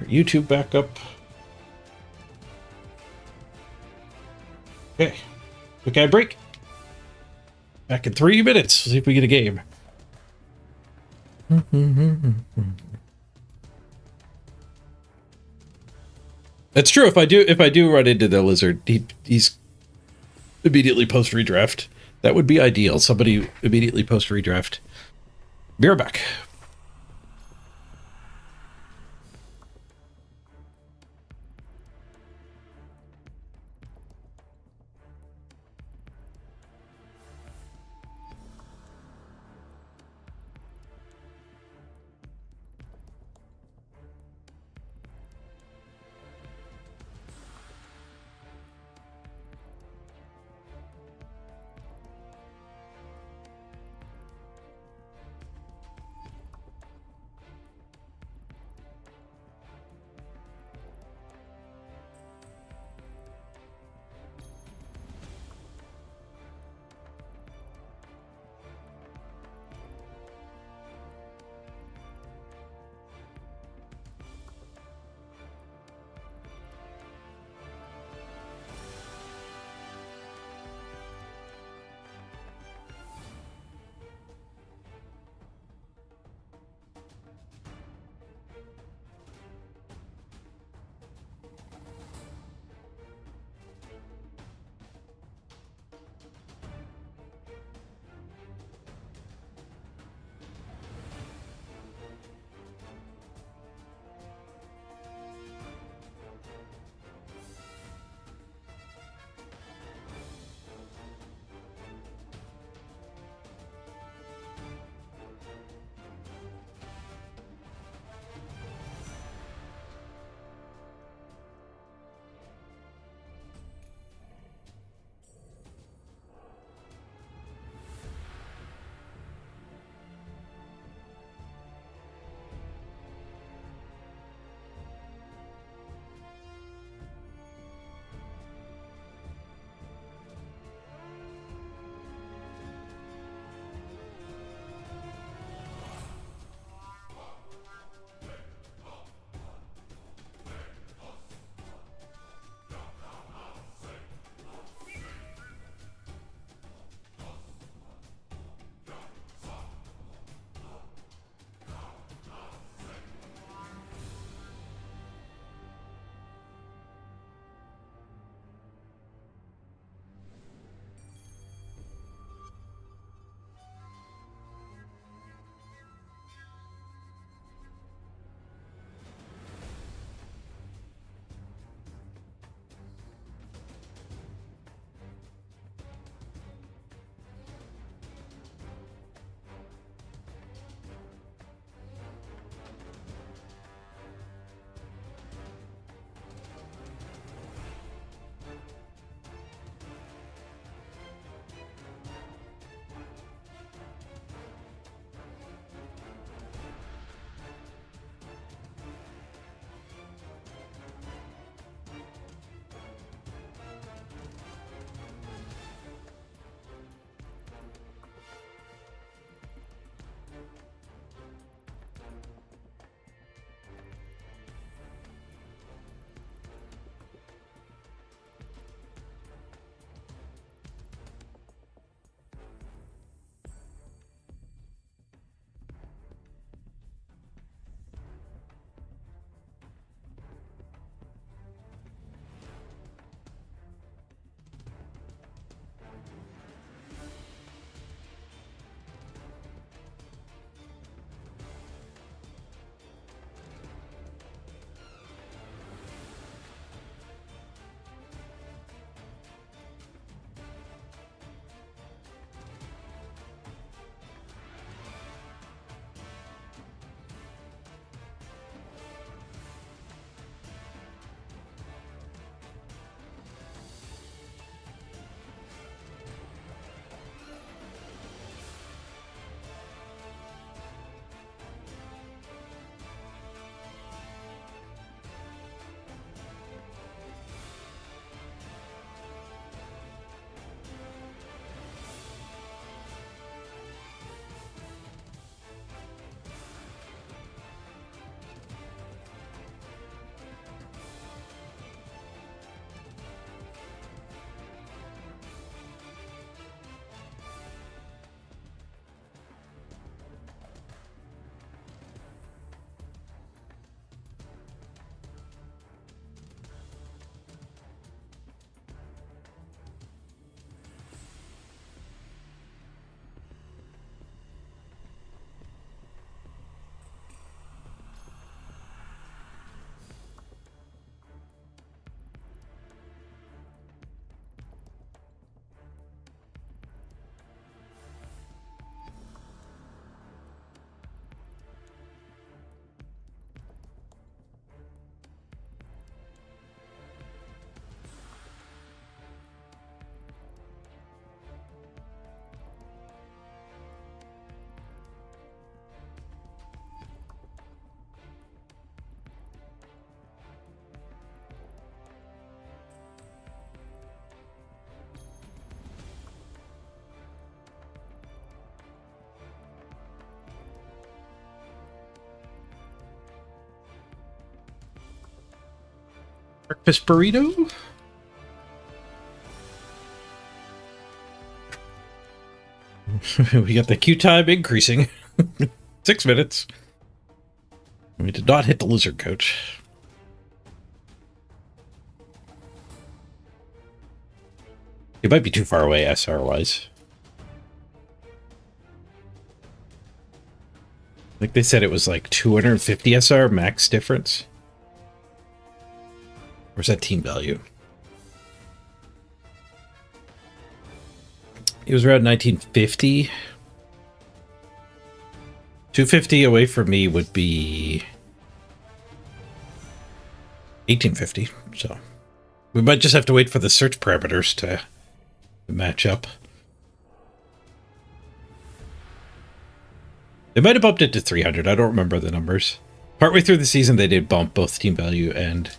YouTube back up. Okay. Quick ad break. Back in 3 minutes. See if we get a game. That's true. If I do run into the lizard, he's immediately post redraft. That would be ideal. Somebody immediately post redraft. Be right back. Breakfast burrito? We got the queue time increasing. 6 minutes. We did not hit the lizard coach. It might be too far away SR-wise. Like they said it was like 250 SR max difference. Where's that team value? It was around 1950. 250 away from me would be 1850. So we might just have to wait for the search parameters to match up. They might have bumped it to 300. I don't remember the numbers. Partway through the season, they did bump both team value and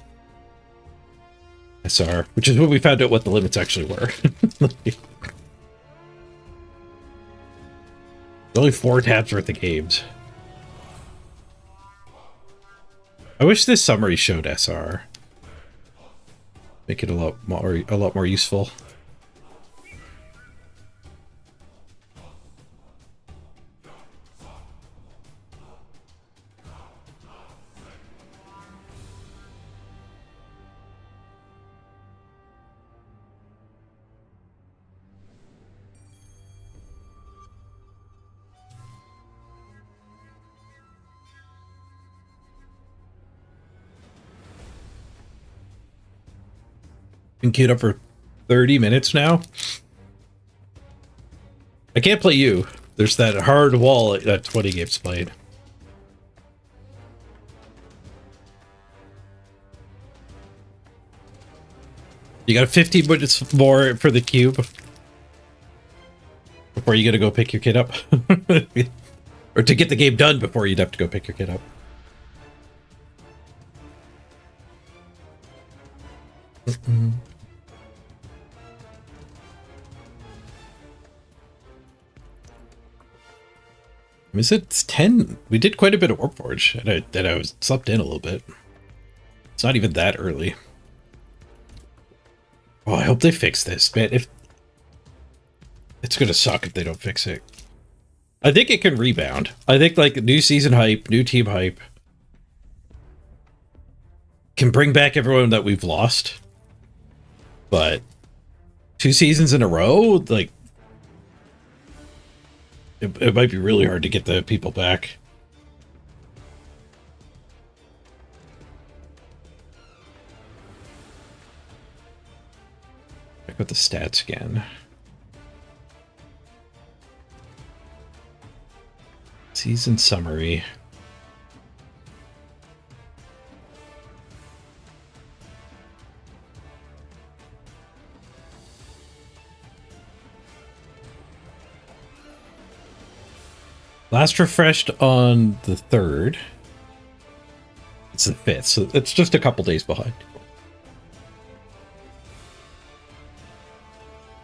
SR, which is when we found out what the limits actually were. Only 4 tabs worth of games. I wish this summary showed SR. Make it a lot more useful. Been queued up for 30 minutes now. I can't play you. There's that hard wall at 20 games played. You got 15 minutes more for the cube before you gotta go pick your kid up. Or to get the game done before you'd have to go pick your kid up. Is it 10? We did quite a bit of WARPFORGE, and I was slept in a little bit. It's not even that early. Oh, I hope they fix this, man. If it's gonna suck if they don't fix it. I think it can rebound. I think like new season hype, new team hype can bring back everyone that we've lost. But 2 seasons in a row, like it might be really hard to get the people back. Check out the stats again. Season summary. Last refreshed on the 3rd. It's the 5th, so it's just a couple days behind.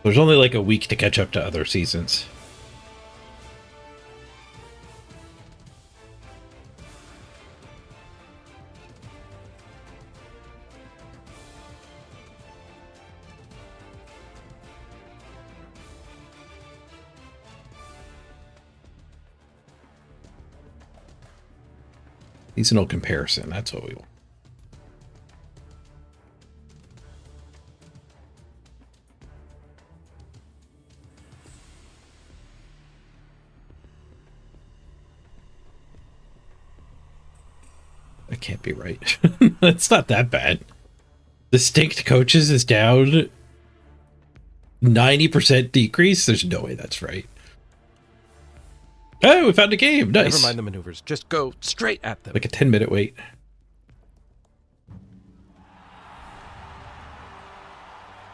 There's only like a week to catch up to other seasons. Seasonal comparison, that's what we want. That can't be right. That's not that bad. Distinct coaches is down 90% decrease. There's no way that's right. Oh, we found a game. Nice. Never mind the maneuvers. Just go straight at them. Like a 10-minute wait.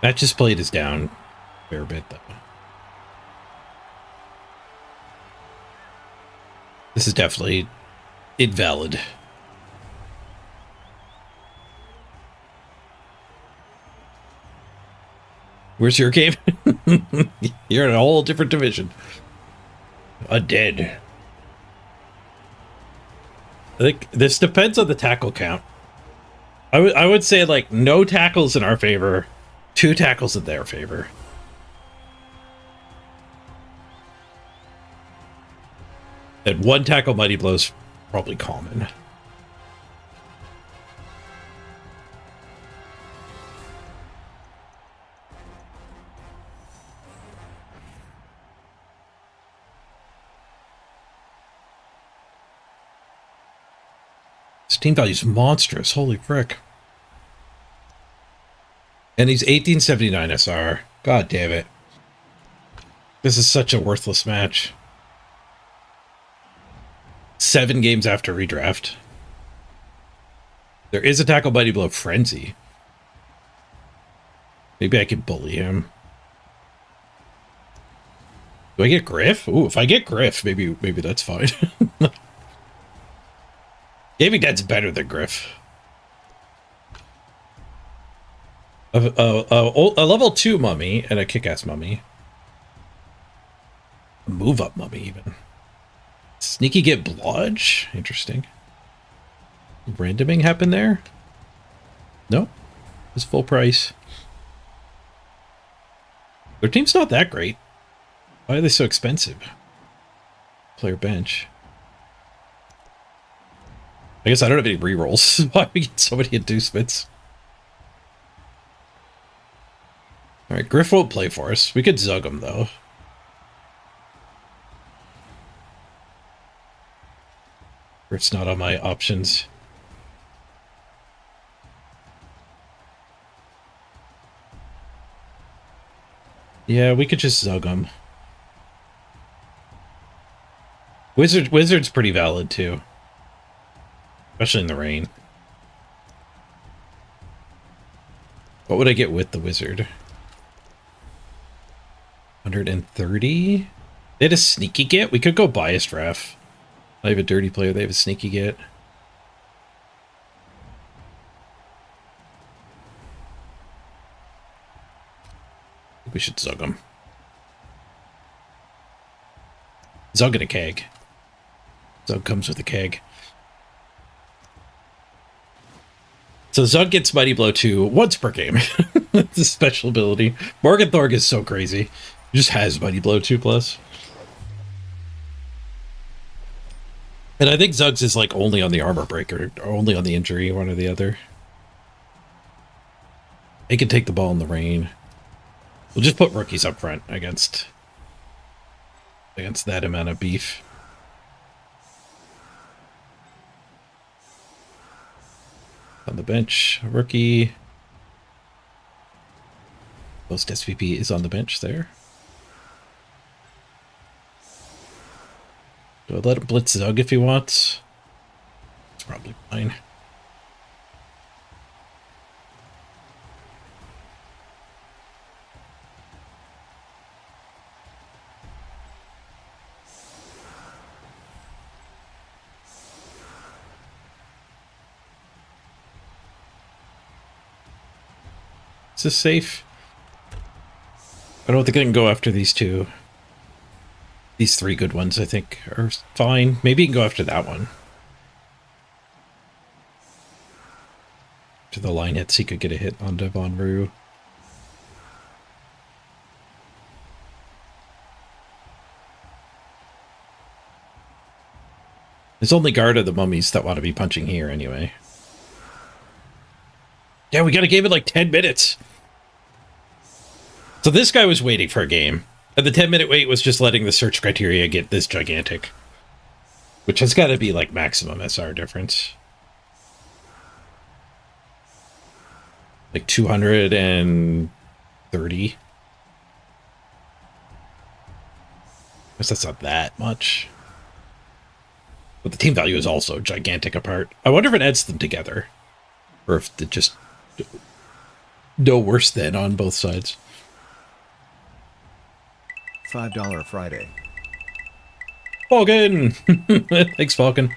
Matches played is down a fair bit, though. This is definitely invalid. Where's your game? You're in a whole different division. Undead. I think this depends on the tackle count. I would say like no tackles in our favor, 2 tackles in their favor. And 1 tackle mighty blow's probably common. His team value's monstrous. Holy frick. And he's 1879 SR. God damn it. This is such a worthless match. 7 games after redraft. There is a tackle mighty blow frenzy. Maybe I can bully him. Do I get Griff? Ooh, if I get Griff, maybe that's fine. Maybe that's better than Griff. A level 2 mummy and a kick-ass mummy. A move-up mummy, even. Sneaky get blodge? Interesting. Randoming happened there? No. It's full price. Their team's not that great. Why are they so expensive? Player bench. I guess I don't have any rerolls. Why we get so many inducements? Alright, Griff won't play for us. We could zug him, though. Griff's not on my options. Yeah, we could just zug him. Wizard's pretty valid, too. Especially in the rain. What would I get with the wizard? 130? They had a sneaky get? We could go biased ref. I have a dirty player, they have a sneaky get. I think we should zug him. Zug and a keg. Zug comes with a keg. So Zug gets Mighty Blow 2 once per game. That's a special ability. Morgan Thorg is so crazy. He just has Mighty Blow 2 plus. And I think Zug's is like only on the armor breaker, or only on the injury, one or the other. He can take the ball in the rain. We'll just put rookies up front against that amount of beef. On the bench, a rookie. Most SVP is on the bench there. Do I let him blitz Zug if he wants? It's probably fine. Is this safe? I don't think I can go after these two. These 3 good ones, I think, are fine. Maybe you can go after that one. To the line hits, he could get a hit on Devon Rue. There's only guard of the mummies that want to be punching here anyway. Yeah, we got a game in like 10 minutes. So this guy was waiting for a game. And the 10-minute wait was just letting the search criteria get this gigantic. Which has got to be like maximum SR difference. Like 230. I guess that's not that much. But the team value is also gigantic apart. I wonder if it adds them together. Or if it just... no worse than on both sides. $5 Friday. Falcon! Thanks, Falcon.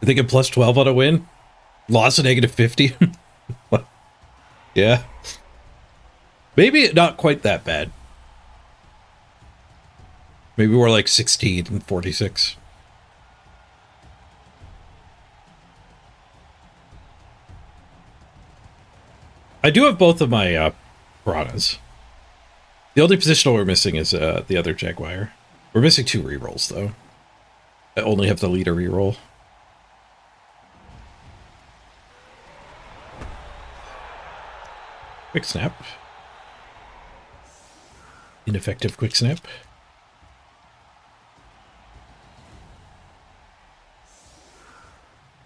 I think a plus 12 on a win. Loss a negative 50. Yeah. Maybe not quite that bad. Maybe we're like 16 and 46. I do have both of my piranhas. The only positional we're missing is the other Jaguar. We're missing 2 rerolls, though. I only have the leader reroll. Quick snap. Ineffective quick snap.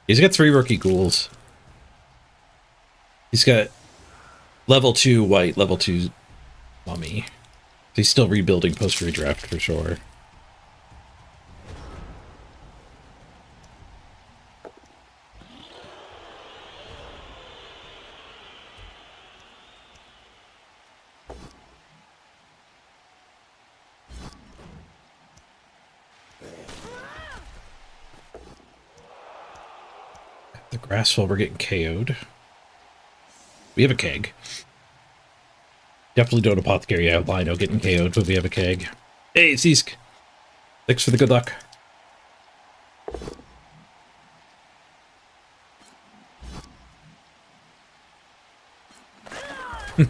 He's got 3 rookie ghouls. He's got level 2 white, level 2 mummy. He's still rebuilding post redraft for sure. The grass while we're getting KO'd. We have a keg. Definitely don't apothecary albino getting KO'd, but we have a keg. Hey, Zeesk! Thanks for the good luck.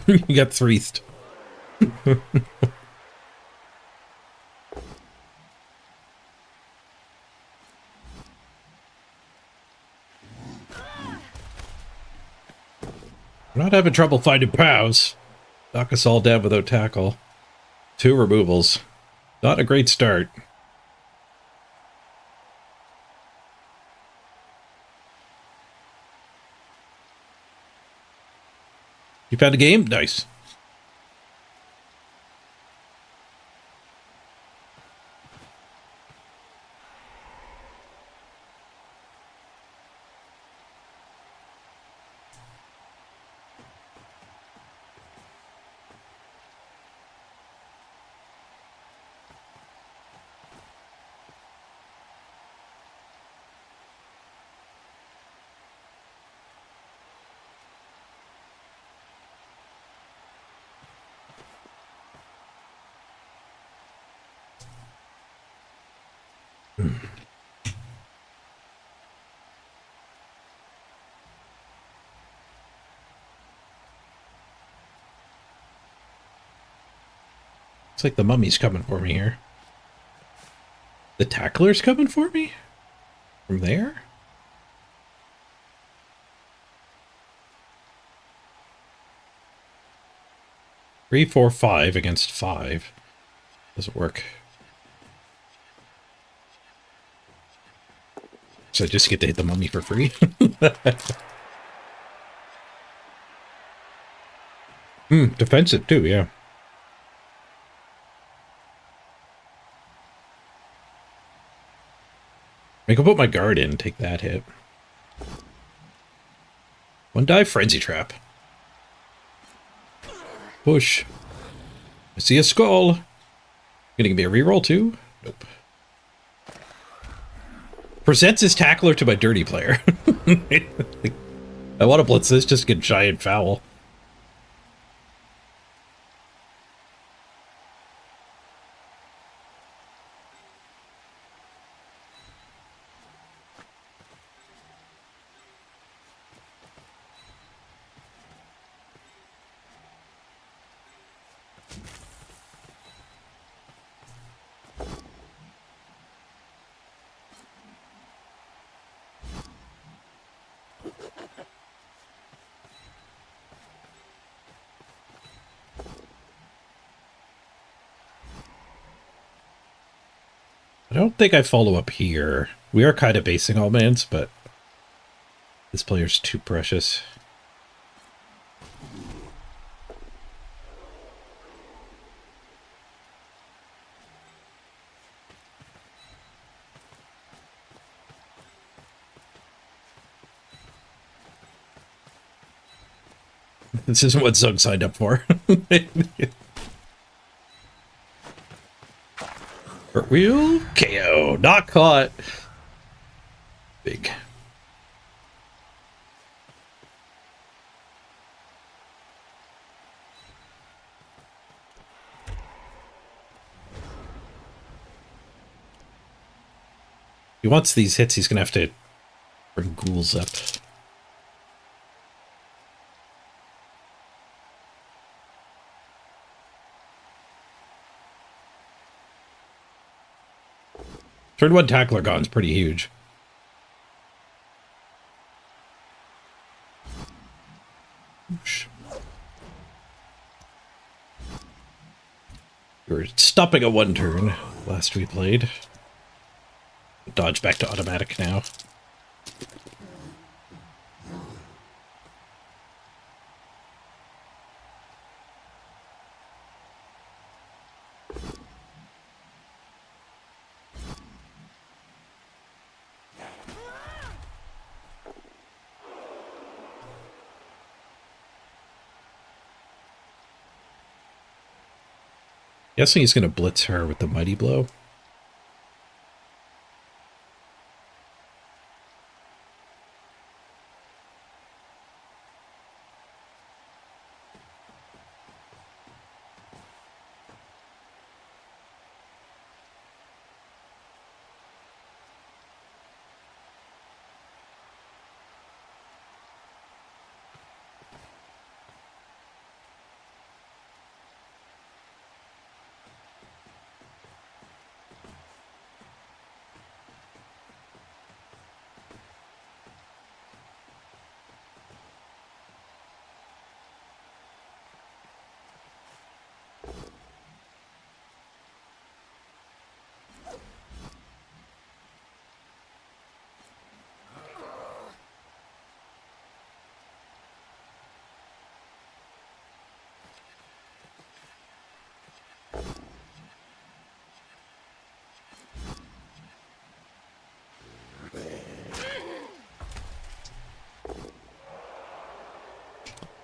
You got threethed. We're not having trouble finding pows. Knock us all down without tackle. 2 removals. Not a great start. You found a game? Nice. Looks like the mummy's coming for me here. The tackler's coming for me? From there? Three, 4, 5 against 5. Doesn't work. So I just get to hit the mummy for free? Defensive too, yeah. I can put my guard in and take that hit. 1 die frenzy trap. Push. I see a skull. Gonna give me a reroll too? Nope. Presents his tackler to my dirty player. I want to blitz this, just get giant foul. I don't think I follow up here. We are kind of basing all mans, but this player's too precious. This isn't what Zug signed up for. Wheel KO, not caught. Big. he wants these hits, he's gonna have to bring ghouls up. Turn 1 tackler gun's pretty huge. Oosh. We were stopping a 1 turn last we played. Dodge back to automatic now. Guessing he's going to blitz her with the mighty blow.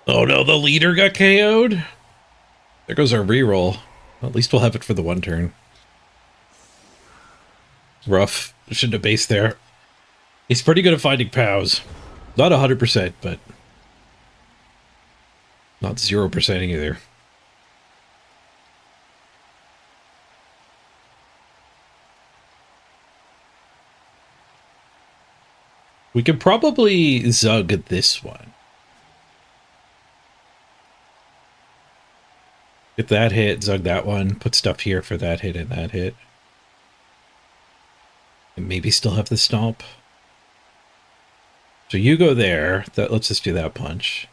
Oh no, the leader got KO'd? There goes our reroll. Well, at least we'll have it for the 1 turn. Rough. Shouldn't have based there. He's pretty good at finding POWs. Not 100%, but not 0% either. We could probably Zug this one. Get that hit, Zug that one, put stuff here for that hit and that hit. And maybe still have the stomp. So you go there. That lets us do that punch.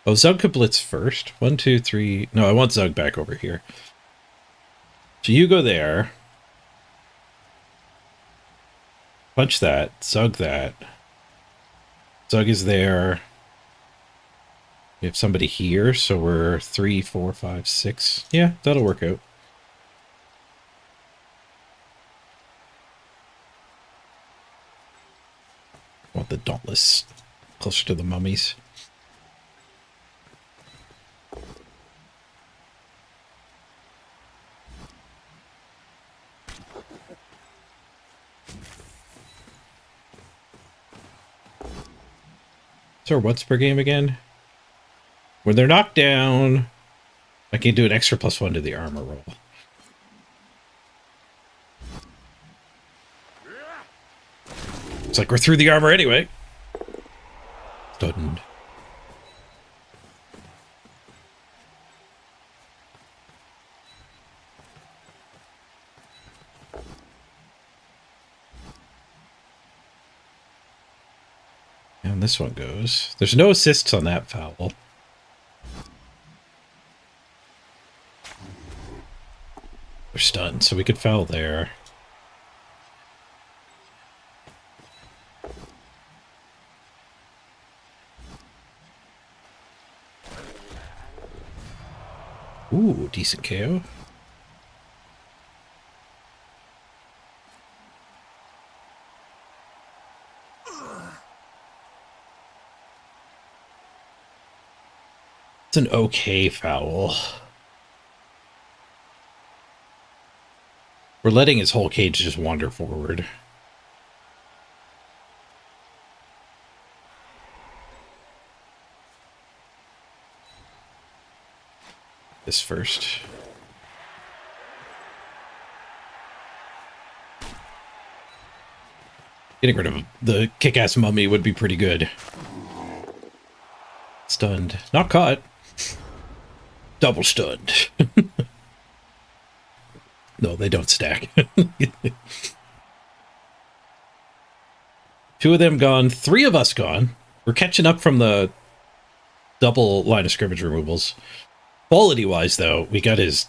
Oh, Zug could blitz first. 1, 2, 3. No, I want Zug back over here. So you go there. Punch that. Zug that. Zug is there. We have somebody here, so we're 3, 4, 5, 6. Yeah, that'll work out. Want the Dauntless closer to the mummies. So what's per game again? When they're knocked down, I can do an extra +1 to the armor roll. It's like we're through the armor anyway. Stunned. And this one goes. There's no assists on that foul. They're stunned, so we could foul there. Ooh, decent KO. It's an okay foul. We're letting his whole cage just wander forward. This first. Getting rid of the kick-ass mummy would be pretty good. Stunned. Not caught. Double stunned. No, they don't stack. 2 of them gone. 3 of us gone. We're catching up from the double line of scrimmage removals. Quality-wise, though, we got his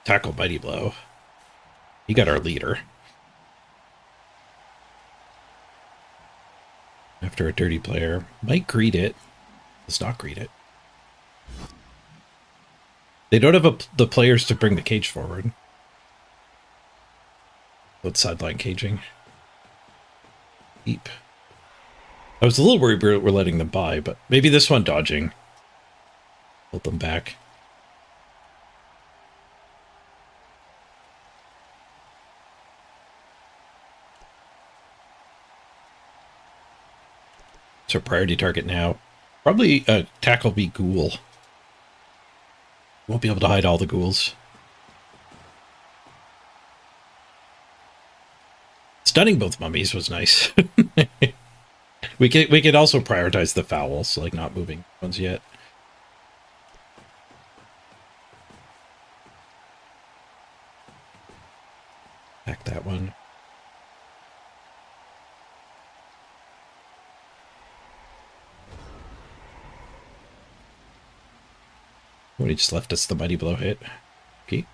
tackle mighty blow. He got our leader. After a dirty player. Might greet it. Let's not greet it. They don't have the players to bring the cage forward. Both sideline caging. Deep. I was a little worried we're letting them by, but maybe this one dodging. Hold them back. It's our priority target now. Probably a tackle be ghoul. Won't be able to hide all the ghouls. Stunning both mummies was nice. we could also prioritize the fouls, like not moving ones yet. Back that one. When he just left us the mighty blow hit. Okay.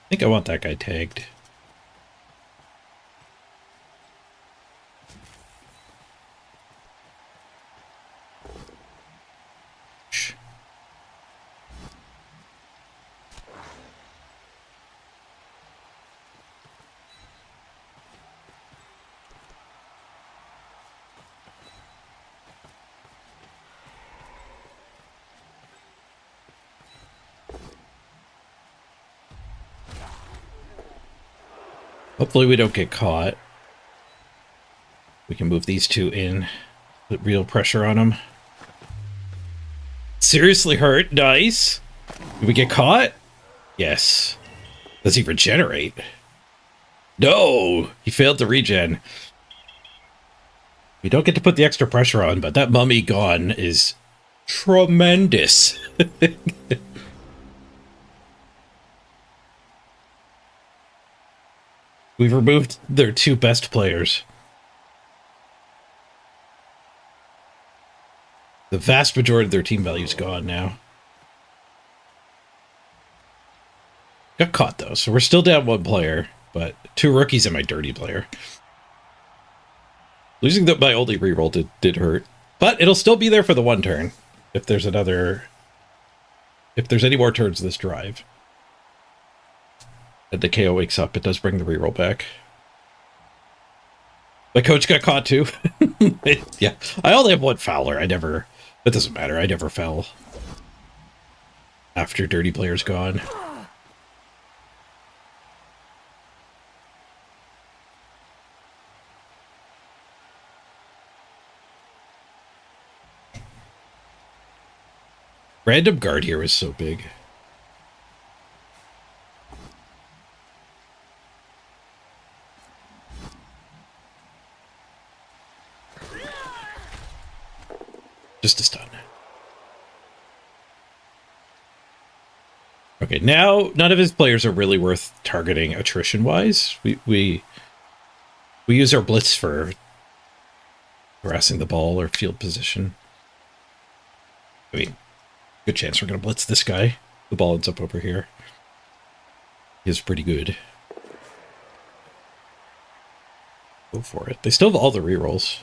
I think I want that guy tagged. Shh. Hopefully we don't get caught. We can move these 2 in. Put real pressure on them. Seriously hurt. Nice. Did we get caught? Yes. Does he regenerate? No! He failed to regen. We don't get to put the extra pressure on, but that mummy gone is tremendous. We've removed their 2 best players. The vast majority of their team value is gone now. Got caught, though, so we're still down 1 player, but 2 rookies and my dirty player. Losing my only reroll did hurt. But it'll still be there for the 1 turn. If there's another... If there's any more turns this drive. And the KO wakes up, it does bring the reroll back. My coach got caught too. Yeah, I only have 1 fouler. It doesn't matter. I never fell after dirty player's gone. Random guard here was so big. Just a stun. Okay, now none of his players are really worth targeting attrition-wise. We use our blitz for harassing the ball or field position. I mean, good chance we're going to blitz this guy. The ball ends up over here. He is pretty good. Go for it. They still have all the rerolls.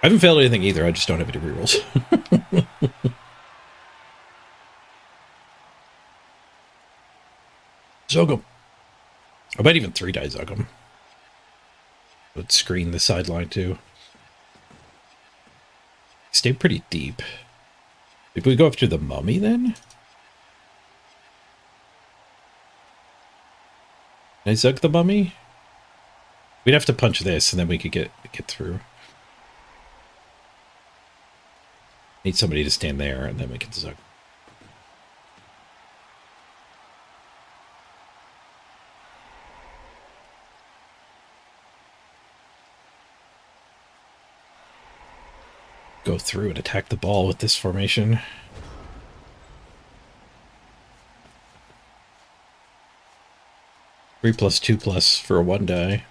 I haven't failed anything either, I just don't have any rerolls. Zogum. I might even 3-die Zogum. Would screen the sideline too. Stay pretty deep. If we go after the mummy then? Can I Zug the mummy? We'd have to punch this and then we could get through. Need somebody to stand there, and then we can Zug. Go through and attack the ball with this formation. Three plus 2+ for a 1 die.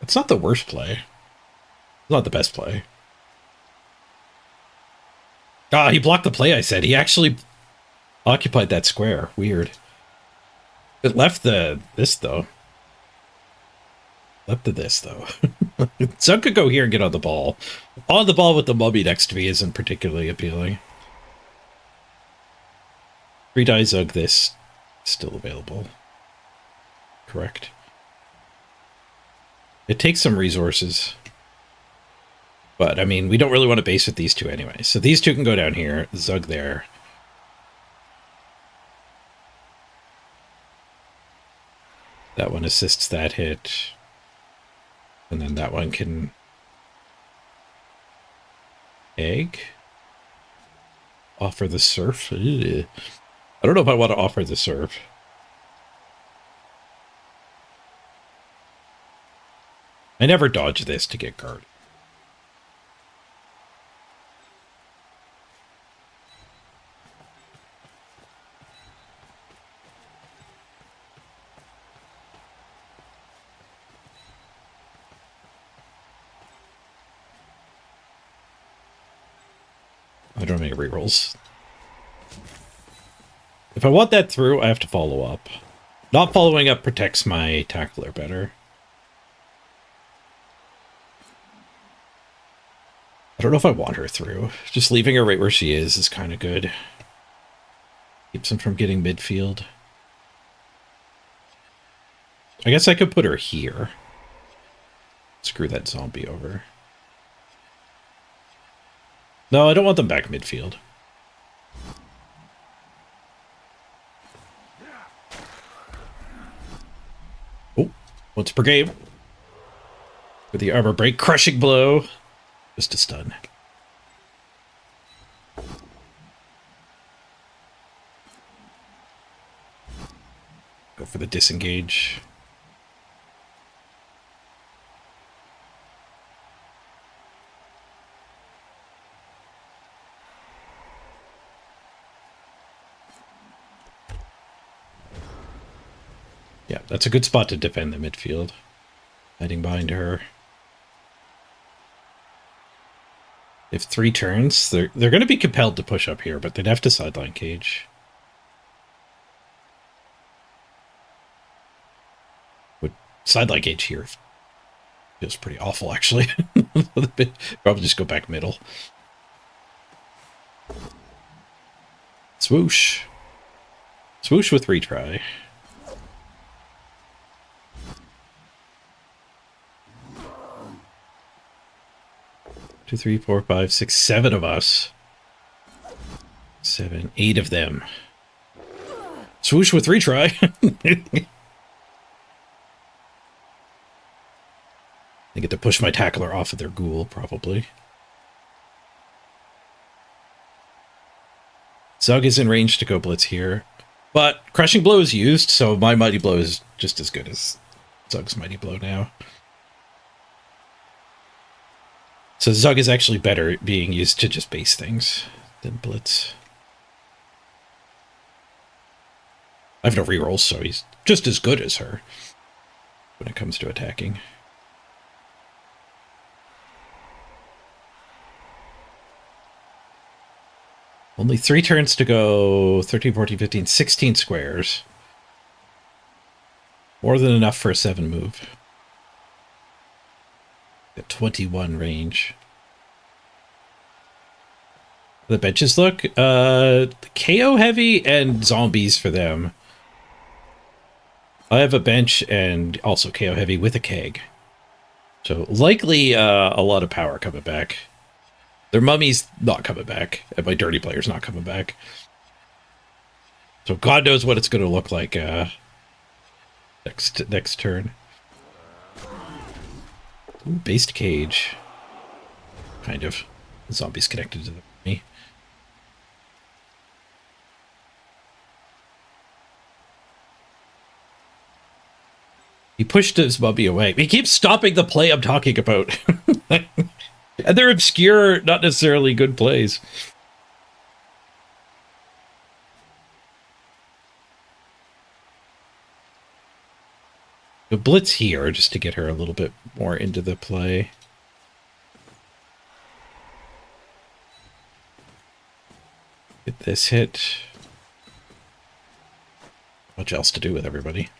It's not the worst play. It's not the best play. Ah, he blocked the play I said. He actually occupied that square. Weird. It left this though. Left to this though. Zug could go here and get on the ball. On the ball with the mummy next to me isn't particularly appealing. 3 die Zug this. Still available. Correct. It takes some resources. But, I mean, we don't really want to base with these two anyway. So these two can go down here. Zug there. That one assists that hit. And then that one can... Egg? Offer the surf? Ugh. I don't know if I want to offer the surf. I never dodge this to get guard. I don't make rerolls. If I want that through, I have to follow up. Not following up protects my tackler better. I don't know if I want her through. Just leaving her right where she is kind of good. Keeps him from getting midfield. I guess I could put her here. Screw that zombie over. No, I don't want them back midfield. Oh, once per game. With the armor break, crushing blow. Just a stun. Go for the disengage. Yeah, that's a good spot to defend the midfield. Hiding behind her. If 3 turns, they're going to be compelled to push up here, but they'd have to sideline cage. Would sideline cage here feels pretty awful, actually. Probably just go back middle. Swoosh. Swoosh with retry. 2, 3, 4, 5, 6, 7 of us. 7, 8 of them. Swoosh with retry. I get to push my tackler off of their ghoul, probably. Zug is in range to go blitz here. But Crushing Blow is used, so my Mighty Blow is just as good as Zug's Mighty Blow now. So Zug is actually better being used to just base things than blitz. I have no rerolls, so he's just as good as her when it comes to attacking. Only 3 turns to go. 13, 14, 15, 16 squares. More than enough for a 7 move. Got 21 range. The benches look KO heavy and zombies for them. I have a bench and also KO heavy with a keg. So likely a lot of power coming back. Their mummy's not coming back, and my dirty player's not coming back. So God knows what it's going to look like next turn. Ooh, based cage. kind of. The zombies connected to me. He pushed his mummy away. He keeps stopping the play I'm talking about. And they're obscure, not necessarily good plays. The blitz here, just to get her a little bit more into the play. Get this hit. Much else to do with everybody.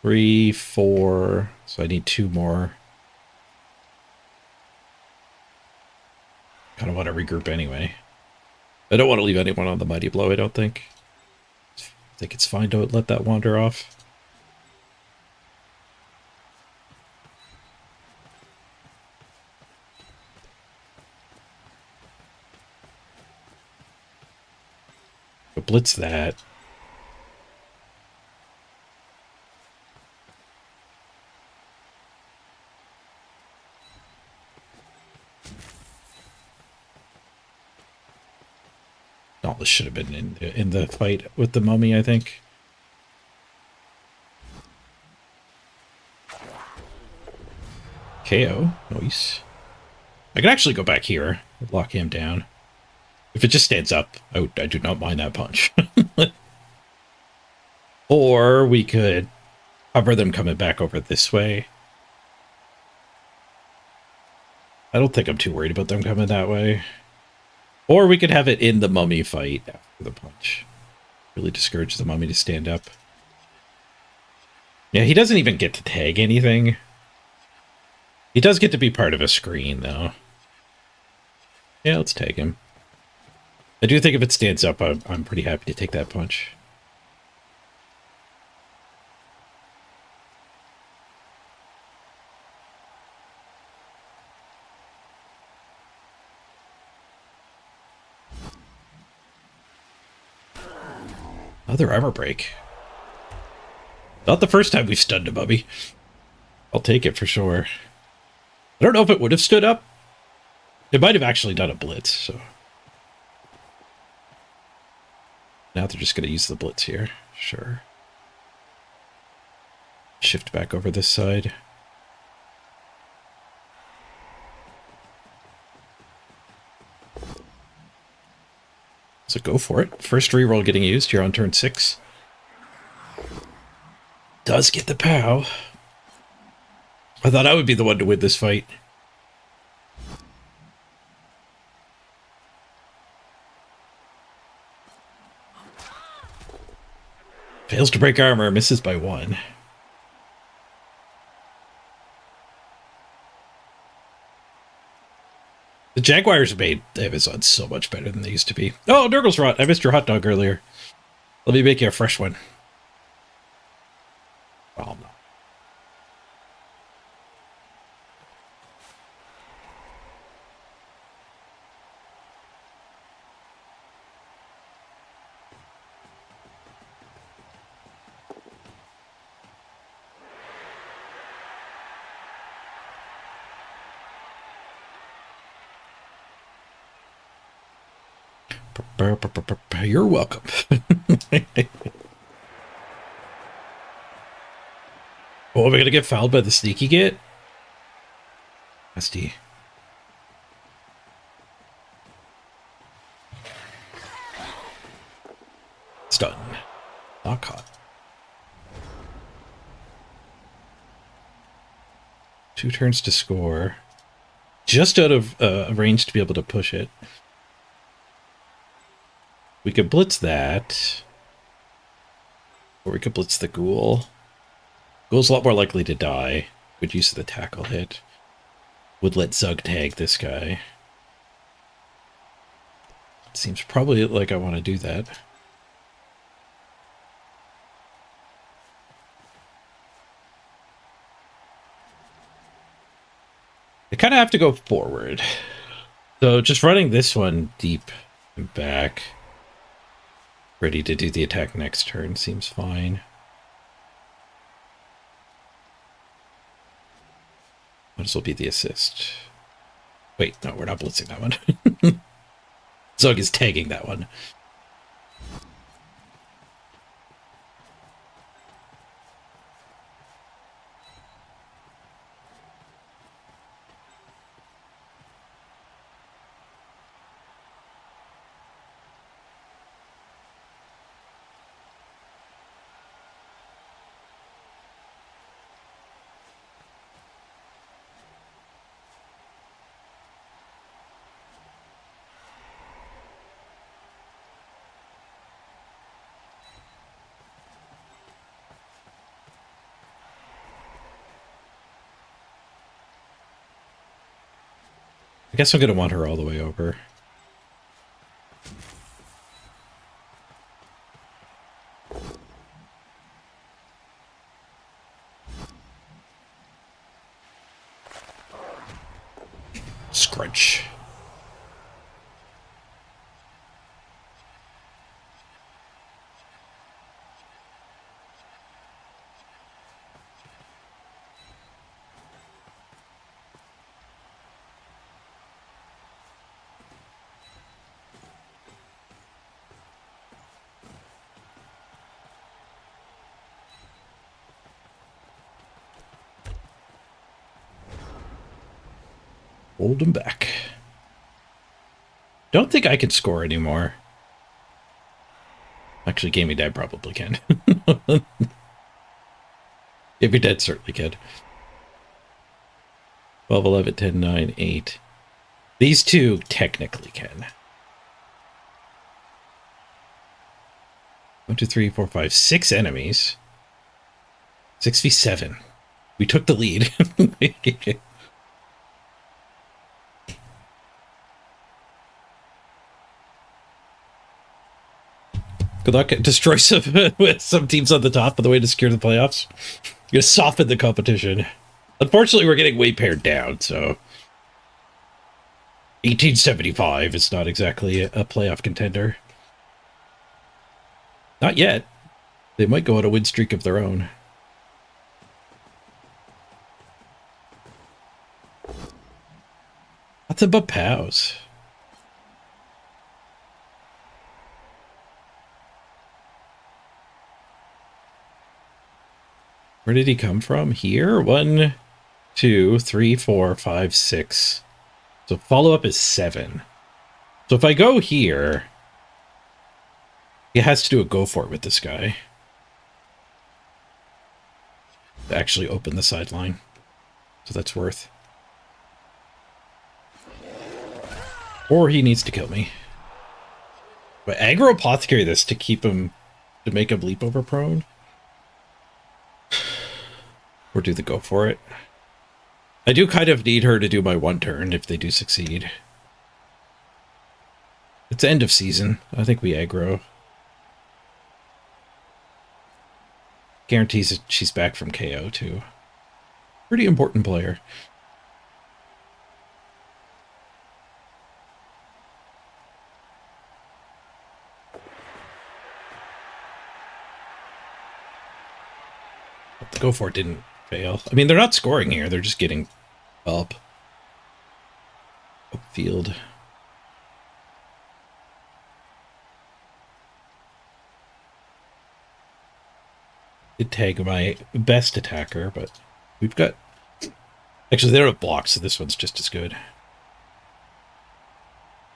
3, 4. So I need 2 more. Kind of want to regroup anyway. I don't want to leave anyone on the mighty blow, I don't think. I think it's fine to let that wander off. But blitz that. Oh, this should have been in the fight with the mummy, I think. KO. Nice. I can actually go back here and lock him down. If it just stands up, I do not mind that punch. Or we could cover them coming back over this way. I don't think I'm too worried about them coming that way. Or we could have it in the mummy fight after the punch. Really discourage the mummy to stand up. Yeah, he doesn't even get to tag anything. He does get to be part of a screen, though. Yeah, let's tag him. I do think if it stands up, I'm pretty happy to take that punch. Another armor break. Not the first time we've stunned a mummy. I'll take it for sure. I don't know if it would have stood up. It might have actually done a blitz, so. Now they're just going to use the blitz here. Sure. Shift back over this side. So go for it. First reroll getting used. You're on turn 6. Does get the POW. I thought I would be the one to win this fight. Fails to break armor, misses by 1. The Jaguars made Amazon so much better than they used to be. Oh, Nurgle's rot. I missed your hot dog earlier. Let me make you a fresh one. Oh, no. You're welcome. Oh, are we gonna get fouled by the sneaky git? SD. Stun. Not caught. 2 turns to score. Just out of range to be able to push it. We could blitz that. Or we could blitz the ghoul. Ghoul's a lot more likely to die. Good use of the tackle hit. Would let Zug tag this guy. It seems probably like I want to do that. I kind of have to go forward. So just running this one deep and back. Ready to do the attack next turn seems fine. Might as well be the assist. Wait, no, we're not blitzing that one. Zug is tagging that one. I guess I'm going to want her all the way over. Scrunch. Hold him back. Don't think I can score anymore. Actually, Gaming Dad probably can. Gaming Dad certainly can. 12, 11, 10, 9, 8. These two technically can. 1, 2, 3, 4, 5, 6 enemies. 6v7. We took the lead. Good luck. Destroy some teams on the top on the way to secure the playoffs. You're gonna soften the competition. Unfortunately, we're getting way pared down, so 1875 is not exactly a playoff contender. Not yet. They might go on a win streak of their own. Nothing but pows. Where did he come from? Here? 1, 2, 3, 4, 5, 6. So follow-up is 7. So if I go here, he has to do a go for it with this guy. To actually open the sideline. So that's worth. Or he needs to kill me. But aggro apothecary this to keep him, to make him leap over prone. Or do the go for it. I do kind of need her to do my one turn if they do succeed. It's end of season. I think we aggro. Guarantees that she's back from KO too. Pretty important player. The go for it didn't fail. I mean, they're not scoring here. They're just getting up. Upfield. Did tag my best attacker, but we've got... Actually, they don't have blocks, so this one's just as good.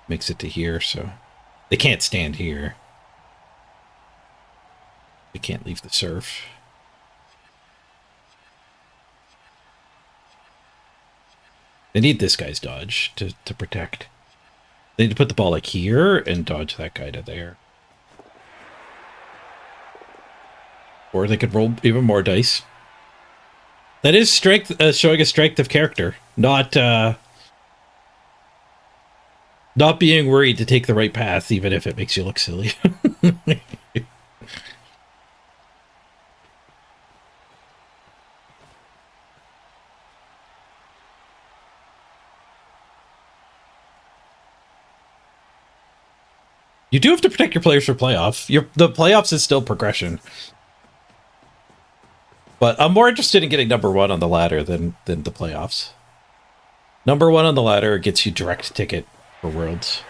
Makes it to here, so... They can't stand here. They can't leave the surf. They need this guy's dodge to protect. They need to put the ball like here and dodge that guy to there. Or they could roll even more dice. That is strength, showing a strength of character, not being worried to take the right path, even if it makes you look silly. You do have to protect your players for playoff. The playoffs is still progression. But I'm more interested in getting number 1 on the ladder than the playoffs. Number 1 on the ladder gets you direct ticket for Worlds.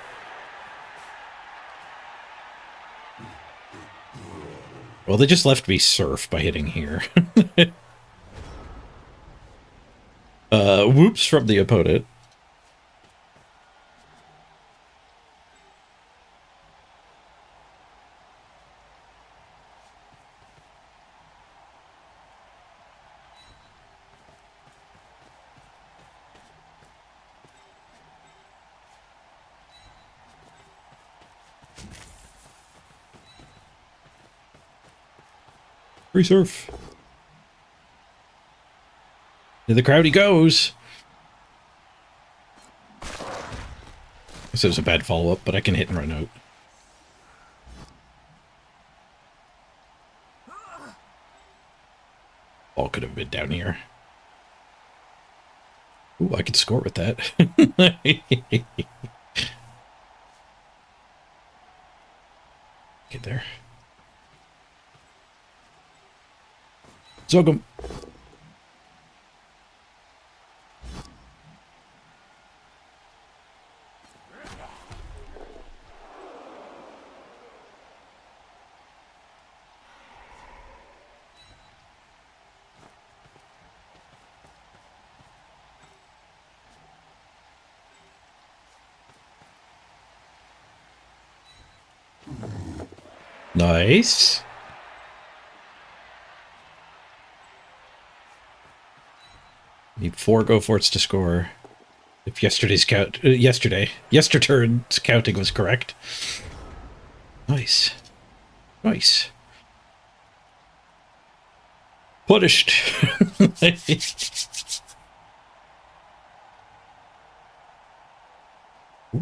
Well, they just left me surf by hitting here. Whoops from the opponent. Free surf. To the crowd he goes. This was a bad follow-up, but I can hit and run out. Ball could have been down here. Ooh, I could score with that. Get there. Zug him. Nice. Need 4 go forts to score. If yesterday's yesterday's counting was correct. Nice. Nice. Punished.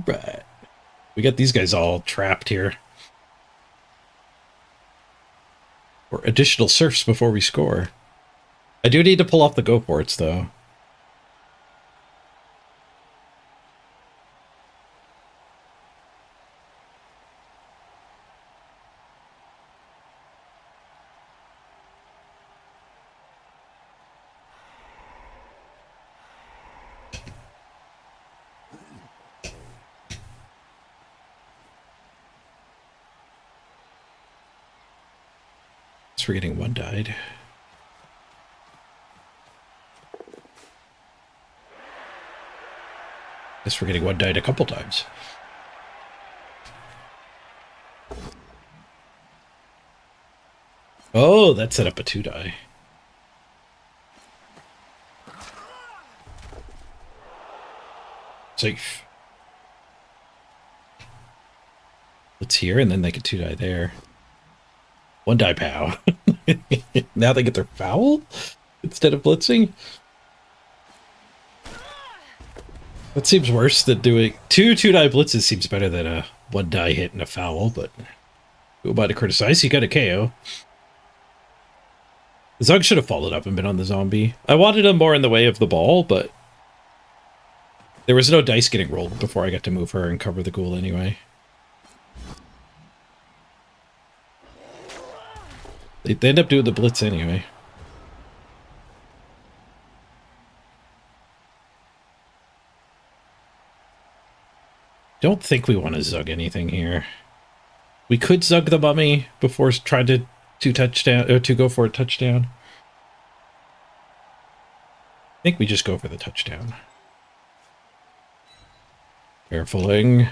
Right. We got these guys all trapped here. Or additional surfs before we score. I do need to pull off the go ports though. We're getting 1 died. Guess we're getting 1 died a couple times. Oh, that set up a 2 die. Safe. Let's here, and then they get 2 die there. 1 die pow. Now they get their foul instead of blitzing. That seems worse than doing 2 die blitzes. Seems better than a 1 die hit and a foul, but who am I to criticize? He got a KO. Zug should have followed up and been on the zombie. I wanted him more in the way of the ball, but there was no dice getting rolled before I got to move her and cover the ghoul anyway. They end up doing the blitz anyway. Don't think we want to zug anything here. We could zug the mummy before trying to go for a touchdown. I think we just go for the touchdown. Carefuling.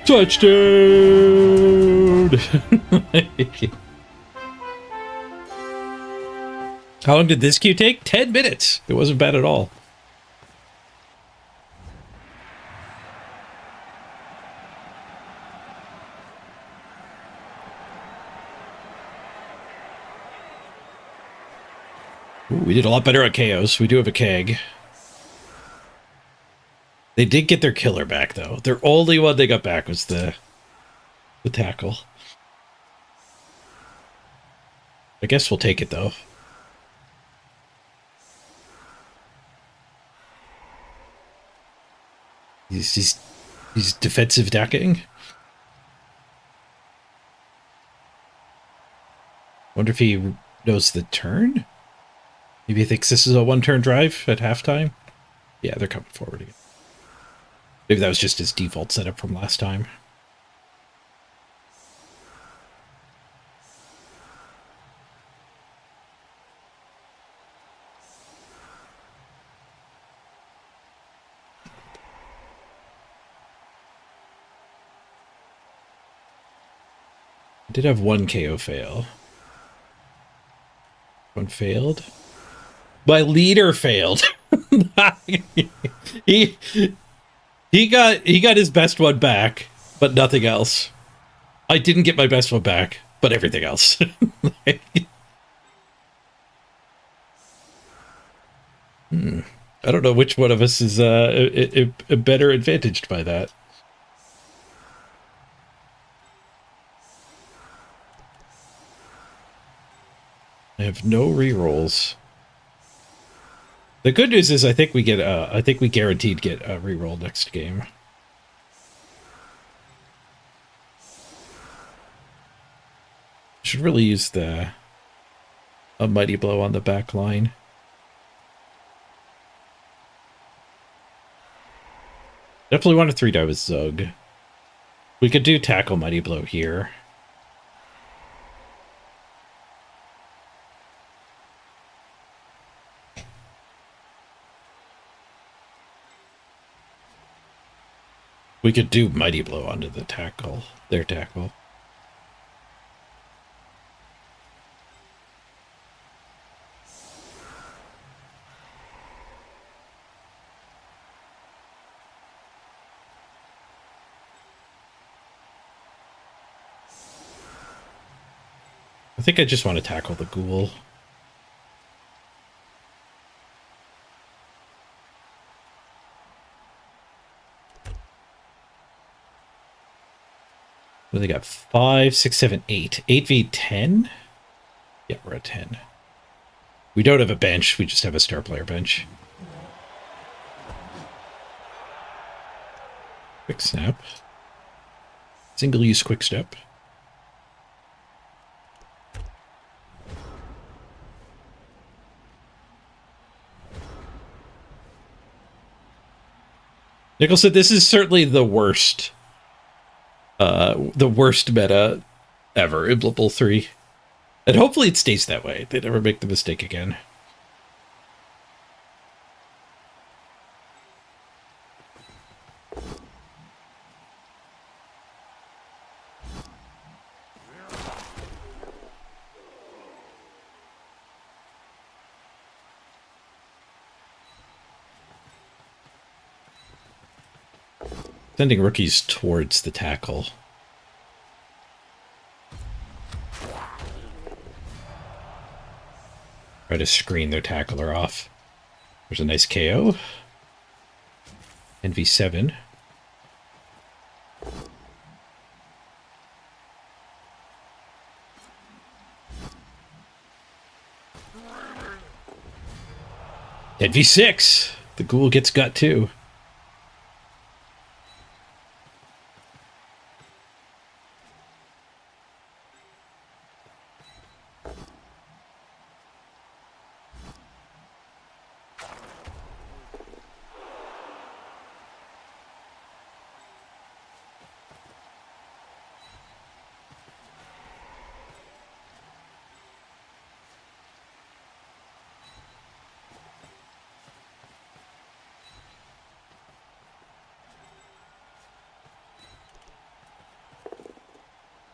Touchdown! How long did this queue take? 10 minutes. It wasn't bad at all. Ooh, we did a lot better at KOs. We do have a keg. They did get their killer back, though. Their only one they got back was the tackle. I guess we'll take it, though. He's defensive decking. Wonder if he knows the turn? Maybe he thinks this is a one-turn drive at halftime? Yeah, they're coming forward again. Maybe that was just his default setup from last time. I did have one KO fail. One failed. My leader failed. he got his best one back, but nothing else. I didn't get my best one back, but everything else. I don't know which one of us is better advantaged by that. I have no rerolls. The good news is I think we guaranteed get a reroll next game. Should really use a mighty blow on the back line. Definitely want a 3-die with Zug. We could do tackle mighty blow here. We could do mighty blow onto the tackle, their tackle. I think I just want to tackle the ghoul. What do they got? 5, 6, 7, 8. 8v10? Yeah, we're at 10. We don't have a bench, we just have a star player bench. Quick snap. Single use quick step. Nickel said this is certainly the worst meta ever in Blood Bowl 3. And hopefully it stays that way. They never make the mistake again. Sending rookies towards the tackle. Try to screen their tackler off. There's a nice KO. NV7. NV6. The ghoul gets gut too.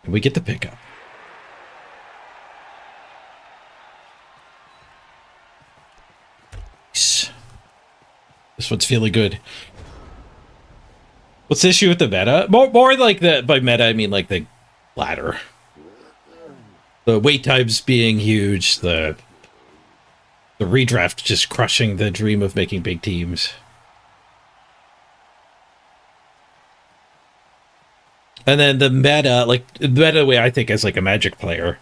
And we get the pickup. Nice. This one's feeling good. What's the issue with the meta? More like by meta, I mean like the ladder. The wait times being huge, the redraft just crushing the dream of making big teams. And then the meta, like, the meta way I think as like a Magic player,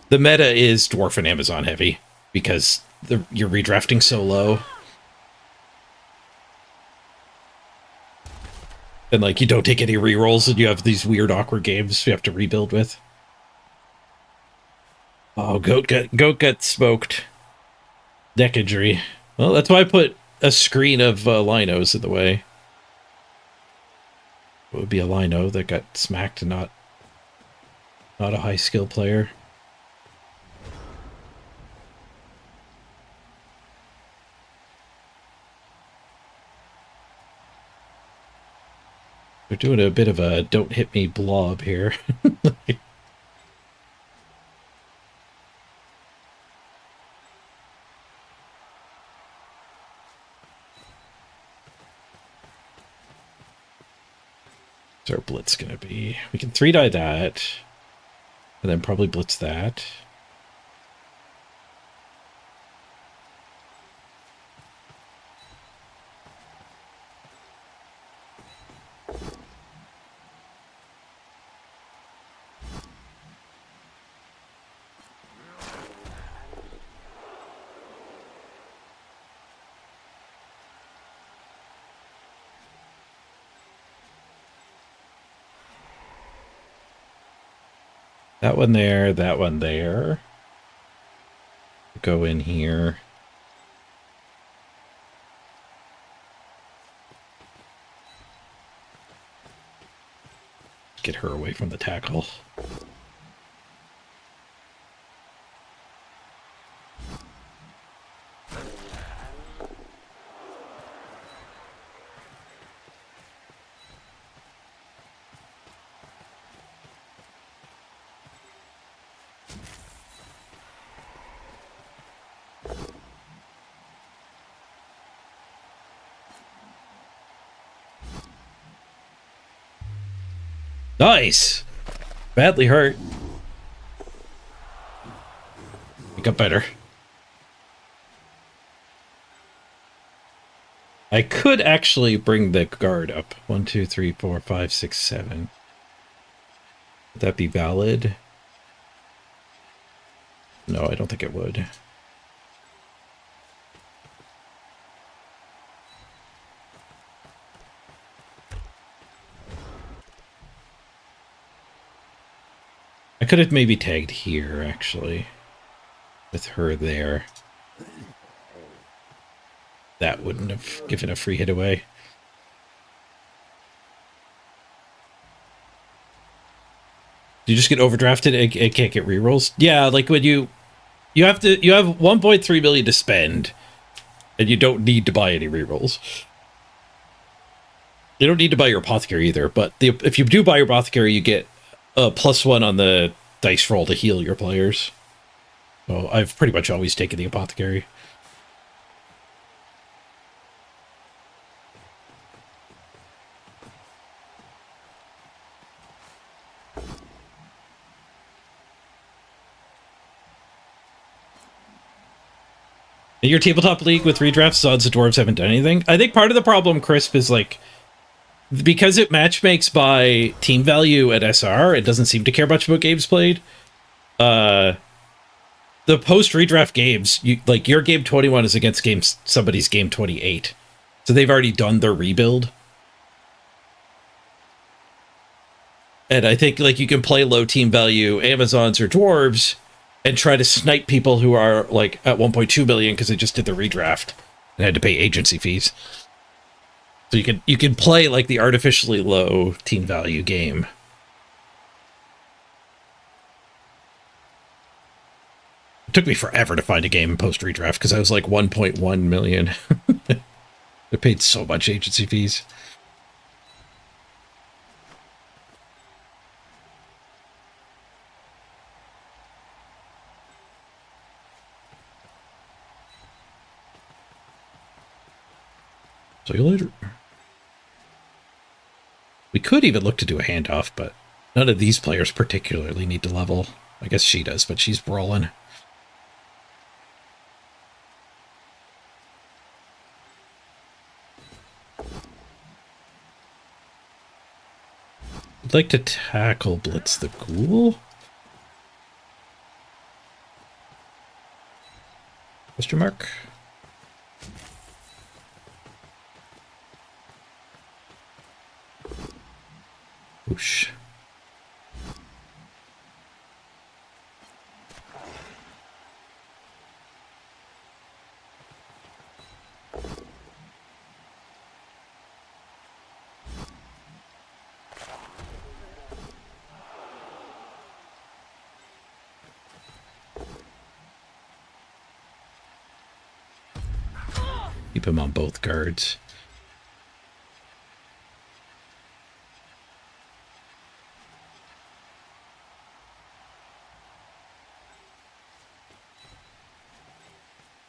the meta is Dwarf and Amazon heavy because you're redrafting so low. And like you don't take any rerolls and you have these weird awkward games you have to rebuild with. Oh, goat got smoked. Neck injury. Well, that's why I put a screen of linos in the way. It would be a lino that got smacked and not a high skill player. They're doing a bit of a don't hit me blob here. What's our blitz gonna be? We can 3-die that, and then probably blitz that. That one there, that one there. Go in here. Get her away from the tackle. Nice! Badly hurt. It got better. I could actually bring the guard up. 1, 2, 3, 4, 5, 6, 7. Would that be valid? No, I don't think it would. I could have maybe tagged here, actually. With her there. That wouldn't have given a free hit away. You just get overdrafted and can't get rerolls? Yeah, like when you have 1.3 million to spend, and you don't need to buy any rerolls. You don't need to buy your apothecary either, but if you do buy your apothecary, you get a +1 on the dice roll to heal your players. So I've pretty much always taken the apothecary. In your tabletop league with redrafts, odds the dwarves haven't done anything. I think part of the problem, Crisp, is like, because it matchmakes by team value at SR, it doesn't seem to care much about games played. The post redraft games, like your game 21 is against somebody's game 28, so they've already done their rebuild. And I think like you can play low team value Amazons or dwarves and try to snipe people who are like at 1.2 million because they just did the redraft and had to pay agency fees. So you can play like the artificially low team value game. It took me forever to find a game post redraft because I was like 1.1 million. I paid so much agency fees. See you later. We could even look to do a handoff, but none of these players particularly need to level. I guess she does, but she's rolling. I'd like to tackle Blitz the Ghoul. Question mark? Whoosh. Keep him on both guards.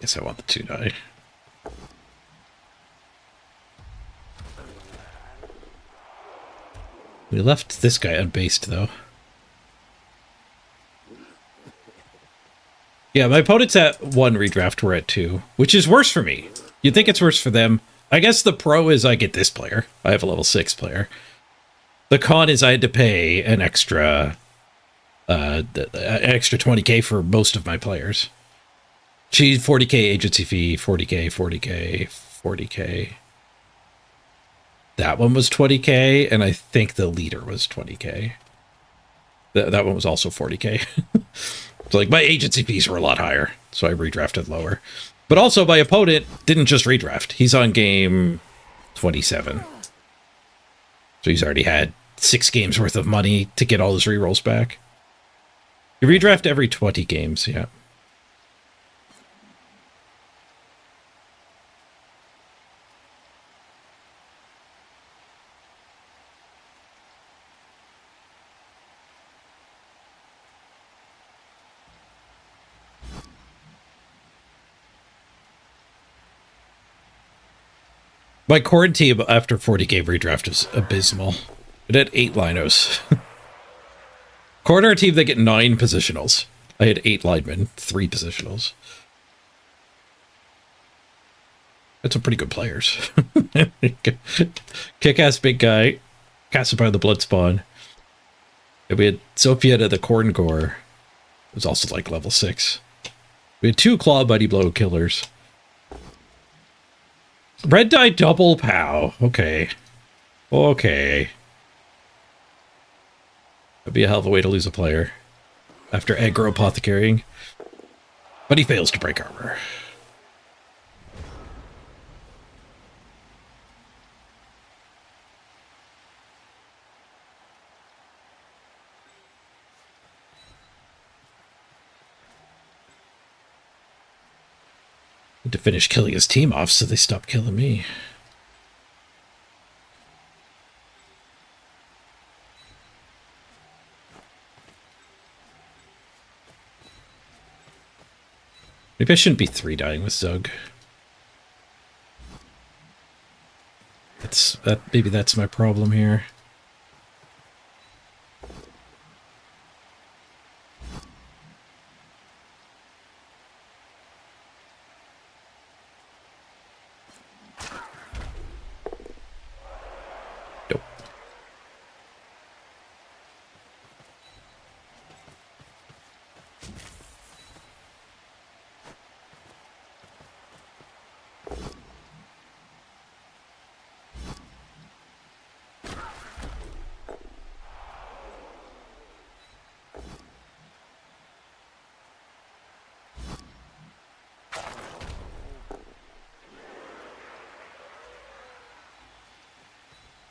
Guess I want the 2-die. We left this guy unbased, though. Yeah, my opponent's at 1 redraft, we're at 2, which is worse for me. You'd think it's worse for them. I guess the pro is I get this player. I have a level 6 player. The con is I had to pay an extra 20k for most of my players. 40k agency fee, 40k, 40k, 40k. That one was 20k, and I think the leader was 20k. That one was also 40k. So, like, my agency fees were a lot higher, so I redrafted lower. But also, my opponent didn't just redraft. He's on game 27. So he's already had 6 games worth of money to get all his rerolls back. You redraft every 20 games, yeah. My core team after 40 game redraft is abysmal. It had 8 linos. Corner team, they get 9 positionals. I had 8 linemen, 3 positionals. That's some pretty good players. Kick-ass big guy. Casted by the blood spawn. And we had Sophia to the corn gore. It was also like level 6. We had 2 claw buddy blow killers. Red die double pow. Okay. Okay. That'd be a hell of a way to lose a player. After aggro apothecarying. But he fails to break armor. Need to finish killing his team off so they stop killing me. Maybe I shouldn't be 3-dying with Zug. Maybe that's my problem here. Nope.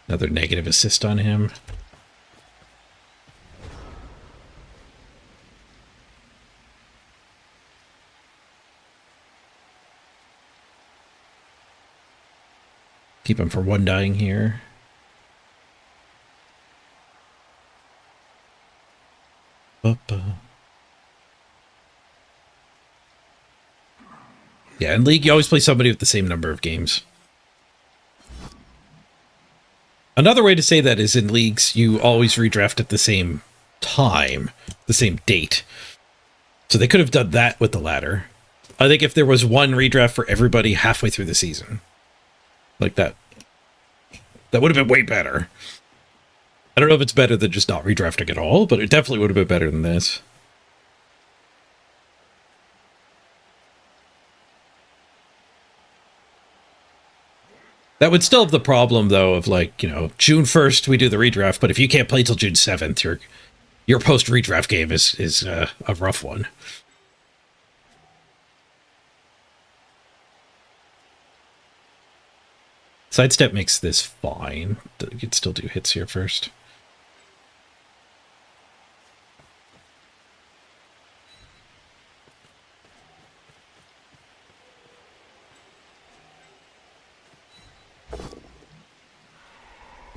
Another negative assist on him. Keep him for 1 dying here. Yeah, in League, you always play somebody with the same number of games. Another way to say that is in Leagues, you always redraft at the same time, the same date. So they could have done that with the ladder. I think if there was 1 redraft for everybody halfway through the season, like that would have been way better. I don't know if it's better than just not redrafting at all, but it definitely would have been better than this. That would still have the problem, though, of like, you know, June 1st we do the redraft, but if you can't play till June 7th, your post-redraft game is a rough one. Sidestep makes this fine. You can still do hits here first.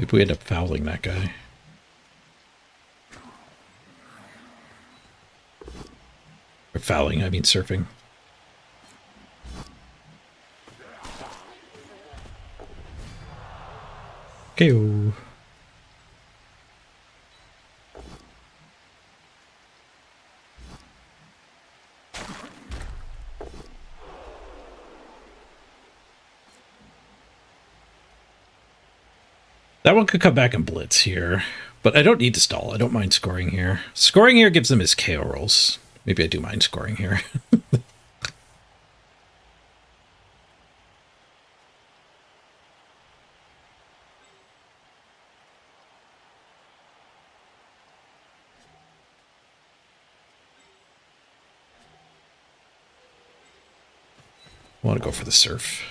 Maybe we end up fouling that guy. Or fouling, I mean surfing. KO. That one could come back and blitz here, but I don't need to stall. I don't mind scoring here. Scoring here gives him his KO rolls. Maybe I do mind scoring here. I want to go for the surf.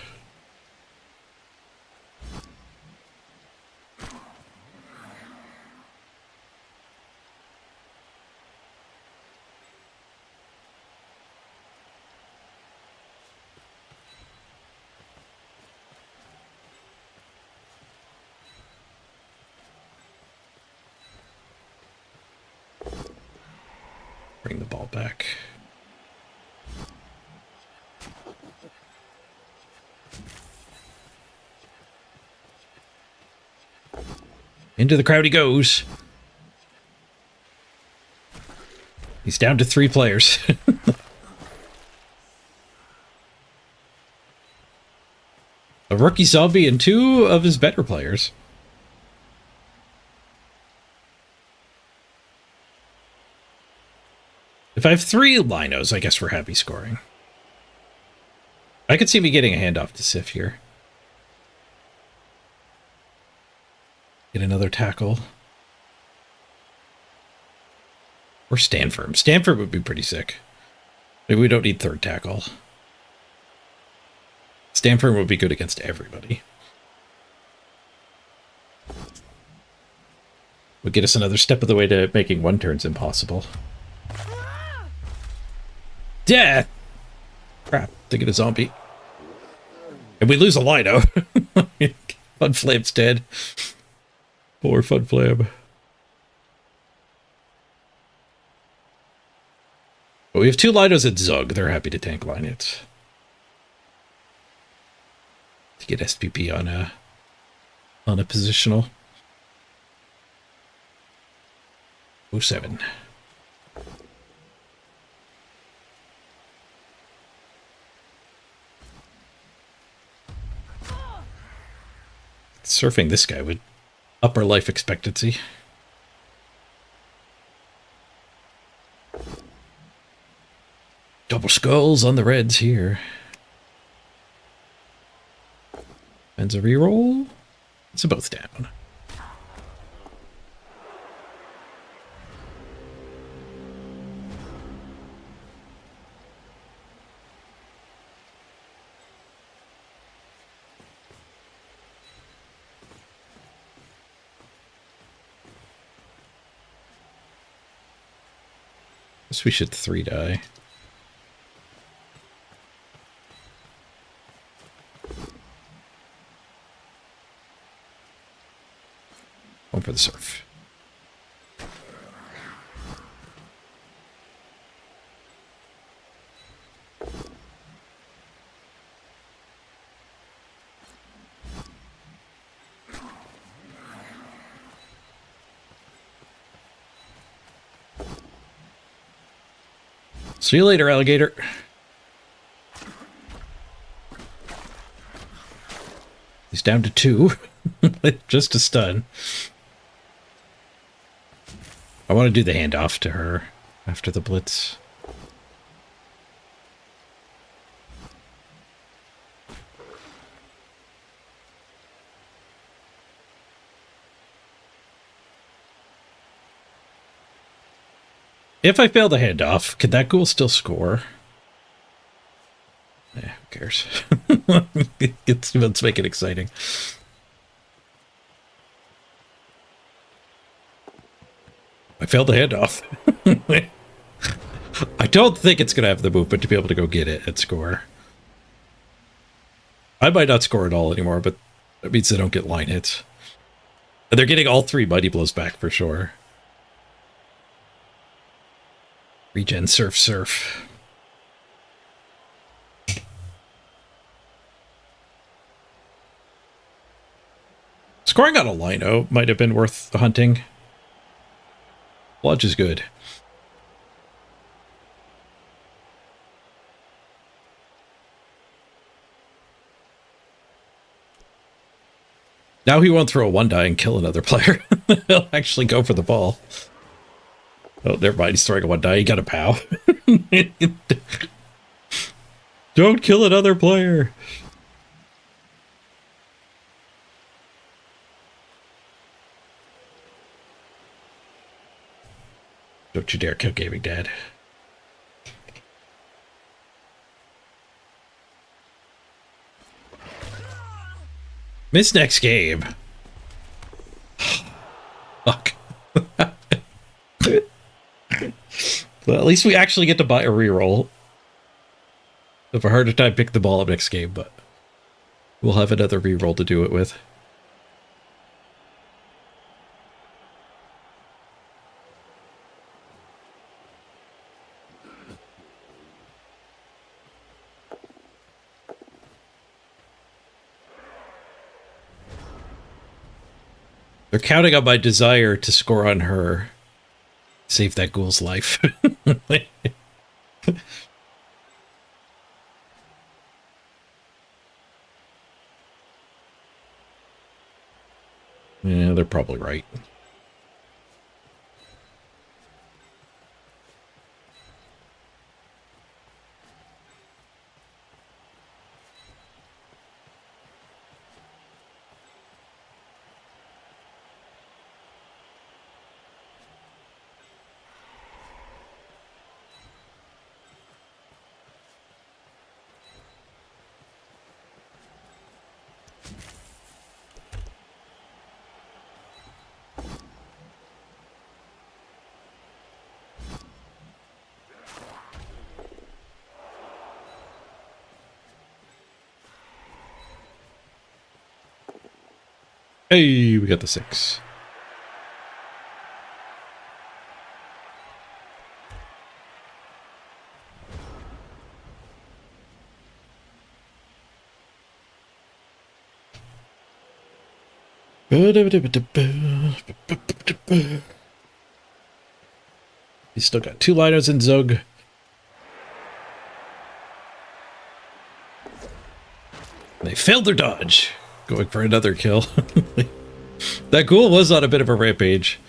Bring the ball back. Into the crowd he goes. He's down to 3 players. A rookie zombie and 2 of his better players. If I have 3 linos, I guess we're happy scoring. I could see me getting a handoff to Sif here. Get another tackle. Or stand firm. Stand firm would be pretty sick. Maybe we don't need 3rd tackle. Stand firm would be good against everybody. Would get us another step of the way to making 1 turns impossible. Death! Crap, to get a zombie. And we lose a Lino. Fun Flam's dead. Poor Fun Flam. But we have 2 Linos at Zug. They're happy to tank line hits. To get SPP on a positional. 07. Surfing this guy would up our life expectancy. Double skulls on the Reds here. Ends a reroll. It's both down. Guess we should 3 die. One for the surf. See you later, alligator. He's down to 2. Just a stun. I want to do the handoff to her after the blitz. If I fail the handoff, could that ghoul still score? Yeah, who cares? Let's make it exciting. I failed the handoff. I don't think it's going to have the movement to be able to go get it and score. I might not score at all anymore, but that means they don't get line hits. And they're getting all 3 Mighty Blows back for sure. Regen, surf, surf. Scoring on a Lino might have been worth hunting. Bludge is good. Now he won't throw a 1-die and kill another player. He'll actually go for the ball. Oh, never mind. He's throwing a 1-die. He got a POW. Don't kill another player. Don't you dare kill Gaming Dad. Miss next game. Fuck. Well, at least we actually get to buy a reroll. Have a harder time picking the ball up next game, but we'll have another reroll to do it with. They're counting on my desire to score on her. Save that ghoul's life. Yeah, they're probably right. Hey, we got the 6. He's still got 2 Linos in Zug. They failed their dodge. Going for another kill. That ghoul was on a bit of a rampage.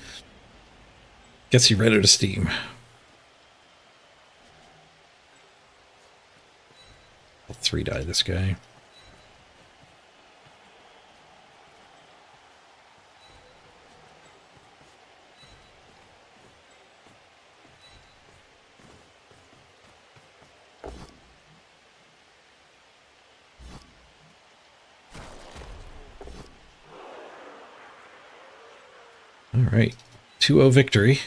Guess he ran out of steam. I'll 3-die this guy. All right, 2-0 victory.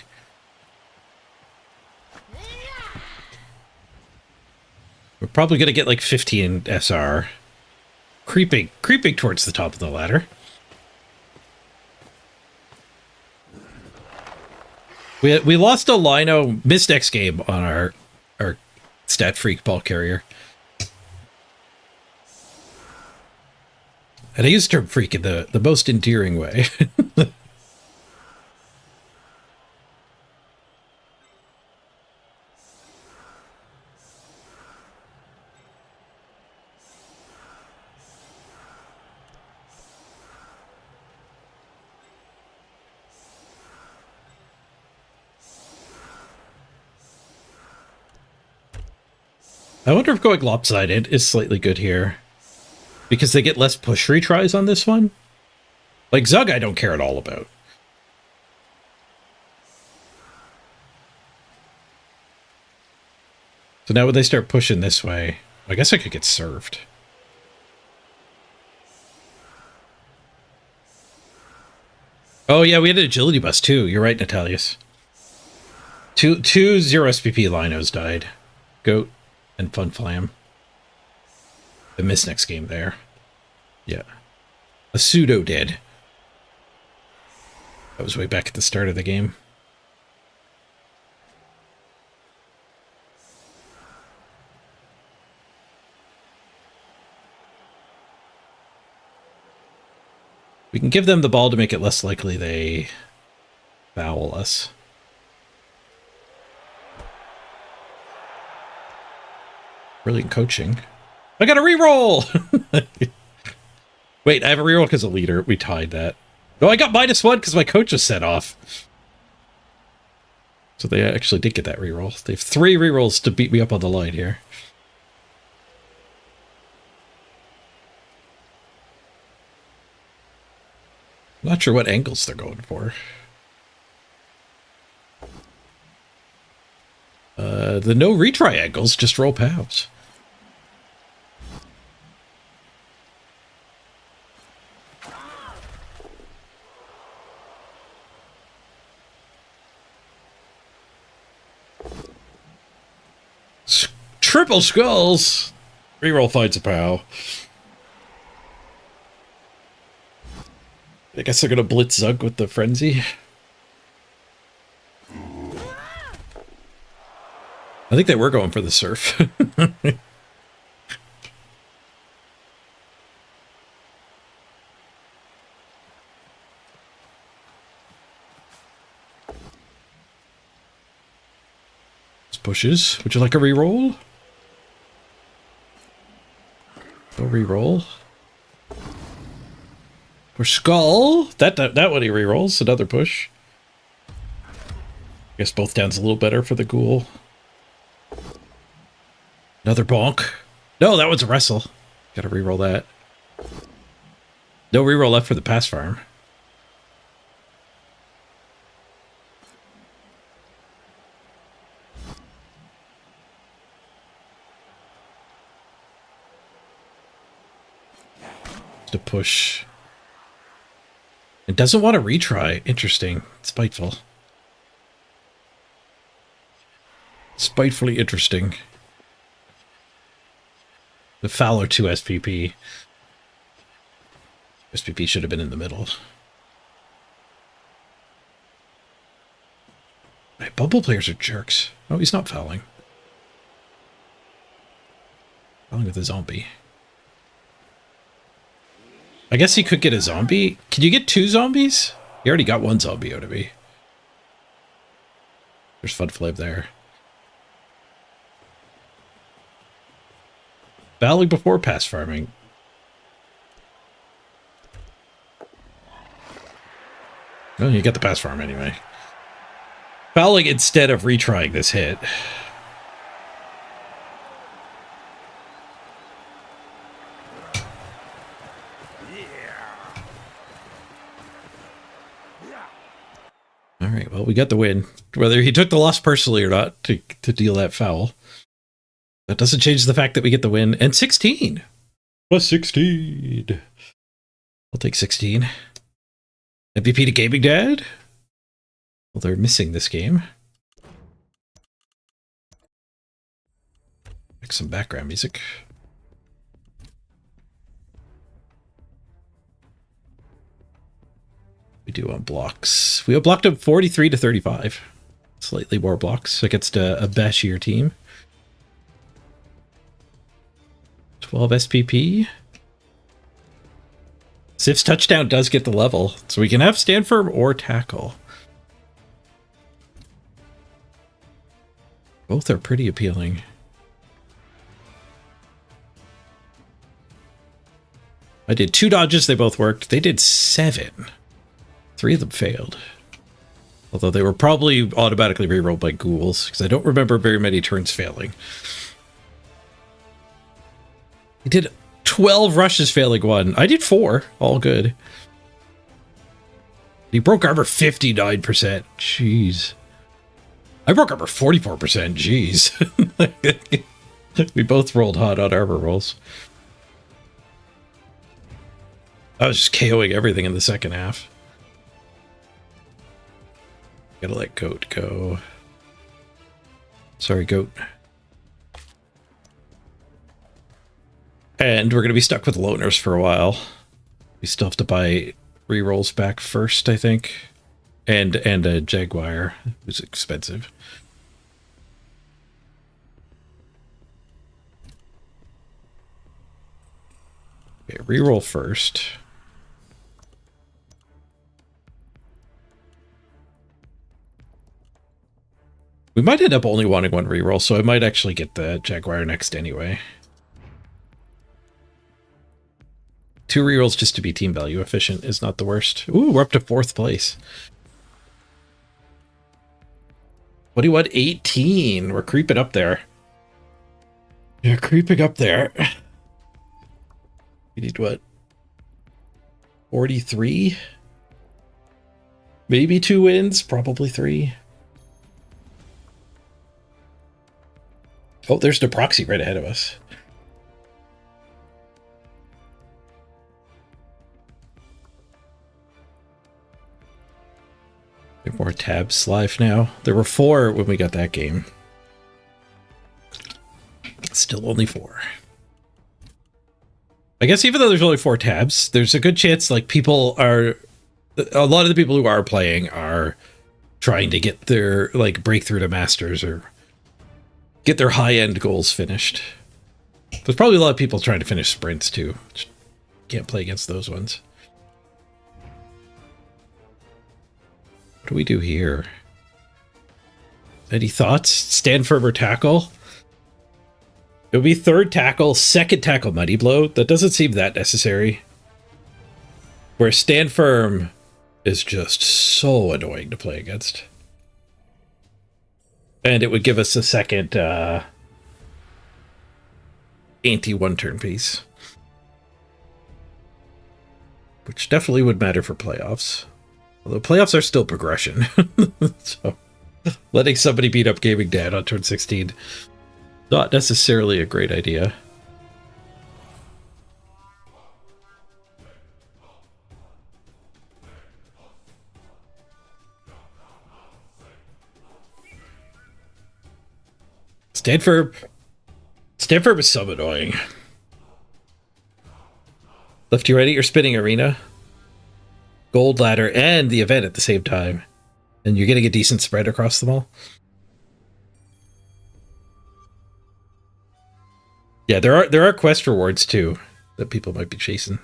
We're probably going to get like 15 SR. Creeping towards the top of the ladder. We lost a Lino missed X game on our stat freak ball carrier. And I use term freak in the most endearing way. I wonder if going lopsided is slightly good here. Because they get less push retries on this one. Like Zug I don't care at all about. So now when they start pushing this way, I guess I could get served. Oh yeah, we had an agility bust too. You're right, Natalius. Two 0 SPP Linos died. Goat and Fun Flam. The miss next game there. Yeah. A pseudo dead. That was way back at the start of the game. We can give them the ball to make it less likely they foul us. Brilliant coaching. I got a reroll! Wait, I have a reroll because of leader. We tied that. No, I got -1 because my coach was set off. So they actually did get that reroll. They have 3 rerolls to beat me up on the line here. Not sure what angles they're going for. The no retry angles, just roll POWs. Triple skulls! Reroll finds a POW. I guess they're gonna blitz Zug with the frenzy. I think they were going for the surf. Pushes. Would you like a reroll? Go reroll. Push skull. That one he rerolls. Another push. Guess both down's a little better for the ghoul. Another bonk. No, that one's a wrestle. Gotta reroll that. No reroll left for the pass farm. To push. It doesn't want to retry. Interesting. Spiteful. Spitefully interesting. The Fowler 2 SPP. SPP should have been in the middle. My bubble players are jerks. Oh, he's not fouling. Fouling with a zombie. I guess he could get a zombie. Can you get 2 zombies? He already got 1 zombie out of me. There's Fud Flame there. Fouling before pass farming. Well, you get the pass farm anyway. Fouling instead of retrying this hit. Alright, well, we got the win. Whether he took the loss personally or not to deal that foul. That doesn't change the fact that we get the win. And 16! Plus 16! I'll take 16. MVP to Gaming Dad? Well, they're missing this game. Make some background music. We do on blocks. We blocked up 43 to 35. Slightly more blocks against a bashier team. 12 SPP. Sif's touchdown does get the level, so we can have stand firm or tackle. Both are pretty appealing. I did 2 dodges, they both worked. They did 7. 3 of them failed. Although they were probably automatically rerolled by ghouls, because I don't remember very many turns failing. He did 12 rushes failing 1. I did 4. All good. He broke armor 59%. Jeez. I broke armor 44%. Jeez. We both rolled hot on armor rolls. I was just KOing everything in the second half. Gotta let Goat go. Sorry, Goat. And we're going to be stuck with loners for a while. We still have to buy rerolls back first, I think. and a Jaguar, who's expensive. Okay, reroll first. We might end up only wanting one reroll, so I might actually get the Jaguar next anyway. 2 rerolls just to be team value efficient is not the worst. Ooh, we're up to 4th place. What do you want? 18. We're creeping up there. You're creeping up there. We need what? 43? Maybe 2 wins, probably 3. Oh, there's the proxy right ahead of us. There are more tabs live now. There were 4 when we got that game. Still only 4. I guess even though there's only 4 tabs, there's a good chance like people are... A lot of the people who are playing are trying to get their like breakthrough to masters or get their high-end goals finished. There's probably a lot of people trying to finish sprints too. Can't play against those ones. What do we do here? Any thoughts? Stand firm or tackle? It would be 3rd tackle, 2nd tackle, Mighty Blow. That doesn't seem that necessary. Where stand firm is just so annoying to play against. And it would give us a 2nd anti-1-turn piece. Which definitely would matter for playoffs. Although playoffs are still progression. So letting somebody beat up Gaming Dad on turn 16, not necessarily a great idea. Stanford is so annoying. Lefty ready, you're spinning arena, gold ladder, and the event at the same time. And you're getting a decent spread across them all. Yeah, there are quest rewards too that people might be chasing.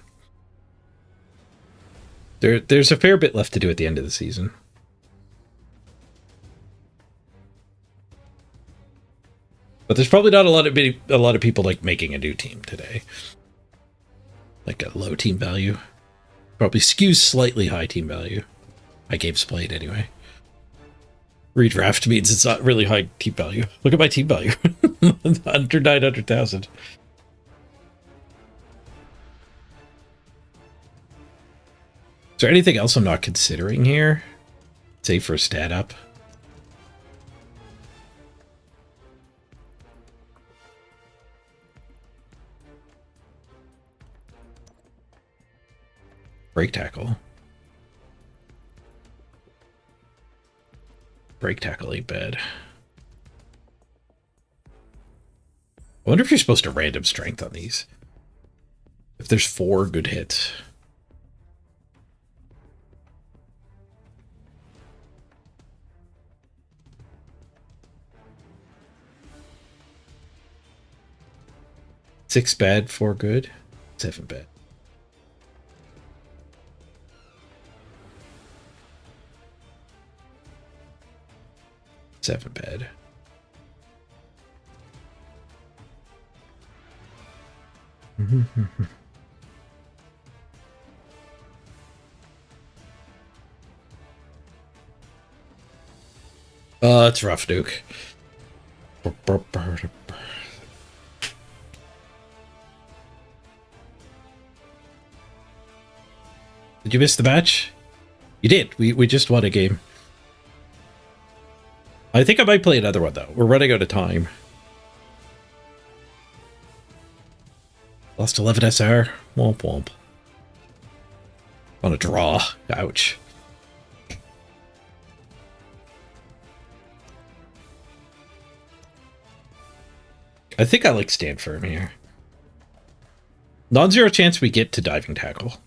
There's a fair bit left to do at the end of the season. But there's probably not a lot of people like making a new team today. Like a low team value. Probably skews slightly high team value. High games played anyway. Redraft means it's not really high team value. Look at my team value. Under 900,000. Is there anything else I'm not considering here? Save for a stat up. Break tackle. Break tackle ain't bad. I wonder if you're supposed to random strength on these. If there's 4 good hits. Six bad, 4 good, 7 bad. Seven bad. Oh, it's rough, Duke. Did you miss the match? You did. We just won a game. I think I might play another one, though. We're running out of time. Lost 11 SR. Womp womp. On a draw. Ouch. I think I like stand firm here. Non-zero chance we get to diving tackle.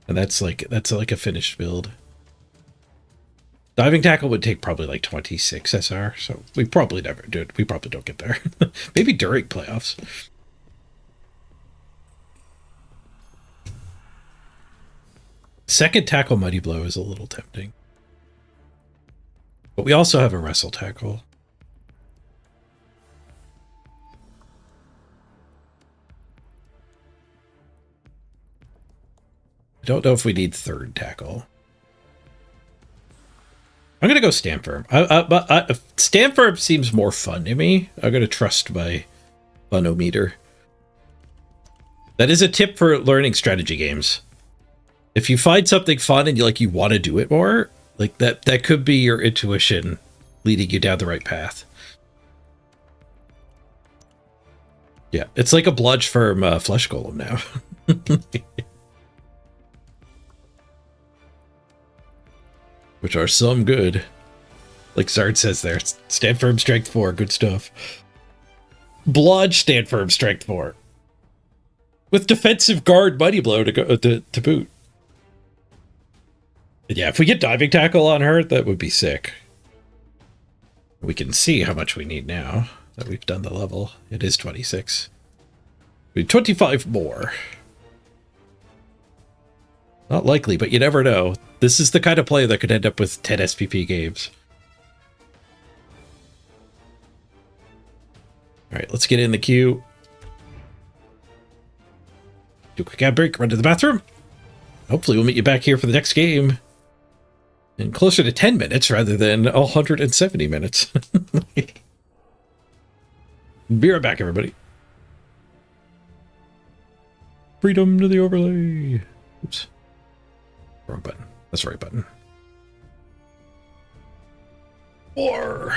And that's like a finished build. Diving tackle would take probably like 26 SR, so we probably never do it. We probably don't get there. Maybe during playoffs. Second tackle mighty blow is a little tempting. But we also have a wrestle tackle. I don't know if we need third tackle. I'm going to go stand firm. Stand firm seems more fun to me. I'm going to trust my funometer. That is a tip for learning strategy games. If you find something fun and you want to do it more, like that could be your intuition leading you down the right path. Yeah, it's like a bludge firm flesh golem now. Which are some good. Like Zard says there, stand firm, strength 4, good stuff. Bludge, stand firm, strength 4. With defensive guard mighty blow to go to boot. And yeah, if we get diving tackle on her, that would be sick. We can see how much we need now that we've done the level. It is 26. We need 25 more. Not likely, but you never know. This is the kind of play that could end up with 10 SPP games. All right, let's get in the queue. Do a quick ad break, run to the bathroom. Hopefully we'll meet you back here for the next game. In closer to 10 minutes rather than 170 minutes. Be right back, everybody. Freedom to the overlay. Oops. Wrong button. That's the right button. Or...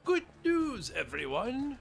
Good news, everyone!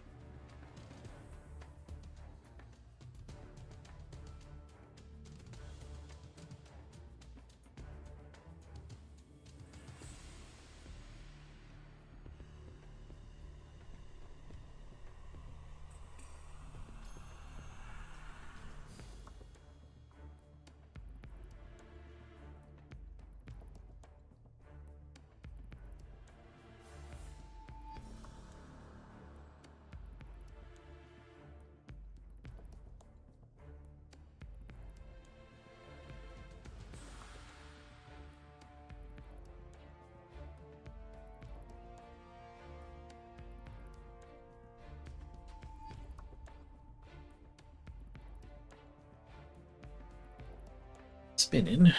spinning.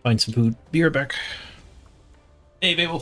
Find some food. Be right back. Hey, Babel.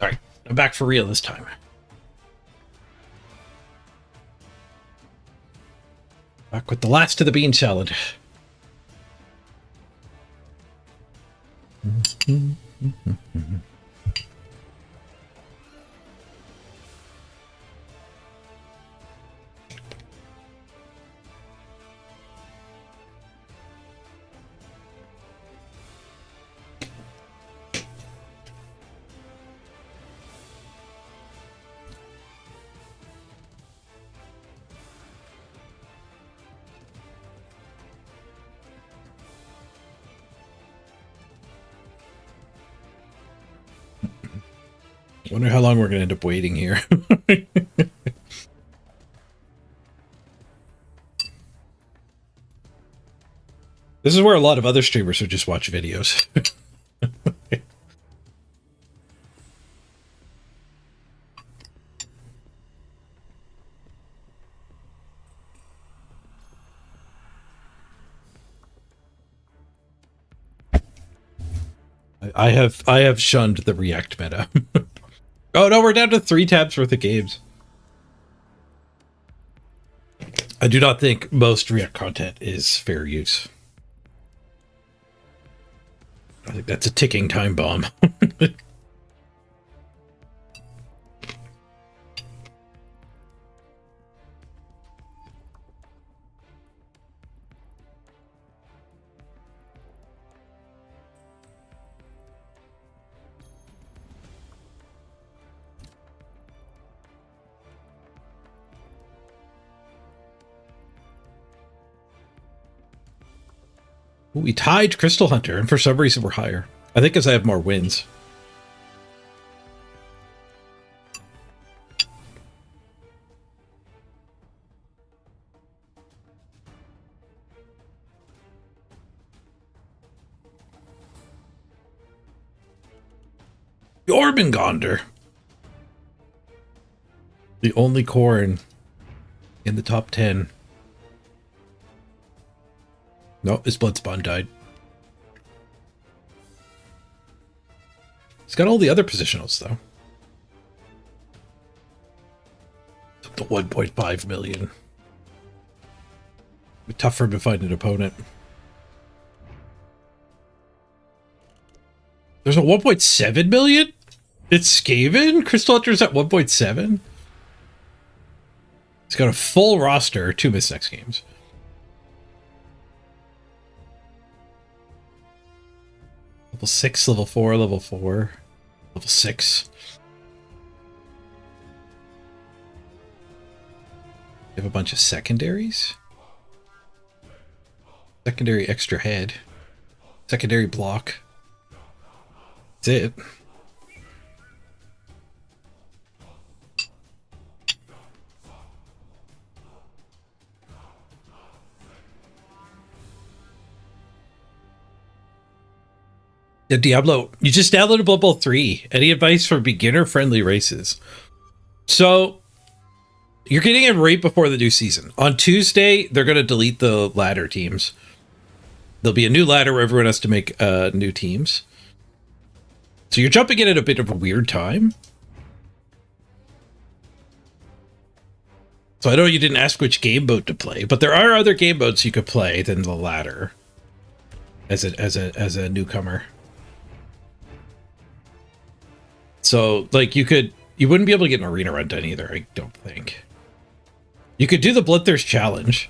All right, I'm back for real this time. Back with the last of the bean salad. I wonder how long we're going to end up waiting here. This is where a lot of other streamers would just watch videos. I have shunned the React meta. Oh no, we're down to 3 tabs worth of games. I do not think most React content is fair use. I think that's a ticking time bomb. Ooh, we tied Crystal Hunter, and for some reason we're higher. I think because I have more wins. Jormungandr. The only corn in the top 10. No, his blood spawn died. He's got all the other positionals, though. Up to 1.5 million. Be tough for him to find an opponent. There's a 1.7 million? It's Skaven? Crystal Hunter's at 1.7? He's got a full roster, 2 missed next games. Level 6, level 4, level 4, level 6. We have a bunch of secondaries. Secondary extra head. Secondary block. That's it. Yeah, Diablo, you just downloaded Blood Bowl 3. Any advice for beginner-friendly races? So, you're getting it right before the new season. On Tuesday, they're going to delete the ladder teams. There'll be a new ladder where everyone has to make new teams. So you're jumping in at a bit of a weird time. So I know you didn't ask which game mode to play, but there are other game modes you could play than the ladder as a newcomer. So, like, you wouldn't be able to get an arena run done either, I don't think. You could do the Bloodthirst Challenge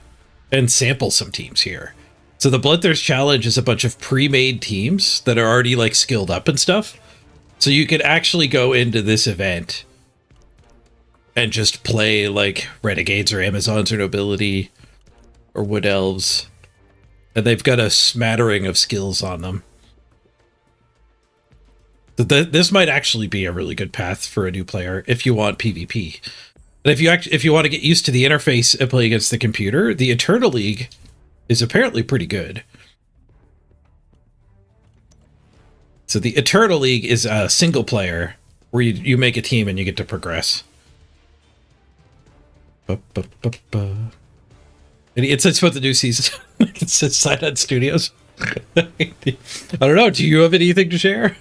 and sample some teams here. So the Bloodthirst Challenge is a bunch of pre-made teams that are already, like, skilled up and stuff. So you could actually go into this event and just play, like, Renegades or Amazons or Nobility or Wood Elves. And they've got a smattering of skills on them. This might actually be a really good path for a new player if you want PvP. And if you want to get used to the interface and play against the computer, the Eternal League is apparently pretty good. So the Eternal League is a single player where you make a team and you get to progress. Any insights about the new season? It says Sidon Studios. I don't know. Do you have anything to share?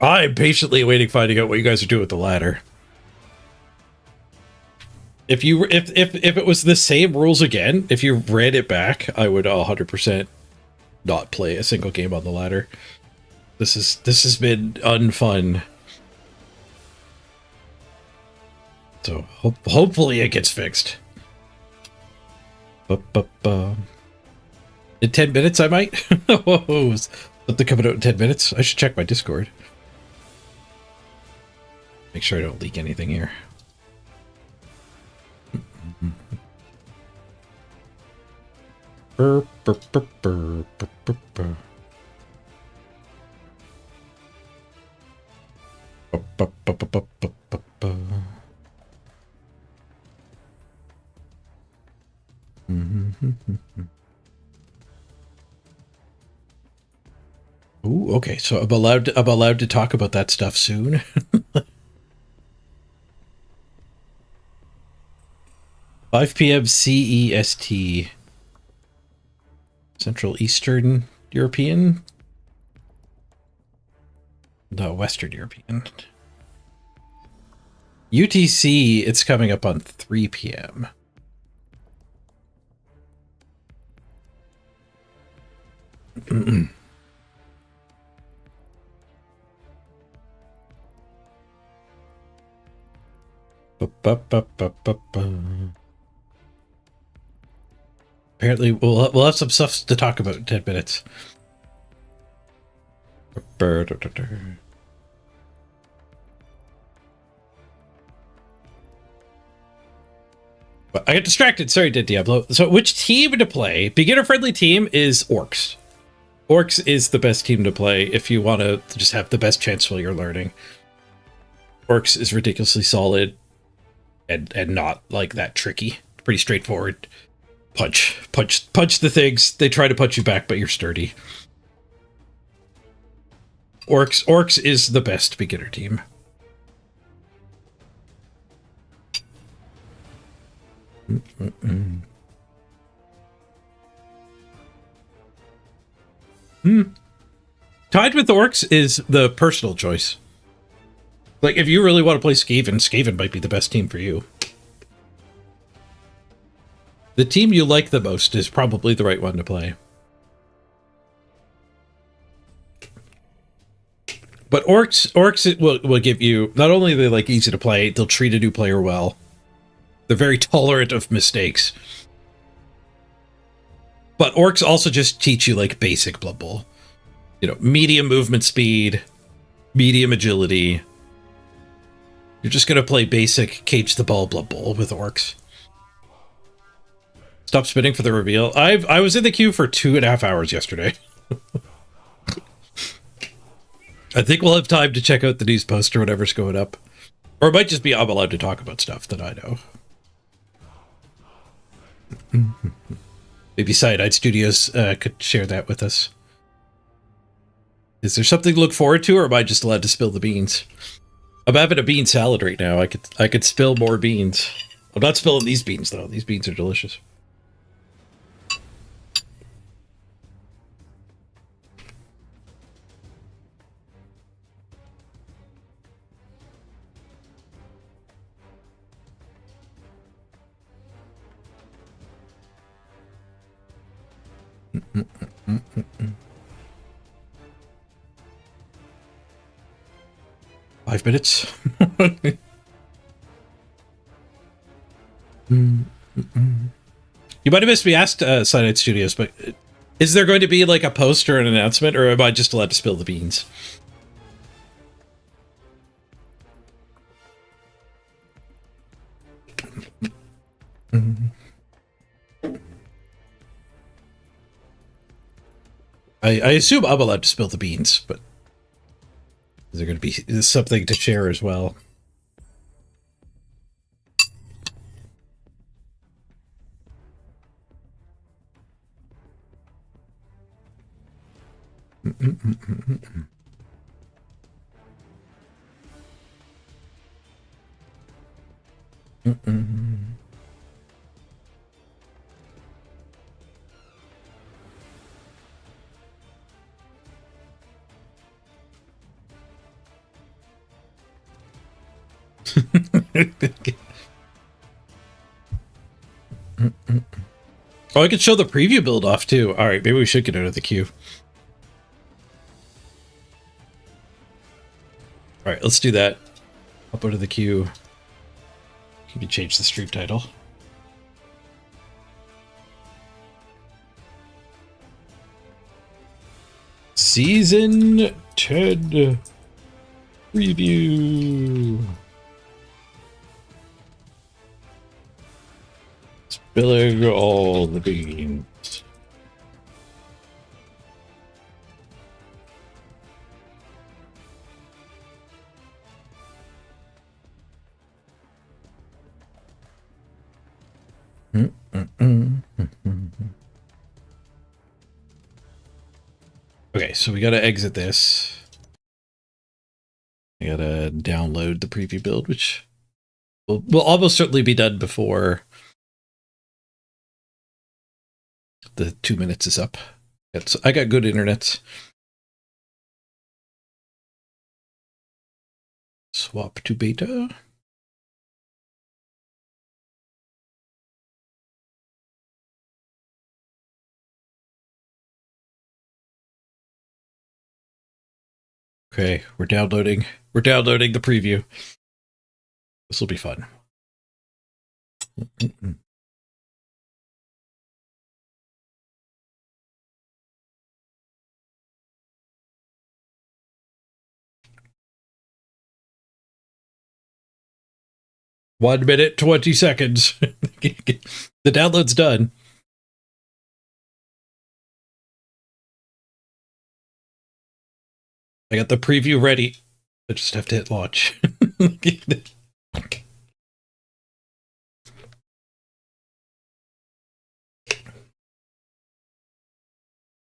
I'm patiently waiting, finding out what you guys are doing with the ladder. If it was the same rules again, if you ran it back, I would 100% not play a single game on the ladder. This has been unfun. So hopefully it gets fixed. In 10 minutes, I might. Whoa, something coming out in 10 minutes. I should check my Discord. Make sure I don't leak anything here. Burr, burr, burr, burr, burr, burr, burr. Ba, ba, ba, ba, ba, ba, ba, ba. Ooh, okay, so I'm allowed to talk about that stuff soon. 5 p.m. CEST. Central Eastern European? No, Western European. UTC, it's coming up on 3 p.m. Apparently, we'll have some stuff to talk about in 10 minutes. But I got distracted. Sorry, Diablo. So which team to play? Beginner-friendly team is Orcs. Orcs is the best team to play if you want to just have the best chance while you're learning. Orcs is ridiculously solid and not like that tricky. Pretty straightforward. Punch the things. They try to punch you back, but you're sturdy. Orcs is the best beginner team. Tied with Orcs is the personal choice. Like, if you really want to play Skaven, Skaven might be the best team for you. The team you like the most is probably the right one to play. But Orcs will give you, not only are they like easy to play, they'll treat a new player well. They're very tolerant of mistakes. But Orcs also just teach you like basic Blood Bowl. You know, medium movement speed, medium agility. You're just going to play basic cage the ball Blood Bowl with Orcs. Stop spinning for the reveal. I was in the queue for 2.5 hours yesterday. I think we'll have time to check out the news post or whatever's going up. Or it might just be I'm allowed to talk about stuff that I know. Maybe Cyanide Studios could share that with us. Is there something to look forward to, or am I just allowed to spill the beans? I'm having a bean salad right now. I could spill more beans. I'm not spilling these beans, though. These beans are delicious. Five minutes. You might have missed me asked Cyanide Studios, but is there going to be like a post or an announcement, or am I just allowed to spill the beans? I assume I'm allowed to spill the beans, but is there going to be something to share as well? Oh, I could show the preview build off too. All right, maybe we should get out of the queue. All right, let's do that. Up out of the queue. You can change the stream title. Season 10 preview. Spilling all the beans. Okay, so we gotta exit this. I gotta download the preview build, which will almost certainly be done before the 2 minutes is up. I got good internet. Swap to beta. Okay, we're downloading. We're downloading the preview. This will be fun. One minute, 20 seconds. The download's done. I got the preview ready. I just have to hit launch.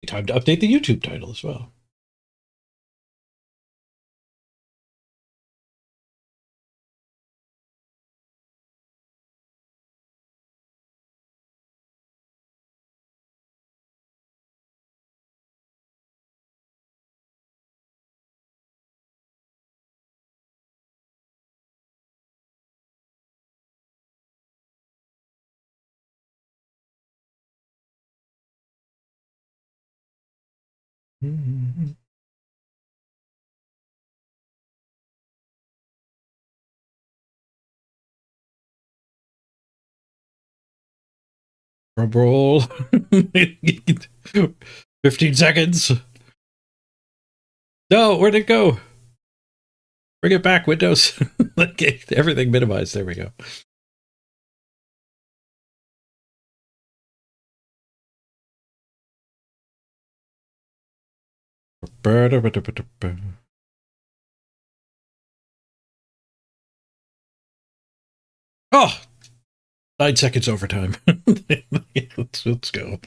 Time to update the YouTube title as well. Drum roll. 15 seconds. No, where'd it go? Bring it back, Windows. Everything minimized. There we go. Oh, 9 seconds overtime. let's go.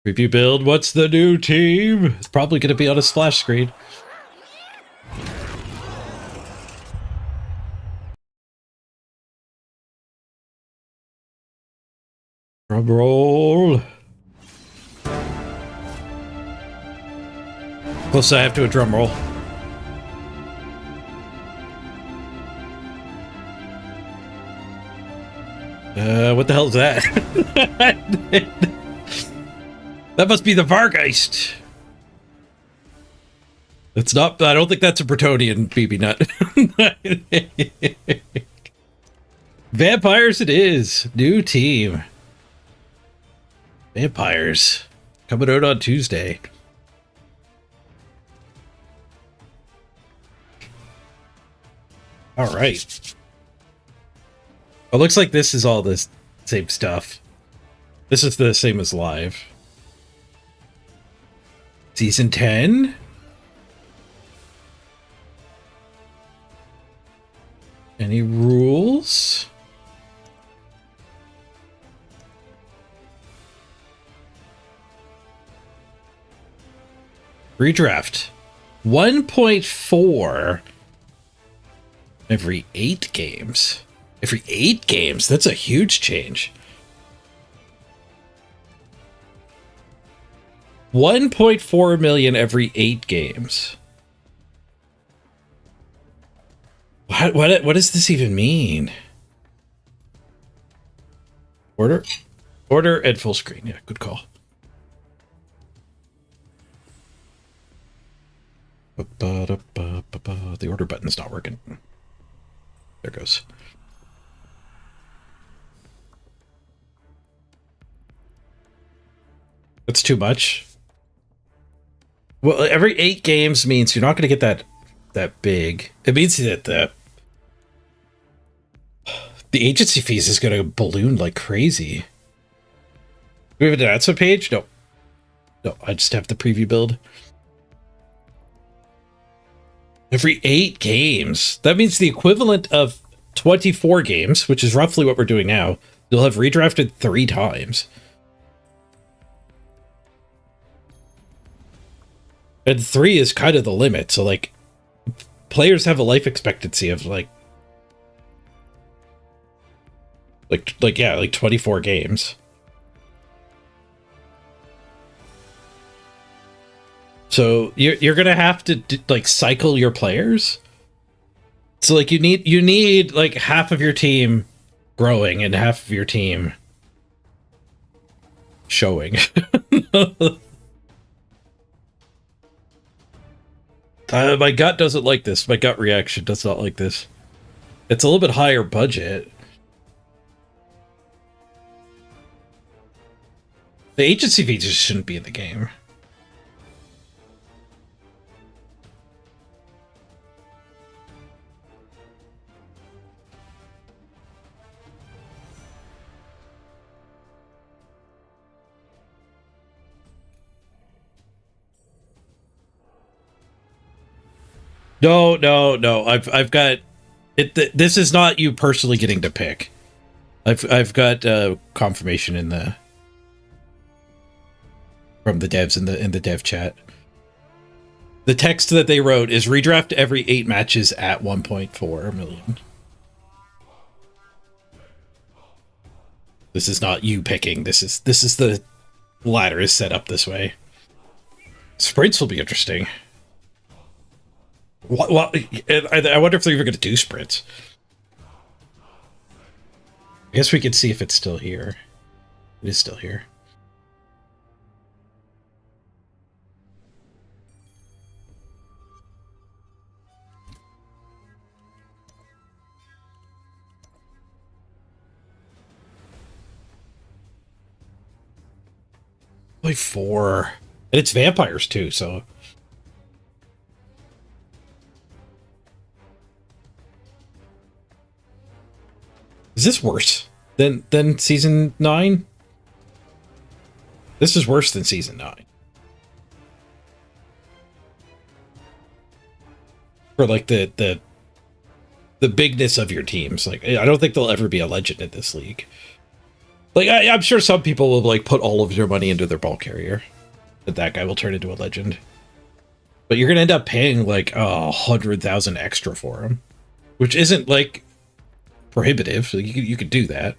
Preview build. What's the new team? It's probably going to be on a splash screen. Drum roll. Plus, I have to a drum roll. What the hell is that? That must be the Vargeist. It's not. I don't think that's a Bretonian BB nut. Vampires it is. New team. Vampires. Coming out on Tuesday. All right. It looks like this is all the same stuff. This is the same as live. Season 10. Any rules? Redraft. 1.4 every 8 games. Every 8 games? That's a huge change. 1.4 million every 8 games. What does this even mean? Order and full screen. Yeah, good call. The order button's not working. There it goes. That's too much. Well, every 8 games means you're not going to get that big. It means that the agency fees is going to balloon like crazy. Do we have an announcement page? No. No, I just have the preview build. Every 8 games. That means the equivalent of 24 games, which is roughly what we're doing now. You'll have redrafted 3 times. And 3 is kind of the limit. So, like, players have a life expectancy of, like 24 games. So you're gonna have to like cycle your players. So like you need like half of your team growing and half of your team showing. My gut doesn't like this. My gut reaction does not like this. It's a little bit higher budget. The agency features shouldn't be in the game. No. I've got it. This is not you personally getting to pick. I've got confirmation in the from the devs in the dev chat. The text that they wrote is redraft every 8 matches at 1.4 million. This is not you picking. This is the ladder is set up this way. Sprints will be interesting. What? I wonder if they're even going to do sprints. I guess we can see if it's still here. It is still here. Only 4. And it's vampires too, so. Is this worse than season 9? This is worse than season 9. For like the bigness of your teams. Like, I don't think there'll ever be a legend in this league. Like, I'm sure some people will like put all of their money into their ball carrier. That guy will turn into a legend. But you're gonna end up paying like 100,000 extra for him, which isn't like prohibitive. So you could do that.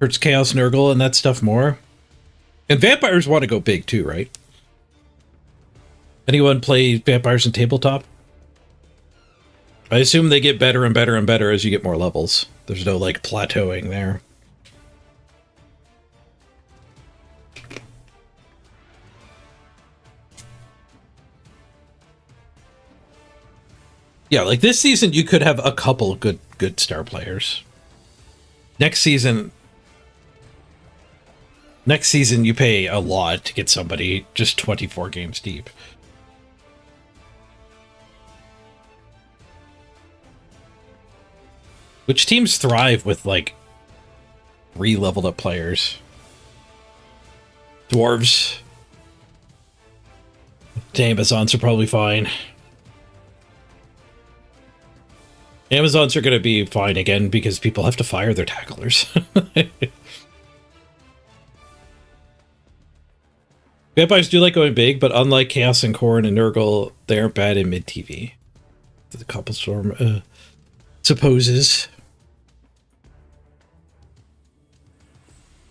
Hurts Chaos Nurgle and that stuff more. And vampires want to go big too, right? Anyone play vampires in tabletop? I assume they get better and better and better as you get more levels. There's no like plateauing there. Yeah, like this season you could have a couple good star players. Next season you pay a lot to get somebody just 24 games deep. Which teams thrive with like 3 leveled up players? Dwarves. The Amazons are probably fine. Amazons are going to be fine again because people have to fire their tacklers. Vampires do like going big, but unlike Chaos and Corrin and Nurgle, they aren't bad in mid-TV. The Couplestorm supposes.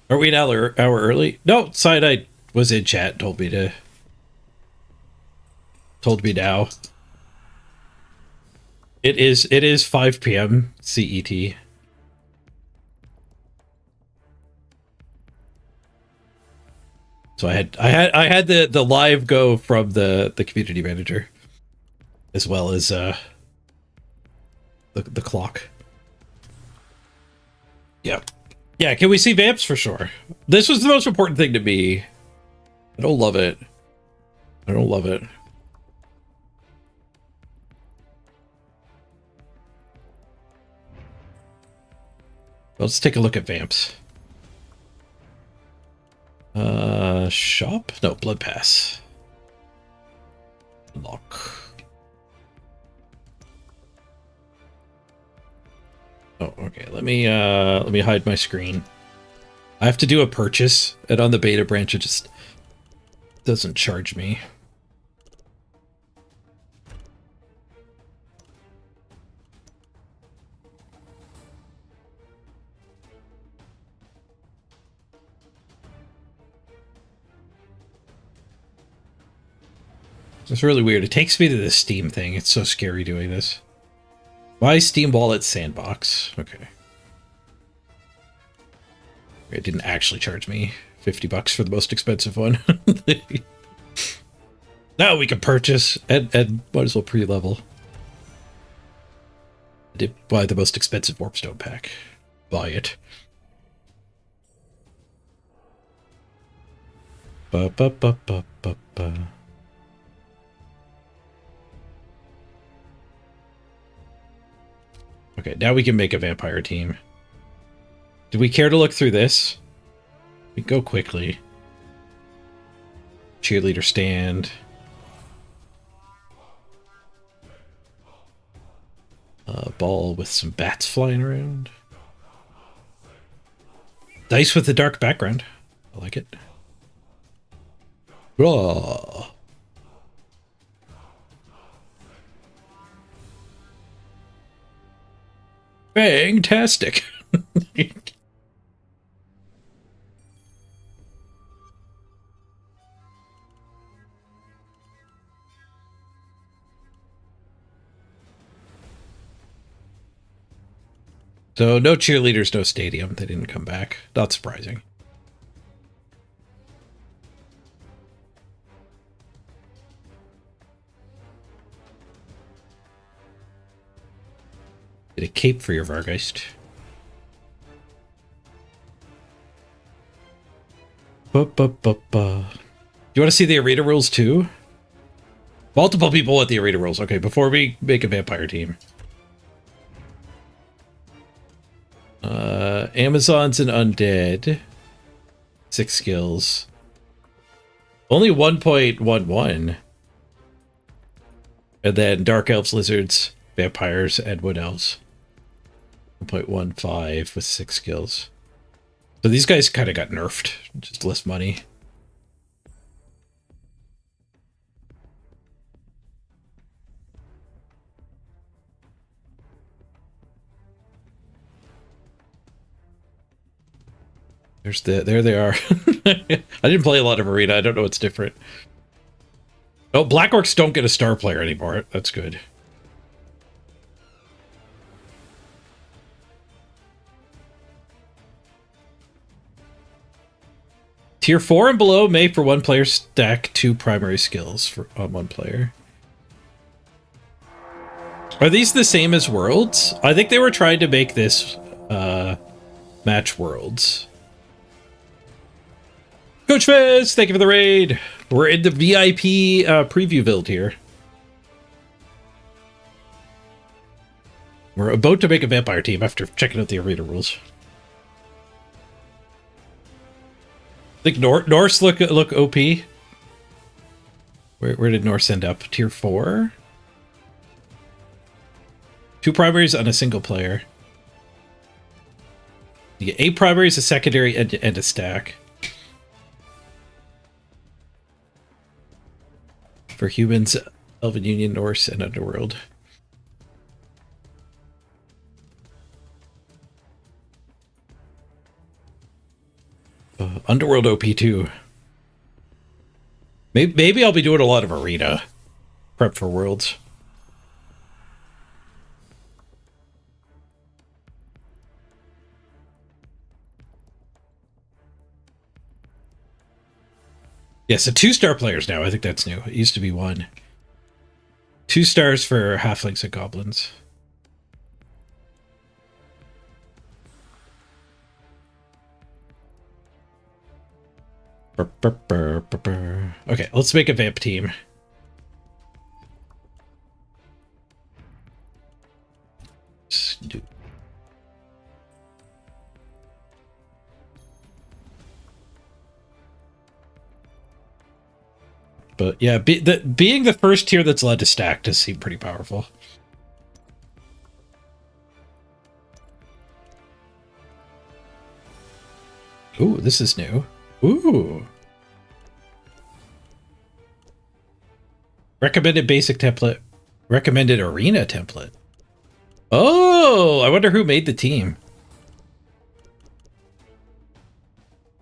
Are we an hour early? No, Cyanide was in chat, told me now. It is 5 p.m. CET. So I had the live go from the community manager, as well as the clock. Yeah. Yeah, can we see vamps for sure? This was the most important thing to me. I don't love it. I don't love it. Let's take a look at vamps. Shop? No, Blood Pass. Lock. Oh, okay. Let me hide my screen. I have to do a purchase, and on the beta branch it just doesn't charge me. It's really weird. It takes me to the Steam thing. It's so scary doing this. Why Steam Wallet Sandbox? Okay. It didn't actually charge me $50 for the most expensive one. Now we can purchase and might as well pre-level. I did buy the most expensive Warpstone pack. Buy it. Ba, ba, ba, ba, ba, ba. Okay, now we can make a vampire team. Do we care to look through this? We go quickly. Cheerleader stand. Ball with some bats flying around. Dice with a dark background. I like it. Raw. Fantastic. So no cheerleaders, no stadium. They didn't come back. Not surprising. Get a cape for your Vargeist. Ba, ba, ba, ba. You want to see the arena rules too? Multiple people want the arena rules. Okay, before we make a vampire team. Amazons and undead. 6 skills. Only 1.11. And then dark elves, lizards, vampires, and wood elves. 1.15 with 6 skills. So these guys kind of got nerfed. Just less money. There they are. I didn't play a lot of Arena. I don't know what's different. Oh, Black Orcs don't get a star player anymore. That's good. Tier 4 and below may for one player stack 2 primary skills on one player. Are these the same as Worlds? I think they were trying to make this match Worlds. Coach Fizz, thank you for the raid. We're in the VIP preview build here. We're about to make a vampire team after checking out the arena rules. I think Norse look OP. Where did Norse end up? Tier 4? 2 primaries on a single player. You get 8 primaries, a secondary, and a stack. For humans, Elven Union, Norse, and Underworld. Underworld OP too. Maybe I'll be doing a lot of Arena. Prep for Worlds. Yeah, so 2-star players now. I think that's new. It used to be 1. 2 stars for halflings and goblins. Okay, let's make a vamp team. But yeah, being the first tier that's led to stack does seem pretty powerful. Ooh, this is new. Ooh. Recommended basic template. Recommended arena template. Oh, I wonder who made the team.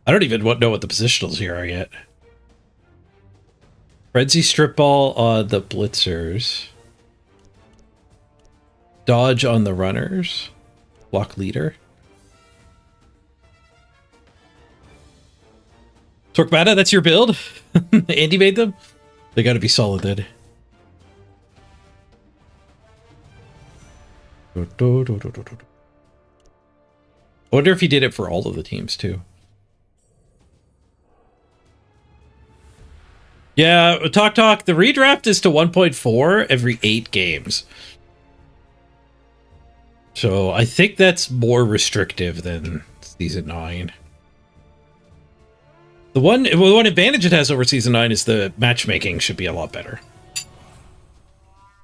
I don't even know what the positionals here are yet. Frenzy strip ball on the blitzers. Dodge on the runners. Block leader. Torquemada, that's your build? Andy made them? They gotta be solid then. I wonder if he did it for all of the teams too. Yeah, talk. The redraft is to 1.4 every 8 games. So I think that's more restrictive than Season 9. The one advantage it has over Season 9 is the matchmaking should be a lot better.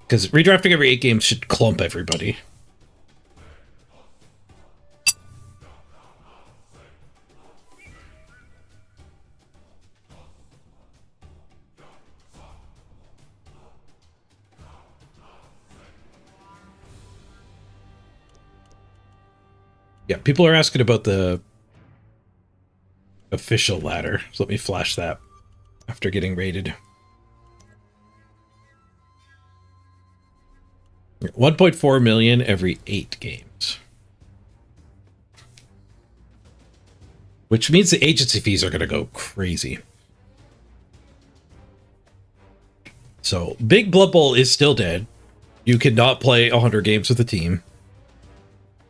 Because redrafting every 8 games should clump everybody. Yeah, people are asking about the official ladder. So let me flash that after getting rated. 1.4 million every 8 games. Which means the agency fees are going to go crazy. So, Big Blood Bowl is still dead. You cannot play 100 games with a team.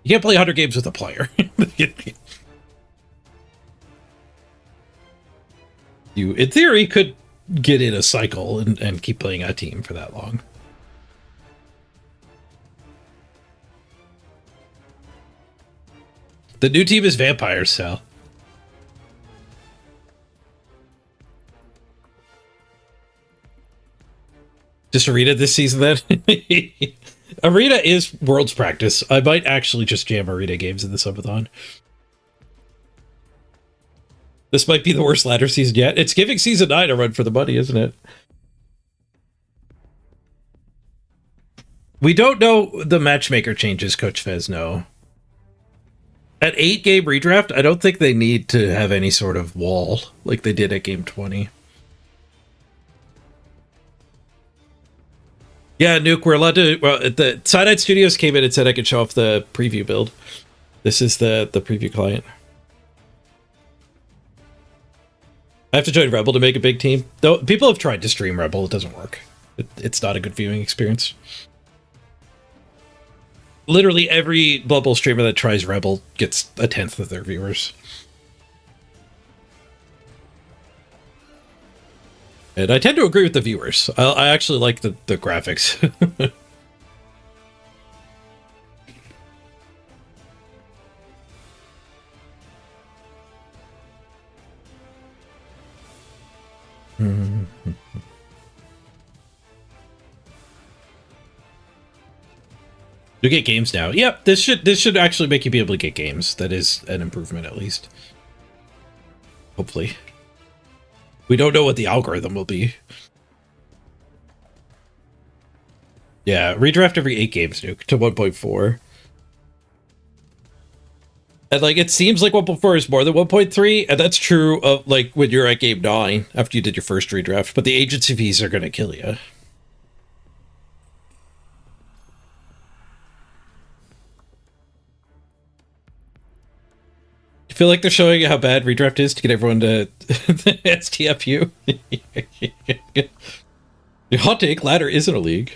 You can't play 100 games with a player. You, in theory, could get in a cycle and keep playing a team for that long. The new team is vampires, Sal. Just Arena this season, then? Arena is World's Practice. I might actually just jam Arena games in the subathon. This might be the worst ladder season yet. It's giving Season 9 a run for the money, isn't it? We don't know the matchmaker changes, Coach Fez, no. At 8-game redraft, I don't think they need to have any sort of wall like they did at game 20. Yeah, Nuke, we're allowed to... Well, the Cyanide Studios came in and said I could show off the preview build. This is the preview client. I have to join Rebel to make a big team. Though people have tried to stream Rebel, it doesn't work. It's not a good viewing experience. Literally every Blood Bowl streamer that tries Rebel gets 1/10 of their viewers. And I tend to agree with the viewers. I actually like the graphics. You get games now. Yep, this should actually make you be able to get games. That is an improvement, at least. Hopefully. We don't know what the algorithm will be. Yeah, redraft every 8 games, Nuke, to 1.4. And, like, it seems like 1.4 is more than 1.3, and that's true of, like, when you're at game 9, after you did your first redraft, but the agency fees are going to kill you. I feel like they're showing you how bad redraft is to get everyone to STFU. Your hot take, ladder isn't a league.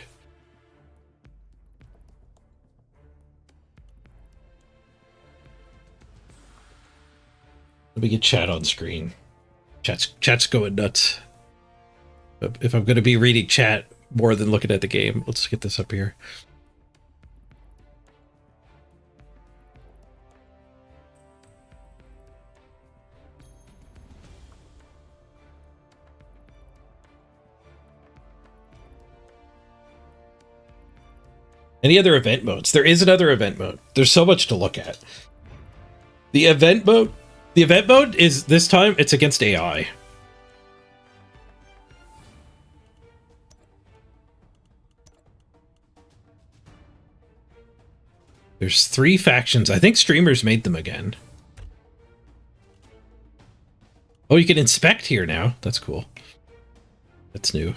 Let me get chat on screen. Chat's going nuts. If I'm going to be reading chat more than looking at the game, let's get this up here. Any other event modes? There is another event mode. There's so much to look at. The event mode is, this time, it's against AI. There's 3 factions. I think streamers made them again. Oh, you can inspect here now. That's cool. That's new.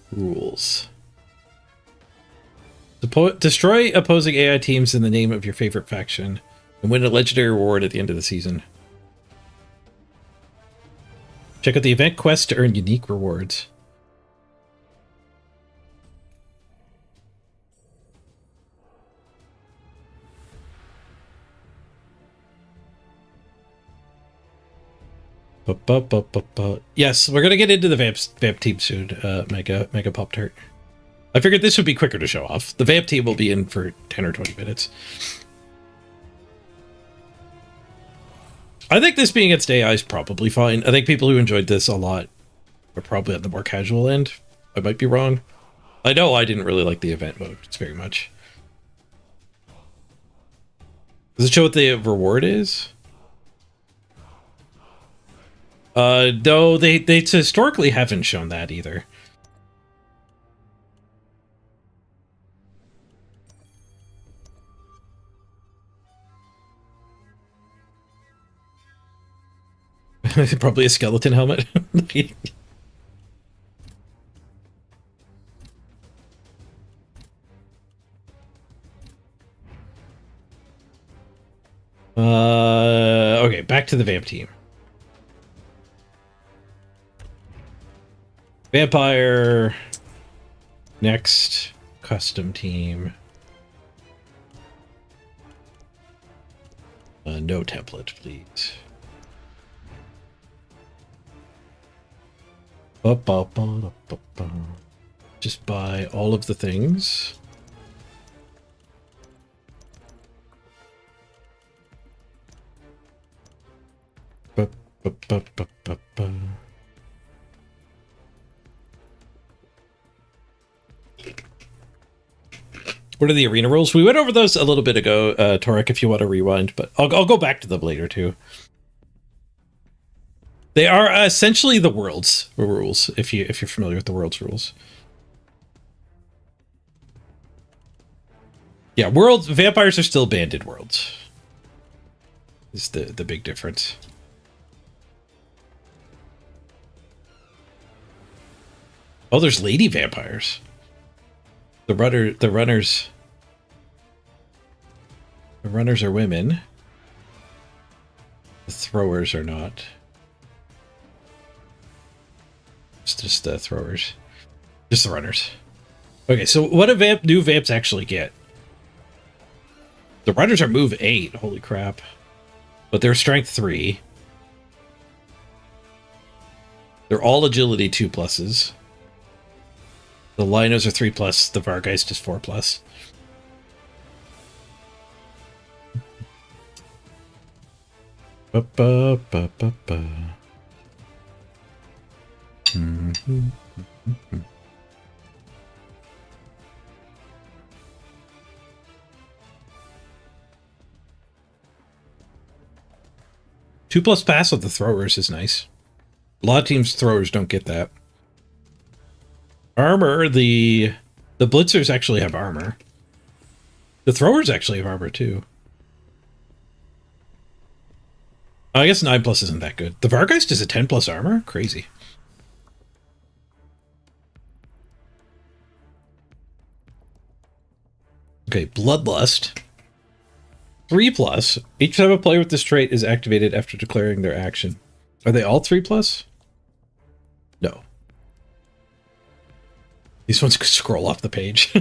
Rules. Destroy opposing AI teams in the name of your favorite faction and win a legendary reward at the end of the season. Check out the event quest to earn unique rewards. Yes, we're gonna get into the vamp team soon. Mega Pop Tart. I figured this would be quicker to show off. The vamp team will be in for 10 or 20 minutes. I think this being against AI is probably fine. I think people who enjoyed this a lot are probably at the more casual end. I might be wrong. I know I didn't really like the event mode. It's very much. Does it show what the reward is? No, they historically haven't shown that either. Probably a skeleton helmet. Okay, back to the vamp team. Vampire. Next, custom team. No template, please. Just buy all of the things. What are the arena rules? We went over those a little bit ago, Torek, if you want to rewind, but I'll go back to them later too. They are essentially the world's rules, if you're familiar with the world's rules. Yeah, vampires are still banded worlds. Is the big difference. Oh, there's lady vampires. The runners are women. The throwers are not. It's just the throwers. Just the runners. Okay, so what do new vamps actually get? The runners are move 8, holy crap. But they're strength 3. They're all agility 2+. The Linos are 3+, the Vargeist is 4+. Two plus pass with the throwers is nice. A lot of teams' throwers don't get that. Armor, the blitzers actually have armor. The throwers actually have armor too. I guess 9+ isn't that good. The Vargeist is a 10+ armor? Crazy. Okay, Bloodlust. 3+. Each time a player with this trait is activated after declaring their action. Are they all 3+? No. These ones could scroll off the page.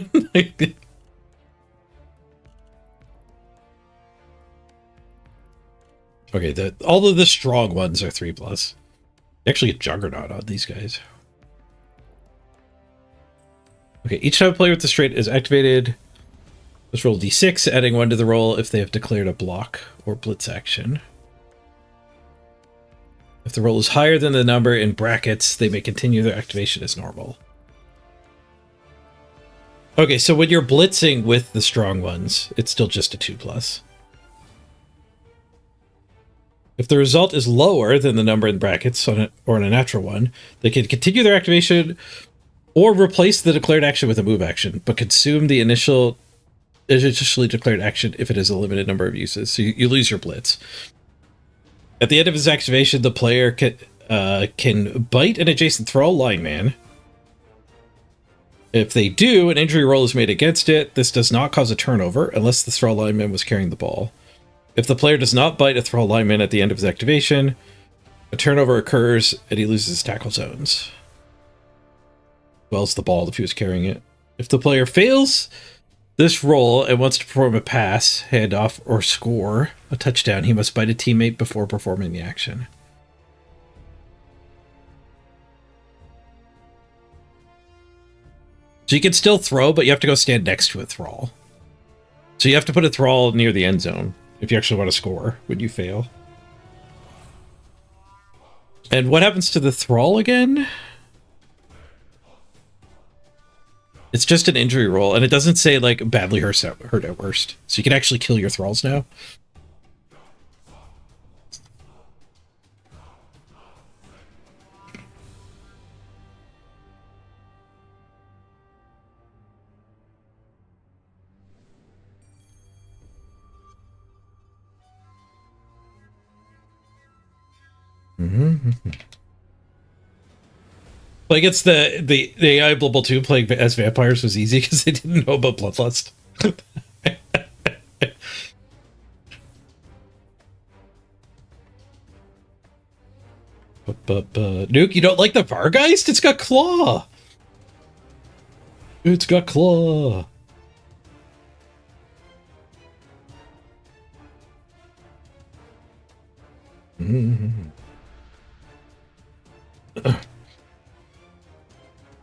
Okay, all of the strong ones are 3+. Actually, a Juggernaut on these guys. Okay, each time a player with this trait is activated, let's roll d6, adding 1 to the roll if they have declared a block or blitz action. If the roll is higher than the number in brackets, they may continue their activation as normal. Okay, so when you're blitzing with the strong ones, it's still just a 2+. If the result is lower than the number in brackets or on a natural one, they can continue their activation or replace the declared action with a move action, but consume the initially declared action if it has a limited number of uses. So you lose your blitz. At the end of his activation, the player can bite an adjacent thrall lineman. If they do, an injury roll is made against it. This does not cause a turnover unless the thrall lineman was carrying the ball. If the player does not bite a thrall lineman at the end of his activation, a turnover occurs and he loses his tackle zones. Well, it's the ball if he was carrying it. If the player fails this roll and wants to perform a pass, handoff, or score a touchdown, he must bite a teammate before performing the action. So you can still throw, but you have to go stand next to a thrall. So you have to put a thrall near the end zone if you actually want to score when you fail. And what happens to the thrall again? It's just an injury roll, and it doesn't say, like, badly hurt at worst. So you can actually kill your thralls now. Like, it's the AI Blubble 2 playing as vampires was easy because they didn't know about Bloodlust. Nuke, you don't like the Vargeist? It's got claw. It's got claw.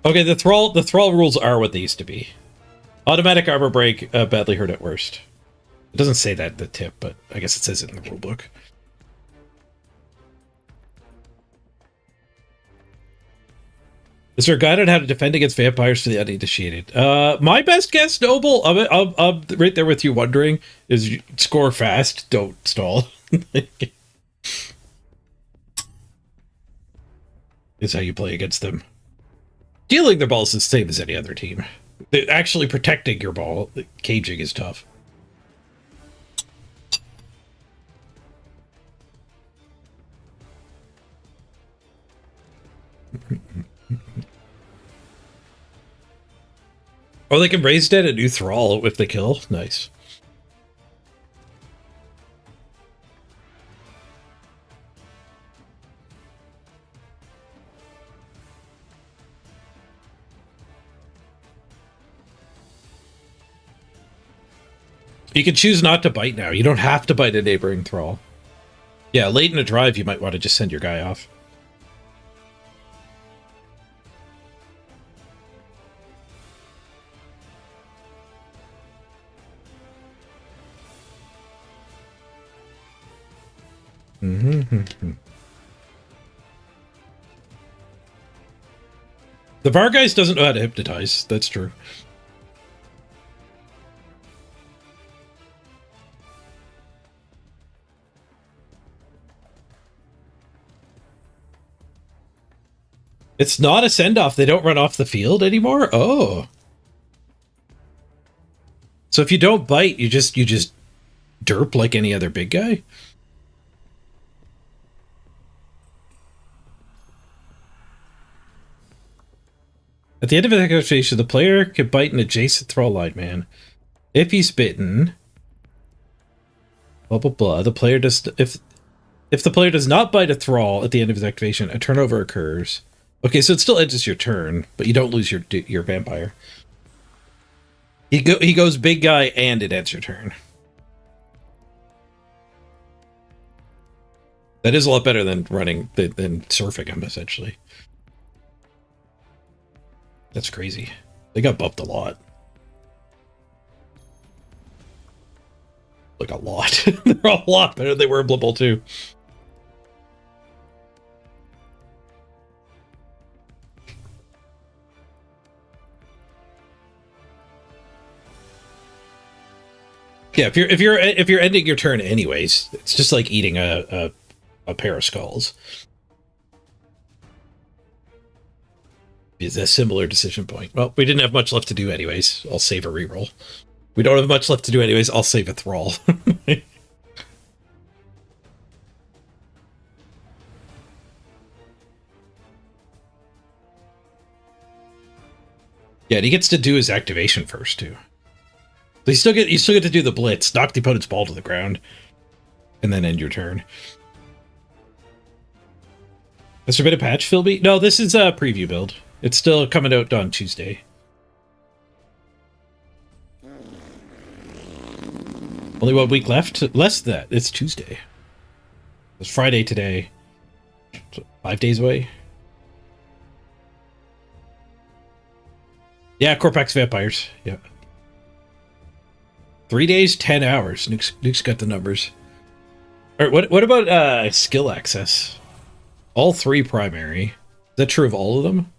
Okay, the thrall rules are what they used to be. Automatic armor break, badly hurt at worst. It doesn't say that in the tip, but I guess it says it in the rulebook. Is there a guide on how to defend against vampires for the uninitiated? My best guess, Noble, I'm right there with you wondering, is you score fast, don't stall. Is how you play against them. Dealing their balls is the same as any other team. Actually protecting your ball, caging is tough. Oh, they can raise dead a new thrall if they kill. Nice. You can choose not to bite now. You don't have to bite a neighboring thrall. Yeah, late in a drive, you might want to just send your guy off. The Vargeist doesn't know how to hypnotize. That's true. It's not a send-off. They don't run off the field anymore? Oh. So if you don't bite, you just derp like any other big guy? At the end of an activation, the player can bite an adjacent thrall line man. If he's bitten, blah blah blah. The player does if the player does not bite a thrall at the end of his activation, a turnover occurs. Okay, so it still ends your turn, but you don't lose your vampire. He goes big guy and it ends your turn. That is a lot better than running than surfing him essentially. That's crazy. They got buffed a lot. Like a lot. They're a lot better than they were in Blood Bowl 2. Yeah, if you're ending your turn anyways, it's just like eating a pair of skulls. It's a similar decision point. Well, we didn't have much left to do anyways. I'll save a reroll. We don't have much left to do anyways. I'll save a thrall. Yeah, and he gets to do his activation first too. So you still get to do the blitz, knock the opponent's ball to the ground, and then end your turn. Has there been a patch, Philby? No, this is a preview build. It's still coming out on Tuesday. Only 1 week left? Less than that. It's Tuesday. It's Friday today. 5 days away. Yeah, Corpax vampires. Yeah. 3 days, 10 hours. Nuke's got the numbers. All right, what about skill access? All 3 primary. Is that true of all of them?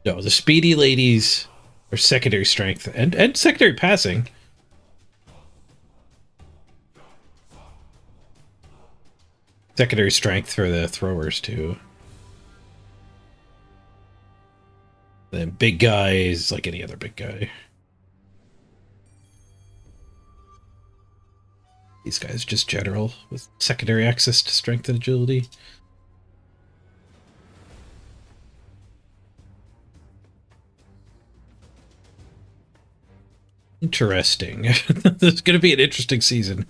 No, the speedy ladies are secondary strength and secondary passing. Secondary strength for the throwers too. Then big guys like any other big guy. These guys just general with secondary access to strength and agility. Interesting. This is going to be an interesting season.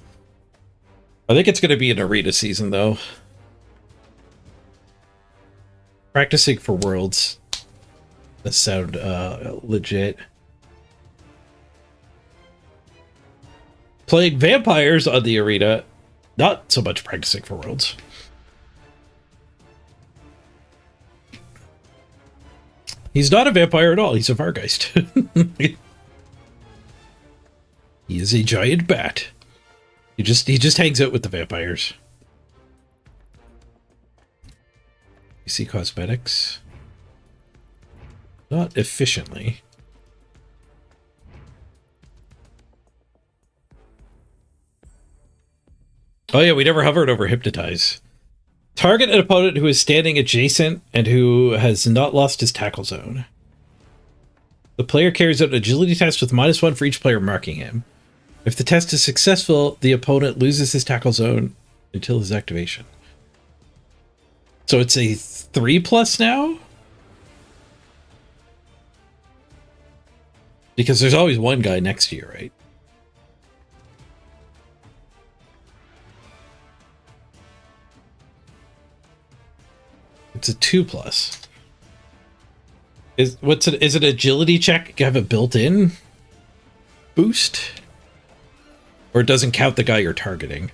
I think it's going to be an arena season, though. Practicing for Worlds. That sound legit. Playing vampires on the arena. Not so much practicing for Worlds. He's not a vampire at all. He's a Vargeist. He is a giant bat. He just hangs out with the vampires. You see cosmetics. Not efficiently. Oh yeah, we never hovered over hypnotize. Target an opponent who is standing adjacent and who has not lost his tackle zone. The player carries out an agility test with -1 for each player marking him. If the test is successful, the opponent loses his tackle zone until his activation. So it's a 3+ now? Because there's always one guy next to you, right? It's a 2+. Is it agility check have a built-in boost? Or it doesn't count the guy you're targeting?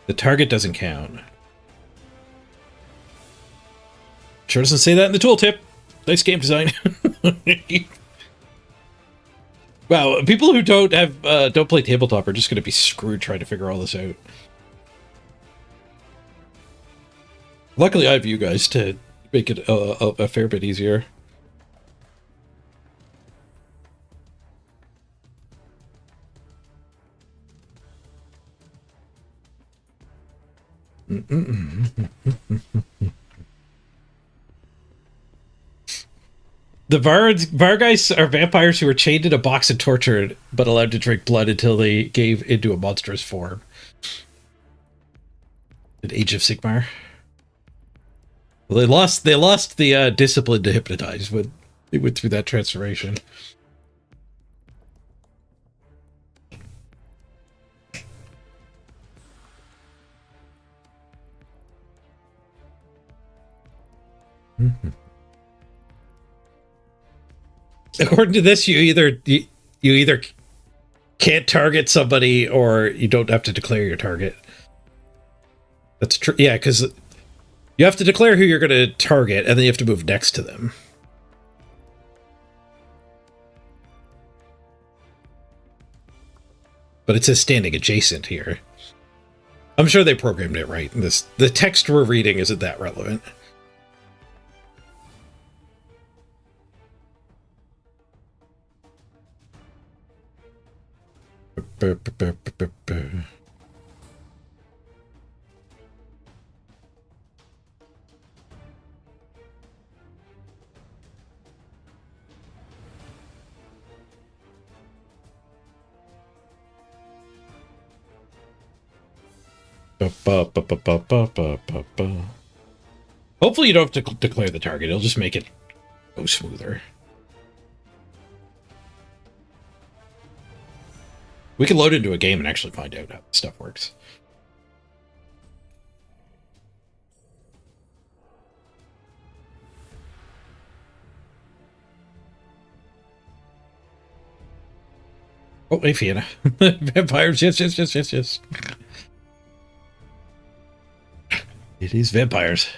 The target doesn't count. Sure doesn't say that in the tooltip. Nice game design. Wow, people who don't play tabletop are just going to be screwed trying to figure all this out. Luckily, I have you guys to make it a fair bit easier. The Vargeist are vampires who are chained in a box and tortured, but allowed to drink blood until they gave into a monstrous form. An Age of Sigmar. Well, they lost the discipline to hypnotize when they went through that transformation. According to this, you either can't target somebody or you don't have to declare your target. That's true. Yeah, because you have to declare who you're going to target, and then you have to move next to them. But it says standing adjacent here. I'm sure they programmed it right. The text we're reading isn't that relevant. Hopefully you don't have to declare the target. It'll just make it go smoother. We can load into a game and actually find out how this stuff works. Oh, hey, Fiona. Vampires, yes, yes, yes, yes, yes. It is vampires.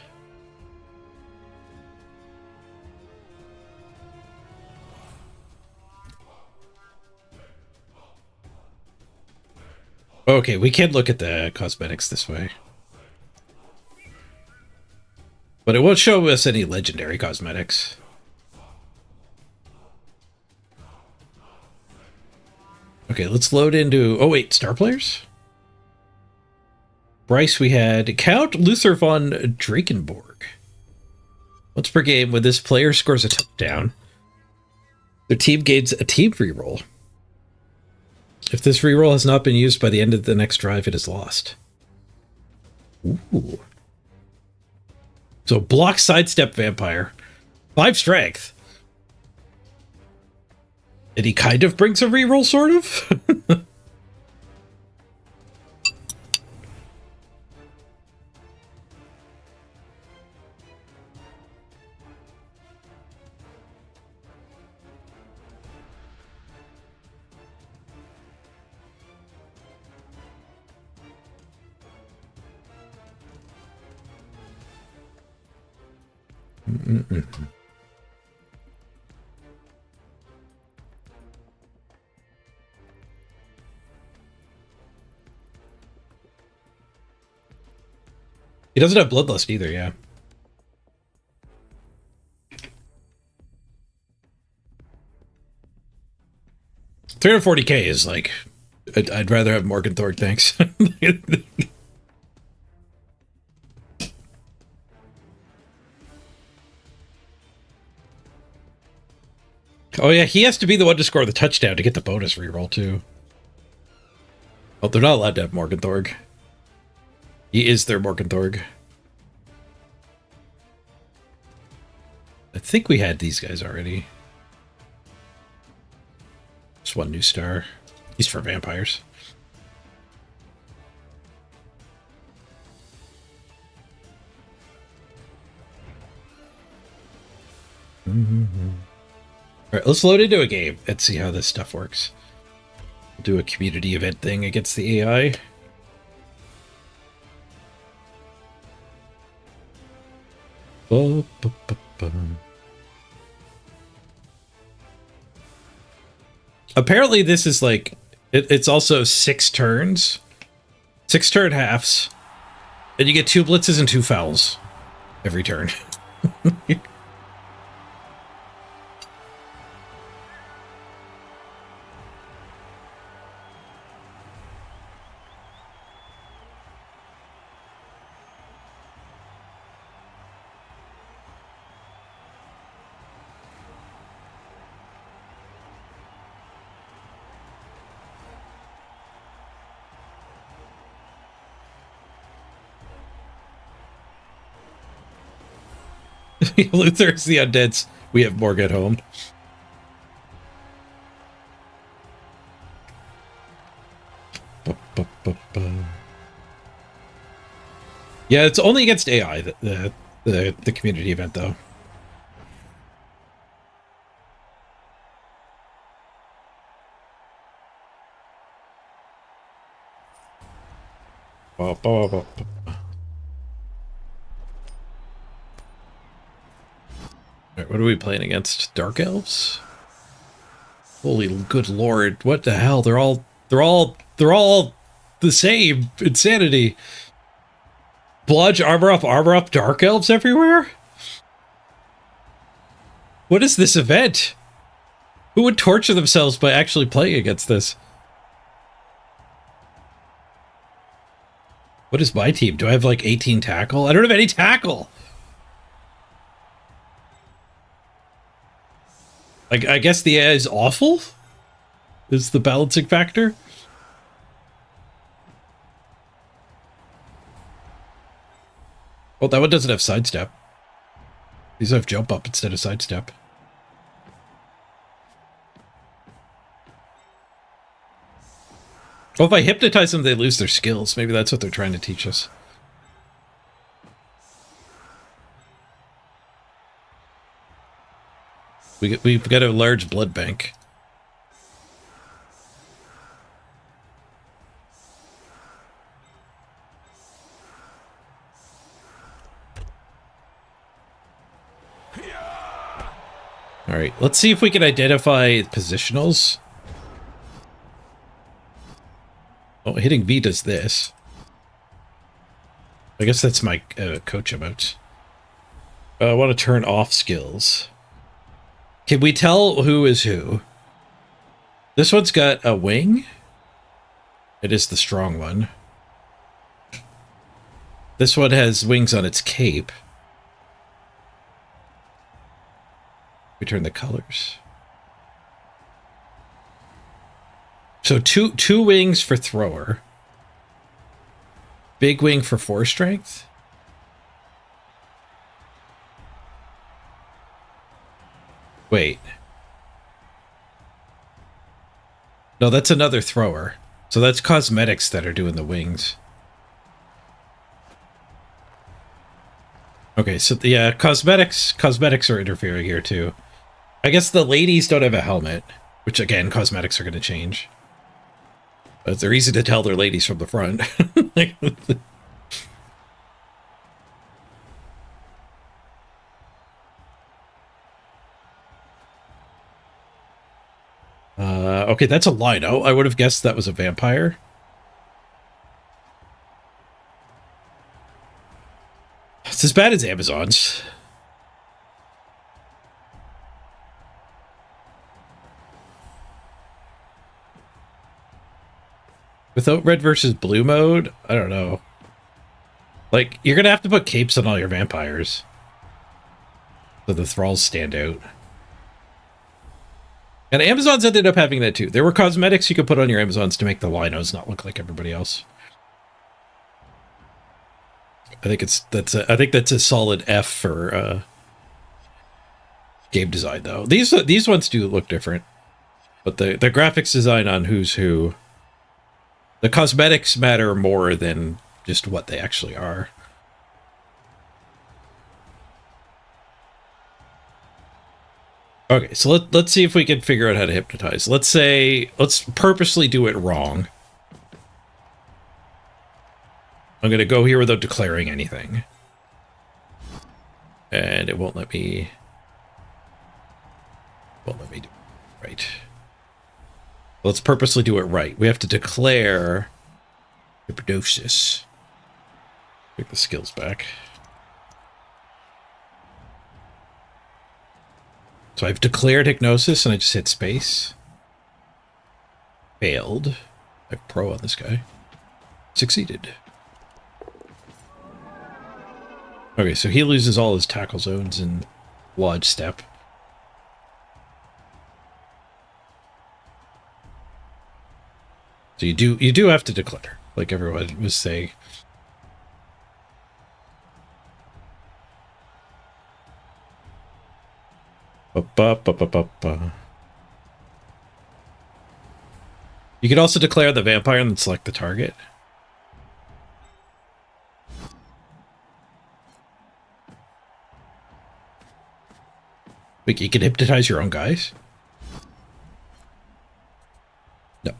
Okay, we can look at the cosmetics this way. But it won't show us any legendary cosmetics. Okay, let's load into... Oh, wait, star players? Bryce, we had Count Luther von Drakenborg. Once per game, when this player scores a touchdown, their team gains a team reroll. If this reroll has not been used by the end of the next drive, it is lost. Ooh. So block, sidestep, vampire. 5 strength. And he kind of brings a reroll, sort of? He doesn't have bloodlust either, yeah. $340K is like... I'd rather have Morgan Thorpe, thanks. Oh yeah, he has to be the one to score the touchdown to get the bonus reroll too. Oh, they're not allowed to have Morgan Thorpe. He is their Morgan Thorpe. I think we had these guys already. Just one new star. He's for vampires. All right, let's load into a game and see how this stuff works. We'll do a community event thing against the AI. Apparently this is like, it's also 6 turns. 6 turn halves. And you get 2 blitzes and 2 fouls every turn. Luther's the undeads. We have Morg at home. Yeah, it's only against AI, the community event, though. Right, what are we playing against? Dark elves? Holy good lord! What the hell? They're all the same. Insanity. Bludge, armor up, dark elves everywhere? What is this event? Who would torture themselves by actually playing against this? What is my team? Do I have like 18 tackle? I don't have any tackle! Like, I guess the AI is awful? Is the balancing factor? Well, that one doesn't have sidestep. These have jump up instead of sidestep. Well, if I hypnotize them, they lose their skills. Maybe that's what they're trying to teach us. We've got a large blood bank. All right, let's see if we can identify positionals. Oh, hitting V does this. I guess that's my coach emote. I want to turn off skills. Can we tell who is who? This one's got a wing. It is the strong one. This one has wings on its cape. Return the colors. So two wings for thrower. Big wing for 4 strength. Wait. No, that's another thrower. So that's cosmetics that are doing the wings. Okay, so yeah, cosmetics are interfering here too. I guess the ladies don't have a helmet, which again, cosmetics are going to change. But they're easy to tell they're ladies from the front. Okay, that's a lino. I would have guessed that was a vampire. It's as bad as Amazon's. Without red versus blue mode, I don't know. Like, you're gonna have to put capes on all your vampires so the thralls stand out. And Amazons ended up having that too. There were cosmetics you could put on your Amazons to make the linos not look like everybody else. I think that's a solid F for game design though. These ones do look different, but the graphics design on who's who, the cosmetics matter more than just what they actually are. Okay, so let's see if we can figure out how to hypnotize. Let's purposely do it wrong. I'm going to go here without declaring anything. And it won't let me... do it right. Let's purposely do it right. We have to declare hypnosis. Take the skills back. So I've declared hypnosis and I just hit space. Failed. I have pro on this guy. Succeeded. Okay, so he loses all his tackle zones and lodge step. So you do have to declare, like everyone was saying. You can also declare the vampire and then select the target. Wait, you can hypnotize your own guys? No.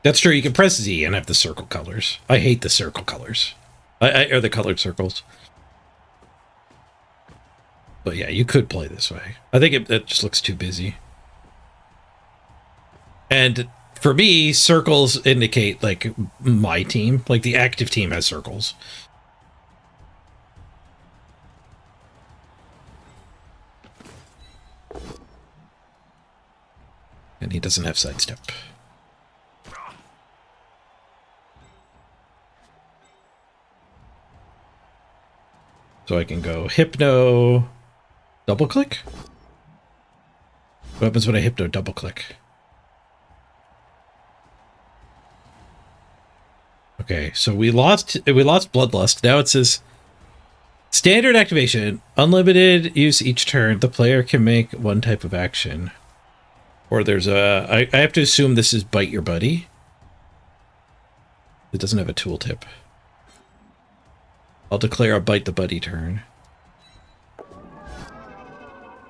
That's true. You can press Z and have the circle colors. I hate the circle colors. Or the colored circles. But yeah, you could play this way. I think it just looks too busy. And for me, circles indicate, like, my team. Like, the active team has circles. And he doesn't have sidestep. So I can go hypno, double click. What happens when I hypno double click? Okay, so we lost Bloodlust. Now it says standard activation, unlimited use each turn. The player can make one type of action. Or there's I have to assume this is bite your buddy. It doesn't have a tooltip. I'll declare a bite the buddy turn.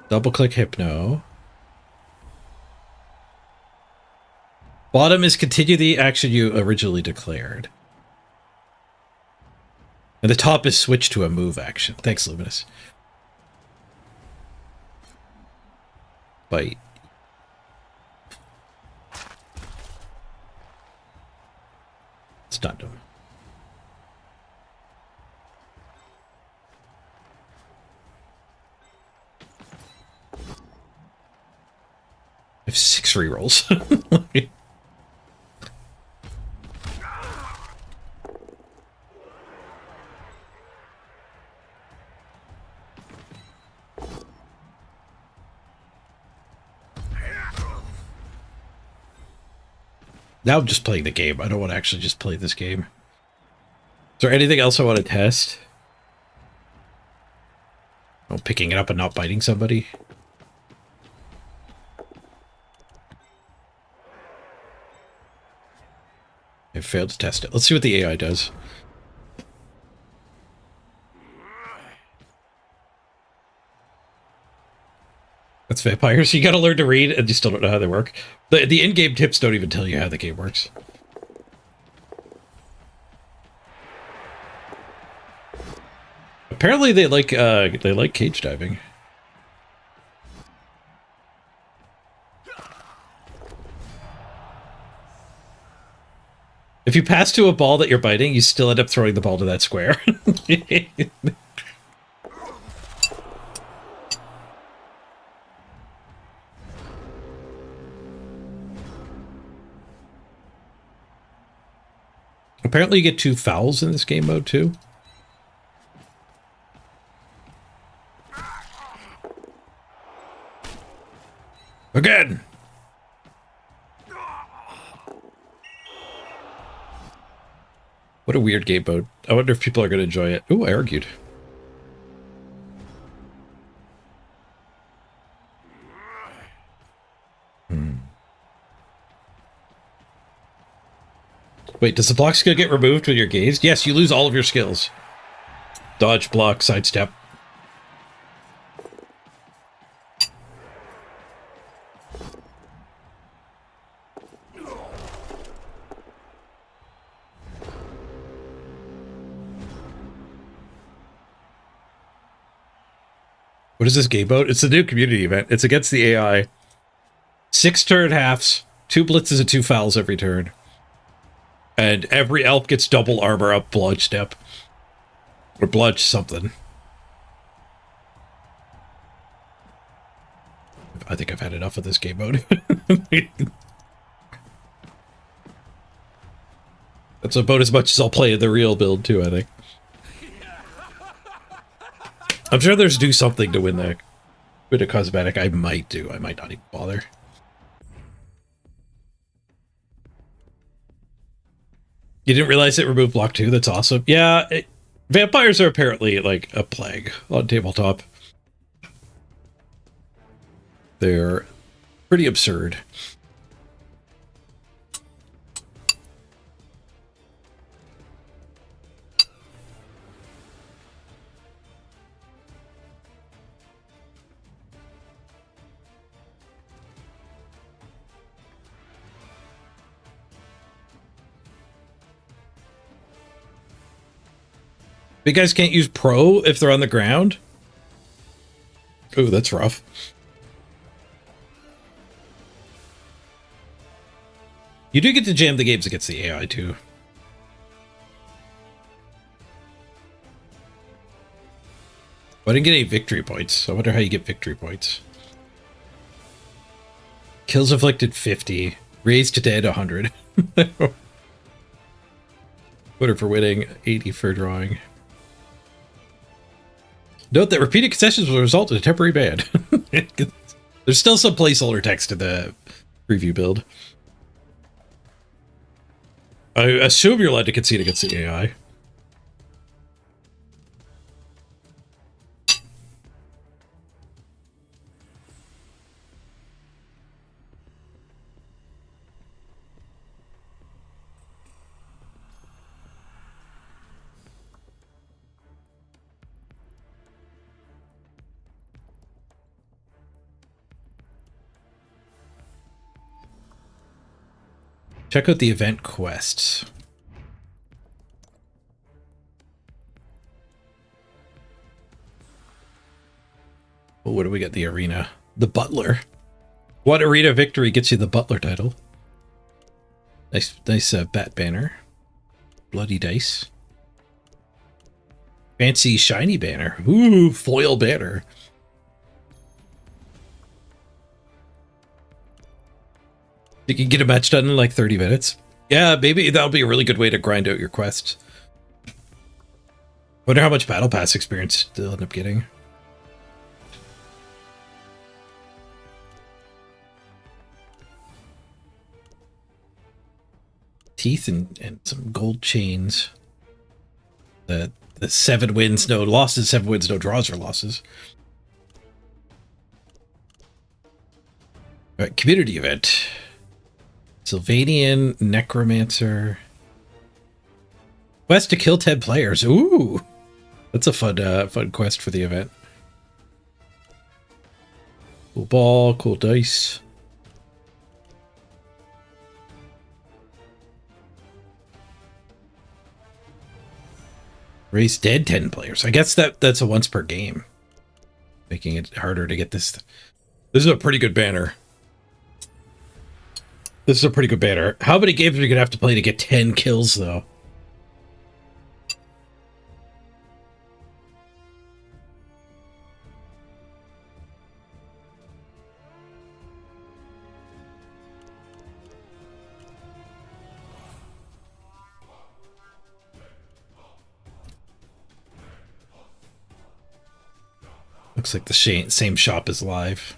Double click hypno. Bottom is continue the action you originally declared. And the top is switched to a move action. Thanks, Luminous. Bite. Stunned him. I have 6 rerolls. Now I'm just playing the game. I don't want to actually just play this game. Is there anything else I want to test? Oh, picking it up and not biting somebody. I failed to test it. Let's see what the AI does. That's vampires. You gotta learn to read, and you still don't know how they work. The in-game tips don't even tell you how the game works. Apparently they like cage diving. If you pass to a ball that you're biting, you still end up throwing the ball to that square. Apparently you get 2 fouls in this game mode too. Again! What a weird game mode. I wonder if people are going to enjoy it. Ooh, I argued. Wait, does the block skill get removed when you're gazed? Yes, you lose all of your skills. Dodge, block, sidestep. What is this game mode? It's a new community event. It's against the AI. 6 turn halves, 2 blitzes and 2 fouls every turn. And every elf gets double armor up bludge step. Or bludge something. I think I've had enough of this game mode. That's about as much as I'll play in the real build too, I think. I'm sure there's do something to win a cosmetic. I might do. I might not even bother. You didn't realize it removed block 2? That's awesome. Yeah, vampires are apparently like a plague on tabletop. They're pretty absurd. You guys can't use pro if they're on the ground? Ooh, that's rough. You do get to jam the games against the AI too. I didn't get any victory points. I wonder how you get victory points. Kills inflicted 50. Raised to dead 100. Quarter for winning, 80 for drawing. Note that repeated concessions will result in a temporary ban. There's still some placeholder text in the preview build. I assume you're allowed to concede against the AI. Check out the event quests. Oh, what do we got? The arena. The Butler. What arena victory gets you the Butler title? Nice bat banner. Bloody dice. Fancy shiny banner. Ooh, foil banner. You can get a match done in like 30 minutes. Yeah, maybe that'll be a really good way to grind out your quests. Wonder how much battle pass experience they'll end up getting. Teeth and some gold chains. The 7 wins, no losses, 7 wins, no draws or losses. All right, community event. Sylvanian Necromancer. Quest to kill 10 players. Ooh, that's a fun quest for the event. Cool ball, cool dice. Raise dead 10 players. I guess that's a once per game, making it harder to get this. This is a pretty good banner. This is a pretty good banner. How many games are you gonna have to play to get 10 kills though? Looks like the same shop is live.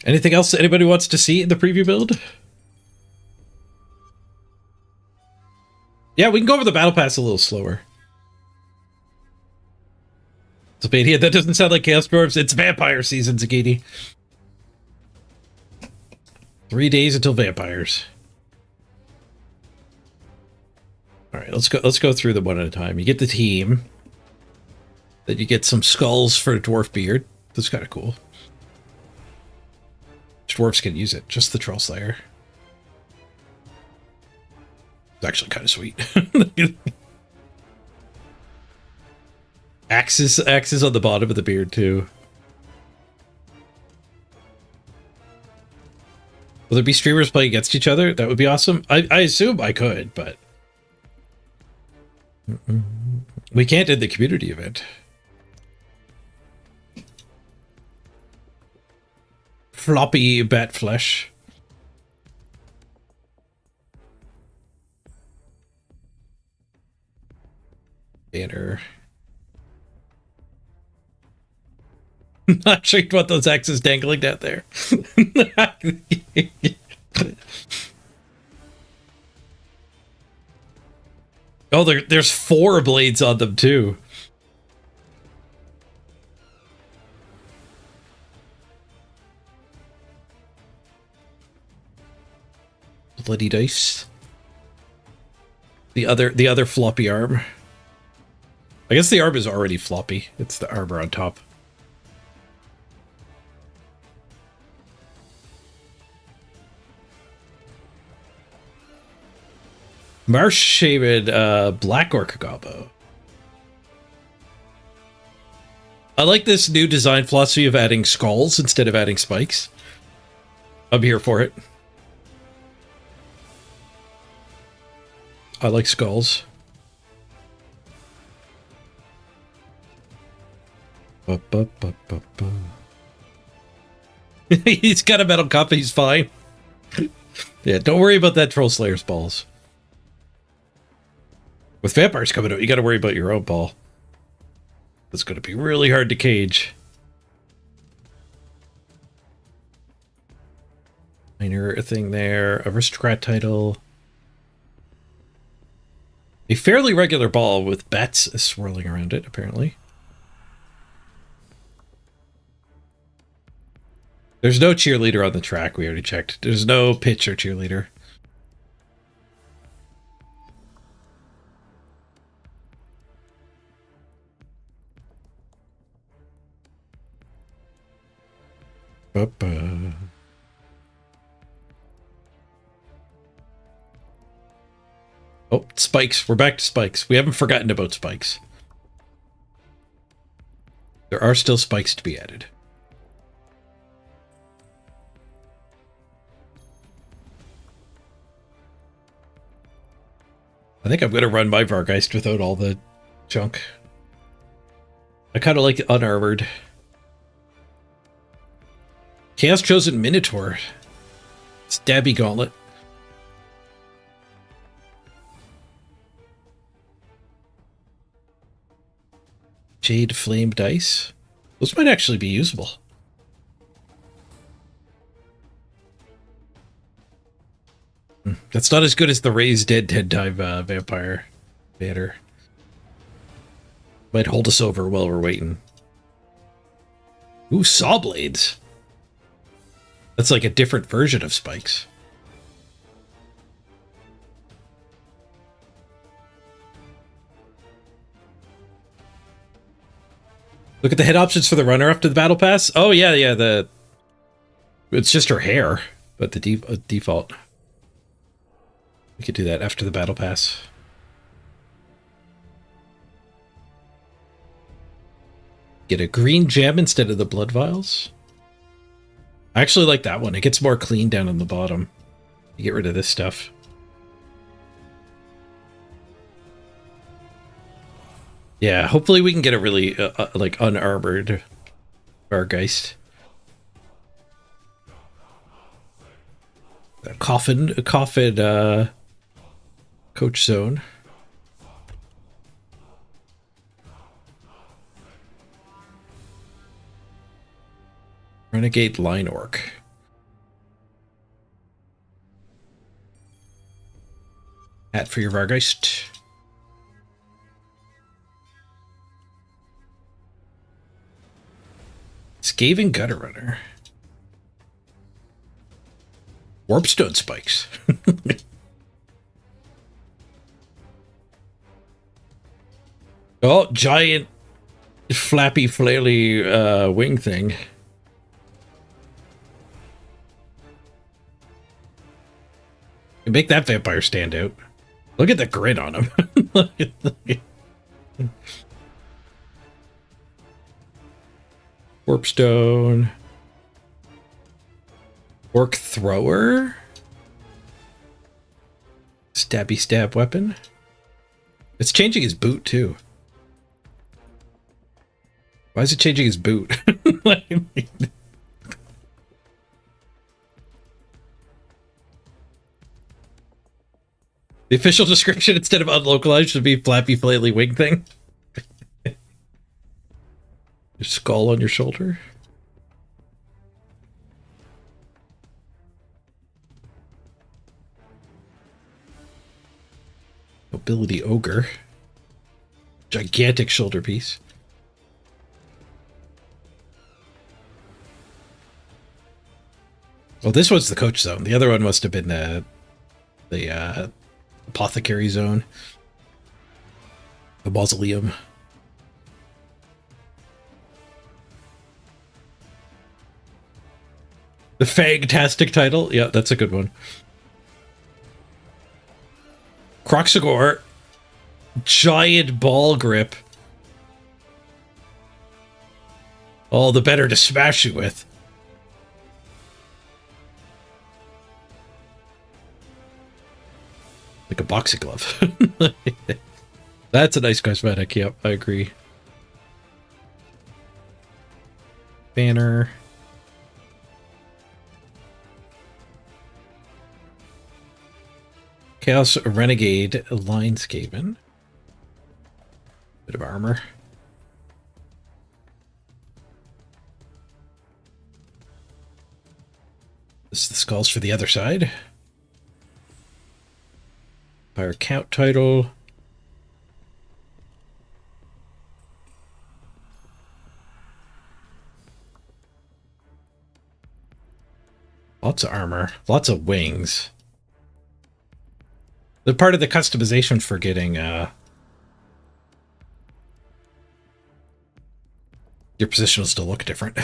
Anything else anybody wants to see in the preview build? Yeah, we can go over the battle pass a little slower. Zagini, that doesn't sound like Chaos Dwarves. It's vampire season, Zagini. 3 days until vampires. All right, let's go through them one at a time. You get the team. Then you get some skulls for a dwarf beard. That's kind of cool. Dwarves can use it. Just the Troll Slayer. It's actually kind of sweet. Axes on the bottom of the beard too. Will there be streamers playing against each other? That would be awesome. I assume I could, but we can't in the community event. Floppy bat flesh. Banner. Not sure what those axes dangling down there. Oh, there's 4 blades on them too. Bloody dice. The other floppy arm. I guess the arm is already floppy. It's the armor on top. Marsh Shaman Black Orc Gobbo. I like this new design philosophy of adding skulls instead of adding spikes. I'm here for it. I like skulls. He's got a metal cup, he's fine. Yeah, don't worry about that Troll Slayer's balls. With vampires coming out, you gotta worry about your own ball. It's gonna be really hard to cage. Minor thing there, aristocrat title. A fairly regular ball with bats swirling around it, apparently. There's no cheerleader on the track, we already checked. There's no pitch or cheerleader. Oh, spikes. We're back to spikes. We haven't forgotten about spikes. There are still spikes to be added. I think I'm going to run my Vargeist without all the junk. I kind of like unarmored. Chaos Chosen Minotaur. Stabby Gauntlet. Jade Flame Dice. Those might actually be usable. That's not as good as the Raise Dead 10-time vampire banner. Might hold us over while we're waiting. Ooh, Saw Blades. That's like a different version of spikes. Look at the head options for the runner up to the battle pass. Oh yeah, yeah. It's just her hair, but the default. We could do that after the battle pass. Get a green gem instead of the blood vials. I actually like that one. It gets more clean down on the bottom. You get rid of this stuff. Yeah, hopefully we can get a really like unarmored Vargeist. A coffin coach zone. Renegade Line Orc. Hat for your Vargeist. Skaven Gutter Runner. Warpstone Spikes. Oh, giant flappy flaily wing thing. You make that vampire stand out. Look at the grin on him. Warpstone. Orc Thrower. Stabby stab weapon. It's changing his boot too. Why is it changing his boot? The official description instead of unlocalized should be flappy flaily wing thing. Your skull on your shoulder. Nobility Ogre. Gigantic shoulder piece. Well, this one's the coach zone. The other one must have been the apothecary zone. The mausoleum. The Fagtastic title. Yeah, that's a good one. Croxagore. Giant ball grip. All the better to smash you with. Like a boxing glove. That's a nice cosmetic. Yep, I agree. Banner. Chaos Renegade Linescapen. Bit of armor. This is the skulls for the other side. Fire count title. Lots of armor. Lots of wings. They're part of the customization for getting your position will still look different.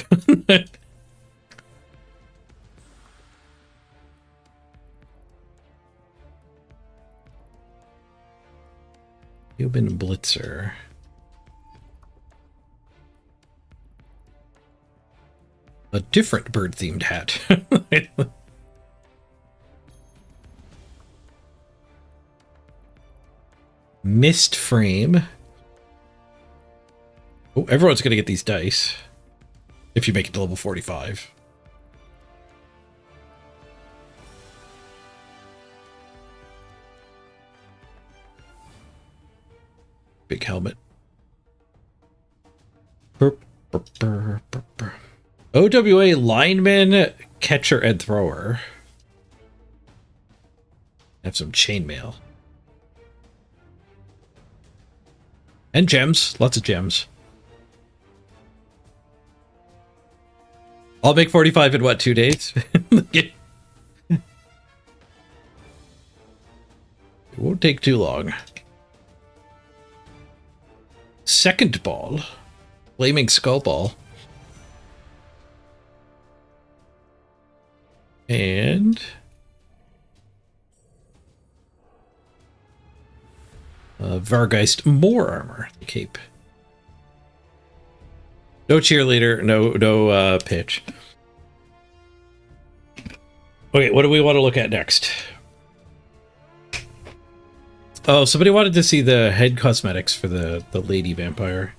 Human Blitzer. A different bird-themed hat. Mist frame. Oh, everyone's gonna get these dice. If you make it to level 45. Big helmet. OWA lineman, catcher, and thrower. Have some chainmail. And gems. Lots of gems. I'll make 45 in what, 2 days? It won't take too long. Second ball. Flaming skull ball. And Vargeist more armor. The cape. No cheerleader, no pitch. Okay, what do we want to look at next? Oh, somebody wanted to see the head cosmetics for the lady vampire.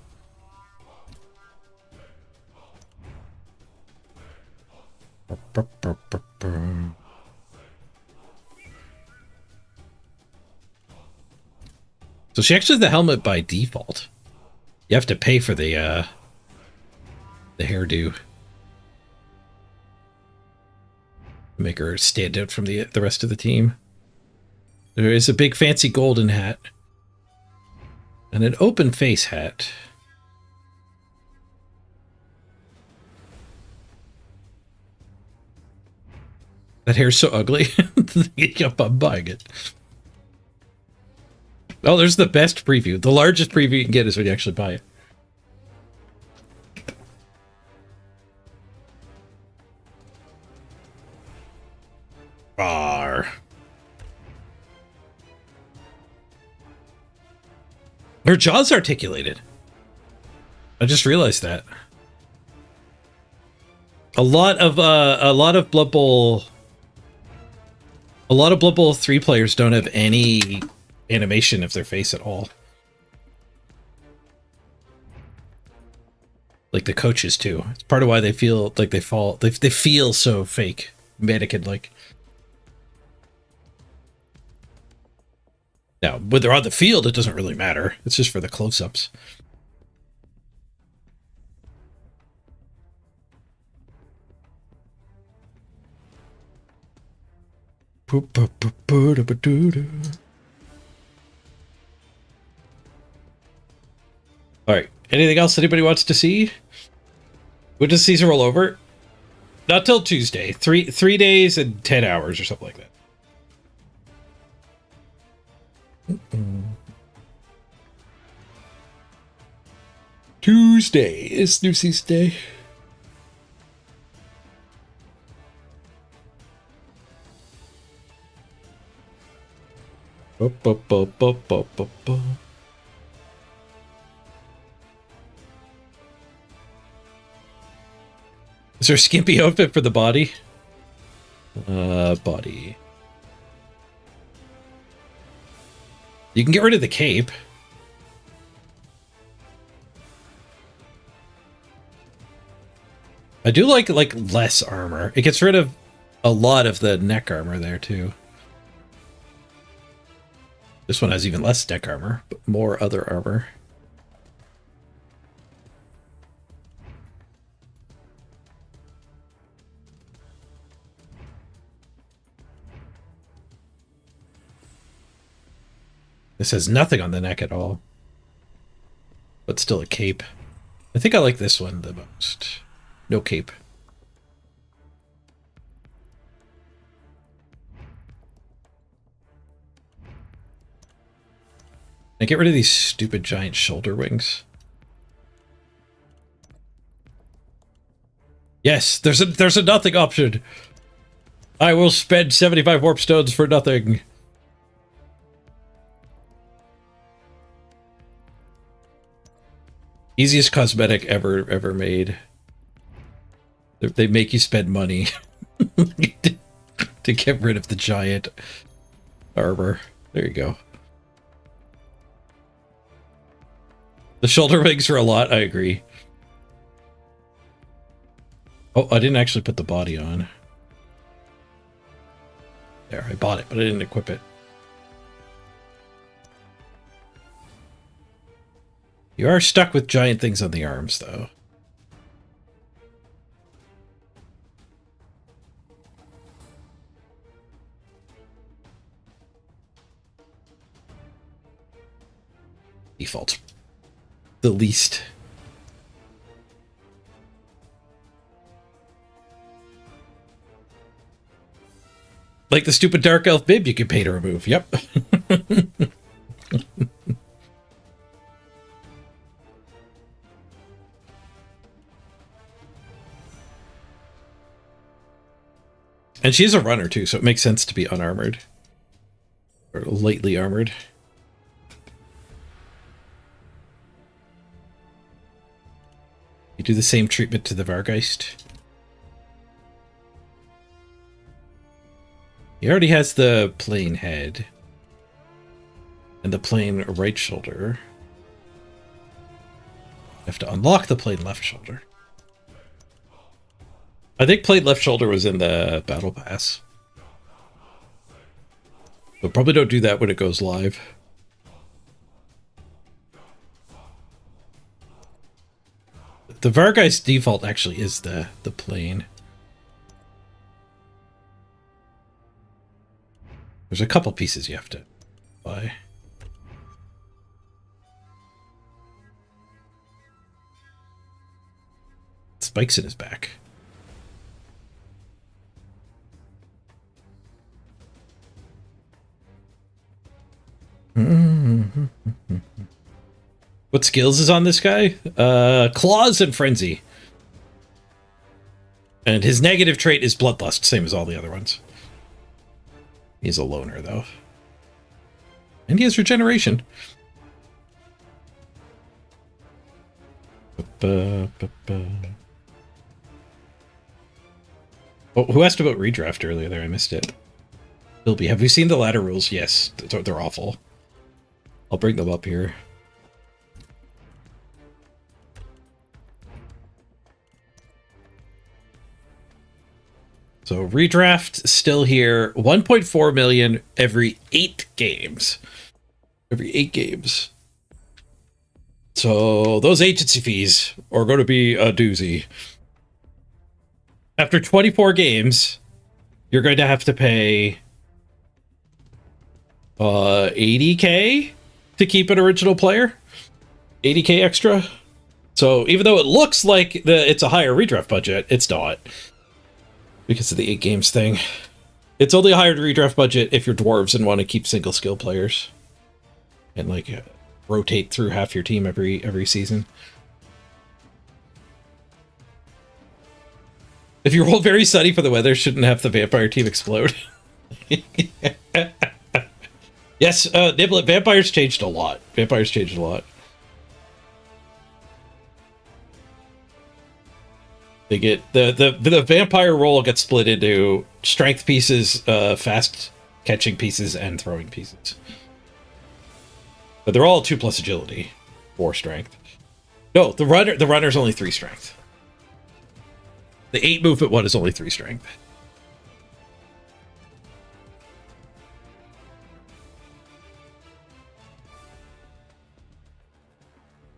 So she actually has the helmet by default. You have to pay for the hairdo. Make her stand out from the rest of the team. There is a big fancy golden hat. And an open face hat. That hair's so ugly. I'm buying it. Oh, there's the best preview. The largest preview you can get is when you actually buy it. Arr. Her jaw's articulated. I just realized that. A lot of Blood Bowl 3 players don't have any animation of their face at all. Like the coaches too. It's part of why they feel like they feel so fake, mannequin-like. Now, when they're on the field, it doesn't really matter. It's just for the close-ups. All right. Anything else anybody wants to see? When does season roll over? Not till Tuesday. Three days and 10 hours or something like that. Tuesday is New Season Day. Is there a skimpy outfit for the body? Body. You can get rid of the cape. I do like less armor. It gets rid of a lot of the neck armor there too. This one has even less neck armor, but more other armor. This has nothing on the neck at all. But still a cape. I think I like this one the most. No cape. And get rid of these stupid giant shoulder wings. Yes, there's a nothing option. I will spend 75 warp stones for nothing. Easiest cosmetic ever made. They make you spend money to get rid of the giant armor. There you go. The shoulder wings are a lot, I agree. Oh, I didn't actually put the body on. There, I bought it, but I didn't equip it. You are stuck with giant things on the arms, though. Default. The least. Like the stupid Dark Elf bib you can pay to remove. Yep. And she's a runner too, so it makes sense to be unarmored. Or lightly armored. You do the same treatment to the Vargeist. He already has the plain head. And the plain right shoulder. You have to unlock the plain left shoulder. I think plain left shoulder was in the battle pass. But probably don't do that when it goes live. The Vargeist default actually is the plain. There's a couple pieces you have to buy. Spikes in his back. What skills is on this guy? Claws and Frenzy. And his negative trait is Bloodlust, same as all the other ones. He's a loner, though. And he has Regeneration. Oh, who asked about redraft earlier there? I missed it. Bilby, have we seen the ladder rules? Yes, they're awful. I'll bring them up here. So redraft still here. 1.4 million every 8 games. Every 8 games. So those agency fees are going to be a doozy. After 24 games, you're going to have to pay 80k to keep an original player. 80k extra. So even though it looks like it's a higher redraft budget, it's not. Because of the 8 games thing. It's only a higher redraft budget if you're dwarves and want to keep single skill players. And like rotate through half your team every season. If you roll very sunny for the weather, shouldn't have the vampire team explode. Yes, Niblet, vampires changed a lot. Vampires changed a lot. They get the vampire role gets split into strength pieces, fast catching pieces, and throwing pieces. But they're all 2+ agility, 4 strength. No, the runner's only 3 strength. The 8 movement one is only 3 strength.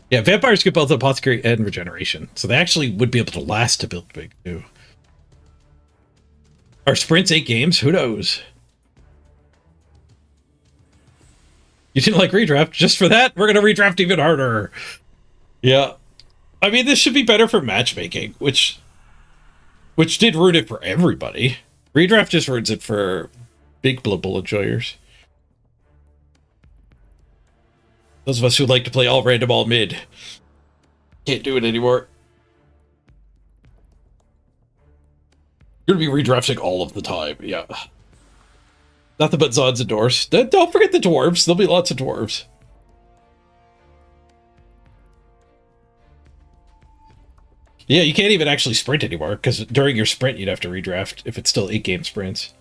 Yeah, vampires get both apothecary and regeneration, so they actually would be able to last to build big too. Are sprints 8 games? Who knows? You didn't like redraft? Just for that, we're gonna redraft even harder. Yeah. I mean, this should be better for matchmaking, which did ruin it for everybody. Redraft just ruins it for big Blood Bowl enjoyers. Those of us who like to play all random, all mid. Can't do it anymore. You're gonna be redrafting all of the time, yeah. Nothing but Zods and Dwarves. Don't forget the dwarves. There'll be lots of dwarves. Yeah, you can't even actually sprint anymore, because during your sprint you'd have to redraft if it's still 8-game sprints.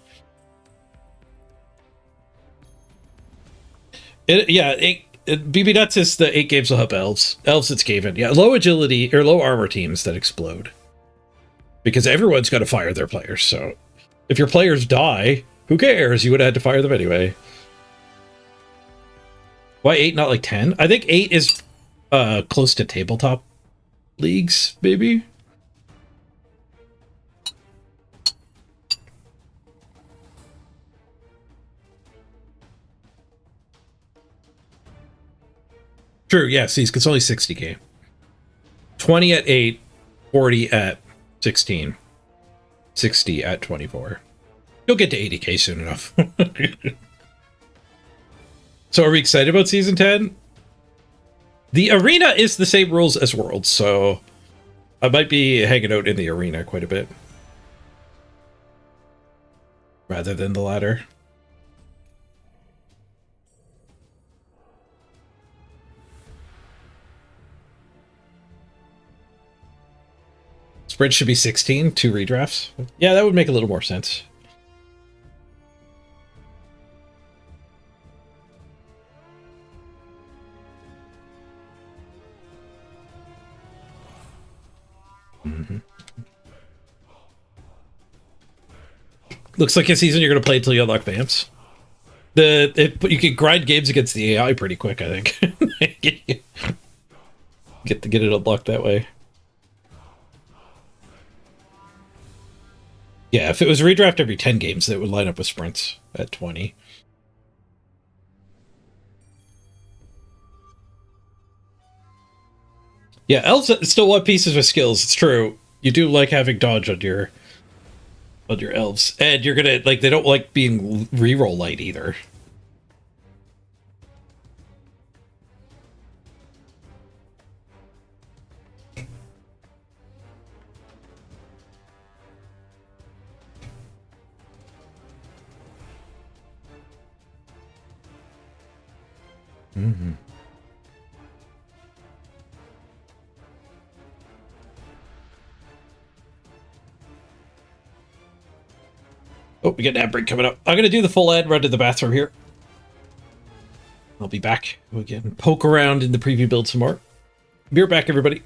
BB Nuts is the 8 games will help elves. Elves, it's Gaven. Yeah, low agility or low armor teams that explode. Because everyone's got to fire their players, so if your players die, who cares? You would have had to fire them anyway. Why 8, not like 10? I think 8 is close to tabletop leagues, maybe? True, yeah, see, it's only 60k. 20 at 8, 40 at 16, 60 at 24. You'll get to 80k soon enough. So are we excited about Season 10? The arena is the same rules as Worlds, so I might be hanging out in the arena quite a bit. Rather than the ladder. Sprint should be 16, 2 redrafts. Yeah, that would make a little more sense. Looks like a season you're going to play until you unlock vamps. You can grind games against the AI pretty quick, I think. get it unlocked that way. Yeah, if it was redraft every 10 games, that would line up with sprints at 20. Yeah, elves still want pieces with skills. It's true. You do like having dodge on your elves, and you're gonna like they don't like being reroll light either. Mm-hmm. Oh, we get an ad break coming up. I'm going to do the full ad, run to the bathroom here. I'll be back. We can poke around in the preview build some more. Be right back, everybody.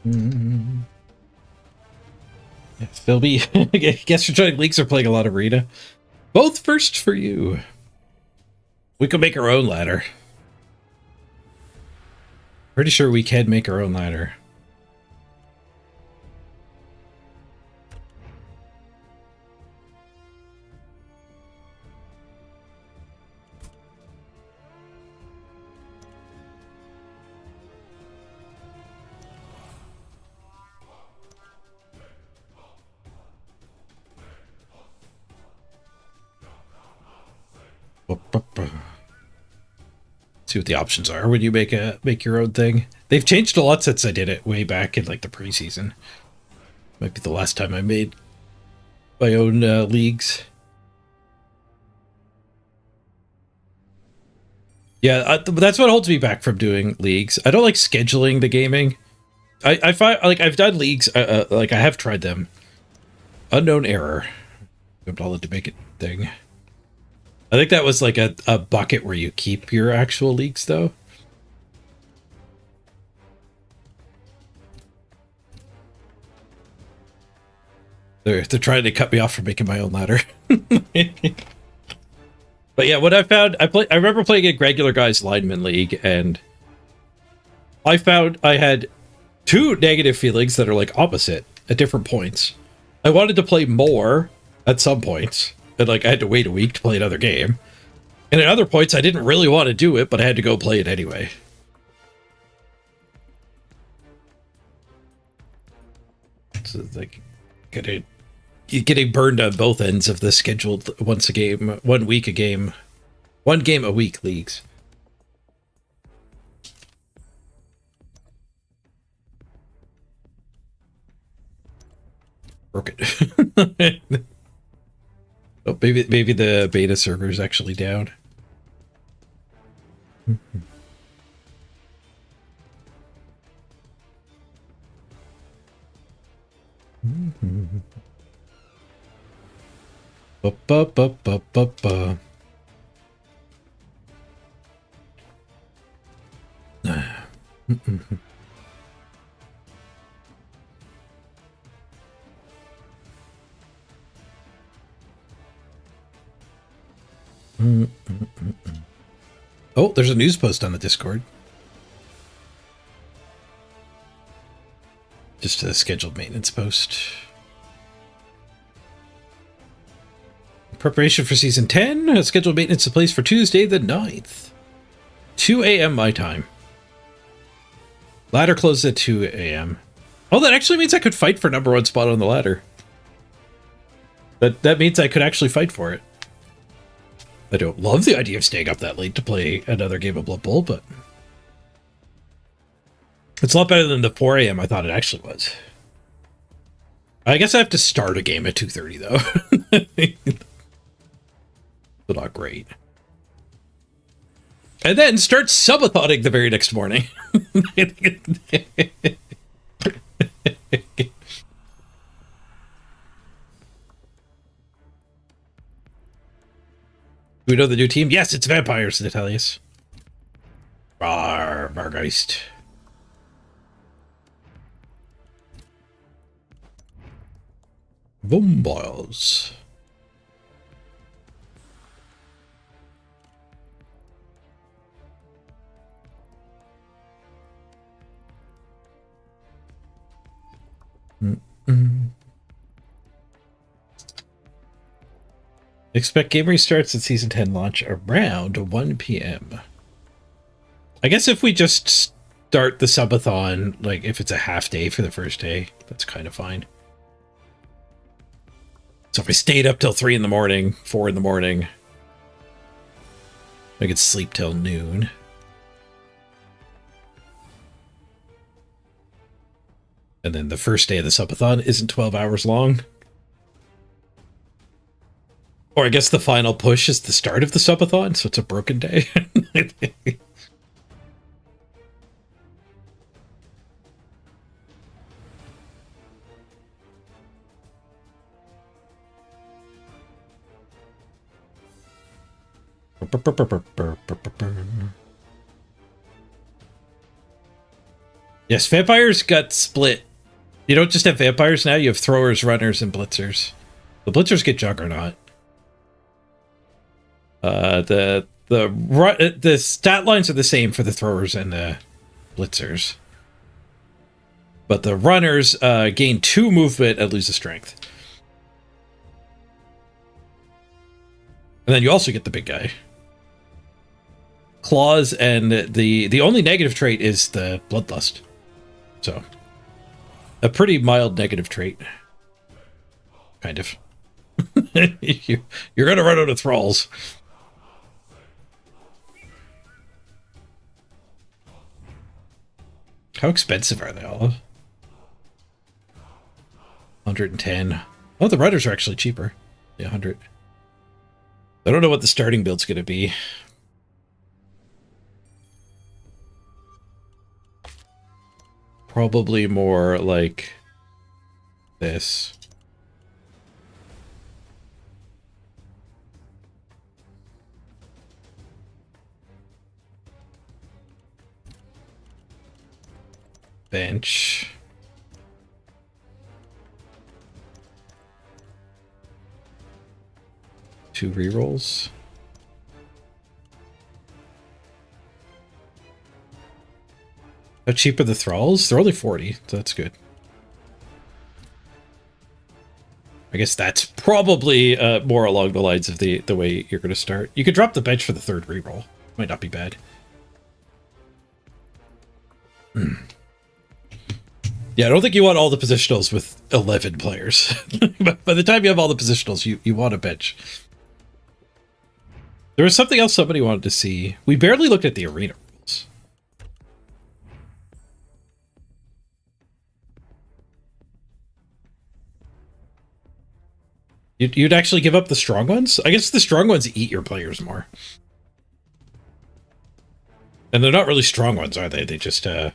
Mm. Yeah, Philby, I guess you're trying leagues or playing a lot of Arena. Both first for you. We can make our own ladder. Pretty sure we can make our own ladder. See what the options are when you make your own thing. They've changed a lot since I did it way back in like the preseason. Might be the last time I made my own leagues. Yeah, that's what holds me back from doing leagues. I don't like scheduling the gaming. I find like I've done leagues, like I have tried them. Unknown error. I'm not allowed to make it thing. I think that was like a bucket where you keep your actual leagues, though. They're trying to cut me off from making my own ladder. But yeah, what I found, I remember playing a regular guys lineman league, and I found I had two negative feelings that are like opposite at different points. I wanted to play more at some points, and like I had to wait a week to play another game. And at other points, I didn't really want to do it, but I had to go play it anyway. So it's like getting burned on both ends of the scheduled once a game, 1 week a game, 1 game a week leagues. Broke it. Oh, maybe the beta server is actually down. Ba ba ba ba ba ba. Oh, there's a news post on the Discord. Just a scheduled maintenance post. Preparation for Season 10. Scheduled maintenance in place for Tuesday the 9th. 2 a.m. my time. Ladder closes at 2 a.m. Oh, that actually means I could fight for #1 spot on the ladder. That means I could actually fight for it. I don't love the idea of staying up that late to play another game of Blood Bowl, but it's a lot better than the 4 a.m. I thought it actually was. I guess I have to start a game at 2:30 though. But not great. And then start subathonic the very next morning. Do we know the new team? Yes, it's Vampires, Natalius. Bargeist. Vombiles. Expect game restarts at Season 10 launch around 1 p.m. I guess if we just start the subathon, like if it's a half day for the first day, that's kind of fine. So if I stayed up till 3 in the morning, 4 in the morning, I could sleep till noon. And then the first day of the subathon isn't 12 hours long. Or I guess the final push is the start of the subathon, so it's a broken day. Yes, vampires got split. You don't just have vampires now, you have throwers, runners, and blitzers. The blitzers get Juggernaut. The stat lines are the same for the throwers and the blitzers. But the runners gain 2 movement and lose a strength. And then you also get the big guy. Claws, and the only negative trait is the bloodlust. So, a pretty mild negative trait. Kind of. You're gonna run out of thralls. How expensive are they all? 110. Oh, the runners are actually cheaper. Yeah, 100. I don't know what the starting build's gonna be. Probably more like this. Bench. Two rerolls. How cheap are the thralls? They're only 40, so that's good. I guess that's probably more along the lines of the way you're going to start. You could drop the bench for the 3rd reroll. Might not be bad. Yeah, I don't think you want all the positionals with 11 players. But by the time you have all the positionals, you want a bench. There was something else somebody wanted to see. We barely looked at the arena rules. You'd actually give up the strong ones? I guess the strong ones eat your players more. And they're not really strong ones, are they? They just, They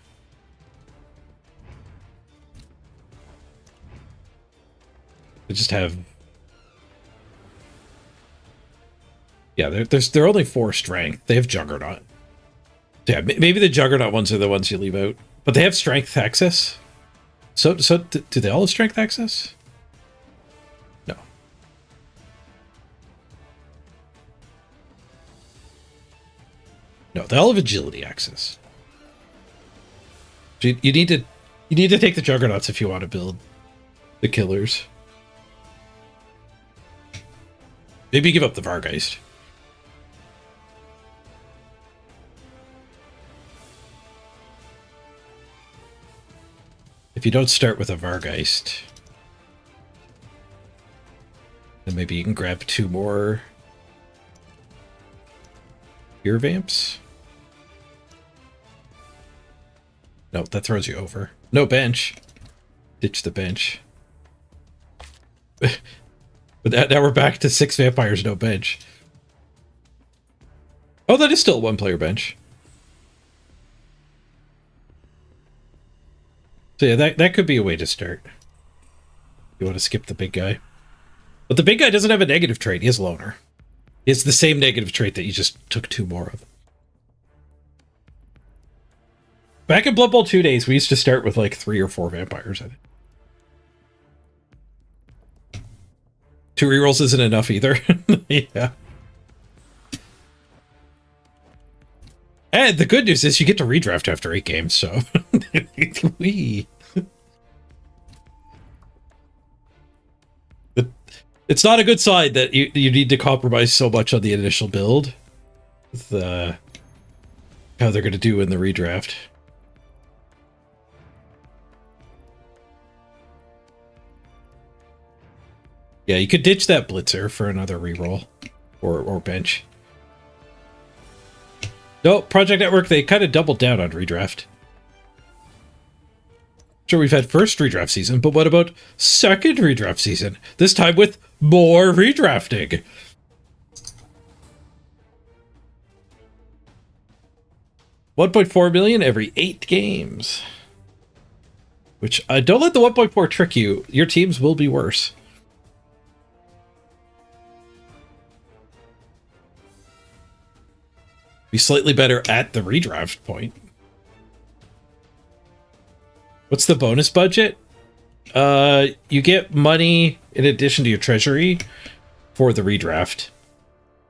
just have... Yeah, they're only 4 strength. They have Juggernaut. Yeah, maybe the Juggernaut ones are the ones you leave out. But they have strength access. So do they all have strength access? No. No, they all have agility access. You need to take the Juggernauts if you want to build the killers. Maybe give up the Vargeist. If you don't start with a Vargeist, then maybe you can grab 2 more Ear Vamps. No, that throws you over. No bench. Ditch the bench. But now we're back to 6 vampires, no bench. Oh, that is still a 1-player bench. So yeah, that could be a way to start. You want to skip the big guy. But the big guy doesn't have a negative trait. He has Loner. He has the same negative trait that you just took 2 more of. Back in Blood Bowl 2 days, we used to start with like 3 or 4 vampires, I think. 2 rerolls isn't enough either. Yeah. And the good news is you get to redraft after 8 games, so... It's not a good sign that you need to compromise so much on the initial build. With how they're going to do in the redraft. Yeah, you could ditch that Blitzer for another reroll. Or bench. No, Project Network, they kind of doubled down on redraft. Sure, we've had first redraft season, but what about second redraft season? This time with more redrafting. $1.4 million every 8 games. Which, don't let the 1.4 trick you. Your teams will be worse. Be slightly better at the redraft point. What's the bonus budget? You get money in addition to your treasury for the redraft.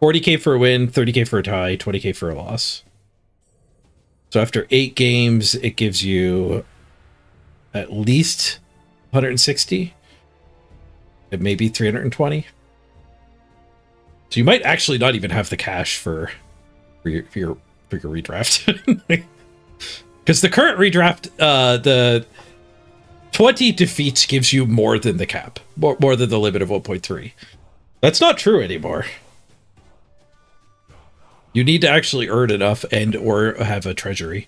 40k for a win, 30k for a tie, 20k for a loss. So after 8 games, it gives you at least 160. It may be 320. So you might actually not even have the cash for your redraft. Because the current redraft, the 20 defeats gives you more than the cap, more than the limit of 1.3. That's not true anymore. You need to actually earn enough and or have a treasury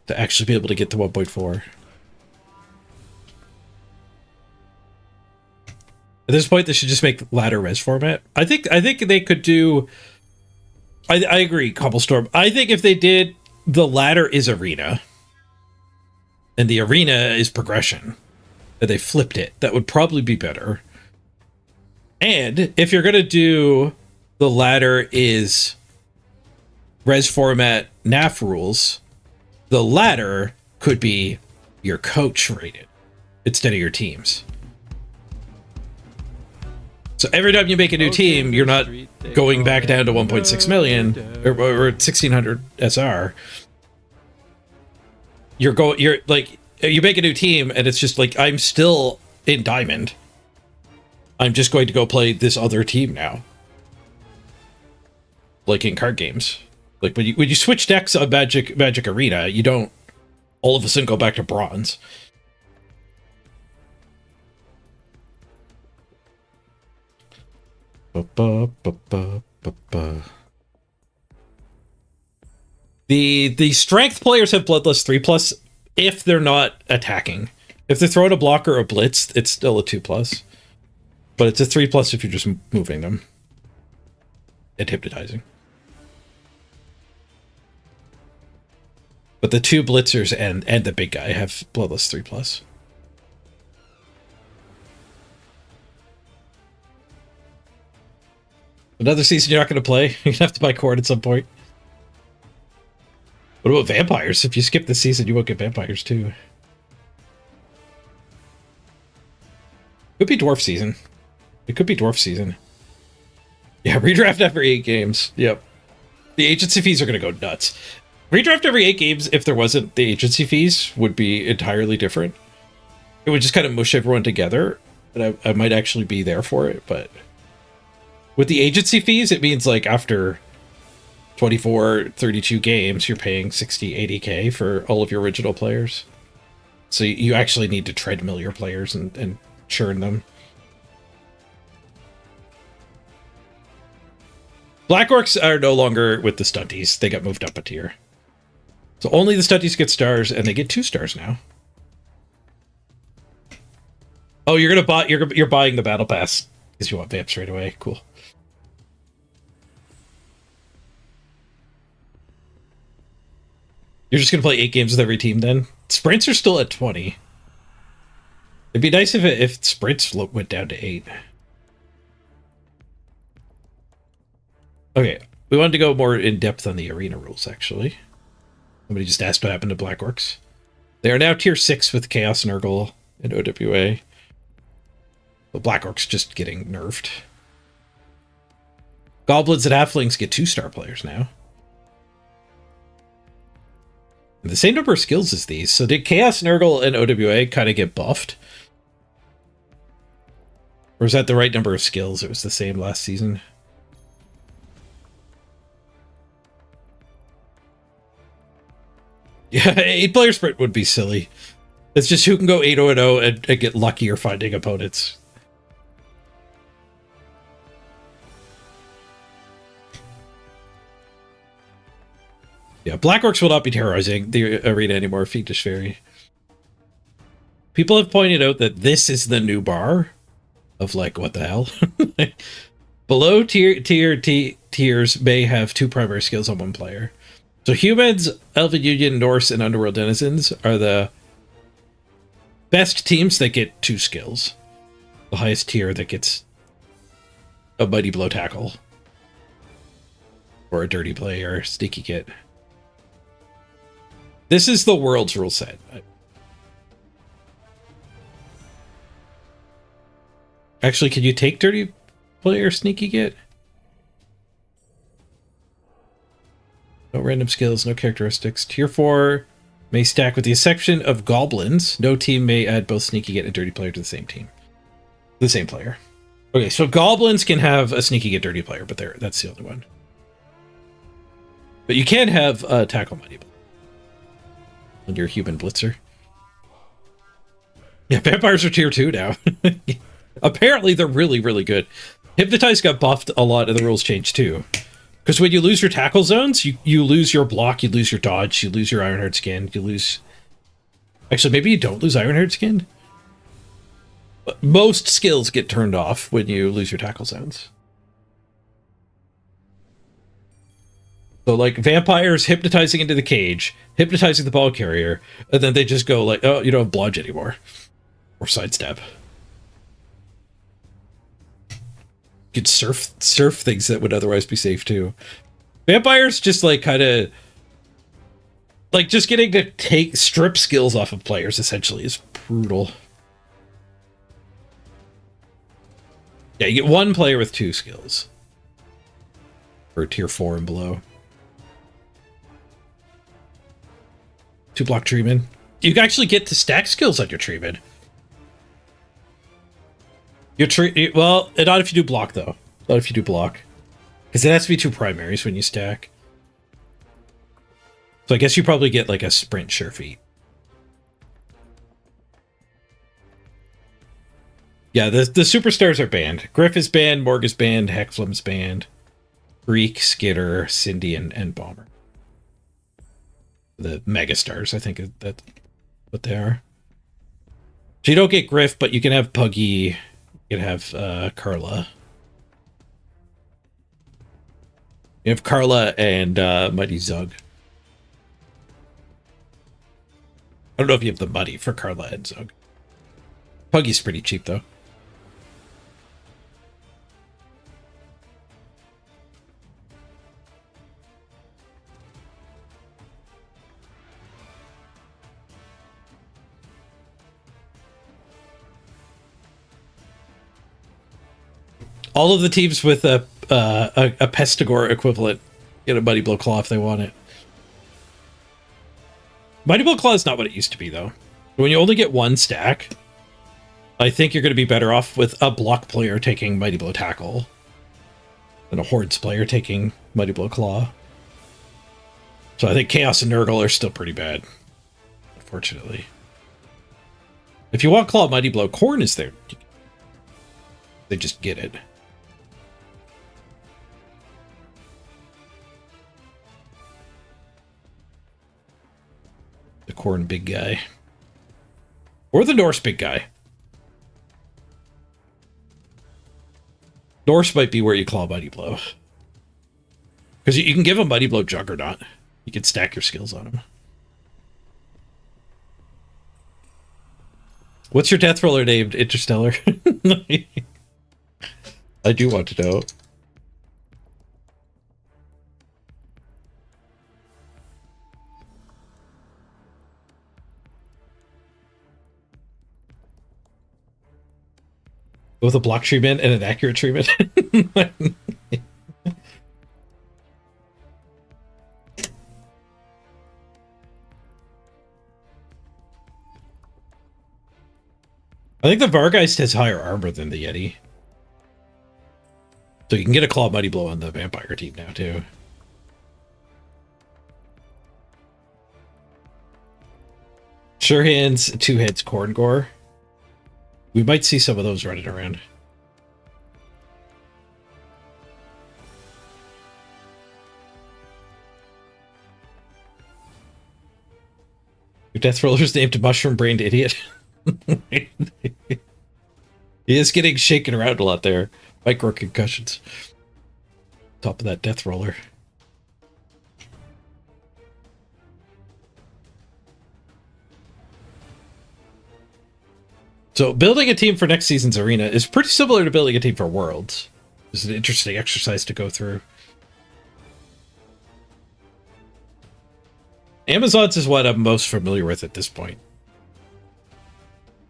to actually be able to get to 1.4. At this point, they should just make ladder res format. I think they could do. I agree, Cobblestorm. I think if they did, the ladder is arena, and the arena is progression, and they flipped it, that would probably be better. And if you're gonna do the ladder is res format NAF rules, the ladder could be your coach rated instead of your teams. So every time you make a new team, you're not going back down to 1.6 million or 1600 SR. You're like, you make a new team and it's just like, I'm still in diamond. I'm just going to go play this other team now. Like in card games. Like when you switch decks on Magic Arena, you don't all of a sudden go back to bronze. The strength players have Bloodlust 3+ if they're not attacking. If they're throwing a block or a blitz, it's still a 2+. But it's a 3+ if you're just moving them and hypnotizing. But the 2 blitzers and the big guy have Bloodlust 3+. Another season you're not going to play? You're going to have to buy Cord at some point. What about vampires? If you skip this season, you won't get vampires too. Could be dwarf season. It could be dwarf season. Yeah, redraft every 8 games. Yep. The agency fees are going to go nuts. Redraft every 8 games, if there wasn't the agency fees, would be entirely different. It would just kind of mush everyone together. And I might actually be there for it, but... with the agency fees, it means like after 24, 32 games, you're paying 60, 80k for all of your original players. So you actually need to treadmill your players and churn them. Black Orcs are no longer with the stunties. They got moved up a tier. So only the stunties get stars, and they get 2 stars now. Oh, you're gonna buy. You're buying the battle pass because you want vamps right away. Cool. You're just gonna play 8 games with every team then? Sprints are still at 20. It'd be nice if sprints went down to 8. Okay, we wanted to go more in depth on the arena rules, actually. Somebody just asked what happened to Black Orcs. They are now tier 6 with Chaos Nurgle and OWA. But Black Orcs just getting nerfed. Goblins and Halflings get 2-star players now. And the same number of skills as these. So did Chaos Nurgle and OWA kind of get buffed? Or was that the right number of skills? It was the same last season. Yeah, 8-player sprint would be silly. It's just who can go 8-0 and get luckier finding opponents. Yeah, Black Orcs will not be terrorizing the arena anymore, Fiendish Fairy. People have pointed out that this is the new bar of like, what the hell? Below tiers may have 2 primary skills on 1 player. So humans, Elven Union, Norse, and Underworld Denizens are the best teams that get 2 skills. The highest tier that gets a Mighty Blow Tackle. Or a Dirty Play or Sneaky Kit. This is the world's rule set. Actually, can you take dirty player sneaky get? No random skills, no characteristics. Tier 4 may stack with the exception of goblins. No team may add both sneaky get and dirty player to the same team. The same player. Okay, so goblins can have a sneaky get dirty player, but that's the only one. But you can have a tackle mighty blow when you're a human blitzer. Yeah, vampires are tier 2 now. Apparently, they're really, really good. Hypnotize got buffed a lot and the rules changed too. Because when you lose your tackle zones, you lose your block, you lose your dodge, you lose your Ironheart skin, you lose... Actually, maybe you don't lose Ironheart skin? But most skills get turned off when you lose your tackle zones. So, like, vampires hypnotizing into the cage, hypnotizing the ball carrier, and then they just go like, oh, you don't have blodge anymore. Or sidestep. You could surf things that would otherwise be safe too. Vampires just like kind of like just getting to strip skills off of players essentially is brutal. Yeah, you get one player with 2 skills for tier 4 and below. 2 block treatment. You actually get to stack skills on your treatment. Well, not if you do block, though. Not if you do block. Because it has to be 2 primaries when you stack. So I guess you probably get, like, a sprint sure feet. Yeah, the superstars are banned. Griff is banned, Morg is banned, Hexflim's banned. Greek, Skitter, Cindy, and Bomber. The megastars, I think that's what they are. So you don't get Griff, but you can have Puggy... You can have Carla. You have Carla and Mighty Zug. I don't know if you have the money for Carla and Zug. Puggy's pretty cheap, though. All of the teams with a Pestigore equivalent get a Mighty Blow Claw if they want it. Mighty Blow Claw is not what it used to be, though. When you only get 1 stack, I think you're going to be better off with a block player taking Mighty Blow Tackle than a Hordes player taking Mighty Blow Claw. So I think Chaos and Nurgle are still pretty bad, unfortunately. If you want Claw Mighty Blow, Corn is there. They just get it. The Corn big guy. Or the Norse big guy. Norse might be where you claw Mighty Blow. Because you can give a Mighty Blow Juggernaut. You can stack your skills on him. What's your death roller named, Interstellar? I do want to know. With a block treatment and an accurate treatment. I think the Vargeist has higher armor than the Yeti. So you can get a Claw Mighty Blow on the Vampire team now, too. Sure Hands, 2 hits, Corn Gore. We might see some of those running around. Your Death Roller's named Mushroom Brained Idiot. He is getting shaken around a lot there. Micro concussions. Top of that Death Roller. So building a team for next season's arena is pretty similar to building a team for Worlds. It's an interesting exercise to go through. Amazons is what I'm most familiar with at this point.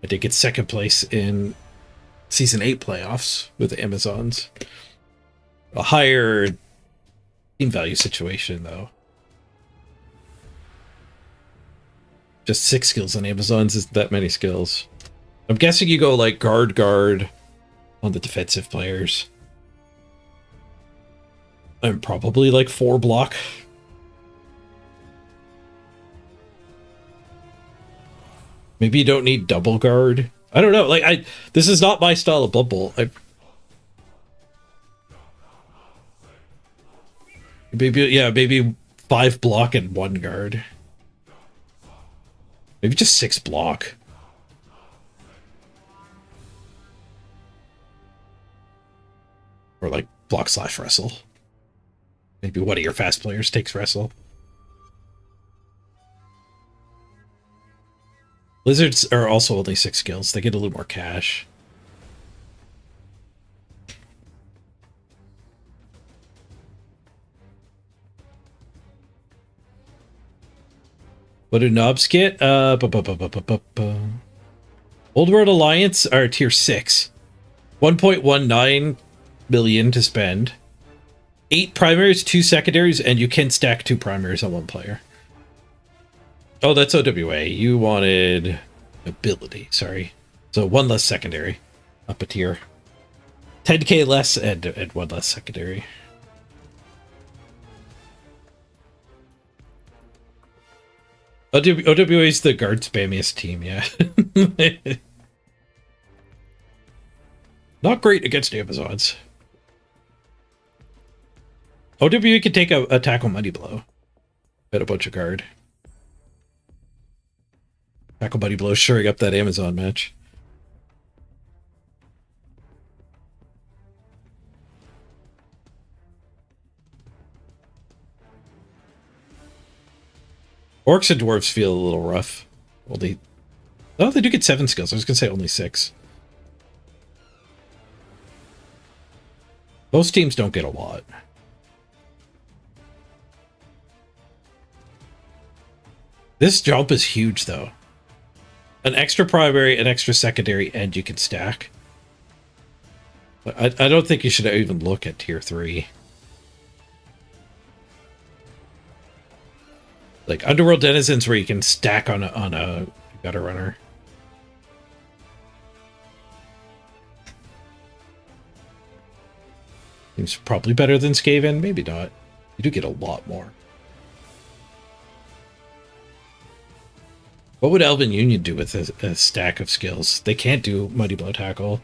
I did get second place in Season 8 playoffs with the Amazons. A higher team value situation, though. Just 6 skills on Amazons isn't that many skills. I'm guessing you go like guard on the defensive players. I'm probably like 4 block. Maybe you don't need double guard. I don't know. Like this is not my style of Blood Bowl. Maybe 5 block and 1 guard. Maybe just 6 block. Or like block / wrestle. Maybe one of your fast players takes wrestle. Lizards are also only 6 skills. They get a little more cash. What do knobs get? Old World Alliance are tier 6. 1.19 million to spend. 8 primaries, 2 secondaries, and you can stack 2 primaries on 1 player. Oh, that's OWA. You wanted ability, sorry. So 1 less secondary. Up a tier. 10k less and 1 less secondary. OWA is the guard spammiest team, yeah. Not great against Amazons. OWA can take a tackle money blow. Bet a bunch of guard. Tackle money blow shoring up that Amazon match. Orcs and dwarves feel a little rough. Well, they do get 7 skills. I was gonna say only 6. Most teams don't get a lot. This jump is huge, though. An extra primary, an extra secondary, and you can stack. I don't think you should even look at tier 3. Like Underworld Denizens, where you can stack on a gutter runner. Seems probably better than Skaven, maybe not. You do get a lot more. What would Elven Union do with a stack of skills? They can't do Mighty Blow Tackle.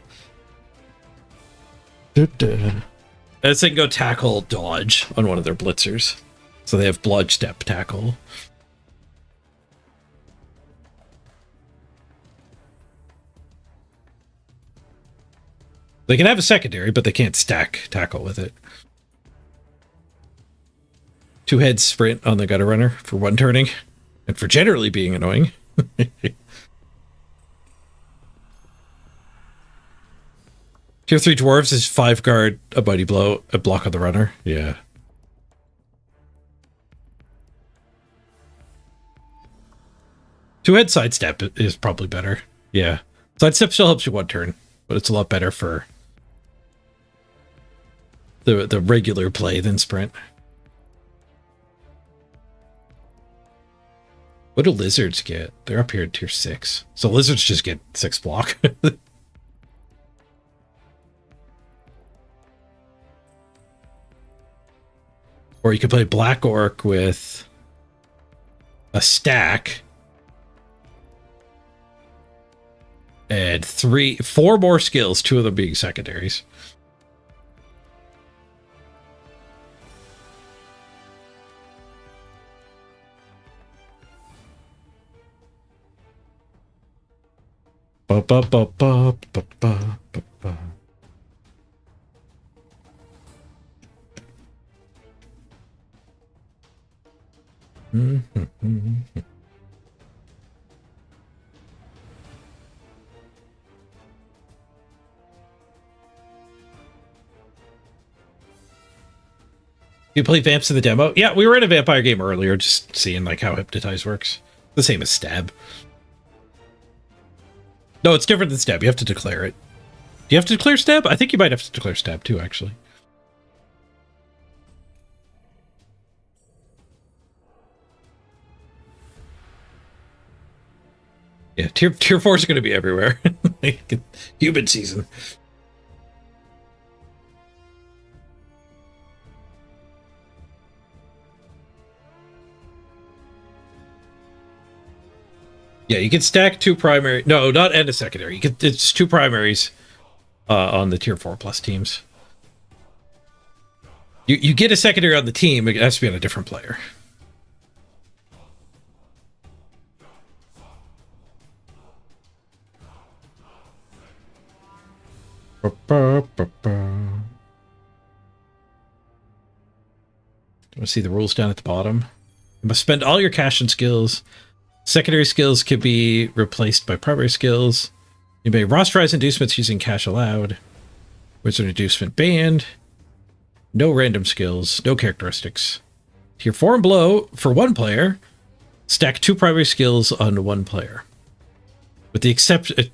As they can go tackle dodge on one of their blitzers. So they have Blood Step Tackle. They can have a secondary, but they can't stack tackle with it. 2 heads sprint on the gutter runner for 1 turning, and for generally being annoying. Tier 3 dwarves is 5 guard, a mighty blow, a block on the runner. Yeah. Two-head sidestep is probably better. Yeah. Sidestep still helps you 1 turn, but it's a lot better for the regular play than sprint. What do lizards get? They're up here at tier 6. So lizards just get 6 block. Or you could play Black Orc with a stack and 4 more skills, 2 of them being secondaries. Ba ba ba ba ba ba ba ba. You play Vamps in the demo? Yeah, we were in a vampire game earlier, just seeing like how Hypnotize works. The same as Stab. No, it's different than Stab. You have to declare it. Do you have to declare Stab? I think you might have to declare Stab too, actually. Yeah, tier 4 is going to be everywhere. Human season. Yeah, you can stack 2 primary. No, not and a secondary. It's 2 primaries on the tier 4 plus teams. You get a secondary on the team. It has to be on a different player. Want to see the rules down at the bottom? You must spend all your cash and skills. Secondary skills can be replaced by primary skills. You may rosterize inducements using cash allowed. Wizard inducement banned. No random skills. No characteristics. Tier 4 and below, for 1 player, stack 2 primary skills on 1 player. With the exception... a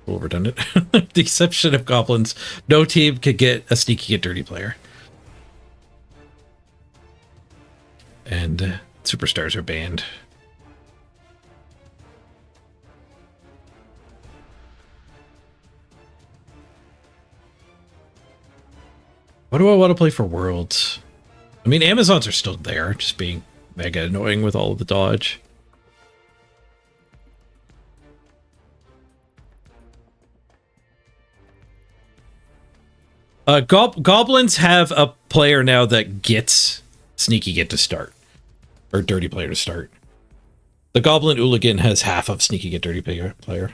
little redundant. The exception of goblins, no team can get a sneaky get dirty player. And superstars are banned. What do I want to play for Worlds? I mean, Amazons are still there, just being mega annoying with all of the dodge. Goblins have a player now that gets Sneaky Get to start. Or Dirty Player to start. The Goblin Hooligan has half of Sneaky Get Dirty Player.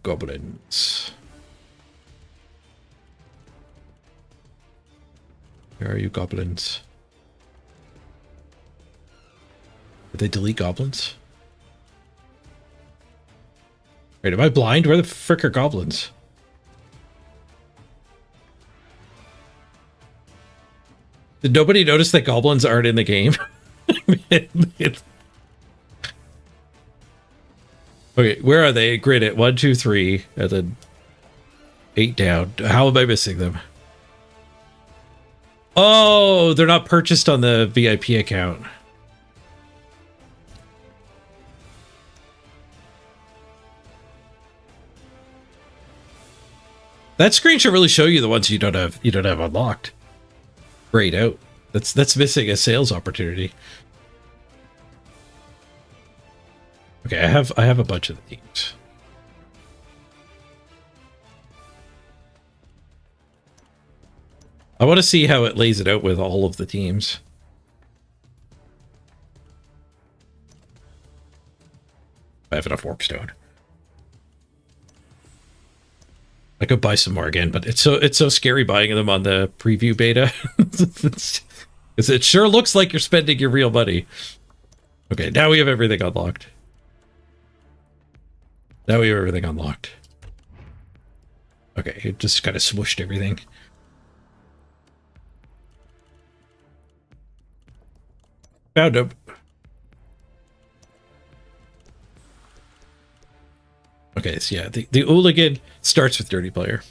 Goblins. Where are you, goblins? Did they delete goblins? Wait, am I blind? Where the frick are goblins? Did nobody notice that goblins aren't in the game? Okay, where are they? Grid it. 1, 2, 3, and then 8 down. How am I missing them? Oh, they're not purchased on the VIP account. That screen should really show you the ones you don't have unlocked. Grayed out. That's missing a sales opportunity. Okay, I have a bunch of the teams. I want to see how it lays it out with all of the teams. I have enough warpstone. I could buy some more again, but it's so scary buying them on the preview beta. Because it sure looks like you're spending your real money. Okay, now we have everything unlocked. Now we have everything unlocked. Okay, it just kind of smooshed everything. Found him. Okay, so yeah, the Hooligan starts with Dirty Player.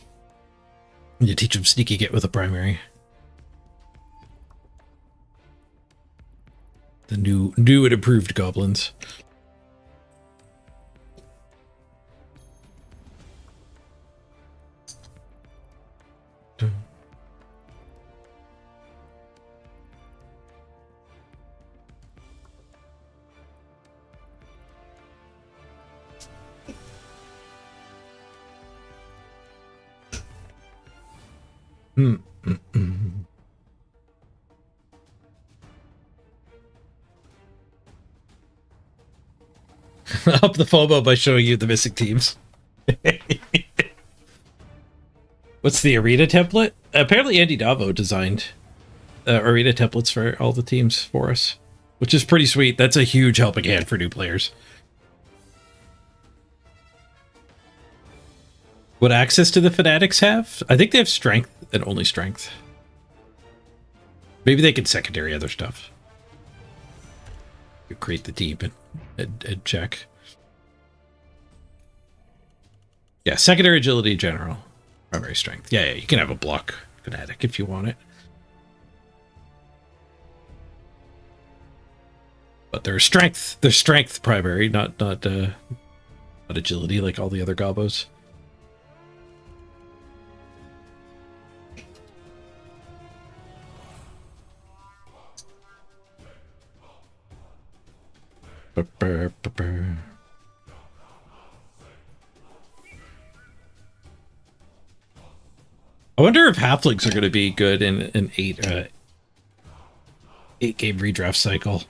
You teach him Sneaky Get with a primary. The new and improved goblins. Up the FOMO by showing you the missing teams. What's the arena template? Apparently Andy Davo designed arena templates for all the teams for us, which is pretty sweet. That's a huge helping hand for new players. What access do the fanatics have? I think they have strength and only strength. Maybe they can secondary other stuff. You create the team and check. Yeah, secondary agility general. Primary strength. Yeah, you can have a block fanatic if you want it. But there's strength. There's strength primary, not agility like all the other gobos. I wonder if halflings are going to be good in an 8 game redraft cycle.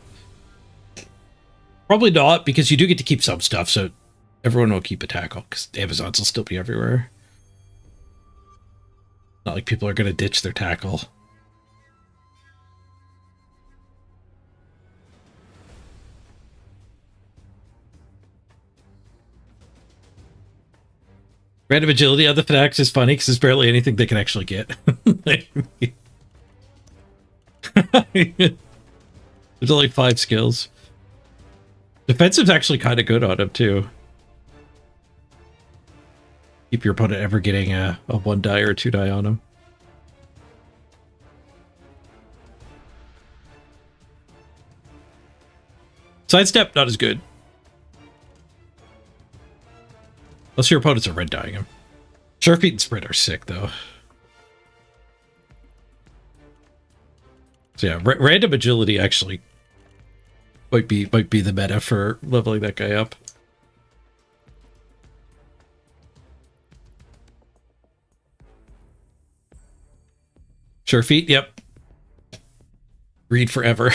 Probably not, because you do get to keep some stuff, so everyone will keep a tackle, because Amazons will still be everywhere. Not like people are going to ditch their tackle. Random agility on the fanatics is funny because there's barely anything they can actually get. There's only 5 skills. Defensive's actually kind of good on him too. Keep your opponent ever getting a 1 die or 2 die on him. Sidestep, not as good. Unless your opponents are red dyeing him. Sharp feet and sprint are sick though. So yeah, random agility actually might be the meta for leveling that guy up. Sure feet, yep. Read forever.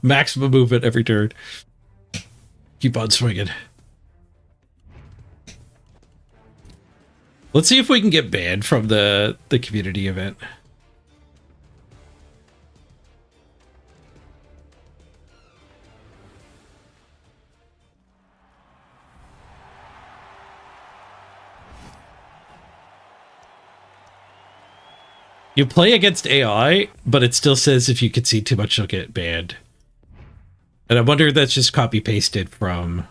Maximum movement every turn. Keep on swinging. Let's see if we can get banned from the community event. You play against AI, but it still says if you concede too much, you'll get banned. And I wonder if that's just copy-pasted from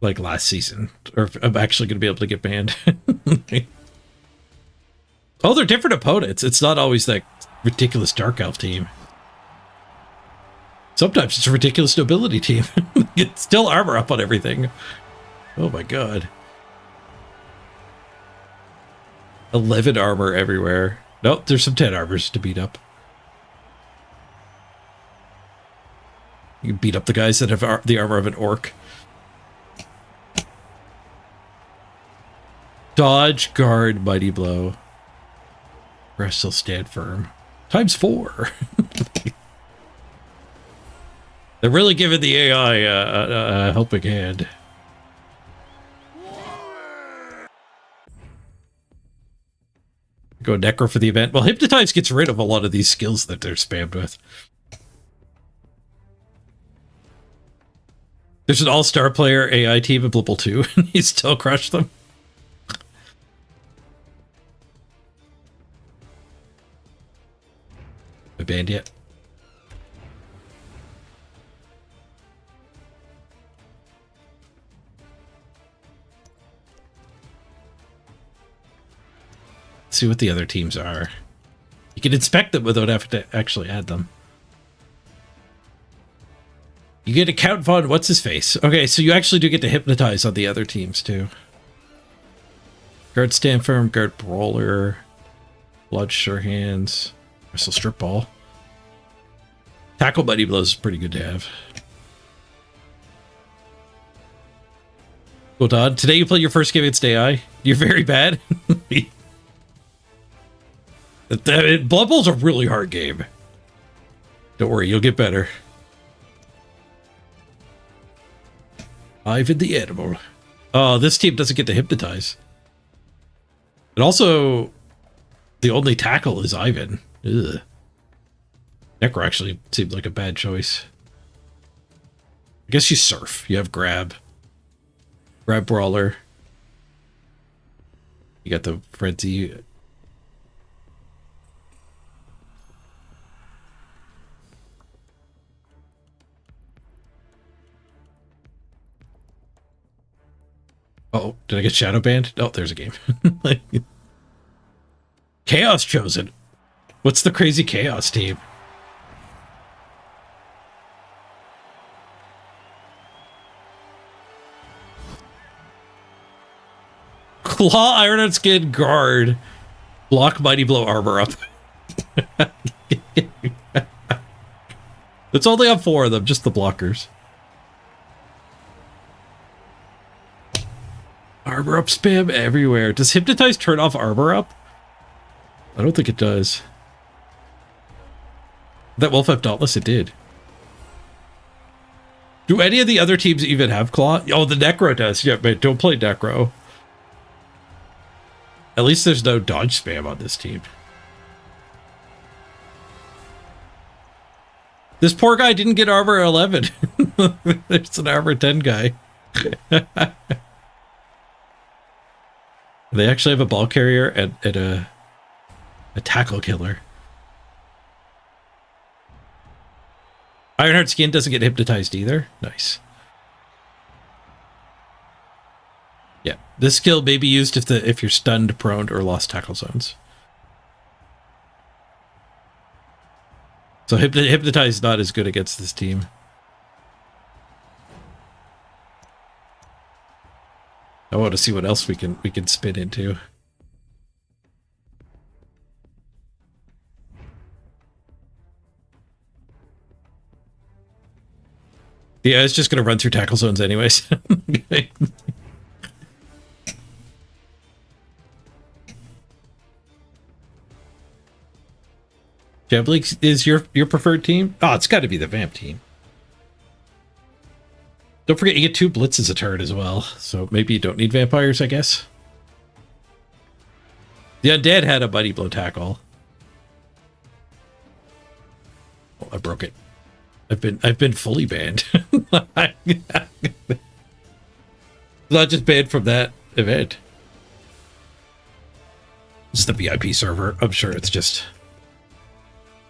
like last season, or if I'm actually going to be able to get banned. Oh, they're different opponents. It's not always that ridiculous Dark Elf team. Sometimes it's a ridiculous Nobility team. It's still armor up on everything. Oh my god. 11 armor everywhere. Nope, there's some 10 armors to beat up. You can beat up the guys that have the armor of an orc. Dodge, guard, mighty blow. Rest will stand firm. Times 4. They're really giving the AI a helping hand. Go Necro for the event. Well, Hypnotize gets rid of a lot of these skills that they're spammed with. There's an all-star player AI team in Blipple 2, and he still crushed them. I banned yet? Let's see what the other teams are. You can inspect them without having to actually add them. You get to count Von what's his face. Okay, so you actually do get to hypnotize on the other teams too. Guard stand firm, guard brawler, blood sure hands, wrestle strip ball. Tackle buddy blows is pretty good to have. Well done. Today you play your first game against AI. You're very bad. Blood Bowl's a really hard game. Don't worry, you'll get better. Ivan the Animal. Oh, this team doesn't get to hypnotize. And also, the only tackle is Ivan. Ugh. Necro actually seemed like a bad choice. I guess you surf. You have grab. Grab Brawler. You got the Frenzy. Oh, did I get shadow banned? Oh, there's a game. Chaos chosen. What's the crazy Chaos team? Claw, Ironheart Skin, Guard. Block, Mighty Blow, Armor Up. It's only on 4 of them, just the blockers. Armor Up spam everywhere. Does Hypnotize turn off Armor Up? I don't think it does. That Wolf F Dauntless, it did. Do any of the other teams even have Claw? Oh, the Necro does. Yeah, but don't play Necro. At least there's no dodge spam on this team. This poor guy didn't get armor 11. There's an armor 10 guy. They actually have a ball carrier and a tackle killer. Ironheart Skin doesn't get hypnotized either. Nice. Yeah, this skill may be used if you're stunned, prone, or lost tackle zones. So hypnotize is not as good against this team. I want to see what else we can spin into. Yeah, it's just gonna run through tackle zones anyways. Okay. Jablik is your preferred team? Oh, it's got to be the Vamp team. Don't forget you get 2 blitzes a turn as well, so maybe you don't need vampires, I guess. The Undead had a Mighty Blow tackle. Oh, I broke it. I've been fully banned. Not just banned from that event. This is the VIP server. I'm sure it's just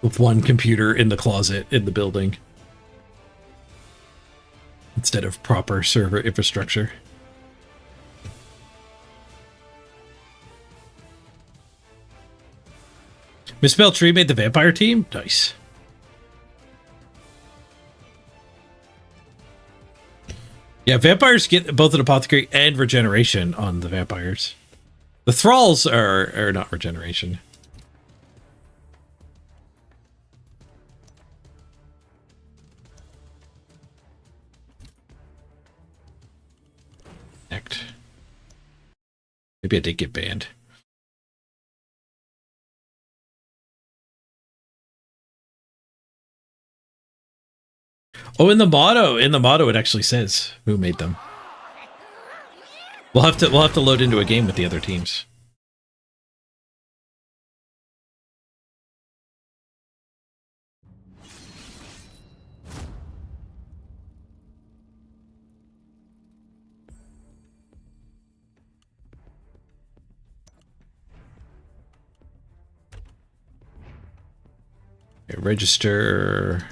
with one computer in the closet in the building instead of proper server infrastructure. Misspelled Tree made the vampire team? Nice. Yeah, vampires get both an apothecary and regeneration on the vampires. The thralls are not regeneration. Maybe I did get banned. Oh, in the motto it actually says who made them. We'll have to load into a game with the other teams. Okay, register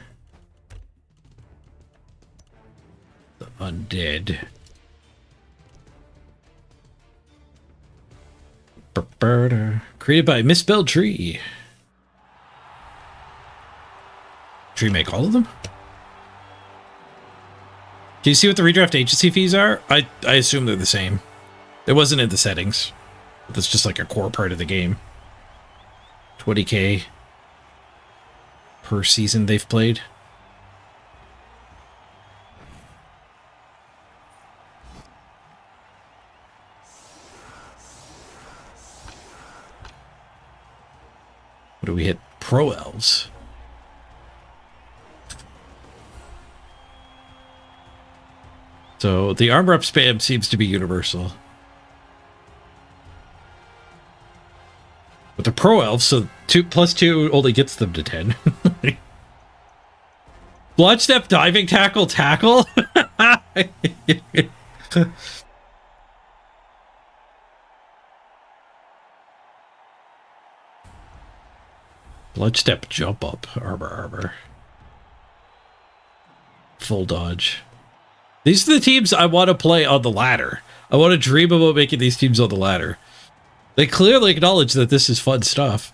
the undead. Created by Misspelled Tree. Tree make all of them? Do you see what the redraft agency fees are? I assume they're the same. It wasn't in the settings. That's just like a core part of the game. 20K per season they've played. What do we hit? Pro Elves. So the armor up spam seems to be universal. But the Pro Elves, so 2+2 only gets them to 10. Bloodstep, diving tackle. Bloodstep, jump up, armor. Full dodge. These are the teams I want to play on the ladder. I want to dream about making these teams on the ladder. They clearly acknowledge that this is fun stuff.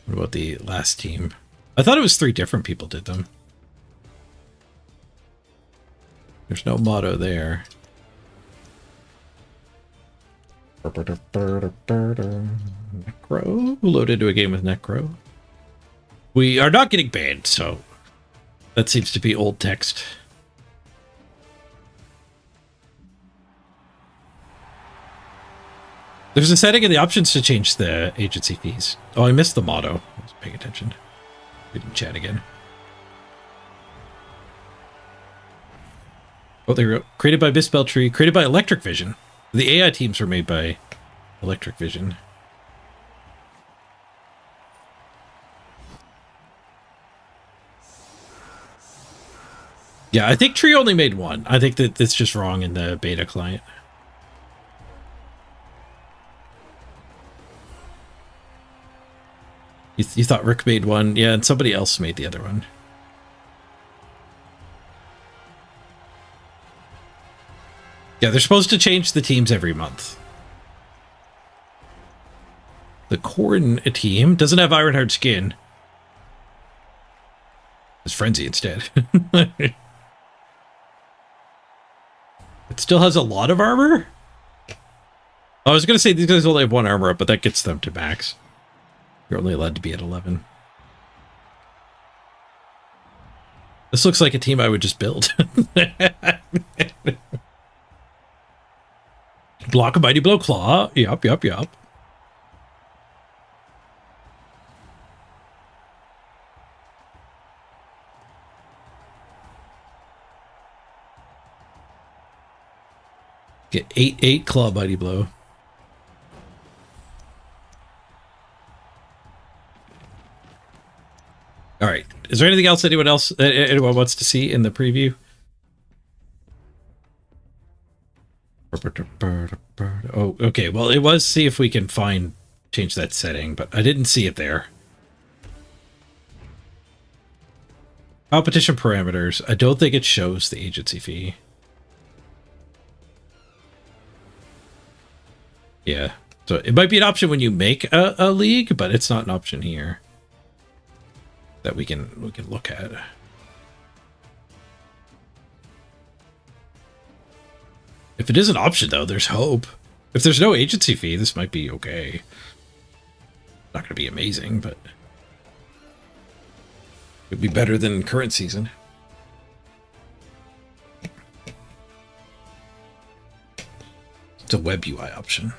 What about the last team? I thought it was 3 different people did them. There's no motto there. Necro? Load into a game with Necro. We are not getting banned, so that seems to be old text. There's a setting in the options to change the agency fees. Oh, I missed the motto. I was paying attention. We didn't chat again. Oh, there we go. Created by Misspell Tree. Created by Electric Vision. The AI teams were made by Electric Vision. Yeah, I think Tree only made 1. I think that that's just wrong in the beta client. You thought Rick made 1? Yeah, and somebody else made the other one. Yeah, they're supposed to change the teams every month. The Corn team doesn't have Ironheart skin. It's Frenzy instead. It still has a lot of armor? I was going to say these guys only have 1 armor up, but that gets them to max. You're only allowed to be at 11. This looks like a team I would just build. Block a Mighty Blow Claw. Yup. Get 8 Claw Mighty Blow. All right. Is there anything else anyone wants to see in the preview? Oh, okay. Well, it was see if we can change that setting, but I didn't see it there. Competition parameters. I don't think it shows the agency fee. Yeah. So it might be an option when you make a league, but it's not an option here that we can look at. If it is an option, though, there's hope. If there's no agency fee, this might be okay. Not going to be amazing, but it'd be better than current season. It's a web UI option.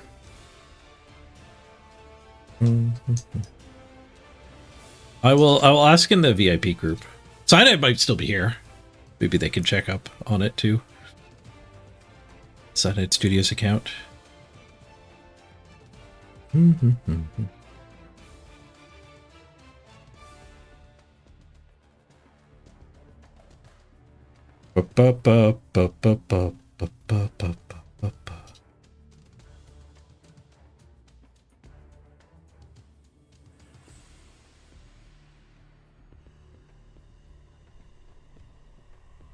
I will ask in the VIP group. Cyanide might still be here. Maybe they can check up on it too. Cyanide Studios account.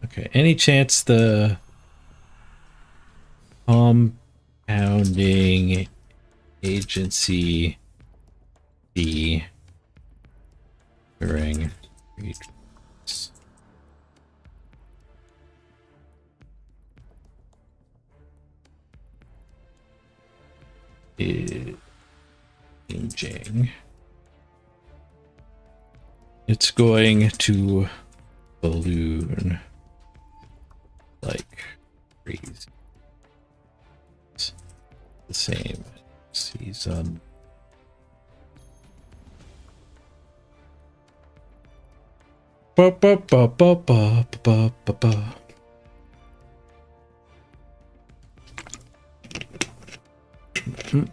Okay, any chance the compounding agency fee during retreats? Changing. It's going to balloon like crazy. It's the same season. Ba ba ba ba ba ba ba ba. We'll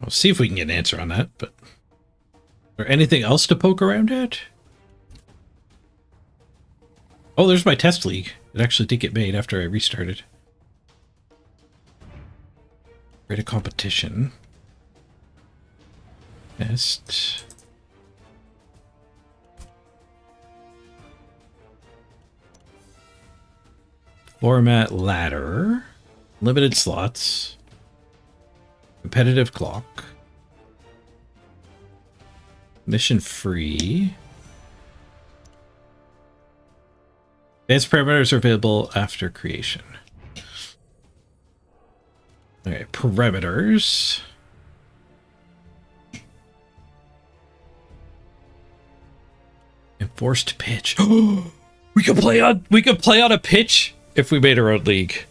see if we can get an answer on that, but is there anything else to poke around at? Oh, there's my test league. It actually did get made after I restarted. Create a competition. Test. Format ladder. Limited slots. Competitive clock. Mission free. Advanced parameters are available after creation. Alright, parameters. Enforced pitch. we could play on a pitch if we made our own league.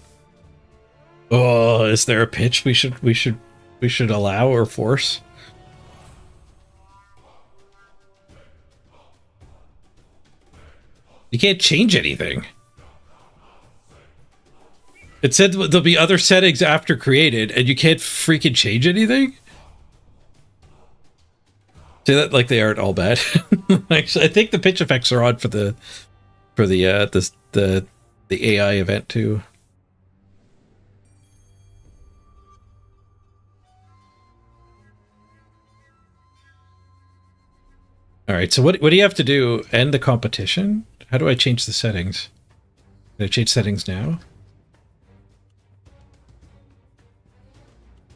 Oh, is there a pitch we should allow or force? You can't change anything. It said there'll be other settings after created, and you can't freaking change anything? Say that like they aren't all bad. Actually, I think the pitch effects are on for the AI event too. All right, so what do you have to do? End the competition? How do I change the settings? Can I change settings now?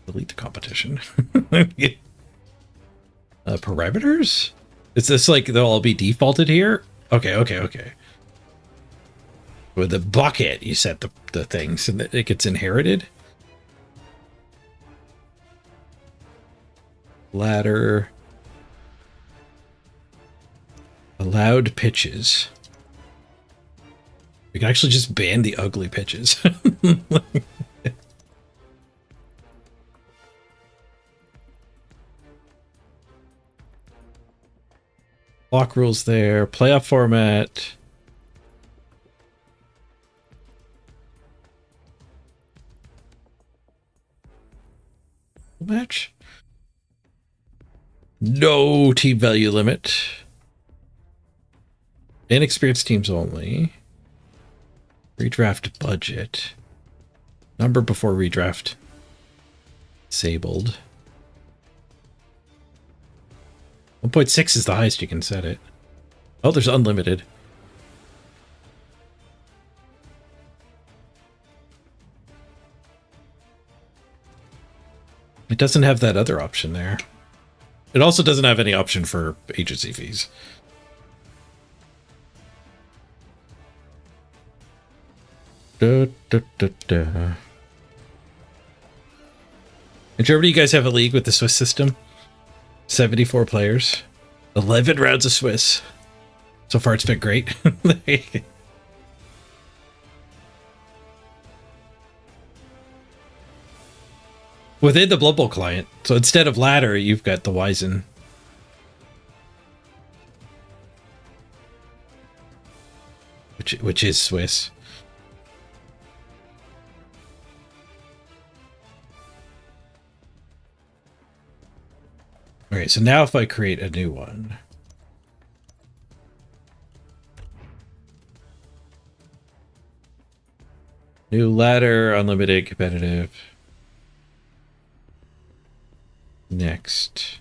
Delete the competition. Parameters? Is this like they'll all be defaulted here? Okay. With the bucket, you set the things and it gets inherited. Ladder. Allowed pitches. We can actually just ban the ugly pitches. Block rules there. Playoff format. Match. No team value limit. Inexperienced teams only. Redraft budget. Number before redraft. Disabled. 1.6 is the highest you can set it. Oh, there's unlimited. It doesn't have that other option there. It also doesn't have any option for agency fees. In Germany, you guys have a league with the Swiss system. 74 players. 11 rounds of Swiss. So far, it's been great. Within the Blood Bowl client. So instead of ladder, you've got the Wizen. Which is Swiss. All right, so now if I create a new one. New ladder, unlimited, competitive. Next.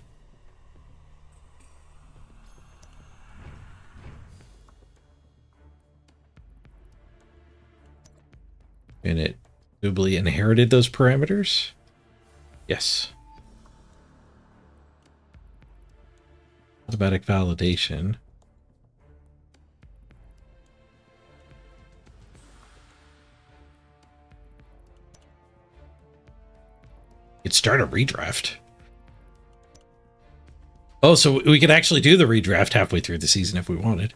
And it presumably inherited those parameters? Yes. Automatic validation. You'd start a redraft. Oh, so we could actually do the redraft halfway through the season if we wanted.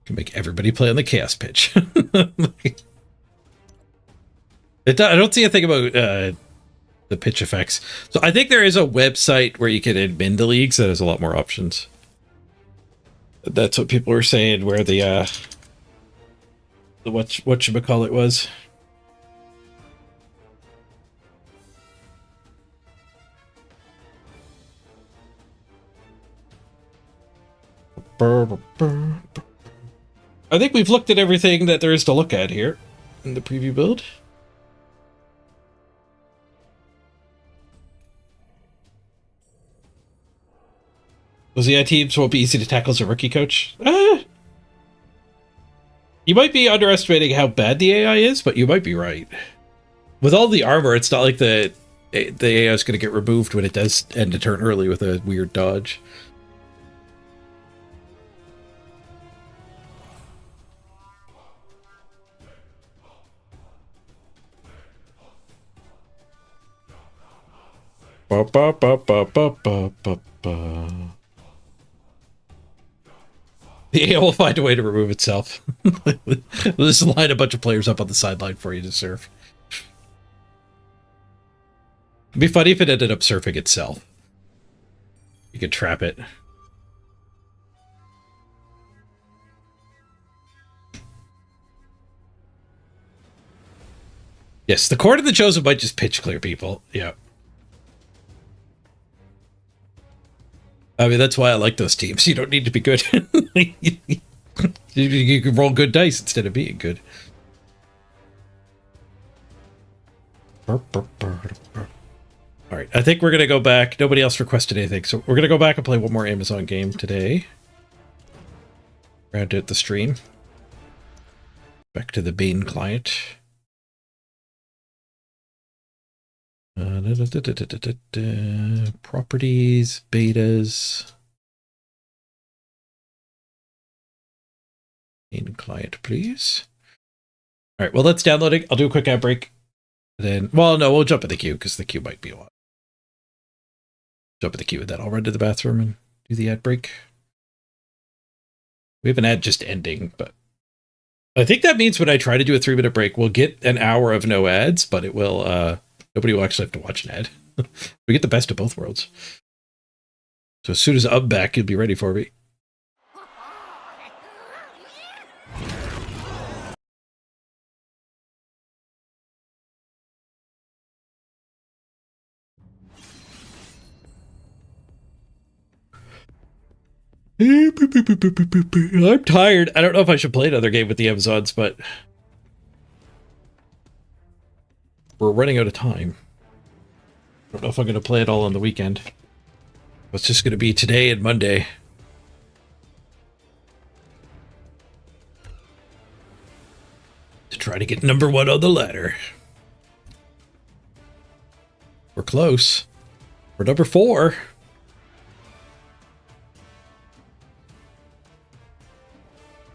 Can make everybody play on the chaos pitch. I don't see a thing about the pitch effects. So I think there is a website where you can admin the leagues that has a lot more options. That's what people were saying, where the whatchamacallit was. I think we've looked at everything that there is to look at here in the preview build. Those AI teams won't be easy to tackle as a rookie coach. You might be underestimating how bad the AI is, but you might be right. With all the armor, it's not like the AI is going to get removed when it does end a turn early with a weird dodge. Ba, ba, ba, ba, ba, ba, ba, ba. The AI will find a way to remove itself. We'll just line a bunch of players up on the sideline for you to surf. It'd be funny if it ended up surfing itself. You could trap it. Yes, the Court of the Chosen might just pitch clear people. Yeah. I mean, that's why I like those teams. You don't need to be good. You can roll good dice instead of being good. All right, I think we're going to go back. Nobody else requested anything, so we're going to go back and play one more Amazon game today. Round out the stream. Back to the Bane client. Properties, betas. In client, please. All right, well, let's download it. I'll do a quick ad break. Then, well, no, we'll jump in the queue because the queue might be a lot. Jump in the queue and then I'll run to the bathroom and do the ad break. We have an ad just ending, but I think that means when I try to do a 3-minute break, we'll get an hour of no ads, but it will, nobody will actually have to watch an ad. We get the best of both worlds. So as soon as I'm back, you'll be ready for me. I'm tired. I don't know if I should play another game with the Amazons, but we're running out of time. I don't know if I'm going to play it all on the weekend. It's just going to be today and Monday. To try to get #1 on the ladder. We're close. We're #4.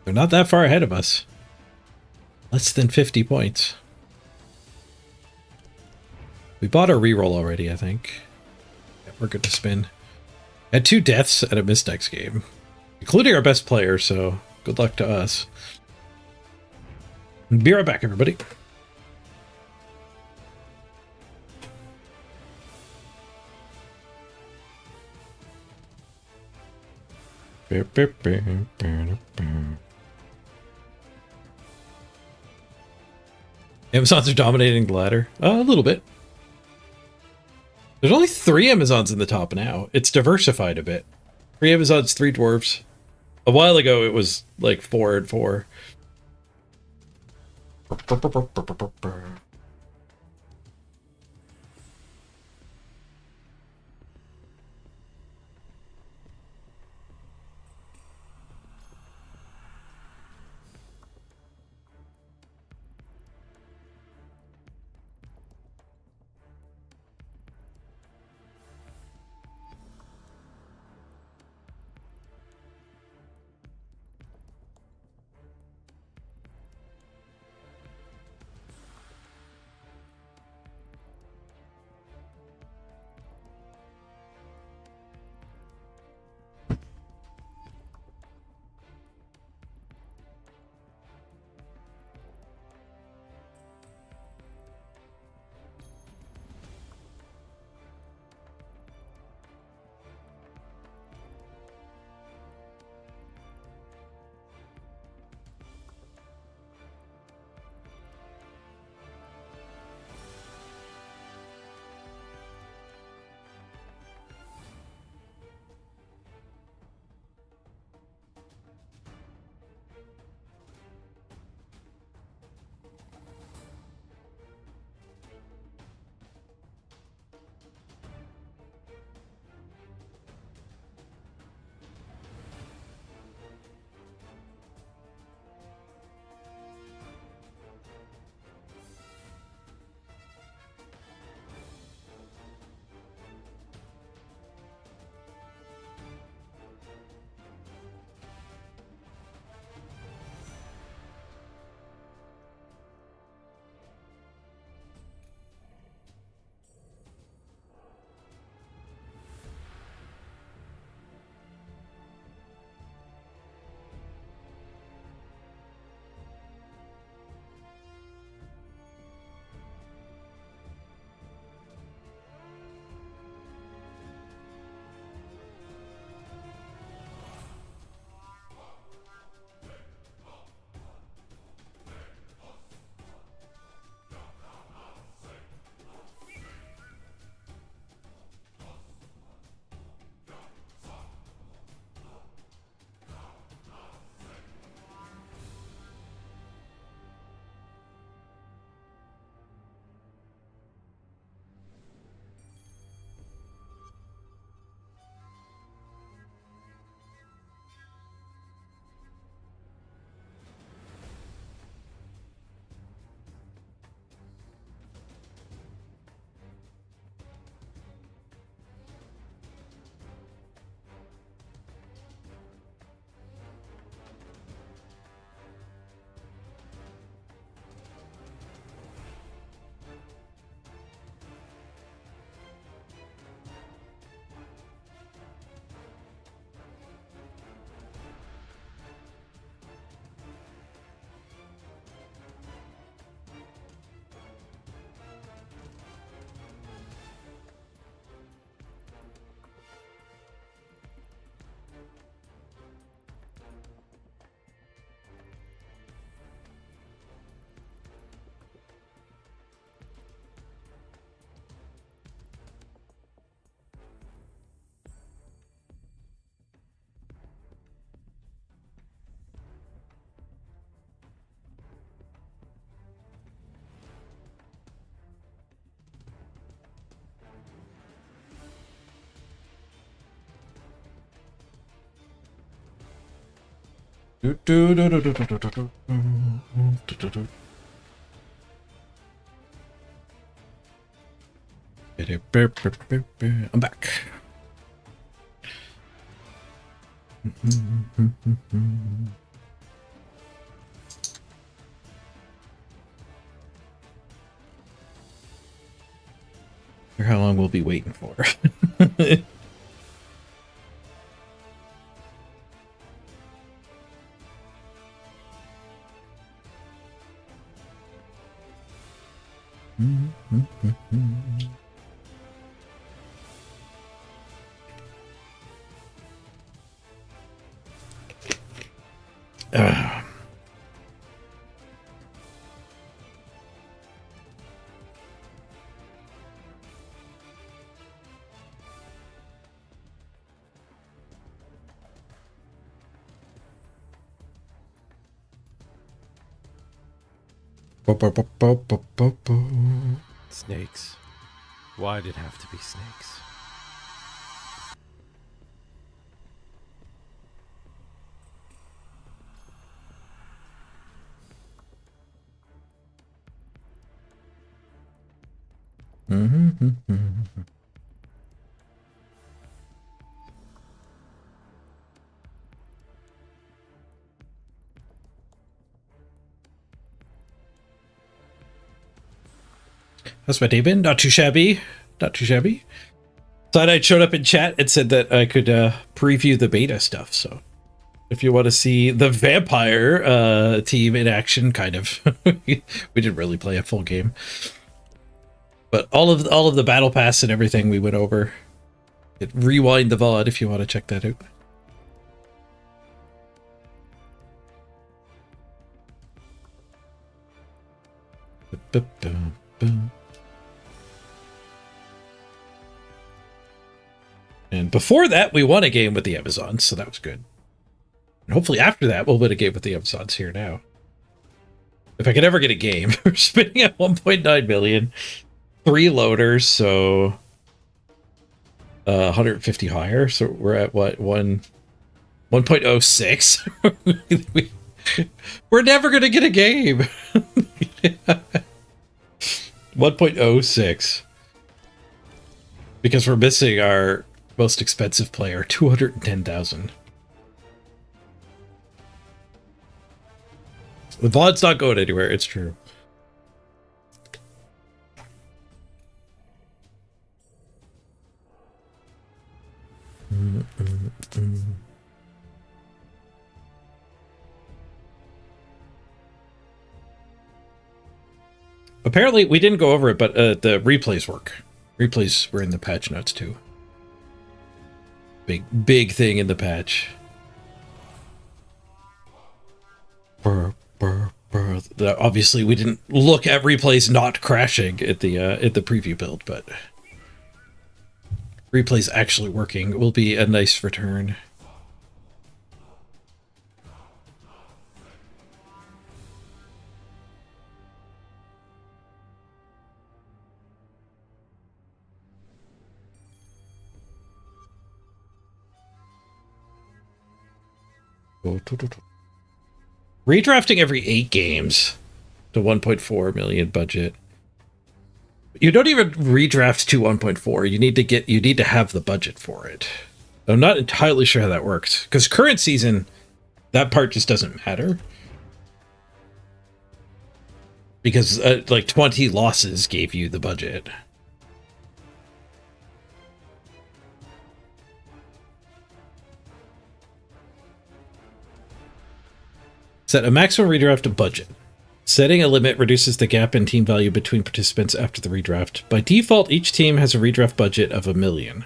They're not that far ahead of us. Less than 50 points. We bought our reroll already, I think. Yeah, we're good to spin. Had 2 deaths and a missed next game, including our best player, so good luck to us. Be right back, everybody. Amazons are dominating the ladder. A little bit. There's only 3 Amazons in the top now. It's diversified a bit. 3 Amazons, 3 dwarves. A while ago, it was like 4 and 4. I'm back. How long we'll be waiting for. Snakes. Why'd it have to be snakes? How's my day been? Not too shabby. Not too shabby. Cyanide showed up in chat and said that I could preview the beta stuff. So if you want to see the vampire team in action, kind of. We didn't really play a full game. But all of the battle pass and everything we went over. Rewind the VOD if you want to check that out. And before that, we won a game with the Amazons, so that was good. And hopefully after that, we'll win a game with the Amazons here now. If I could ever get a game. We're spinning at 1.9 million. 3 loaders, so 150 higher. So we're at what, 1.06. We're never gonna get a game. 1.06 because we're missing our most expensive player, 210,000. The VOD's not going anywhere. It's true. Apparently, we didn't go over it, but the replays work. Replays were in the patch notes too. Big thing in the patch. Obviously, we didn't look at replays not crashing at the preview build, but replays actually working will be a nice return. Redrafting every 8 games to 1.4 million budget. You don't even redraft to 1.4. You need to have the budget for it. I'm not entirely sure how that works because current season, that part just doesn't matter because like 20 losses gave you the budget. Set a maximum redraft budget. Setting a limit reduces the gap in team value between participants after the redraft. By default, each team has a redraft budget of $1 million.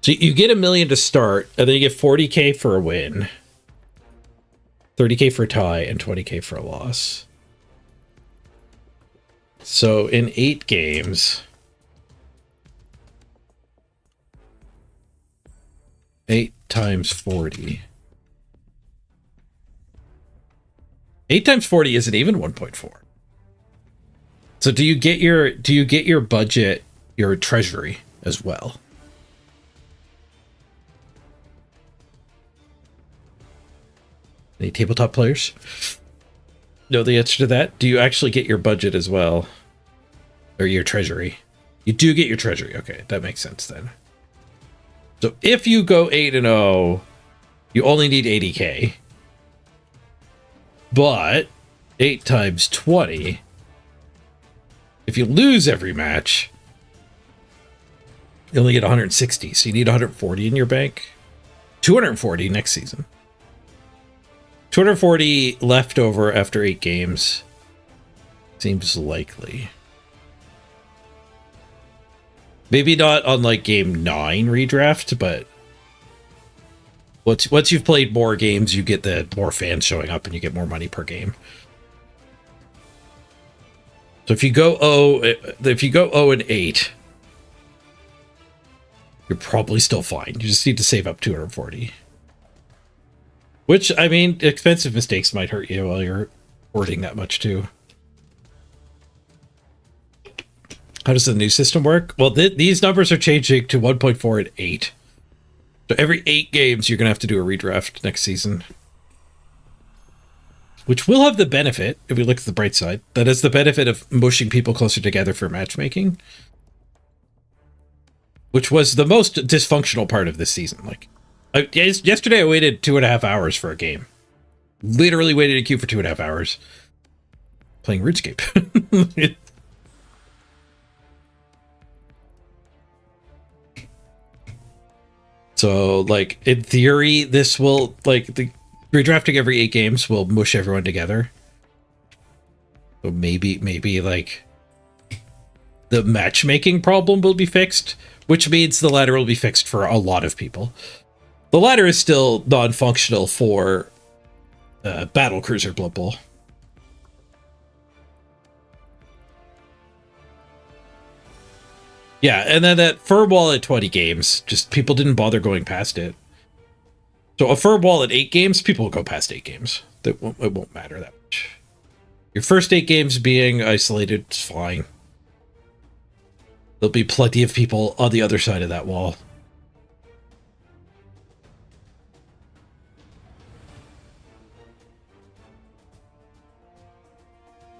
So you get $1 million to start, and then you get 40K for a win, 30K for a tie, and 20K for a loss. So in 8 games, 8 times 40. 8 times 40 isn't even 1.4. So do you get your budget, your treasury as well? Any tabletop players know the answer to that? Do you actually get your budget as well? Or your treasury? You do get your treasury. Okay, that makes sense then. So if you go 8-0, you only need 80k. But 8 times 20, if you lose every match, you only get 160. So you need 140 in your bank. 240 next season. 240 left over after 8 games. Seems likely. Maybe not on like game 9 redraft, but once you've played more games, you get the more fans showing up and you get more money per game. So if you go 0-8, you're probably still fine. You just need to save up 240. Which, I mean, expensive mistakes might hurt you while you're hoarding that much too. How does the new system work? Well, these numbers are changing to 1.4 and 8. So every 8 games, you're going to have to do a redraft next season. Which will have the benefit, if we look at the bright side, that is the benefit of mushing people closer together for matchmaking. Which was the most dysfunctional part of this season. Like, yesterday I waited 2.5 hours for a game. Literally waited in queue for 2.5 hours. Playing RuneScape. So, like, in theory, this will, like, the redrafting every 8 games will mush everyone together. So maybe, like, the matchmaking problem will be fixed, which means the ladder will be fixed for a lot of people. The ladder is still non-functional for Battlecruiser Blood Bowl. Yeah, and then that firm wall at 20 games, just people didn't bother going past it. So a firm wall at 8 games, people will go past 8 games. It won't matter that much. Your first 8 games being isolated is fine. There'll be plenty of people on the other side of that wall.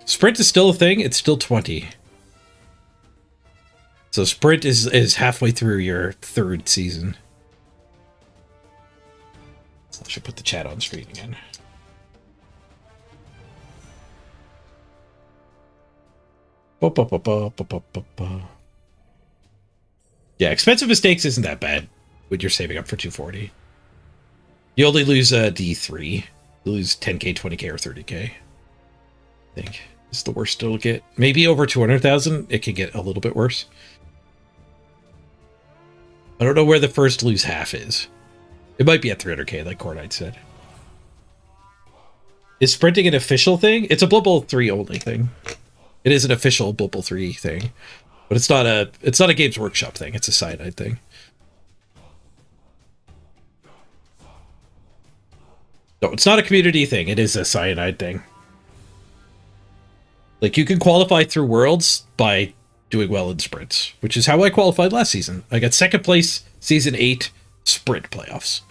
Sprint is still a thing. It's still 20. So Sprint is halfway through your 3rd season. So I should put the chat on screen again. Yeah, expensive mistakes isn't that bad when you're saving up for 240. You only lose D3. You lose 10k, 20k, or 30k. I think it's the worst it'll get. Maybe over 200,000, it can get a little bit worse. I don't know where the first lose half is. It might be at 300k, like Cordite said. Is sprinting an official thing? It's a Blood Bowl 3 only thing. It is an official Blood Bowl 3 thing, but it's not a Games Workshop thing. It's a cyanide thing. No, it's not a community thing. It is a cyanide thing. Like, you can qualify through Worlds by doing well in sprints, which is how I qualified last season. I got 2nd place, Season 8, sprint playoffs.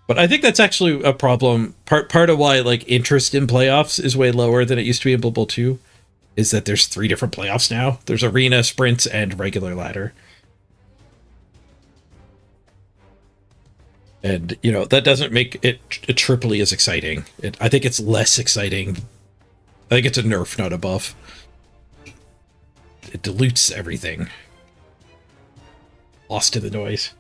But I think that's actually a problem. Part of why, like, interest in playoffs is way lower than it used to be in Blood Bowl 2 is that there's 3 different playoffs now. There's arena, sprints, and regular ladder. And, you know, that doesn't make it triply as exciting. I think it's less exciting. I think it's a nerf, not a buff. It dilutes everything. Lost to the noise.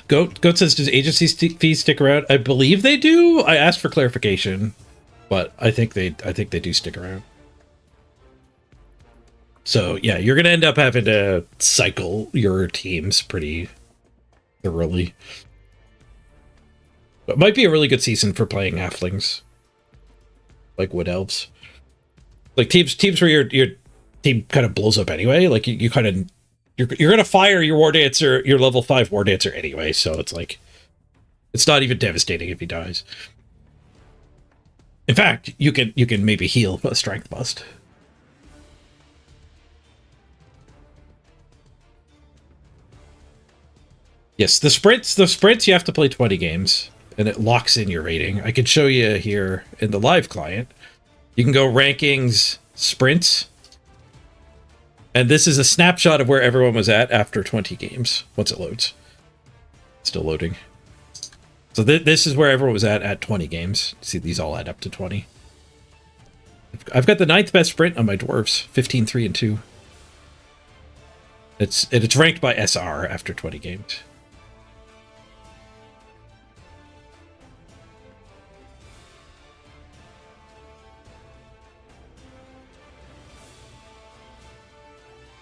Goat says, does agency fees stick around? I believe they do. I asked for clarification, but I think they do stick around. So yeah, you're gonna end up having to cycle your teams pretty thoroughly. But it might be a really good season for playing halflings, like wood elves, like teams where your team kind of blows up anyway. Like you kind of you're gonna fire your war dancer, your level 5 war dancer anyway. So it's like it's not even devastating if he dies. In fact, you can maybe heal a strength bust. Yes, the sprints you have to play 20 games, and it locks in your rating. I could show you here in the live client. You can go rankings, sprints, and this is a snapshot of where everyone was at after 20 games, once it loads. Still loading. So this is where everyone was at 20 games. See, these all add up to 20. I've got the 9th best sprint on my dwarves, 15, 3, and 2. It's ranked by SR after 20 games.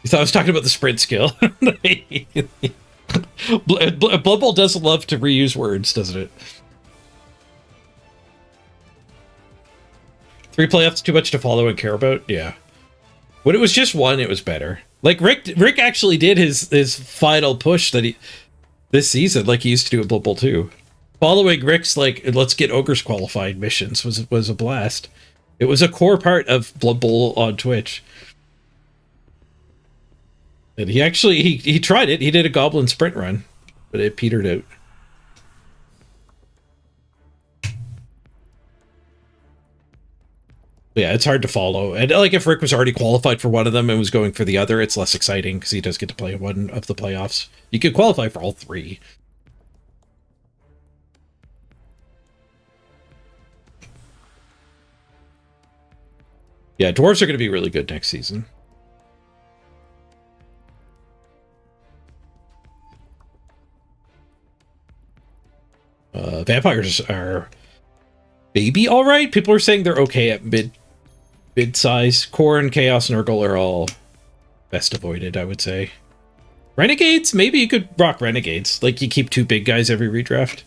You thought I was talking about the sprint skill. Blood Bowl does love to reuse words, doesn't it? 3 playoffs too much to follow and care about? Yeah. When it was just 1, it was better. Like Rick actually did his final push that this season, like he used to do at Blood Bowl 2. Following Rick's like let's get ogres qualified missions was a blast. It was a core part of Blood Bowl on Twitch. And he actually he tried it. He did a goblin sprint run, but it petered out. Yeah, it's hard to follow. And like if Rick was already qualified for one of them and was going for the other, it's less exciting because he does get to play one of the playoffs. You could qualify for all 3. Yeah, dwarves are going to be really good next season. Vampires are maybe all right. People are saying they're okay at mid-size. Khorne, Chaos, and Nurgle are all best avoided, I would say. Renegades? Maybe you could rock Renegades. Like, you keep 2 big guys every redraft.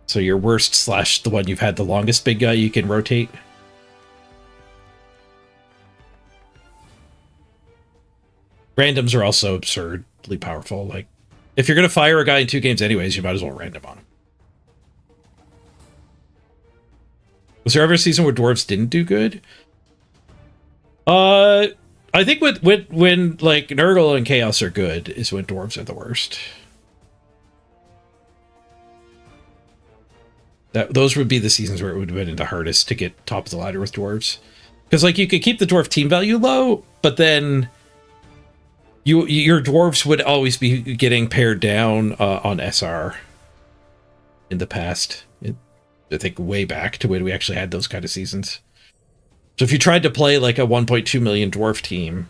So your worst / the one you've had the longest big guy you can rotate. Randoms are also absurdly powerful. Like, if you're going to fire a guy in 2 games anyways, you might as well random on him. Was there ever a season where dwarves didn't do good? I think when like Nurgle and Chaos are good is when dwarves are the worst. Those would be the seasons where it would have been the hardest to get top of the ladder with dwarves. Because like you could keep the dwarf team value low, but then your dwarves would always be getting pared down on SR in the past. I think way back to when we actually had those kind of seasons. So if you tried to play like a 1.2 million dwarf team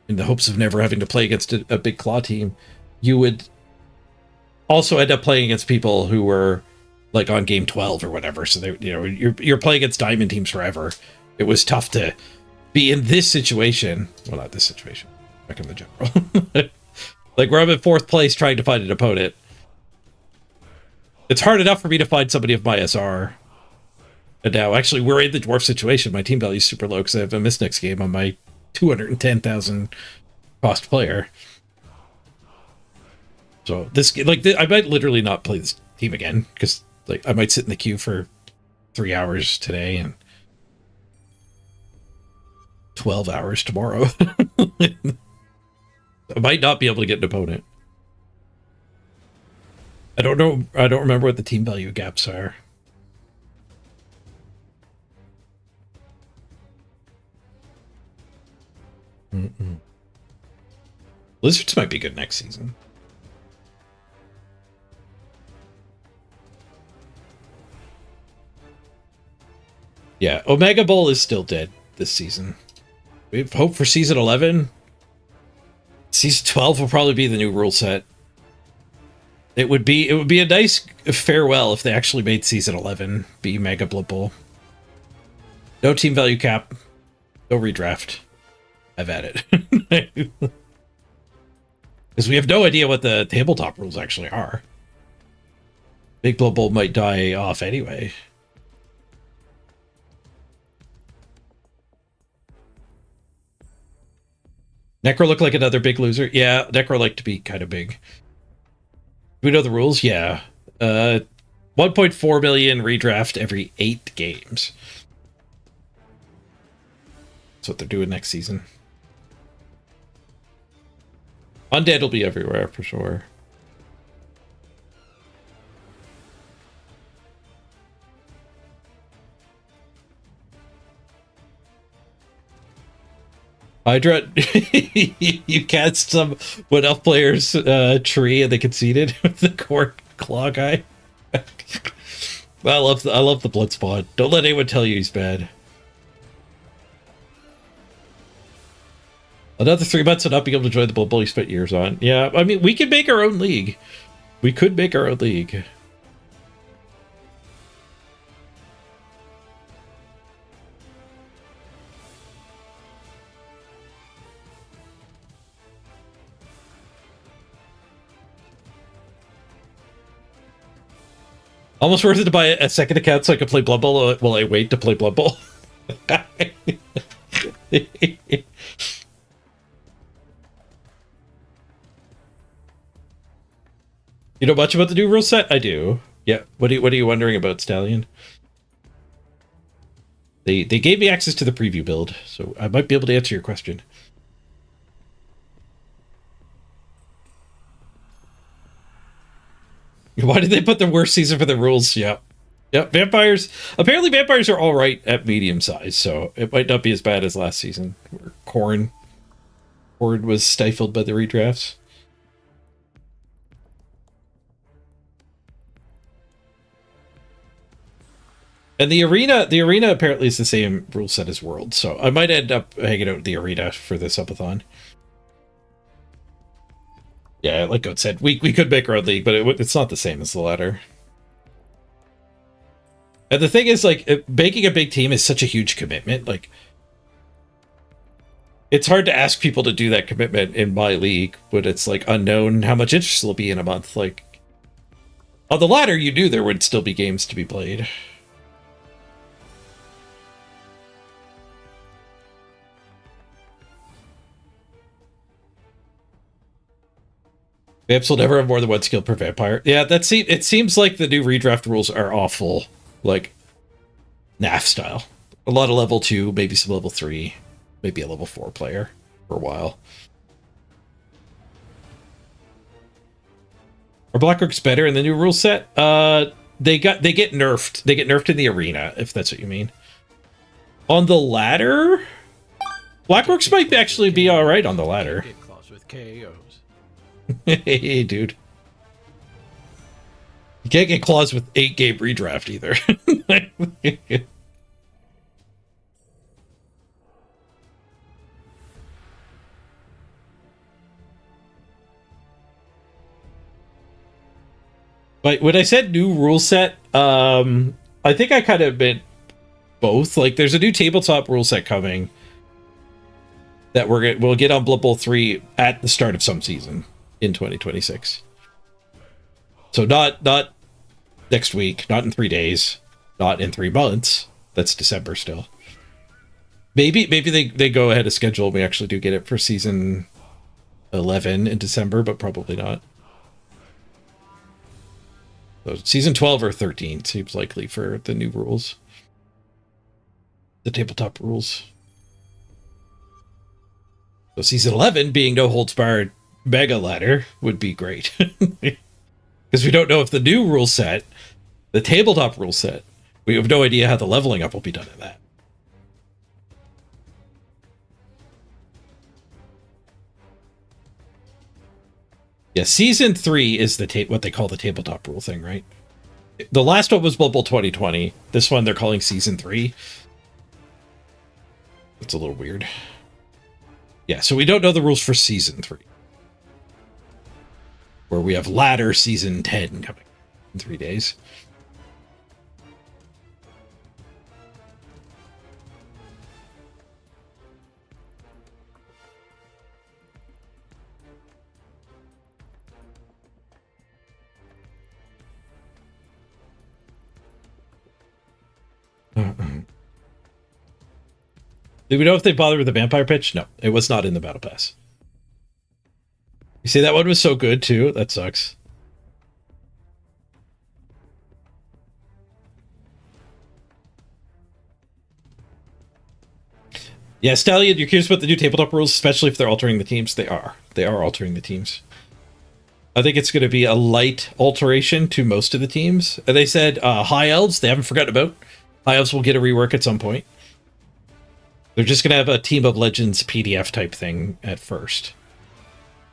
in the hopes of never having to play against a big claw team, you would also end up playing against people who were like on game 12 or whatever. So they, you're playing against diamond teams forever. It was tough to be in this situation. Well, not this situation. Back in the general. Like where I'm in 4th place trying to find an opponent. It's hard enough for me to find somebody of my SR. And now, actually, we're in the dwarf situation. My team value is super low because I have a miss next game on my 210,000 cost player. So this, like, I might literally not play this team again because, like, I might sit in the queue for 3 hours today and 12 hours tomorrow. I might not be able to get an opponent. I don't know. I don't remember what the team value gaps are. Lizards might be good next season. Yeah, Omega Bowl is still dead this season. We have hope for season 11. Season 12 will probably be the new rule set. It would be a nice farewell if they actually made season 11 be Mega Blood Bowl. No team value cap, no redraft. I've had it. Because we have no idea what the tabletop rules actually are. Big Blood Bowl might die off anyway. Necro look like another big loser? Yeah, Necro like to be kind of big. Do we know the rules? Yeah. 1.4 million redraft every 8 games. That's what they're doing next season. Undead will be everywhere for sure. Hydra, you cast some what elf players tree and they conceded with the core claw guy. I love the blood spawn. Don't let anyone tell you he's bad. Another 3 months of not being able to join the Blood Bowl you spent years on. Yeah, I mean, we could make our own league. We could make our own league. Almost worth it to buy a second account so I can play Blood Bowl while I wait to play Blood Bowl. You know much about the new rule set? I do. Yeah. What are you wondering about, Stallion? They gave me access to the preview build, so I might be able to answer your question. Why did they put the worst season for the rules? Yep. Yep. Vampires. Apparently vampires are all right at medium size, so it might not be as bad as last season, where Corn was stifled by the redrafts. And the arena apparently is the same rule set as World, so I might end up hanging out in the arena for this subathon. Yeah, like Goat said, we could make our own league, but it's not the same as the ladder. And the thing is, like, making a big team is such a huge commitment. Like, it's hard to ask people to do that commitment in my league, but it's like unknown how much interest will be in a month. Like, on the ladder, you knew there would still be games to be played. Vamps will never have more than one skill per vampire. Yeah, it seems like the new redraft rules are awful, like NAF style. A lot of level 2, maybe some level 3, maybe a level 4 player for a while. Are Blackrook's better in the new rule set? They get nerfed. They get nerfed in the arena, if that's what you mean. On the ladder, Blackrook's might actually be all right on the ladder. With KOs. Hey, dude. You can't get claws with 8-game redraft either. But when I said new rule set, I think I kind of meant both. Like, there's a new tabletop rule set coming that we'll get on Blood Bowl 3 at the start of some season in 2026. So not next week, not in 3 days, not in 3 months. That's December still. Maybe they go ahead of schedule and we actually do get it for season 11 in December, but probably not. So season 12 or 13 seems likely for the new rules. The tabletop rules. So season 11 being no holds barred mega ladder would be great. Because we don't know if the new rule set, the tabletop rule set, we have no idea how the leveling up will be done in that. Yeah, season 3 is what they call the tabletop rule thing, right? The last one was Blood Bowl 2020. This one they're calling season 3. It's a little weird. Yeah, so we don't know the rules for season 3. Where we have ladder season 10 coming in 3 days. Do we know if they bothered with the vampire pitch? No, it was not in the battle pass. You see, that one was so good too. That sucks. Yeah, Stallion, you're curious about the new tabletop rules, especially if they're altering the teams. They are. They are altering the teams. I think it's going to be a light alteration to most of the teams. And they said High Elves, they haven't forgotten about. High Elves will get a rework at some point. They're just going to have a Team of Legends PDF type thing at first.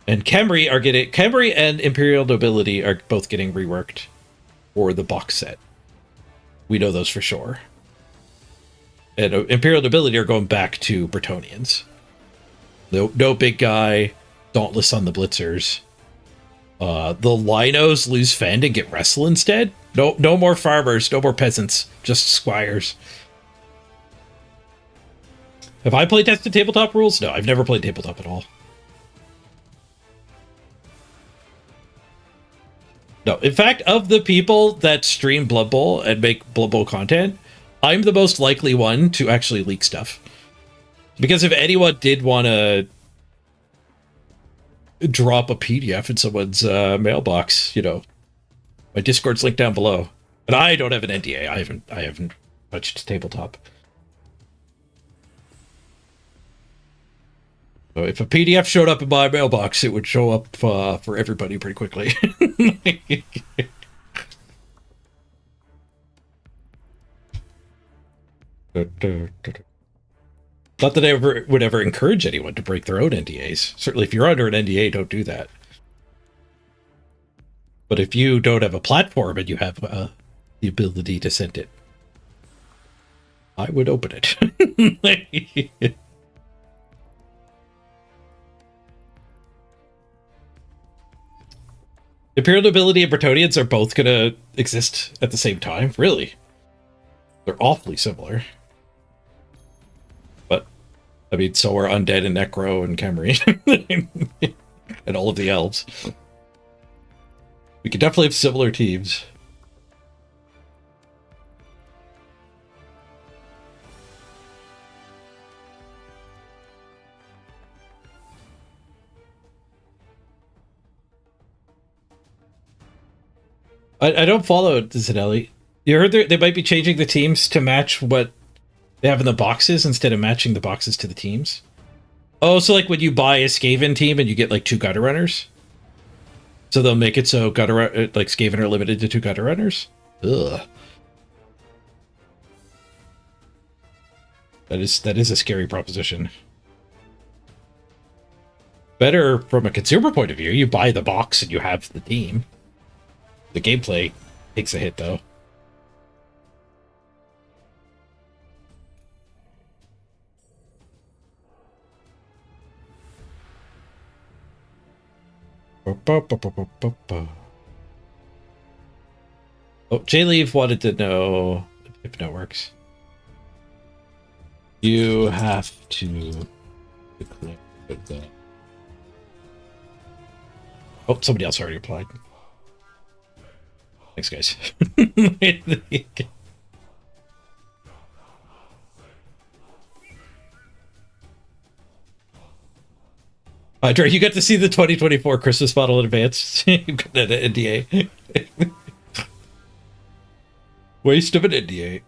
And Khemri and Imperial Nobility are both getting reworked for the box set. We know those for sure. And Imperial Nobility are going back to Bretonnians. No big guy, Dauntless on the Blitzers. The Linos lose Fend and get Wrestle instead. No more farmers, no more peasants, just squires. Have I played tested tabletop rules? No, I've never played tabletop at all. No, in fact, of the people that stream Blood Bowl and make Blood Bowl content, I'm the most likely one to actually leak stuff. Because if anyone did want to drop a PDF in someone's mailbox, you know, my Discord's linked down below. And I don't have an NDA. I haven't touched tabletop. So if a PDF showed up in my mailbox, it would show up for everybody pretty quickly. Not that I would ever encourage anyone to break their own NDAs. Certainly, if you're under an NDA, don't do that. But if you don't have a platform and you have the ability to send it, I would open it. Imperial Nobility and Bretonnians are both going to exist at the same time? Really? They're awfully similar. But, I mean, so are Undead and Necro and Khemri. And all of the elves. We could definitely have similar teams. I don't follow Zinelli. You heard they might be changing the teams to match what they have in the boxes instead of matching the boxes to the teams. Oh, so like when you buy a Skaven team and you get like 2 gutter runners? So they'll make it so like Skaven are limited to 2 gutter runners? Ugh. That is a scary proposition. Better from a consumer point of view, you buy the box and you have the team. The gameplay takes a hit, though. Oh, J-Leave wanted to know if it works. You have to declare that. Oh, somebody else already applied. Thanks, guys. Dre, you got to see the 2024 Christmas model in advance. You got an NDA. Waste of an NDA.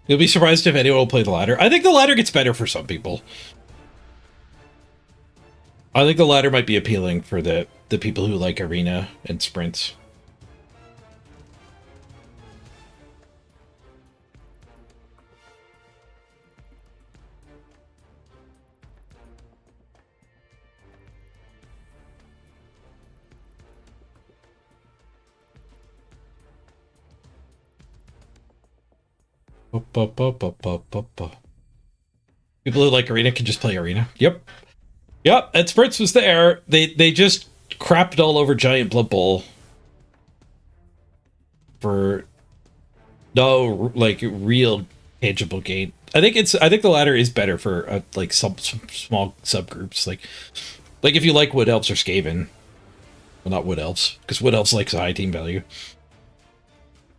You'll be surprised if anyone will play the ladder. I think the ladder gets better for some people. I think the ladder might be appealing for the people who like arena and sprints. People who like arena can just play arena. Yep. Ed Spritz was there. They just crapped all over Giant Blood Bowl for No, like real tangible gain. I think the ladder is better for like some small subgroups. Like if you like wood elves or Skaven, well, not wood elves because wood elves likes a high team value.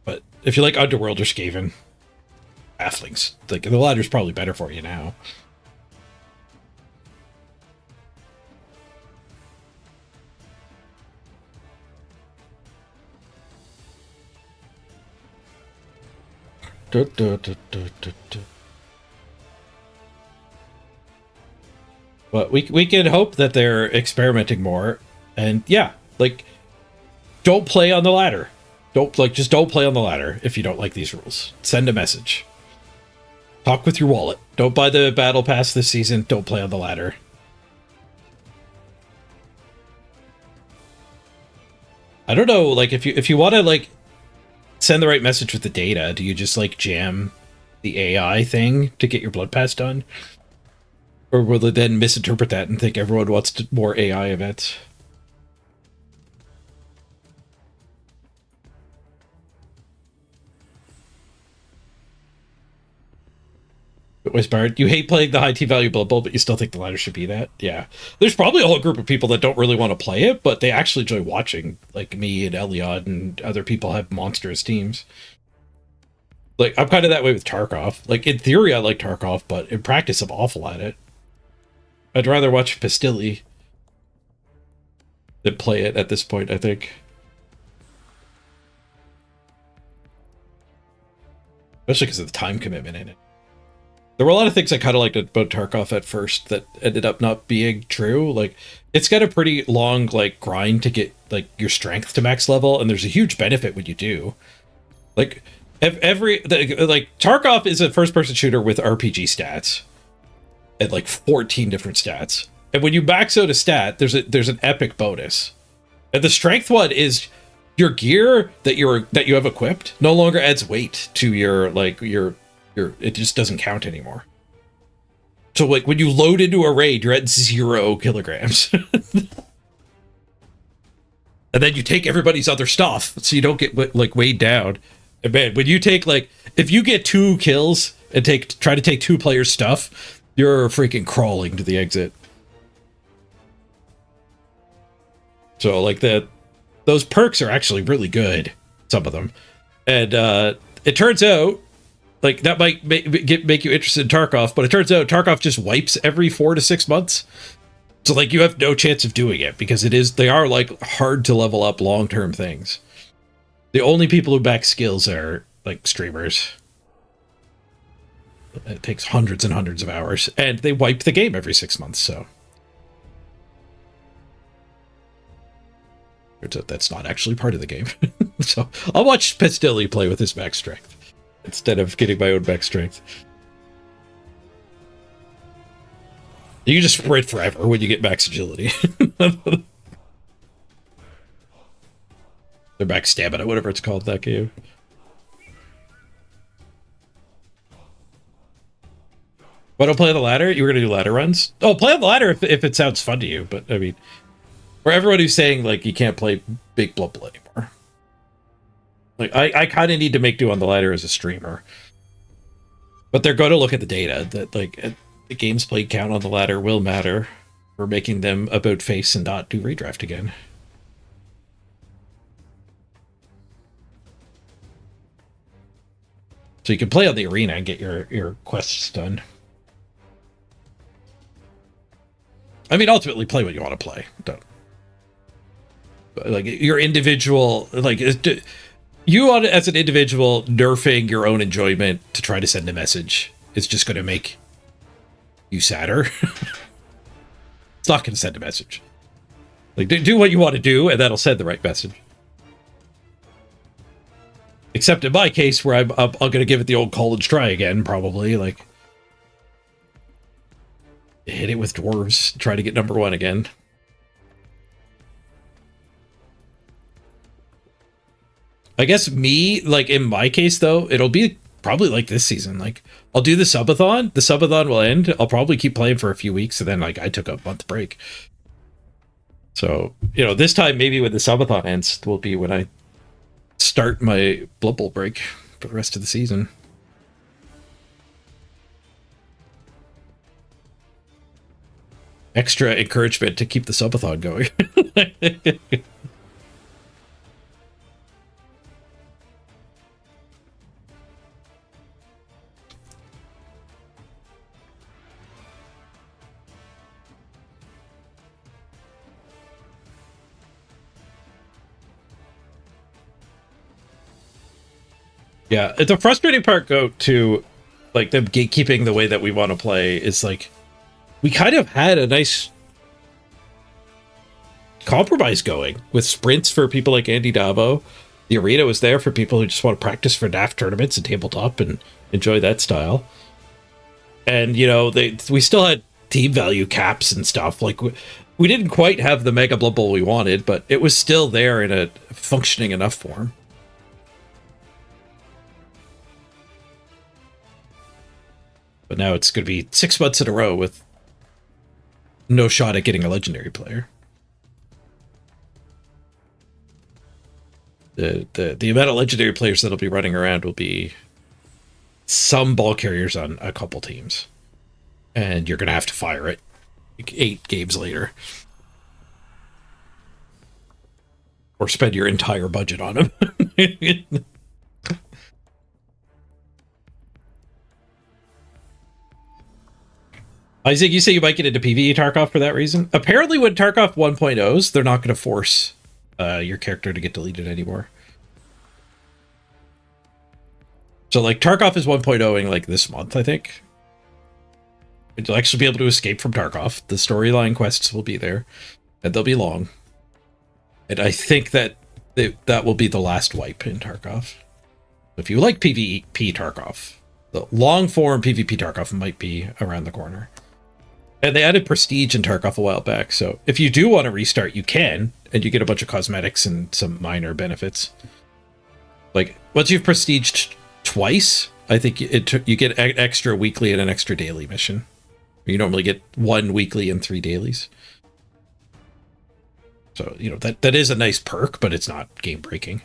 But if you like Underworld or Skaven, halflings, like the ladder's probably better for you now. But we can hope that they're experimenting more, and yeah, like don't play on the ladder. Just don't play on the ladder if you don't like these rules. Send a message. Talk with your wallet. Don't buy the battle pass this season. Don't play on the ladder. I don't know, like if you want to like send the right message with the data, do you just like jam the AI thing to get your blood pass done? Or will they then misinterpret that and think everyone wants more AI events? Whispered, you hate playing the high T value Blood Bowl, but you still think the ladder should be that? Yeah. There's probably a whole group of people that don't really want to play it, but they actually enjoy watching. Like me and Eliod and other people have monstrous teams. Like, I'm kind of that way with Tarkov. Like, in theory, I like Tarkov, but in practice, I'm awful at it. I'd rather watch Pastilli than play it at this point, I think. Especially because of the time commitment in it. There were a lot of things I kind of liked about Tarkov at first that ended up not being true. Like, it's got a pretty long, like, grind to get, like, your strength to max level, and there's a huge benefit when you do. Like, Tarkov is a first-person shooter with RPG stats. And, like, 14 different stats. And when you max out a stat, there's an epic bonus. And the strength one is your gear that you have equipped no longer adds weight to your it just doesn't count anymore. So like when you load into a raid, you're at 0 kilograms. And then you take everybody's other stuff so you don't get like weighed down. And man, when you take like, if you get 2 kills and try to take 2 players' stuff, you're freaking crawling to the exit. So like those perks are actually really good, some of them. And it turns out, like, that might make you interested in Tarkov, but it turns out Tarkov just wipes every 4 to 6 months. So, like, you have no chance of doing it, because they are, like, hard to level up long-term things. The only people who back skills are, like, streamers. It takes hundreds and hundreds of hours, and they wipe the game every 6 months, so. Turns out that's not actually part of the game. So, I'll watch Pestilli play with his max strength instead of getting my own max strength. You just sprint forever when you get max agility. They're max stamina, whatever it's called, that game. But I'll play on the ladder? You were going to do ladder runs? Oh, play on the ladder if it sounds fun to you, but I mean, for everyone who's saying, like, you can't play Big Blood Bowl anymore. Like, I kind of need to make do on the ladder as a streamer. But they're going to look at the data that, like, the games played count on the ladder will matter for making them about face and not do redraft again. So you can play on the arena and get your quests done. I mean, ultimately, play what you want to play. Don't. Like, your individual, like, you as an individual nerfing your own enjoyment to try to send a message is just going to make you sadder. It's not going to send a message. Like, do what you want to do, and that'll send the right message. Except in my case, where I'm going to give it the old college try again, probably. Like, hit it with dwarves, try to get #1 again. I guess like, in my case, though, it'll be probably like this season. Like, I'll do the subathon. The subathon will end. I'll probably keep playing for a few weeks, and then, like, I took a month break. So, you know, this time, maybe when the subathon ends, will be when I start my Blood Bowl break. for the rest of the season. Extra encouragement to keep the subathon going. Yeah, the frustrating part go to like them gatekeeping the way that we want to play is like we kind of had a nice compromise going with sprints for people like Andy Davo. The arena was there for people who just want to practice for NAF tournaments and tabletop and enjoy that style. And you know, we still had team value caps and stuff. Like we didn't quite have the Mega Blood Bowl we wanted, but it was still there in a functioning enough form. But now it's going to be 6 months in a row with no shot at getting a legendary player. The amount of legendary players that'll be running around will be some ball carriers on a couple teams. And you're going to have to fire it like 8 games later. Or spend your entire budget on them. Isaac, you say you might get into PvE Tarkov for that reason? Apparently with Tarkov 1.0s, they're not going to force your character to get deleted anymore. So like Tarkov is 1.0ing like this month, I think. You'll actually be able to escape from Tarkov. The storyline quests will be there, and they'll be long. And I think that that will be the last wipe in Tarkov. If you like PvP Tarkov, the long form PvP Tarkov might be around the corner. And they added Prestige in Tarkov a while back, so if you do want to restart, you can, and you get a bunch of cosmetics and some minor benefits. Like, once you've Prestiged twice, I think you get extra weekly and an extra daily mission. You normally get 1 weekly and 3 dailies. So, you know, that is a nice perk, but it's not game-breaking.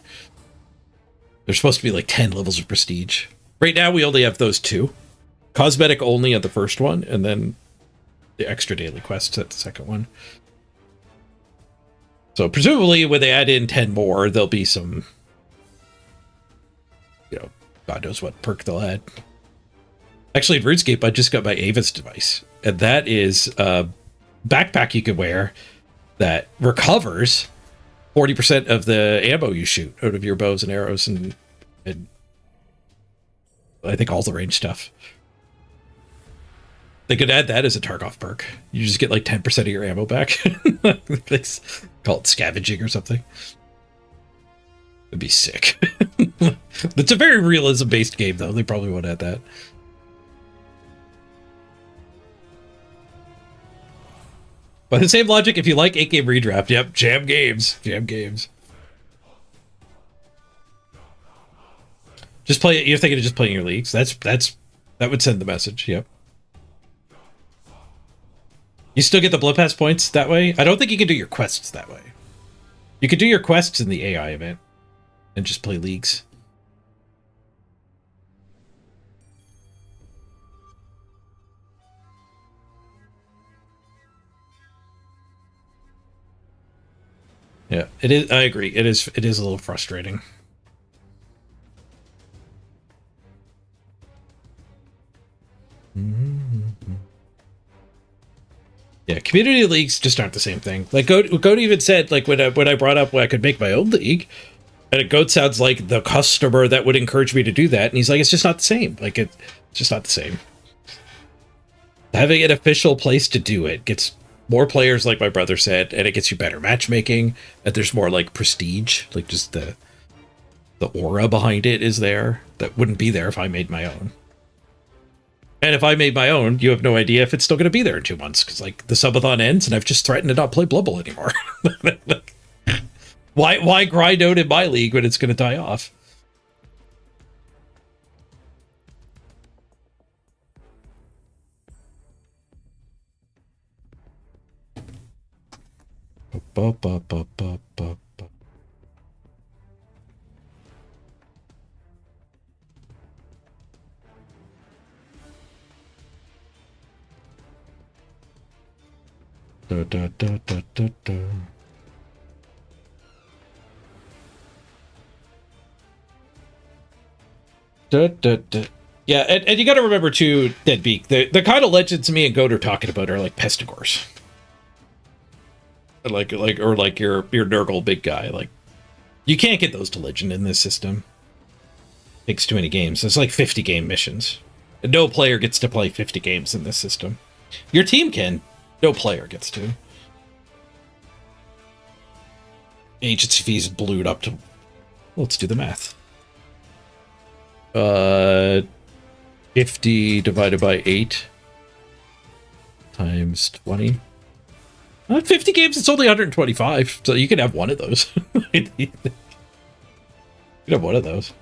There's supposed to be like 10 levels of Prestige. Right now, we only have those 2. Cosmetic only at the first one, and then the extra daily quests at the second one. So presumably when they add in 10 more, there'll be some, you know, God knows what perk they'll add. Actually, in RuneScape, I just got my Ava's device, and that is a backpack you can wear that recovers 40% of the ammo you shoot out of your bows and arrows and I think all the range stuff. They could add that as a Tarkov perk. You just get like 10% of your ammo back. Call it scavenging or something. It'd be sick. It's a very realism-based game, though. They probably won't add that. By the same logic, if you like 8-game redraft, yep, jam games. Jam games. Just play it. You're thinking of just playing your leagues. That would send the message, yep. You still get the Blood Pass points that way? I don't think you can do your quests that way. You could do your quests in the AI event and just play leagues. Yeah, it is. I agree. It is a little frustrating. Yeah, community leagues just aren't the same thing. Like Goat even said, like when I brought up I could make my own league, and Goat sounds like the customer that would encourage me to do that, and he's like, it's just not the same. Like it's just not the same. Having an official place to do it gets more players, like my brother said, and it gets you better matchmaking, and there's more like prestige, like just the aura behind it is there that wouldn't be there if I made my own. And if I made my own, you have no idea if it's still going to be there in 2 months, because like the subathon ends and I've just threatened to not play Blood Bowl anymore. Why grind out in my league when it's going to die off? Da, da, da, da, da, da. Da, da, da. Yeah, and you got to remember too, Deadbeak, the kind of legends me and Goat are talking about are like Pestigors, like or like your Nurgle big guy. Like you can't get those to legend in this system. Takes too many games. It's like 50 game missions. No player gets to play 50 games in this system. Your team can. No player gets to. Agency fees blew it up to. Let's do the math. 50 divided by 8 times 20. 50 games, it's only 125, so you can have one of those. You can have one of those.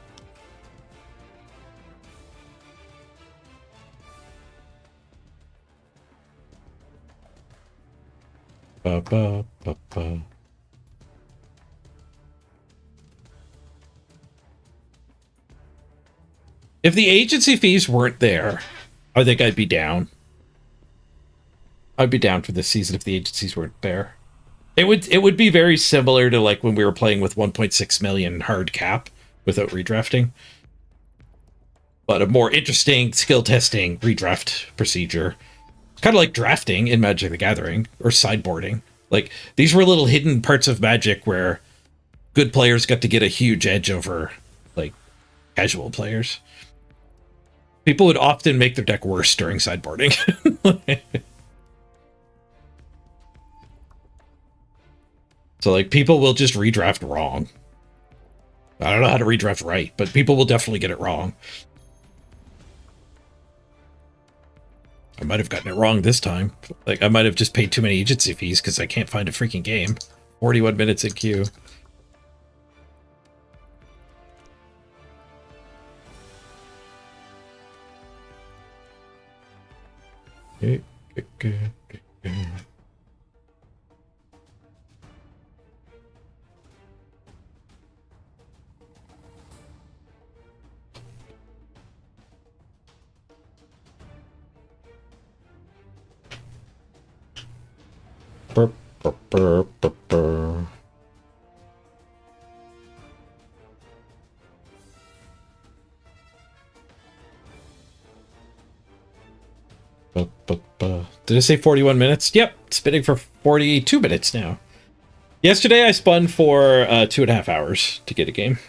Ba, ba, ba, ba. If the agency fees weren't there, I think I'd be down. I'd be down for this season if the agencies weren't there. It would be very similar to like when we were playing with 1.6 million hard cap without redrafting. But a more interesting skill testing redraft procedure. It's kind of like drafting in Magic the Gathering or sideboarding. Like these were little hidden parts of Magic where good players got to get a huge edge over like casual players. People would often make their deck worse during sideboarding. So, like, people will just redraft wrong. I don't know how to redraft right, but people will definitely get it wrong. I might have gotten it wrong this time. Like, I might have just paid too many agency fees because I can't find a freaking game. 41 minutes in queue. Burp, burp, burp, burp, burp. Did it say 41 minutes? Yep, spinning for 42 minutes now. Yesterday I spun for 2.5 hours to get a game.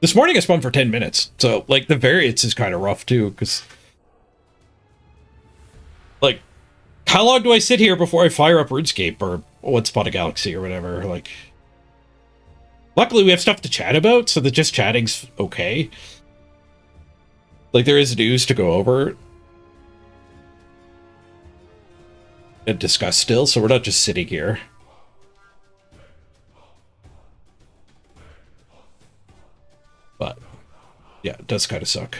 This morning I spun for 10 minutes. So, like, the variance is kind of rough, too, because... Like, how long do I sit here before I fire up RuneScape or One Spot of Galaxy or whatever? Like... Luckily, we have stuff to chat about, so that just chatting's okay. Like, there is news to go over and discuss still, so we're not just sitting here. But, yeah, it does kind of suck.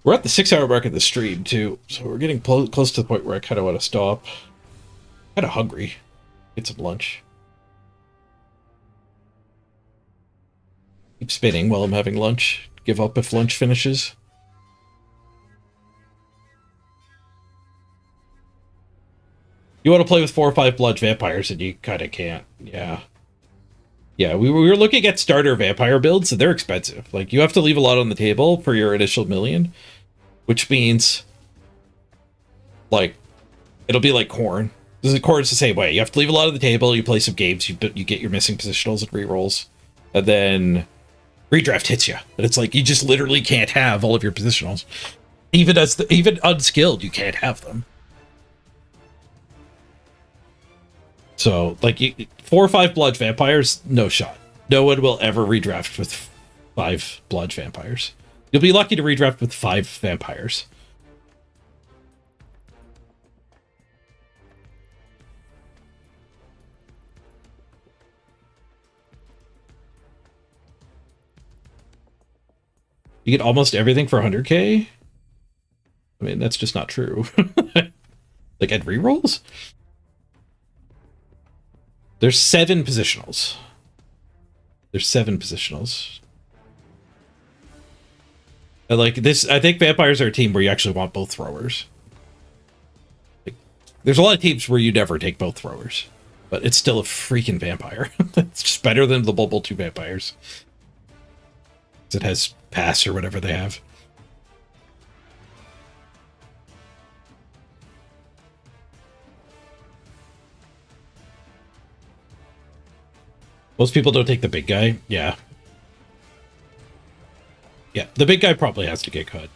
We're at the 6-hour mark of the stream, too, so we're getting close to the point where I kind of want to stop. Kind of hungry. Get some lunch. Keep spinning while I'm having lunch. Give up if lunch finishes. You want to play with 4 or 5 blood vampires and you kind of can't. Yeah. Yeah, we were looking at starter vampire builds and they're expensive. Like, you have to leave a lot on the table for your initial million, which means, like, it'll be like corn. Corn's the same way. You have to leave a lot on the table, you play some games, you get your missing positionals and rerolls, and then redraft hits you. And it's like, you just literally can't have all of your positionals. Even unskilled, you can't have them. So, like, 4 or 5 blood vampires, no shot. No one will ever redraft with 5 blood vampires. You'll be lucky to redraft with 5 vampires. You get almost everything for 100k? I mean, that's just not true. Like, at rerolls? There's 7 positionals. Like this, I think vampires are a team where you actually want both throwers. Like, there's a lot of teams where you never take both throwers, but it's still a freaking vampire. It's just better than the Bubble 2 vampires. It has pass or whatever they have. Most people don't take the big guy. Yeah. Yeah, the big guy probably has to get cut.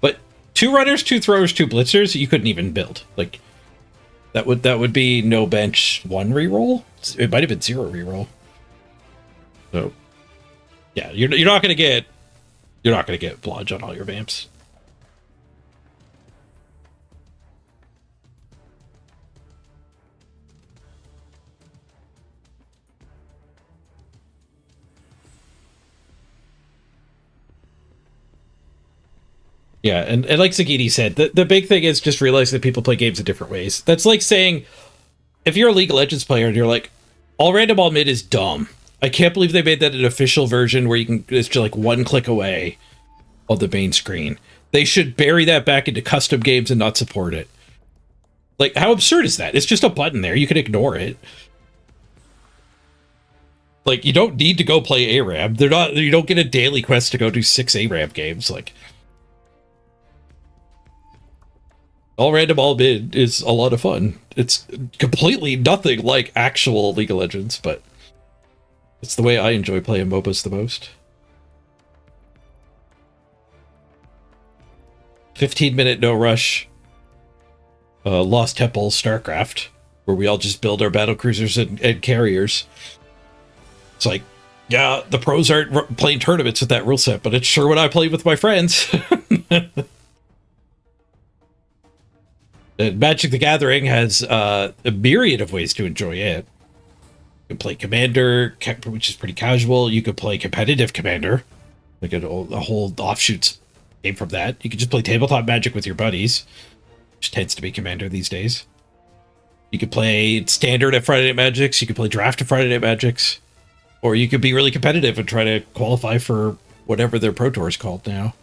But 2 runners, 2 throwers, 2 blitzers, you couldn't even build. Like that would be no bench 1 reroll. It might have been 0 reroll. So yeah, you're not gonna get blodge on all your vamps. Yeah, and like Zagidi said, the big thing is just realize that people play games in different ways. That's like saying, if you're a League of Legends player and you're like, all random all mid is dumb. I can't believe they made that an official version where you can, it's just like 1 click away on the main screen. They should bury that back into custom games and not support it. Like, how absurd is that? It's just a button there. You can ignore it. Like, you don't need to go play ARAM. You don't get a daily quest to go do 6 ARAM games. Like, all random all mid is a lot of fun. It's completely nothing like actual League of Legends, but it's the way I enjoy playing MOBAs the most. 15-minute no rush. Lost Temple StarCraft, where we all just build our battle cruisers and carriers. It's like, yeah, the pros aren't playing tournaments with that rule set, but it's sure what I play with my friends. Magic the Gathering has a myriad of ways to enjoy it. You can play Commander, which is pretty casual. You could play competitive Commander, like a whole offshoots came from that. You could just play tabletop Magic with your buddies, which tends to be Commander these days. You could play Standard at Friday Night Magics. You could play Draft at Friday Night Magics. Or you could be really competitive and try to qualify for whatever their Pro Tour is called now.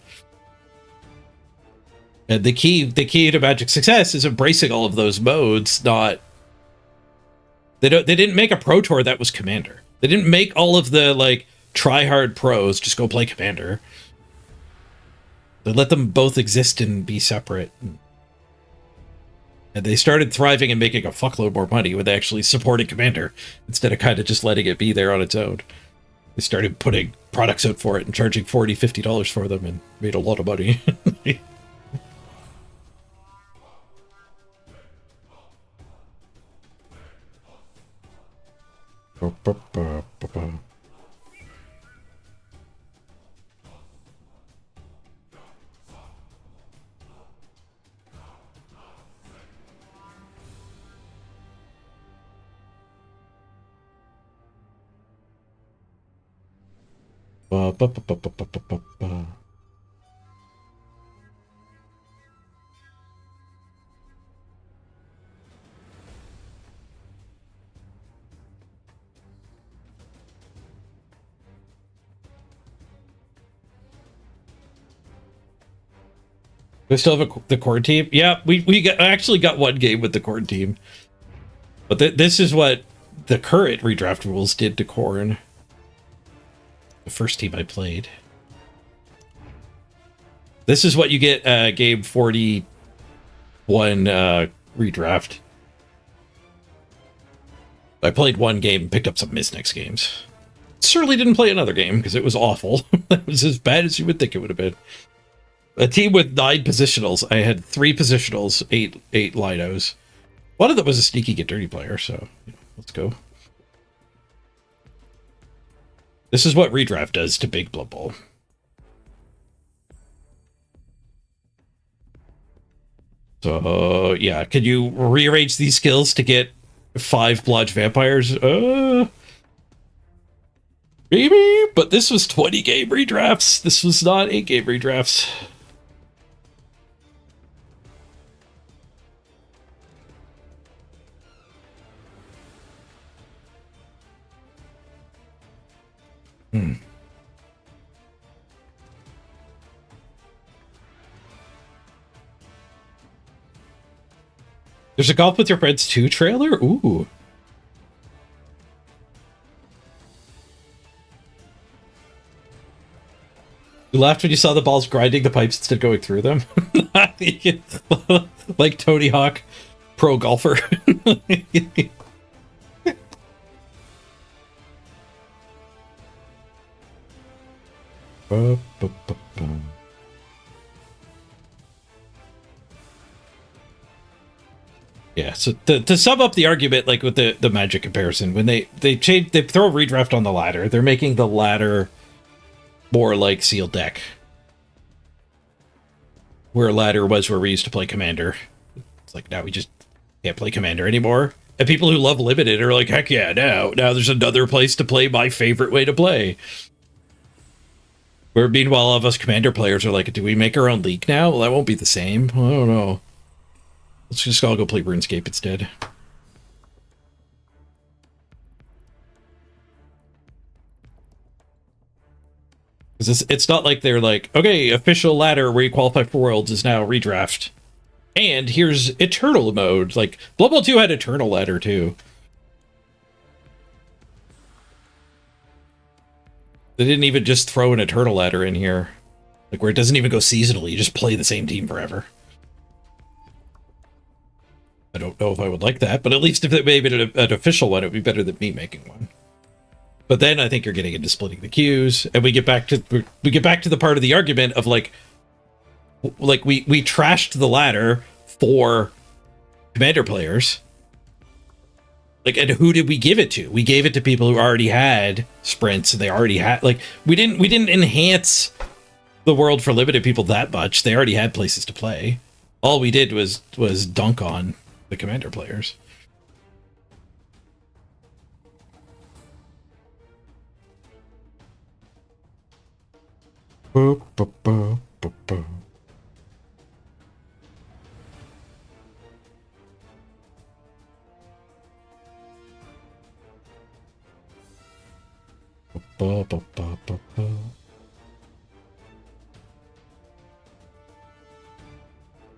And the key to Magic success is embracing all of those modes. Not they didn't make a Pro Tour that was Commander. They didn't make all of the like try hard pros just go play Commander. They let them both exist and be separate. And they started thriving and making a fuckload more money when they actually supported Commander instead of kind of just letting it be there on its own. They started putting products out for it and charging $40, $50 for them and made a lot of money. We still have the core team. Yeah, we actually got 1 game with the core team, but this is what the current redraft rules did to Corn. The first team I played. This is what you get game 41 redraft. I played 1 game and picked up some Misnex games. Certainly didn't play another game because it was awful. It was as bad as you would think it would have been. A team with 9 positionals. I had 3 positionals, 8 Linos. One of them was a sneaky get dirty player, so let's go. This is what redraft does to Big Blood Bowl. So yeah, can you rearrange these skills to get 5 Blodge vampires? Maybe, but this was 20 game redrafts. This was not 8 game redrafts. There's a Golf with Your Friends 2 trailer? Ooh. You laughed when you saw the balls grinding the pipes instead of going through them? Like Tony Hawk, pro golfer. Yeah, so to sum up the argument, like with the Magic comparison, when they throw a redraft on the ladder, they're making the ladder more like sealed deck, where ladder was where we used to play Commander. It's like now we just can't play Commander anymore, and people who love Limited are like, heck yeah, now there's another place to play my favorite way to play. Where meanwhile, all of us Commander players are like, do we make our own league now? Well, that won't be the same. I don't know. Let's just all go play RuneScape instead. Because it's not like they're like, okay, official ladder where you qualify for Worlds is now redraft. And here's Eternal mode. Like, Blood Bowl 2 had Eternal ladder too. They didn't even just throw an Eternal ladder in here. Like, where it doesn't even go seasonally. You just play the same team forever. I don't know if I would like that, but at least if it made it an official one, it would be better than me making one. But then I think you're getting into splitting the queues, and we get back to the part of the argument of like we trashed the ladder for Commander players. Like, and who did we give it to? We gave it to people who already had sprints, and they already had, like, we didn't enhance the world for limited people that much. They already had places to play. All we did was dunk on the Commander players. Boop, boop, boop, boop, boop. Ba, ba, ba, ba, ba.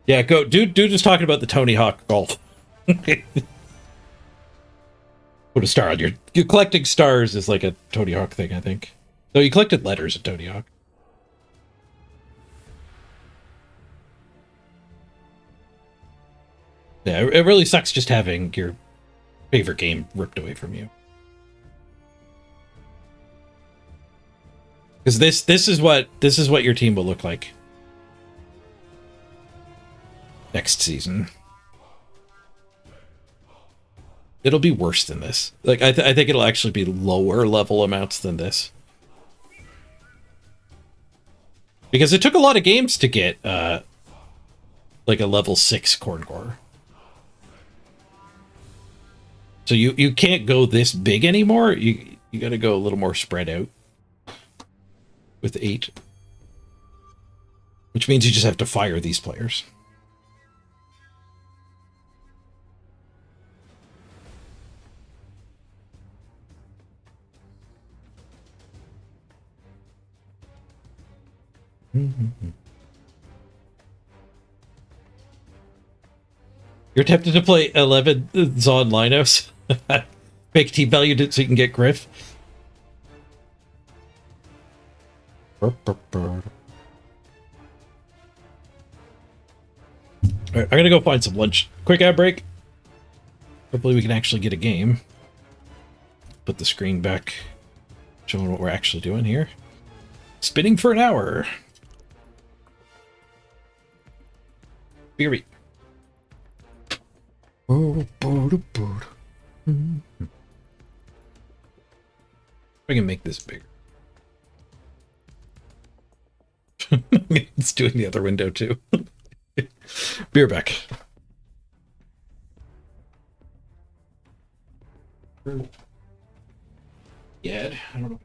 Yeah, go. Dude is talking about the Tony Hawk golf. Put a star on your collecting stars is like a Tony Hawk thing, I think. So you collected letters at Tony Hawk. Yeah, it really sucks just having your favorite game ripped away from you. Because this is what your team will look like next season. It'll be worse than this. Like I think it'll actually be lower level amounts than this. Because it took a lot of games to get like a level 6 Corn Core. So you can't go this big anymore. You got to go a little more spread out with 8. Which means you just have to fire these players. You're tempted to play 11 Zon lineups. Fake team value so you can get Griff. Alright, I'm gonna go find some lunch. Quick ad break. Hopefully we can actually get a game. Put the screen back, showing what we're actually doing here. Spinning for an hour. Beery. I can make this bigger. It's doing the other window too. Be right back. Yeah, I don't know.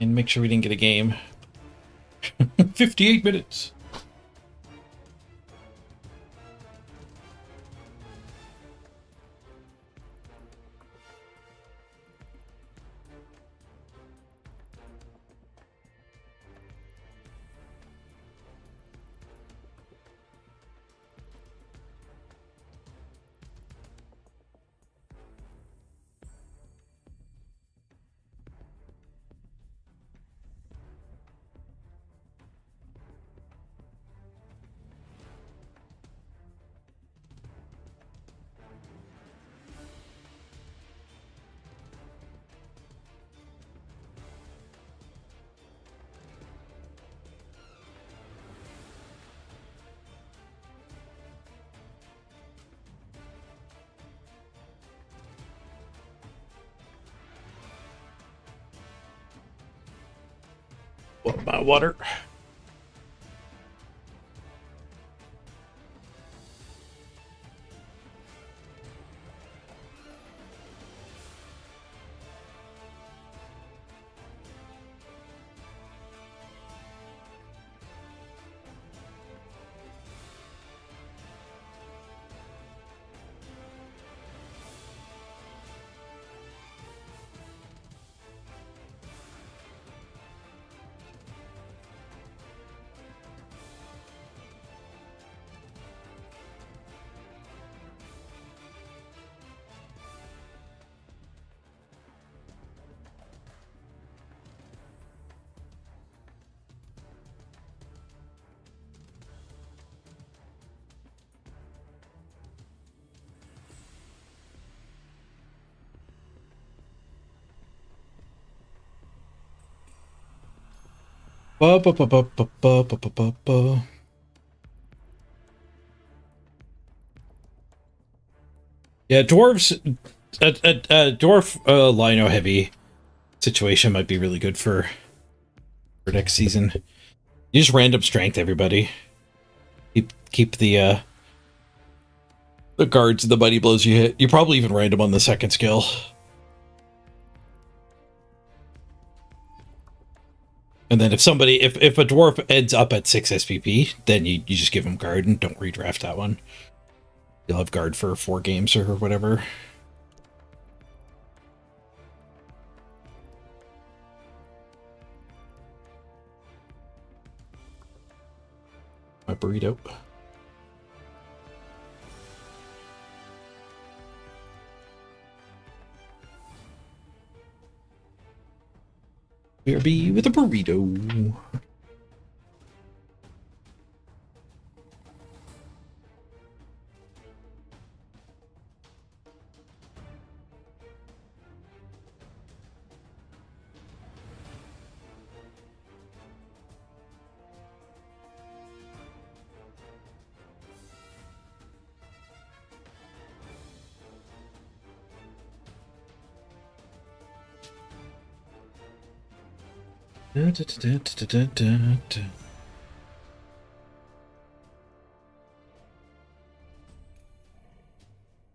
And make sure we didn't get a game. 58 minutes. Want my water? Ba, ba, ba, ba, ba, ba, ba, ba, ba, ba. Yeah, dwarves. A dwarf Lino heavy situation might be really good for next season. You just random strength everybody. Keep the guards and the mighty blows you hit. You probably even random on the second skill. And then if a dwarf ends up at 6 SPP, then you just give him guard and don't redraft that one. You'll have guard for 4 games or whatever. My burrito. BRB with a burrito.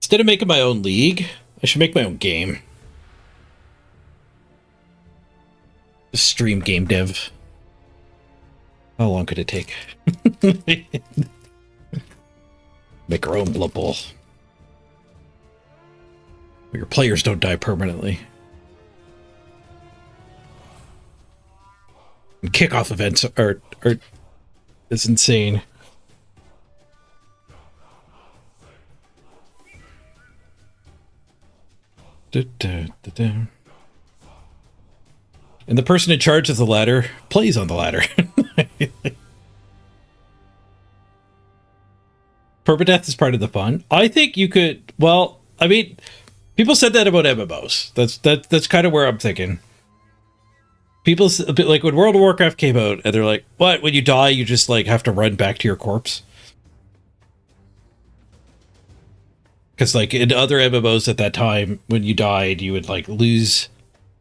Instead of making my own league, I should make my own game. Just stream game dev. How long could it take? Make our own Blood Bowl. Where your players don't die permanently. And kickoff events are it's insane. And the person in charge of the ladder plays on the ladder. Permadeath is part of the fun. I think you could. Well, I mean, people said that about MMOs. That's kind of where I'm thinking. People like when World of Warcraft came out, and they're like, "What? When you die, you just like have to run back to your corpse." Because like in other MMOs at that time, when you died, you would like lose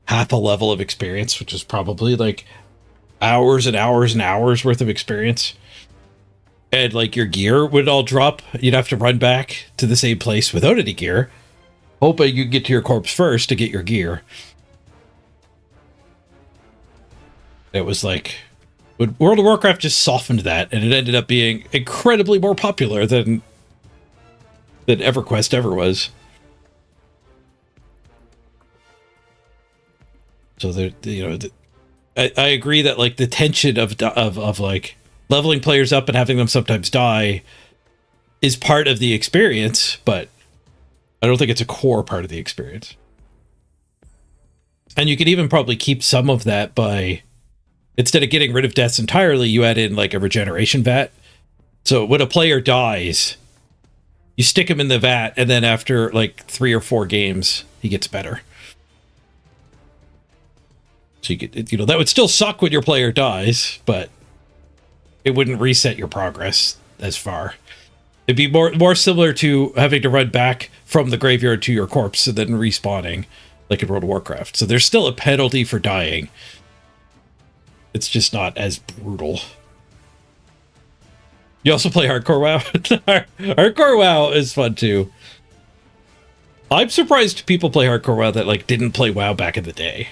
half a level of experience, which is probably like hours and hours and hours worth of experience. And like your gear would all drop. You'd have to run back to the same place without any gear, hoping you get to your corpse first to get your gear. It was like World of Warcraft just softened that, and it ended up being incredibly more popular than EverQuest ever was. So there, you know, I agree that like the tension of like leveling players up and having them sometimes die is part of the experience, but I don't think it's a core part of the experience. And you could even probably keep some of that by, instead of getting rid of deaths entirely, you add in like a regeneration vat. So when a player dies, you stick him in the vat, and then after like 3 or 4 games, he gets better. So you could, you know, that would still suck when your player dies, but it wouldn't reset your progress as far. It'd be more similar to having to run back from the graveyard to your corpse and then respawning, like in World of Warcraft. So there's still a penalty for dying. It's just not as brutal. You also play Hardcore WoW? Hardcore WoW is fun too. I'm surprised people play Hardcore WoW that like didn't play WoW back in the day.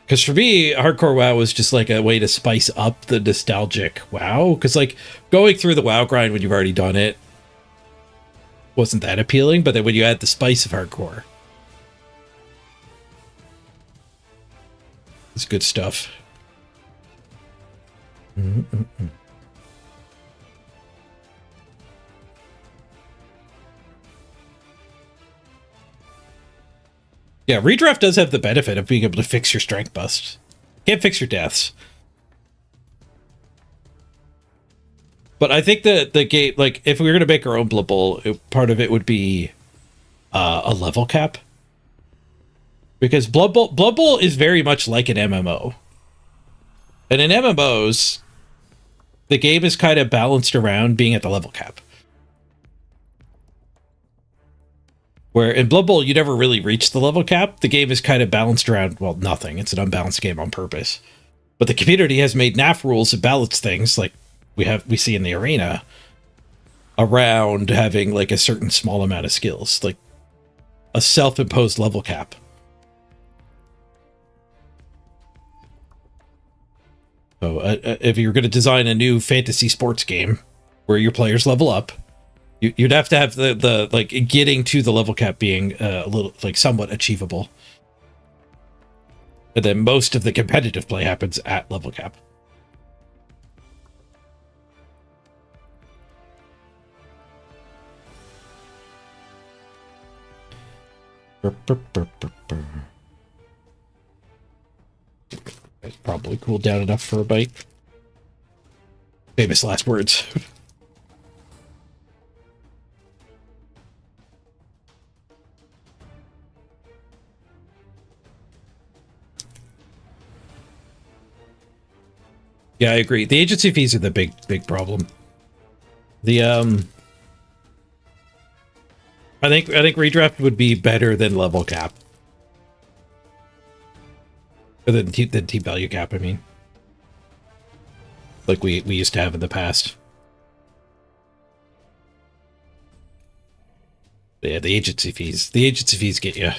Because for me, Hardcore WoW was just like a way to spice up the nostalgic WoW. Because like going through the WoW grind when you've already done it wasn't that appealing. But then when you add the spice of Hardcore, it's good stuff. Yeah, redraft does have the benefit of being able to fix your strength busts. Can't fix your deaths. But I think that the game, like, if we were going to make our own Blood Bowl, part of it would be a level cap. Because Blood Bowl is very much like an MMO. And in MMOs, the game is kind of balanced around being at the level cap. Where in Blood Bowl, you never really reach the level cap. The game is kind of balanced around, well, nothing. It's an unbalanced game on purpose. But the community has made NAF rules to balance things like we see in the arena around having like a certain small amount of skills, like a self-imposed level cap. So if you're going to design a new fantasy sports game where your players level up, you'd have to have the like getting to the level cap being a little like somewhat achievable. And then most of the competitive play happens at level cap. It's probably cooled down enough for a bite. Famous last words. Yeah, I agree. The agency fees are the big problem. The I think redraft would be better than level cap. Or than team value cap, I mean. Like we used to have in the past. But yeah, the agency fees. The agency fees get you.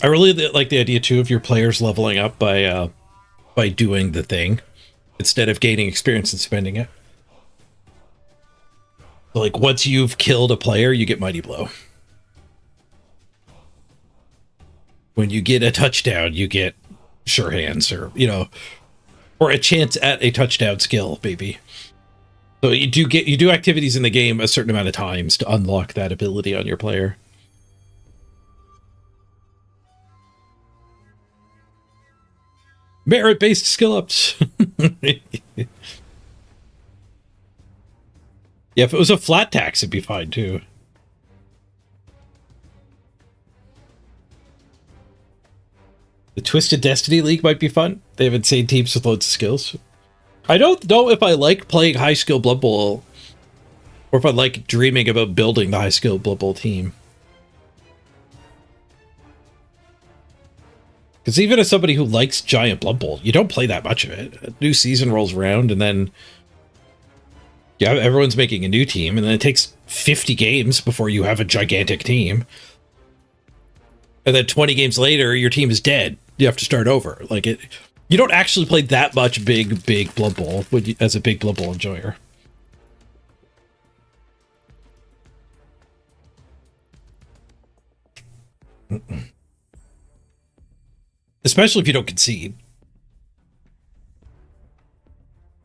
I really like the idea too of your players leveling up by doing the thing instead of gaining experience and spending it. So like once you've killed a player, you get Mighty Blow. When you get a touchdown, you get Sure Hands, or or a chance at a touchdown skill, maybe. So you do activities in the game a certain amount of times to unlock that ability on your player. Merit-based skill ups. Yeah, if it was a flat tax, it'd be fine too. The Twisted Destiny League might be fun. They have insane teams with loads of skills. I don't know if I like playing high skill Blood Bowl, or if I like dreaming about building the high skill Blood Bowl team. Because even as somebody who likes Giant Blood Bowl, you don't play that much of it. A new season rolls around, and then yeah, everyone's making a new team, and then it takes 50 games before you have a gigantic team. And then 20 games later, your team is dead. You have to start over. Like it, you don't actually play that much big Blood Bowl as a big Blood Bowl enjoyer. Especially if you don't concede.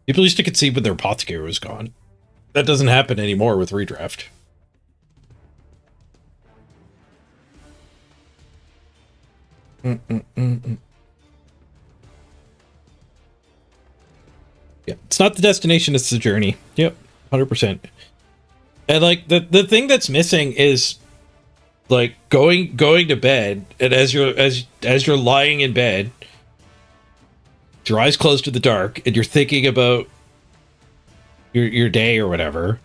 People used to concede when their apothecary was gone. That doesn't happen anymore with redraft. Yeah, it's not the destination, it's the journey. Yep, 100%. And like the thing that's missing is like going to bed, and as you're lying in bed, your eyes closed to the dark, and you're thinking about your day or whatever.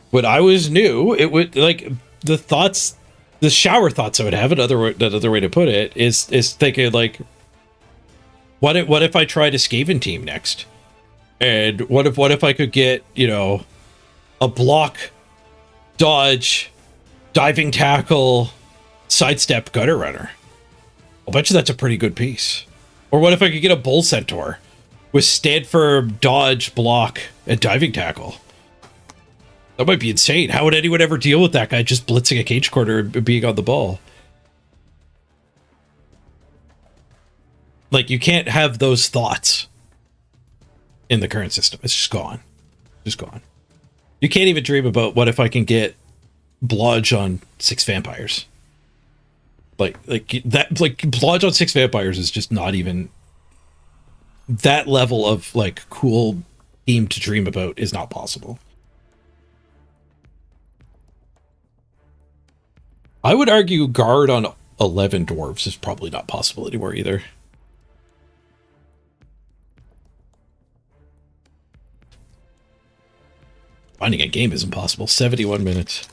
When I was new, it would like the thoughts, the shower thoughts I would have. Another way to put it is thinking like, what if I tried a Skaven team next, and what if I could get, you know, a block, dodge, diving tackle, sidestep gutter runner. I'll bet you that's a pretty good piece. Or what if I could get a bull centaur with stand firm, dodge, block, and diving tackle? That might be insane. How would anyone ever deal with that guy just blitzing a cage corner and being on the ball? Like, you can't have those thoughts in the current system. It's just gone. Just gone. You can't even dream about what if I can get blodge on 6 vampires. Like blodge on 6 vampires is just not even that level of like cool theme to dream about is not possible. I would argue guard on 11 dwarves is probably not possible anymore either. Finding a game is impossible. 71 minutes.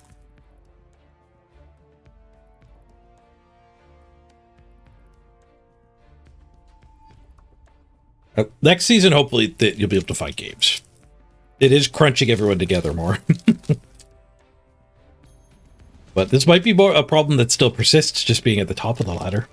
Next season, hopefully, you'll be able to find games. It is crunching everyone together more. But this might be more a problem that still persists, just being at the top of the ladder.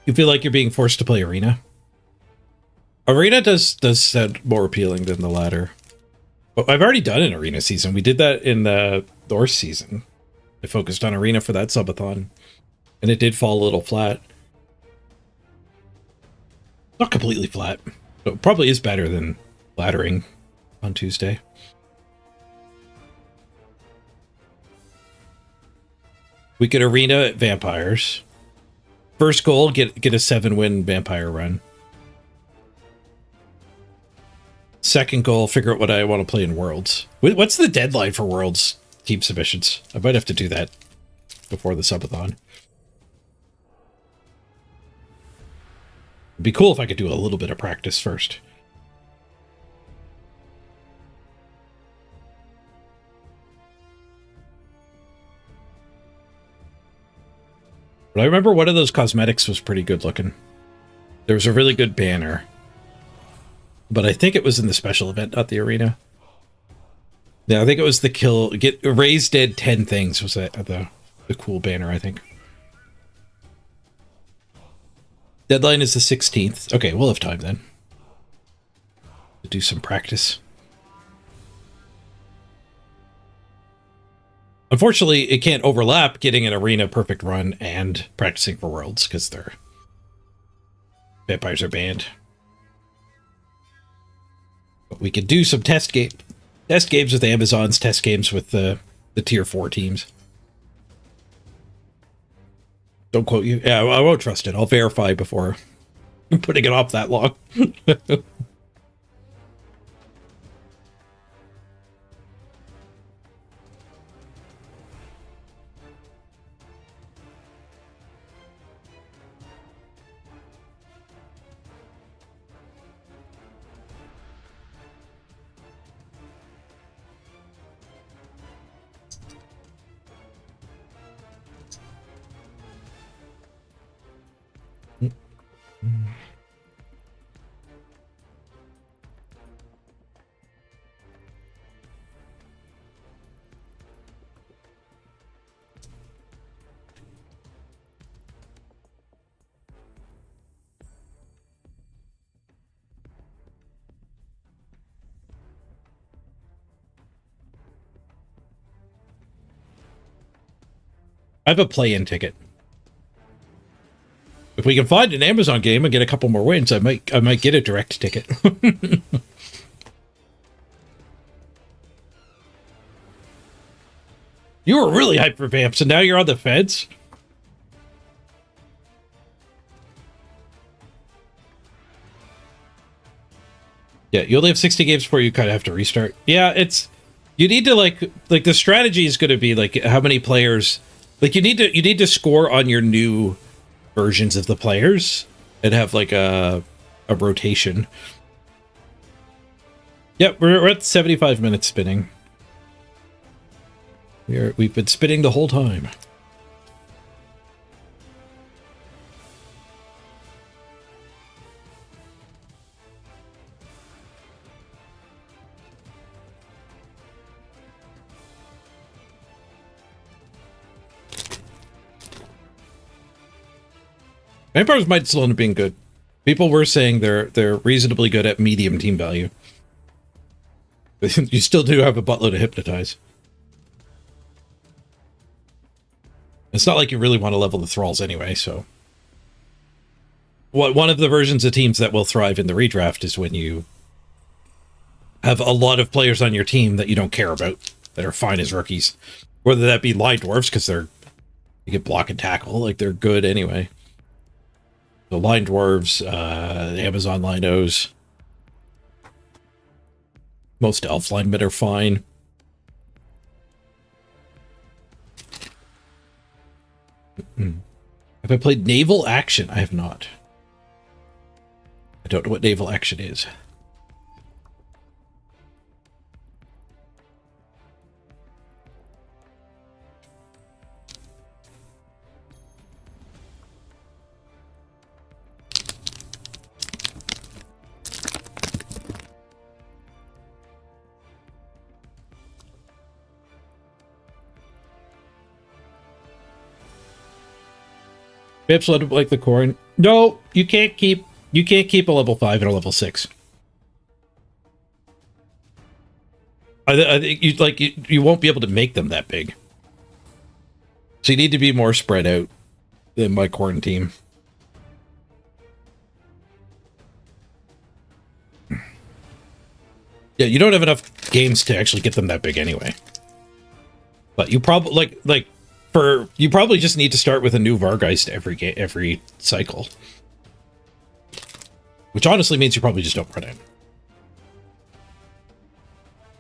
You feel like you're being forced to play Arena? Arena does sound more appealing than the ladder. But I've already done an Arena season. We did that in the North season. I focused on Arena for that subathon. And it did fall a little flat. Not completely flat. But it probably is better than laddering on Tuesday. We could Arena vampires. First goal, get a 7-win vampire run. Second goal, figure out what I want to play in Worlds. What's the deadline for Worlds team submissions? I might have to do that before the subathon. It'd be cool if I could do a little bit of practice first. But I remember one of those cosmetics was pretty good looking. There was a really good banner. But I think it was in the special event, not the Arena. Yeah, I think it was the get raise dead 10 things was the cool banner, I think. Deadline is the 16th. Okay, we'll have time then to do some practice. Unfortunately, it can't overlap getting an Arena perfect run and practicing for Worlds because their vampires are banned. But we could do some test games with Amazon's, test games with the tier 4 teams. Don't quote you. Yeah, I won't trust it. I'll verify before putting it off that long. I have a play-in ticket. If we can find an Amazon game and get a couple more wins, I might get a direct ticket. You were really hyped for Vamps, and now you're on the fence? Yeah, you only have 60 games before you kind of have to restart. Yeah, it's... You need to, like the strategy is going to be, like, how many players... Like, you need to score on your new versions of the players and have, like, a rotation. Yeah, we're at 75 minutes spinning. We've been spinning the whole time. Vampires might still end up being good. People were saying they're reasonably good at medium team value. You still do have a buttload of hypnotize. It's not like you really want to level the thralls anyway, so... One of the versions of teams that will thrive in the redraft is when you have a lot of players on your team that you don't care about, that are fine as rookies. Whether that be line dwarves, because you can block and tackle, like they're good anyway. The line dwarves, the Amazon linos. Most elf linemen are fine. Have I played Naval Action? I have not. I don't know what Naval Action is. Bips let him like the corn. No, you can't keep a level 5 and a level 6. I think you won't be able to make them that big. So you need to be more spread out than my corn team. Yeah, you don't have enough games to actually get them that big anyway. But you probably you probably just need to start with a new Vargeist every cycle. Which honestly means you probably just don't run it.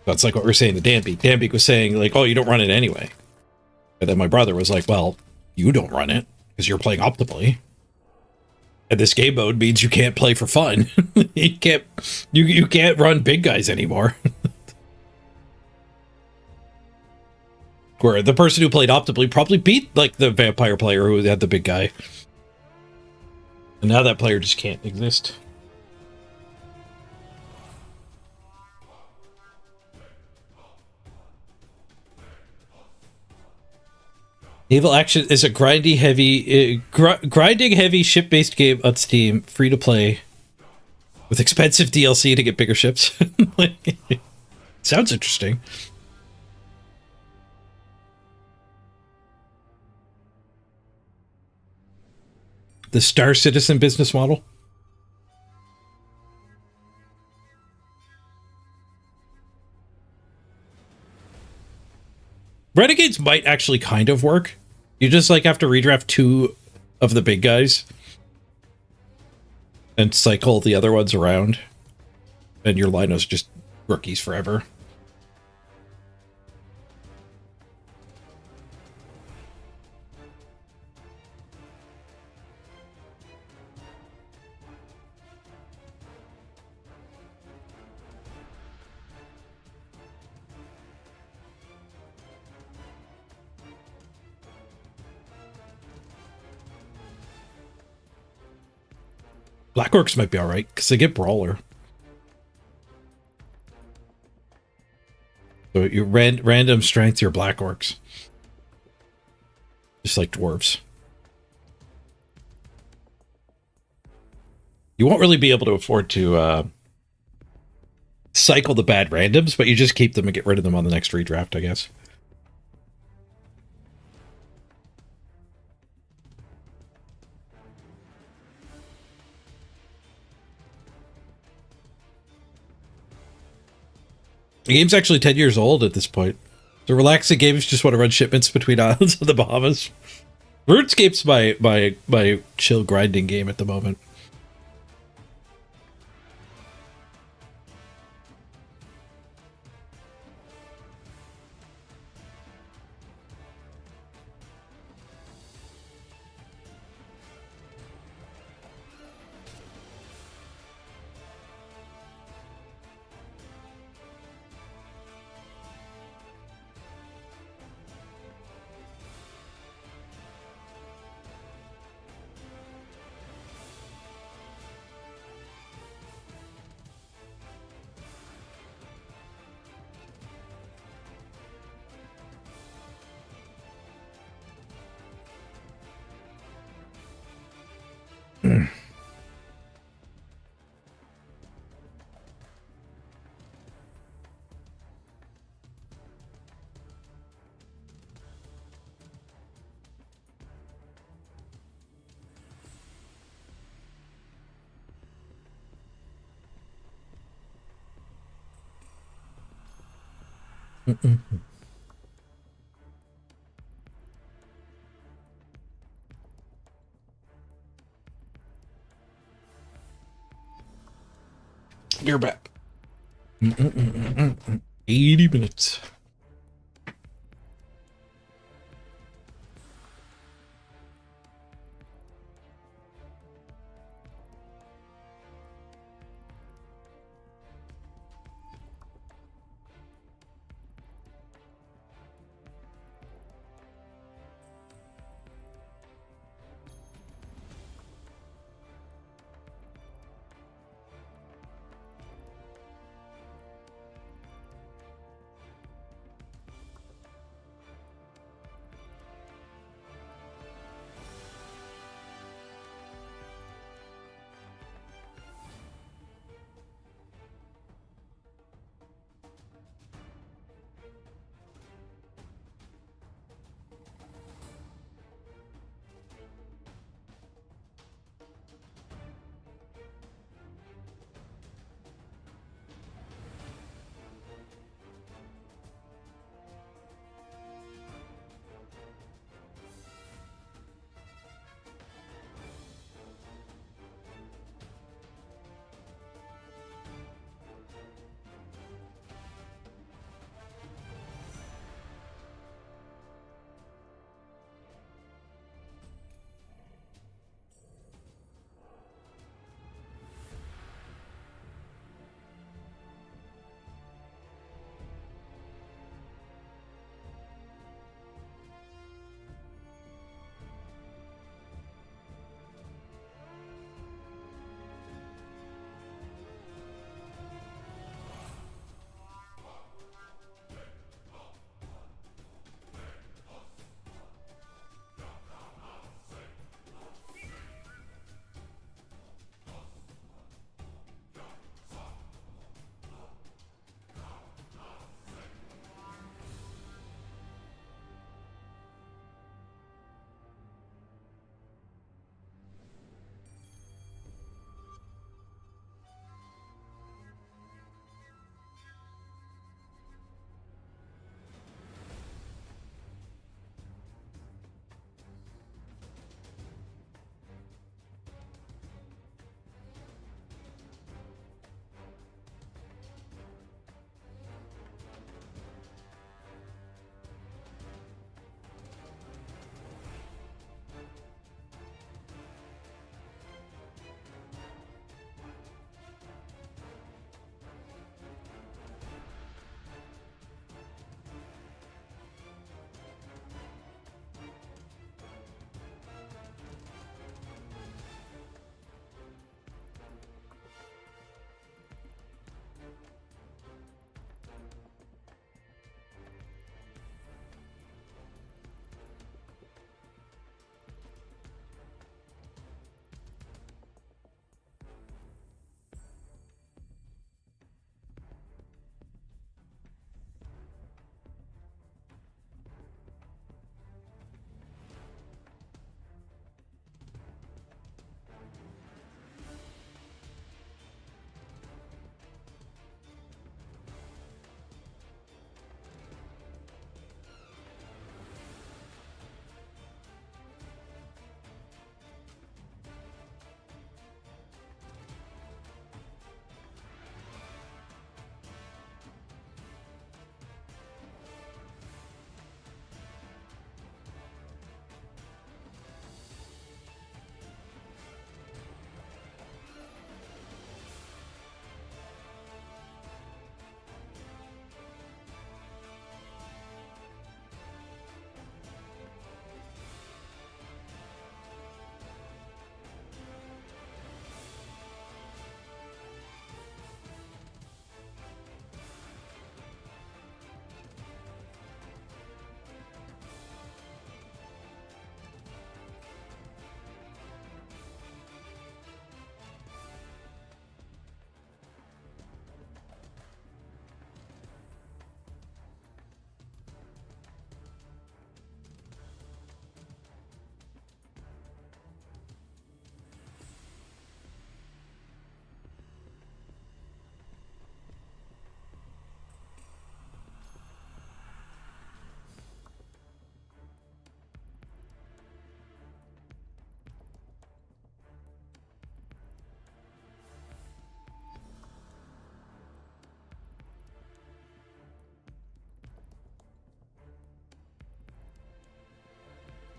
That's like what we were saying to Danbeak. Danbeak was saying, like, oh, you don't run it anyway. And then my brother was like, well, you don't run it because you're playing optimally. And this game mode means you can't play for fun. you can't run big guys anymore. Where the person who played optimally probably beat, like, the vampire player who had the big guy. And now that player just can't exist. Naval Action is a grinding heavy ship-based game on Steam, free to play, with expensive DLC to get bigger ships. Sounds interesting. The Star Citizen business model. Renegades might actually kind of work. You just like have to redraft 2 of the big guys and cycle the other ones around, and your linos just rookies forever. Black Orcs might be alright, because they get Brawler. So you random strength your Black Orcs. Just like Dwarves. You won't really be able to afford to cycle the bad randoms, but you just keep them and get rid of them on the next redraft, I guess. The game's actually 10 years old at this point. The relaxing games just want to run shipments between islands of the Bahamas. RuneScape's my chill grinding game at the moment. You're back. 80 minutes.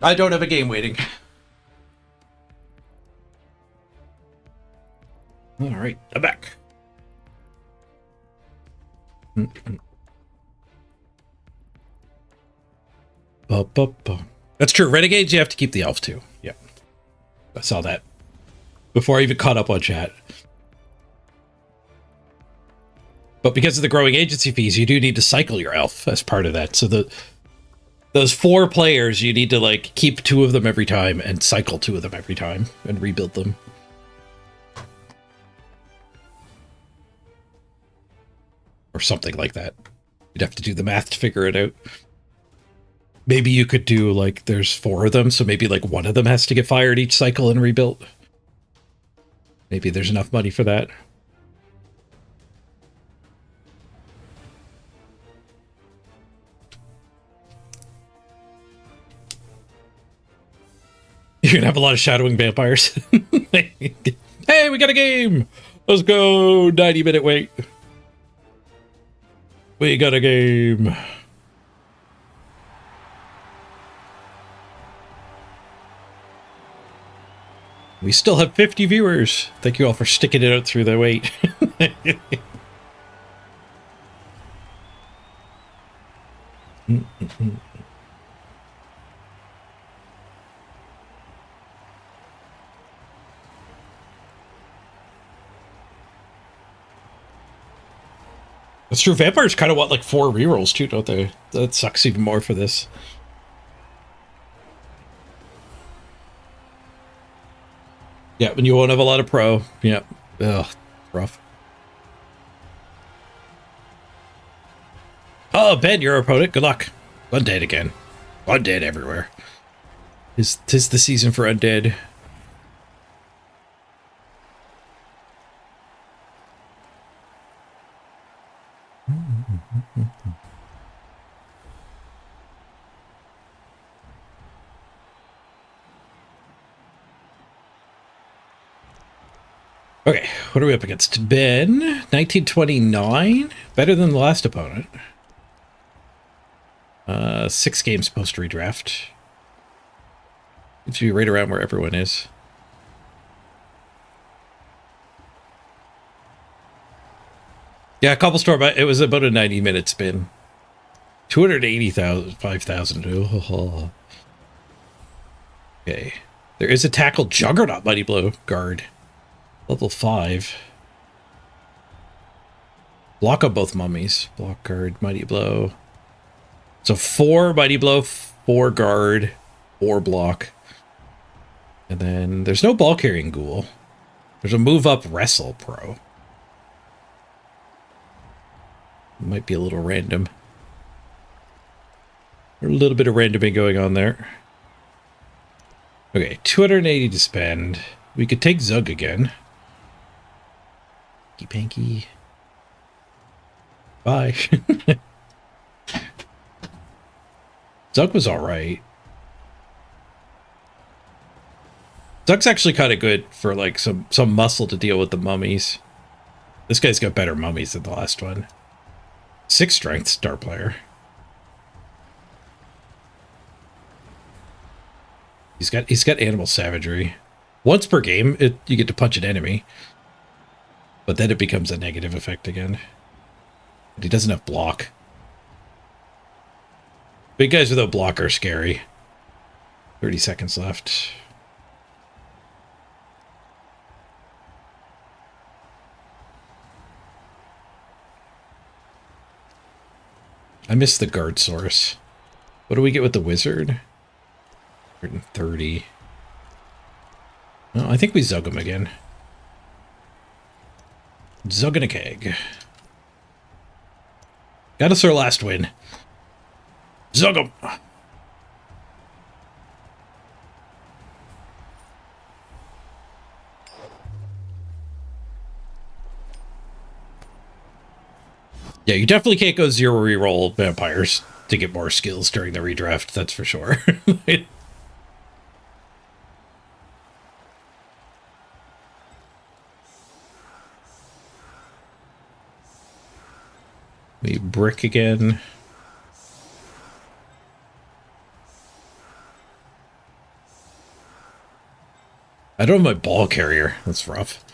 I don't have a game waiting. All right, I'm back. That's true. Renegades, you have to keep the elf too. Yeah, I saw that before I even caught up on chat. But because of the growing agency fees, you do need to cycle your elf as part of that. So those 4 players, you need to like keep 2 of them every time and cycle 2 of them every time and rebuild them. Or something like that. You'd have to do the math to figure it out. Maybe you could do like there's 4 of them, so maybe like 1 of them has to get fired each cycle and rebuilt. Maybe there's enough money for that. You're gonna have a lot of shadowing vampires. Hey, we got a game! Let's go! 90-minute wait. We got a game. We still have 50 viewers. Thank you all for sticking it out through the wait. That's true. Vampires kind of want like 4 rerolls too, don't they? That sucks even more for this. Yeah, when you won't have a lot of pro. Yeah. Ugh, rough. Oh, Ben, your opponent. Good luck. Undead again. Undead everywhere. Tis the season for undead. Okay, what are we up against? Ben, 1929. Better than the last opponent. 6 games post redraft. Seems to be right around where everyone is. Yeah, Cobblestorm, it was about a 90-minute spin. 280,000, 5,000. Oh. Okay. There is a tackle Juggernaut Mighty Blow guard. Level 5. Block on both mummies. Block guard, Mighty Blow. So 4 Mighty Blow, 4 guard, 4 block. And then there's no ball carrying ghoul. There's a move up wrestle pro. Might be a little random. A little bit of randoming going on there. Okay, 280 to spend. We could take Zug again. Panky. Bye. Zug was alright. Zug's actually kind of good for like some muscle to deal with the mummies. This guy's got better mummies than the last one. 6 strength star player. He's got animal savagery. Once per game, you get to punch an enemy. But then it becomes a negative effect again. But he doesn't have block. Big guys without block are scary. 30 seconds left. I missed the guard source. What do we get with the wizard? 130. Oh, I think we zug him again. Zug in a keg. Got us our last win. Zug him! Yeah, you definitely can't go 0 reroll vampires to get more skills during the redraft, that's for sure. We brick again. I don't have my ball carrier. That's rough.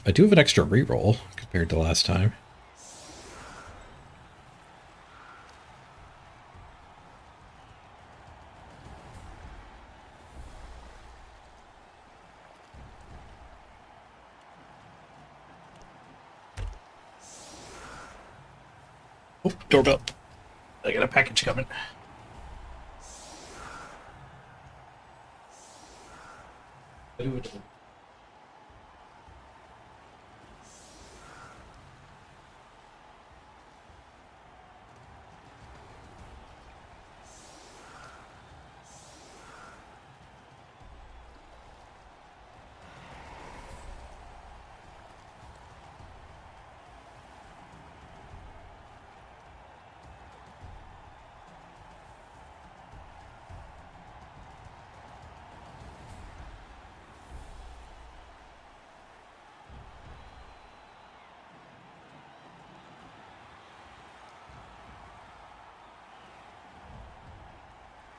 I do have an extra reroll compared to last time. Oh, doorbell. I got a package coming.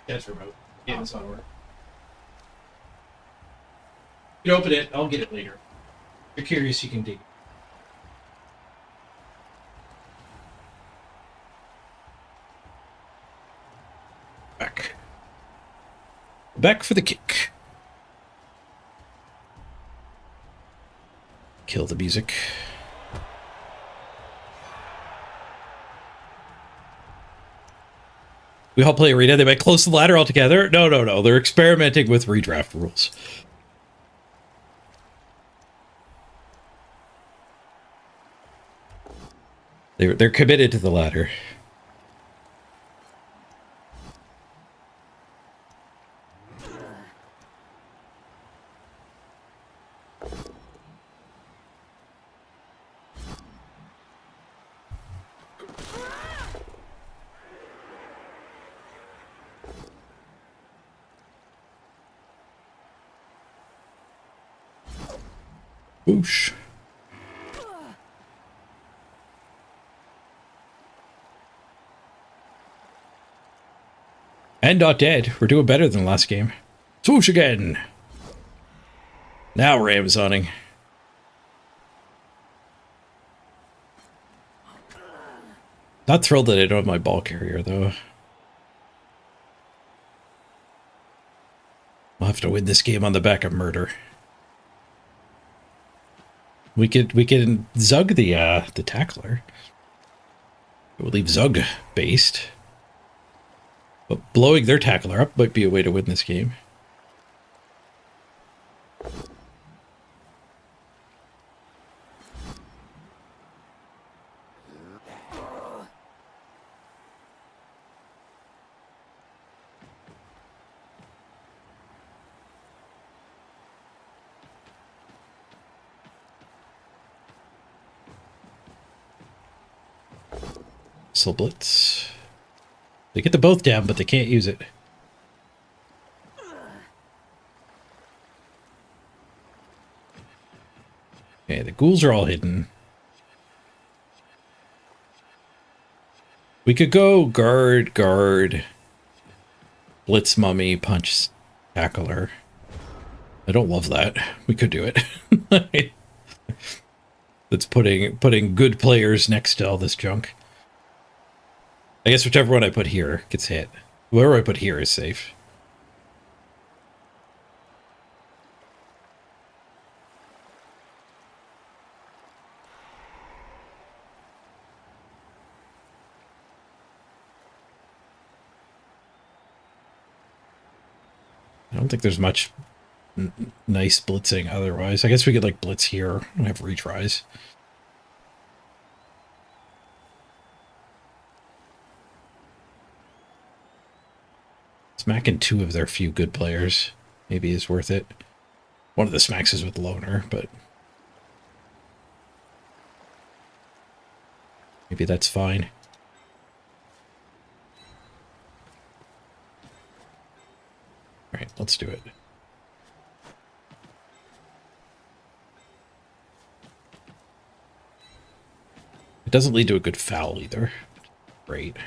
That's remote. Yeah, it's not work. You can open it. I'll get it later. If you're curious, you can dig. Back. Back for the kick. Kill the music. We all play arena. They might close the ladder altogether. No. They're experimenting with redraft rules. They're committed to the ladder. Whoosh. And not dead. We're doing better than last game. Swoosh again. Now we're Amazoning. Not thrilled that I don't have my ball carrier, though. We'll have to win this game on the back of murder. We can Zug the tackler. We'll leave Zug based. But blowing their tackler up might be a way to win this game. Missile Blitz. They get the both down, but they can't use it. Okay, the ghouls are all hidden. We could go guard, blitz mummy, punch tackler. I don't love that. We could do it. That's putting good players next to all this junk. I guess whichever one I put here gets hit. Whoever I put here is safe. I don't think there's much nice blitzing otherwise. I guess we could like blitz here and have retries. Smacking two of their few good players maybe is worth it. One of the smacks is with Loner, but maybe that's fine. All right, let's do it. It doesn't lead to a good foul either. Great.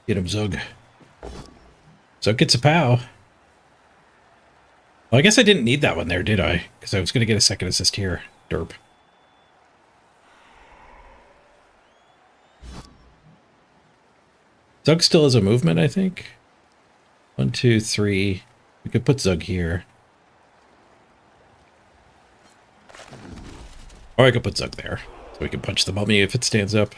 Get him, Zug. Zug gets a POW. Well, I guess I didn't need that one there, did I? Because I was going to get a second assist here. Derp. Zug still has a movement, I think. 1, 2, 3. We could put Zug here. Or I could put Zug there. So we can punch the mummy if it stands up.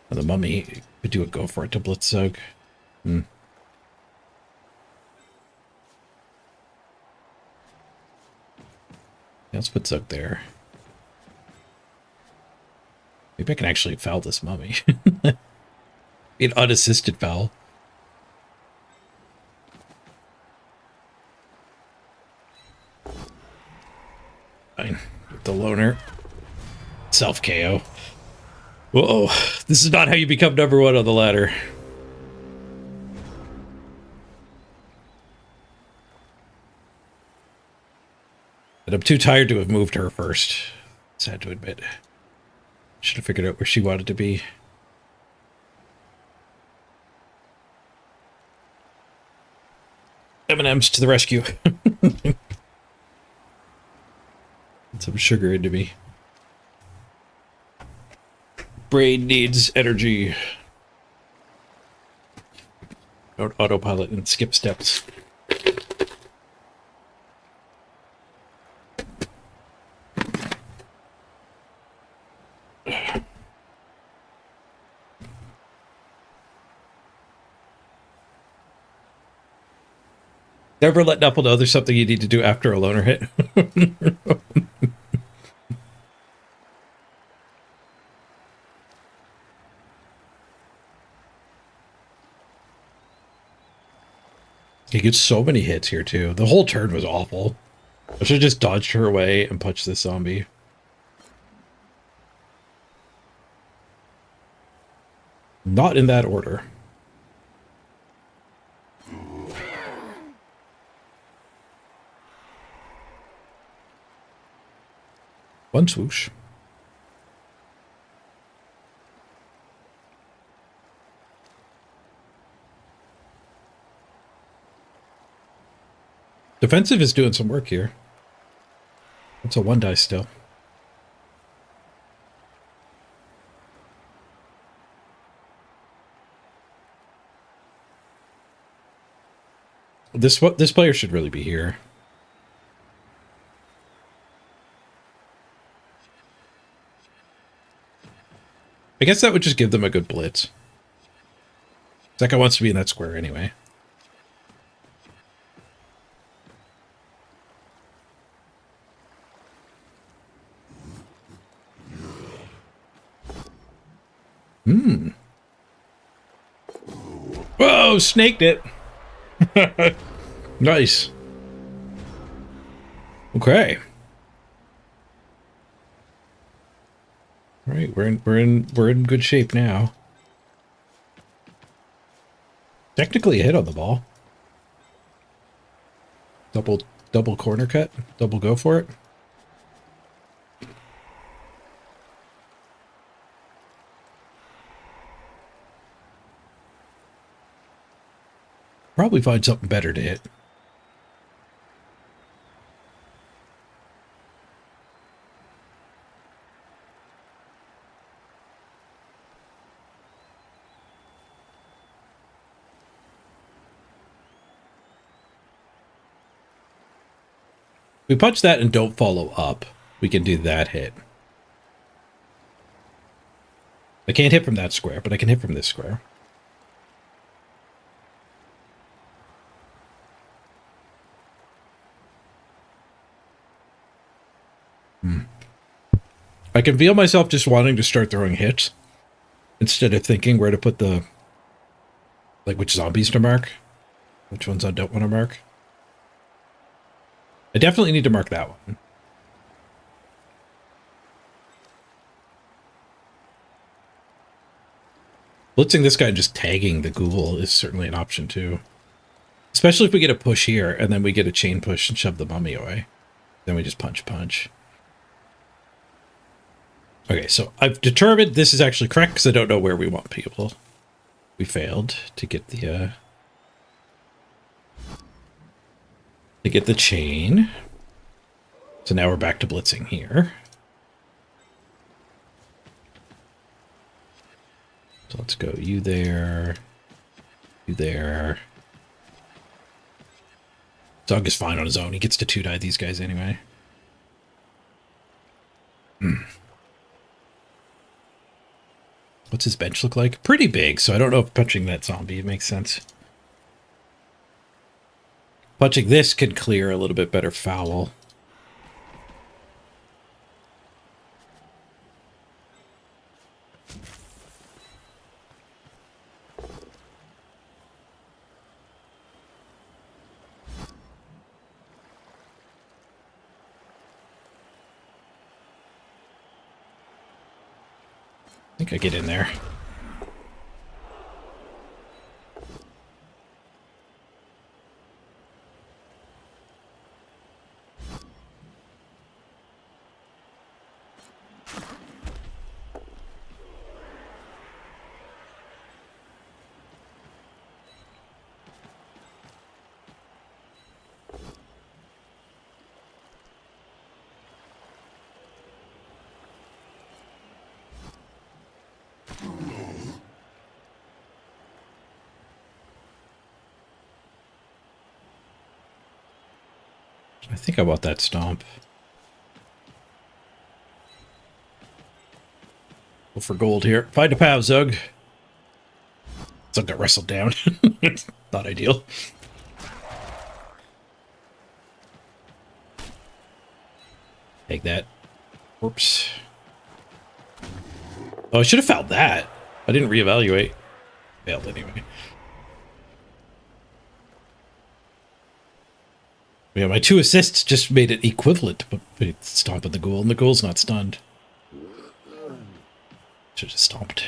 And the mummy could do a go for it to blitz Zug. Hmm. Yeah, let's put Zug there. Maybe I can actually foul this mummy. An unassisted foul. Fine. With the loner. Self-KO. Whoa. This is not how you become #1 on the ladder. And I'm too tired to have moved her first. Sad to admit. Should have figured out where she wanted to be. M&M's to the rescue. Get some sugar into me. Brain needs energy. Don't autopilot and skip steps. Never let Knuckle know there's something you need to do after a loner hit. He gets so many hits here, too. The whole turn was awful. I should have just dodged her away and punched this zombie. Not in that order. One swoosh. Defensive is doing some work here. It's a 1 dice still. This player should really be here. I guess that would just give them a good blitz. Zeka wants to be in that square anyway. Whoa, snaked it. Nice. Okay. All right, we're in good shape now. Technically a hit on the ball. Double corner cut, double go for it. Probably find something better to hit. We punch that and don't follow up. We can do that hit. I can't hit from that square, but I can hit from this square. I can feel myself just wanting to start throwing hits instead of thinking where to put the, like, which zombies to mark, which ones I don't want to mark. I definitely need to mark that one. Blitzing this guy and just tagging the ghoul is certainly an option too. Especially if we get a push here and then we get a chain push and shove the mummy away. Then we just punch. Okay, so I've determined this is actually correct because I don't know where we want people. We failed to get the chain. So now we're back to blitzing here. So let's go you there, you there. Zug is fine on his own. He gets to 2-die these guys anyway. What's his bench look like? Pretty big, so I don't know if punching that zombie makes sense. Punching this can clear a little bit better foul. I think I get in there. I think I want that stomp. Go for gold here. Find a pow, Zug. Zug got wrestled down. Not ideal. Take that. Whoops. Oh, I should have found that. I didn't reevaluate. Failed anyway. Yeah, my 2 assists just made it equivalent, but it's stomping the ghoul, and the ghoul's not stunned. Should have stomped.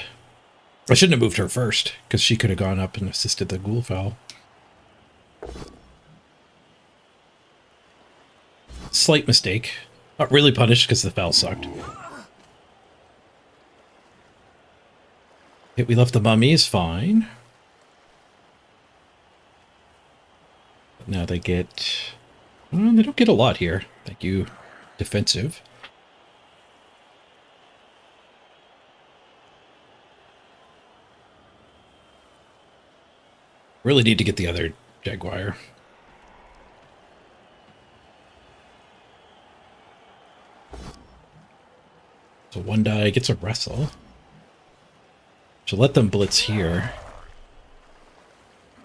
I shouldn't have moved her first, because she could have gone up and assisted the ghoul foul. Slight mistake. Not really punished because the foul sucked. Okay, we left the mummies, fine. But now they get... Well, they don't get a lot here. Thank you, defensive. Really need to get the other jaguar. So 1 die gets a wrestle. So let them blitz here.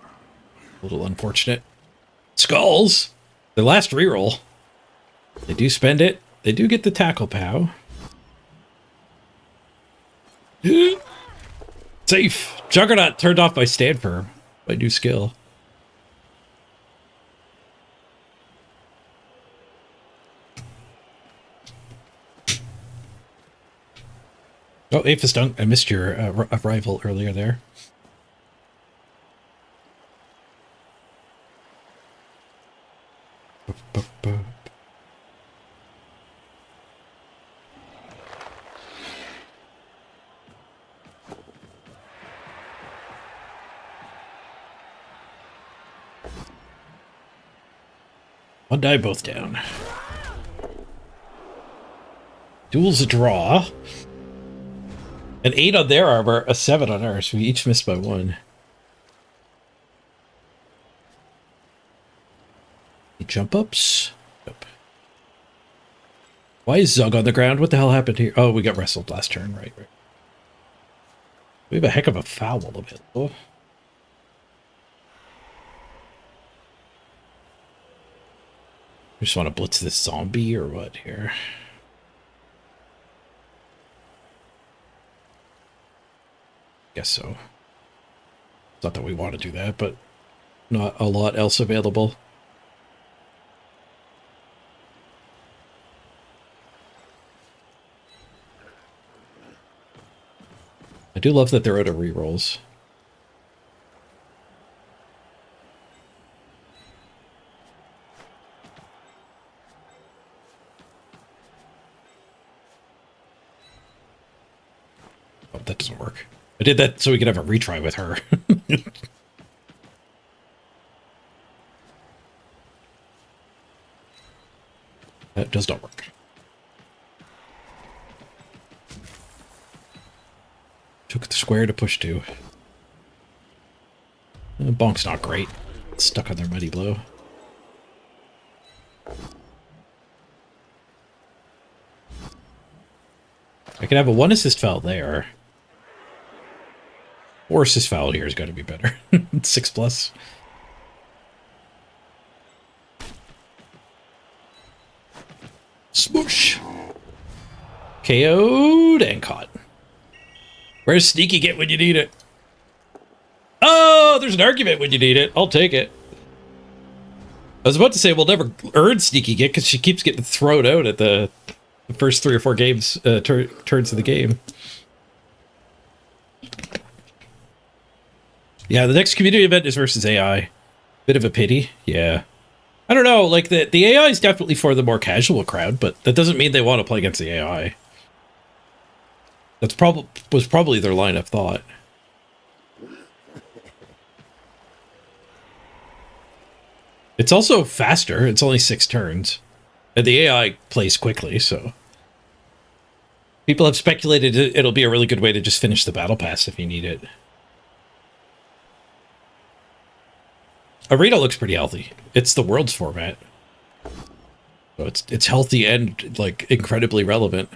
A little unfortunate. Skulls! The last reroll. They do spend it. They do get the tackle pow. Safe! Juggernaut turned off by stand firm. My new skill. Oh, Aphis Dunk, I missed your arrival earlier there. One die, both down. Duel's a draw. An 8 on their armor, a 7 on ours. We each missed by 1. Any jump ups? Nope. Why is Zug on the ground? What the hell happened here? Oh, we got wrestled last turn, right. We have a heck of a foul available. We just want to blitz this zombie or what here? Guess so. It's not that we want to do that, but not a lot else available. I do love that they're out of rerolls. Oh, that doesn't work. I did that so we could have a retry with her. That does not work. Took the square to push to. Bonk's not great. Stuck on their mighty blow. I could have a 1 assist foul there. 4 assist foul here is going to be better. 6+. Smoosh. KO'd and caught. Where's Sneaky get when you need it? Oh, there's an argument when you need it. I'll take it. I was about to say we'll never earn Sneaky get because she keeps getting thrown out at the first 3 or 4 games, turns of the game. Yeah, the next community event is versus AI. Bit of a pity. Yeah. I don't know, like the AI is definitely for the more casual crowd, but that doesn't mean they want to play against the AI. That's probably their line of thought. It's also faster. It's only 6 turns. And the AI plays quickly, so... People have speculated it'll be a really good way to just finish the battle pass if you need it. Arena looks pretty healthy. It's the Worlds format. So it's healthy and, like, incredibly relevant.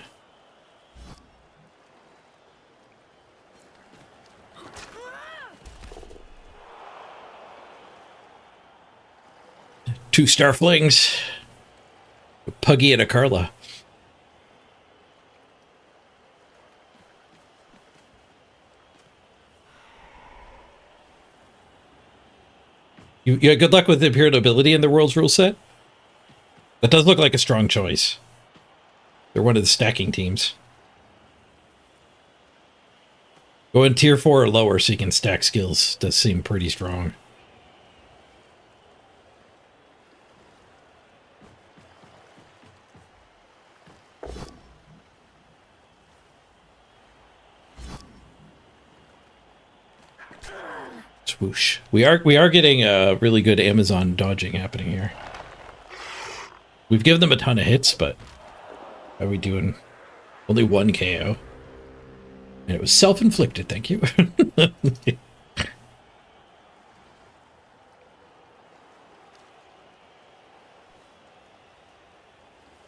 Two Starflings. A Puggy and a Carla. You had good luck with the Imperial Nobility in the World's rule set? That does look like a strong choice. They're one of the stacking teams. Going tier 4 or lower so you can stack skills does seem pretty strong. Swoosh. We are getting a really good Amazon dodging happening here. We've given them a ton of hits, but how are we doing? Only 1 KO. And it was self-inflicted, thank you.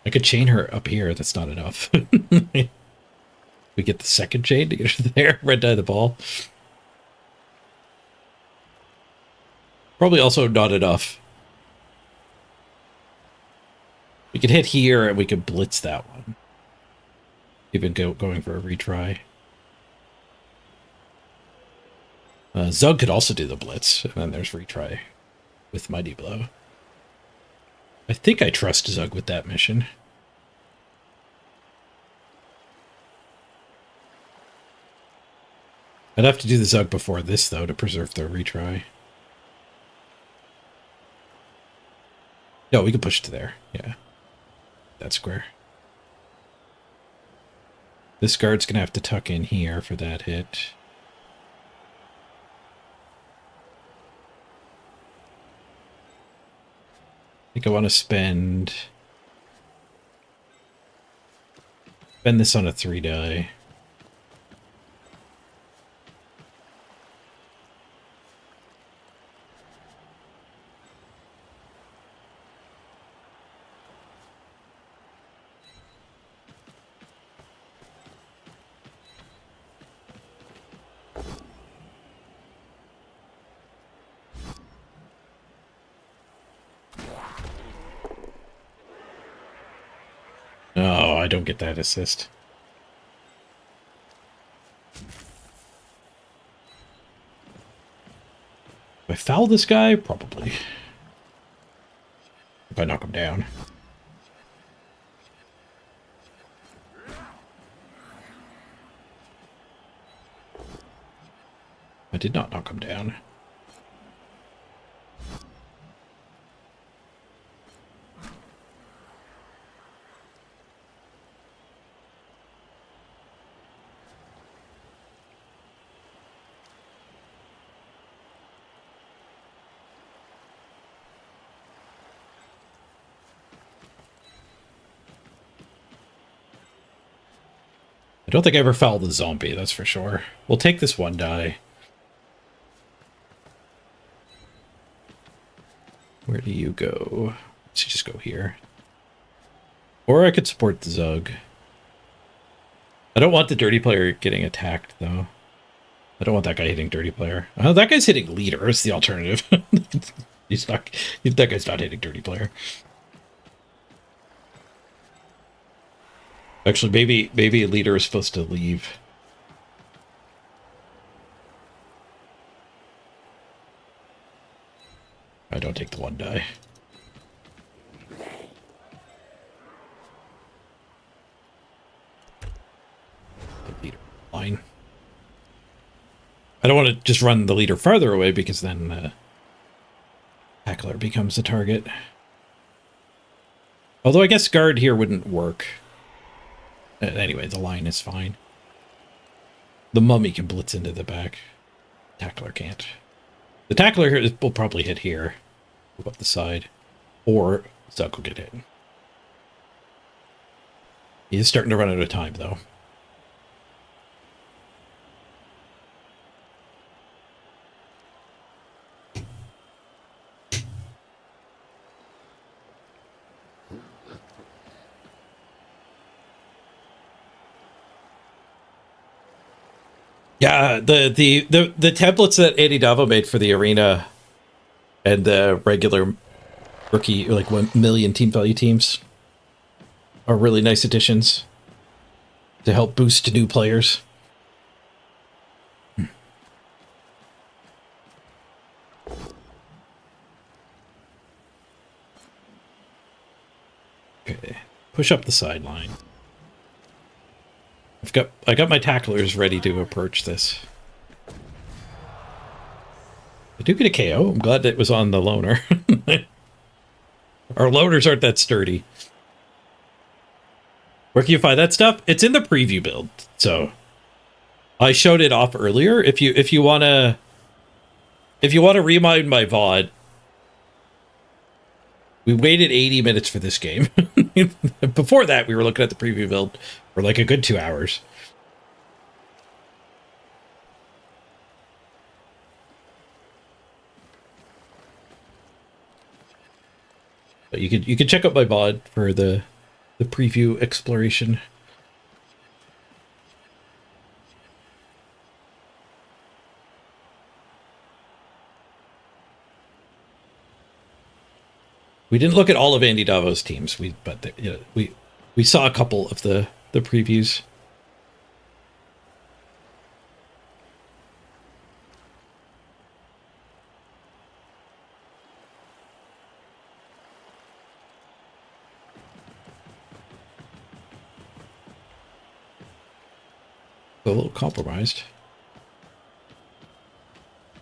I could chain her up here, that's not enough. We get the second chain to get her there, red die the ball. Probably also not enough. We could hit here and we could blitz that one. Even going for a retry. Zug could also do the blitz, and then there's retry with Mighty Blow. I think I trust Zug with that mission. I'd have to do the Zug before this, though, to preserve the retry. No, we can push to there. Yeah. That's square. This guard's going to have to tuck in here for that hit. I think I want to spend this on a 3 die. Oh, I don't get that assist. If I foul this guy? Probably. If I knock him down. I did not knock him down. I don't think I ever fouled the zombie, that's for sure. We'll take this 1 die. Where do you go? Let's just go here. Or I could support the Zug. I don't want the dirty player getting attacked, though. I don't want that guy hitting dirty player. Oh, that guy's hitting leader. It's the alternative. He's not. That guy's not hitting dirty player. Actually, maybe leader is supposed to leave. I don't take the 1 die. The leader line. I don't want to just run the leader farther away because then tackler becomes the target. Although I guess guard here wouldn't work. Anyway, the line is fine. The mummy can blitz into the back. Tackler can't. The tackler here will probably hit here. Move up the side. Or Zuck will get hit. He is starting to run out of time, though. Yeah, the templates that Andy Davo made for the arena and the regular rookie, like 1 million team value teams, are really nice additions to help boost new players. Okay, push up the sideline. I got my tacklers ready to approach this. I do get a KO. I'm glad it was on the loner. Our loners aren't that sturdy. Where can you find that stuff? It's in the preview build. So I showed it off earlier. If you wanna remind my VOD, we waited 80 minutes for this game. Before that, we were looking at the preview build for like a good 2 hours. But you could check out my VOD for the preview exploration. We didn't look at all of Andy Davo's teams, we saw a couple of the previews. A little compromised.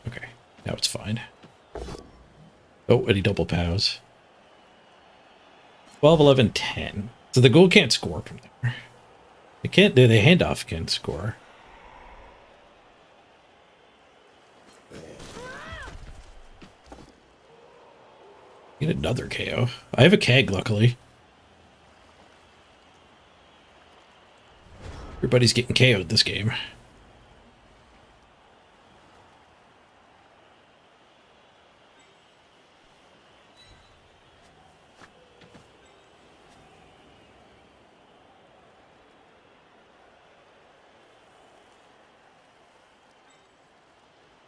Okay, now it's fine. Oh, and he double pows. 12, 11, 10. So the goal can't score from there. They can't. The handoff can score. Get another KO. I have a keg, luckily. Everybody's getting KO'd this game.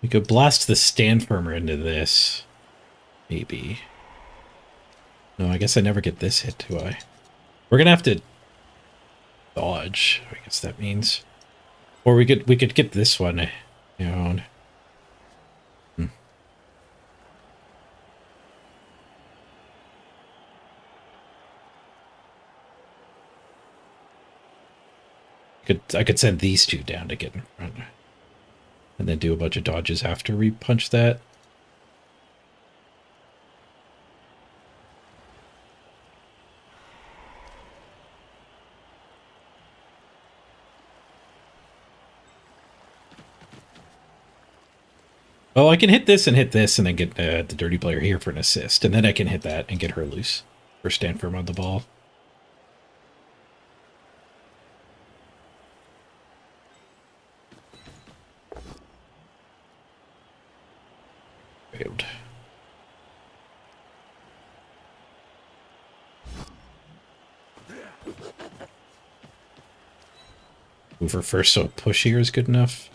We could blast the stand firmer into this. Maybe. No, I guess I never get this hit, do I? We're gonna have to dodge, I guess that means. Or we could get this one down. I could send these two down to get in front. And then do a bunch of dodges after we punch that. Oh, I can hit this and then get the dirty player here for an assist. And then I can hit that and get her loose. Or stand firm on the ball. Failed. Move her first, so a push here is good enough.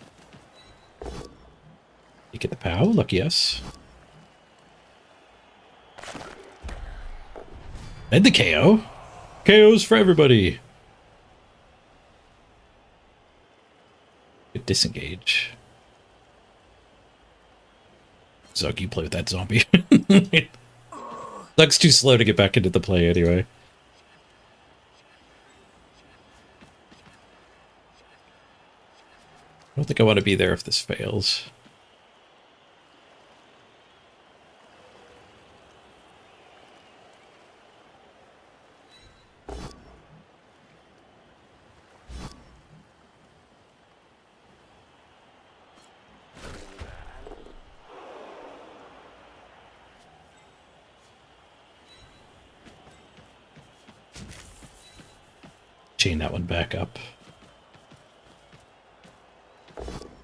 You get the POW, lucky us. And the KO. KOs for everybody. Good disengage. Zug, you play with that zombie. Zug's too slow to get back into the play anyway. I don't think I want to be there if this fails. Chain that one back up.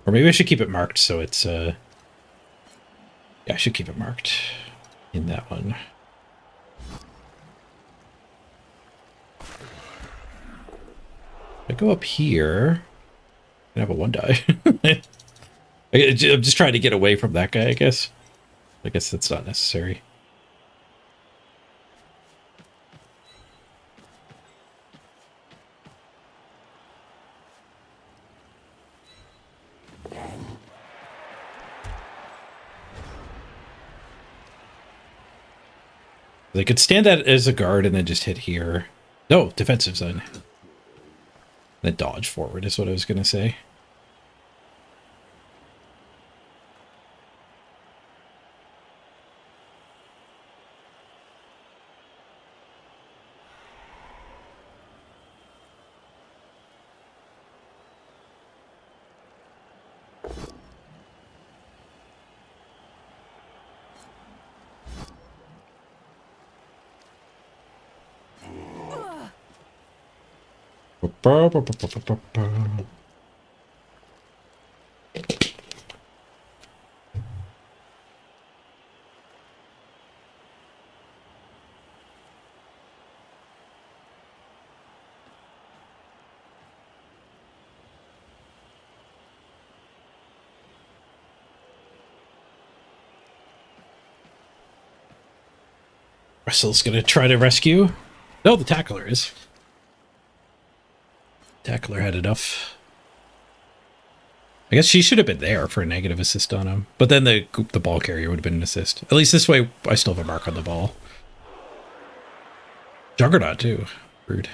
Or maybe I should keep it marked so it's, yeah, I should keep it marked in that one. If I go up here, I have a 1-die. I'm just trying to get away from that guy, I guess. I guess that's not necessary. They could stand that as a guard and then just hit here. No, defensive zone. Then dodge forward is what I was going to say. Russell's gonna try to rescue. No, the tackler is. Tackler had enough. I guess she should have been there for a negative assist on him. But then the ball carrier would have been an assist. At least this way, I still have a mark on the ball. Juggernaut, too. Rude.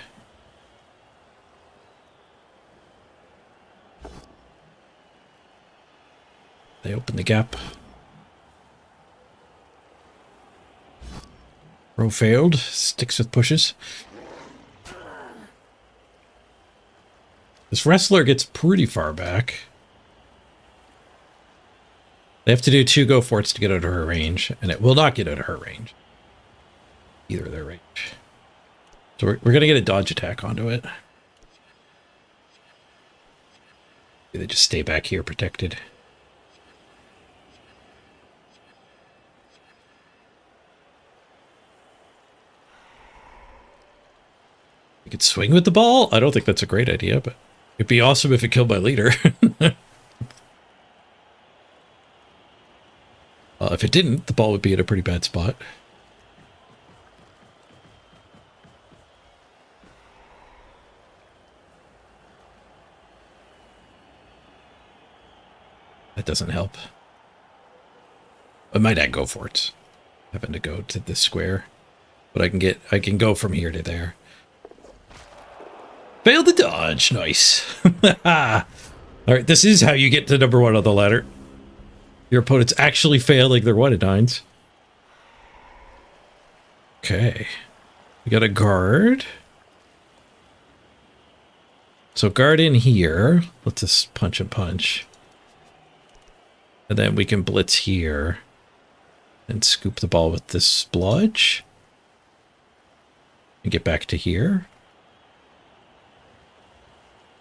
They open the gap. Row failed. Sticks with pushes. This wrestler gets pretty far back. They have to do 2 go forts to get out of her range, and it will not get out of her range. Either of their range. So we're going to get a dodge attack onto it. They just stay back here protected. You could swing with the ball? I don't think that's a great idea, but it'd be awesome if it killed my leader. If it didn't, the ball would be in a pretty bad spot. That doesn't help. I might not go for it. Having to go to this square. But I can go from here to there. Failed the dodge. Nice. Alright, this is how you get to number 1 on the ladder. Your opponent's actually failing their 1-9s. Okay. We got a guard. So guard in here. Let's just punch and punch. And then we can blitz here. And scoop the ball with this splodge. And get back to here.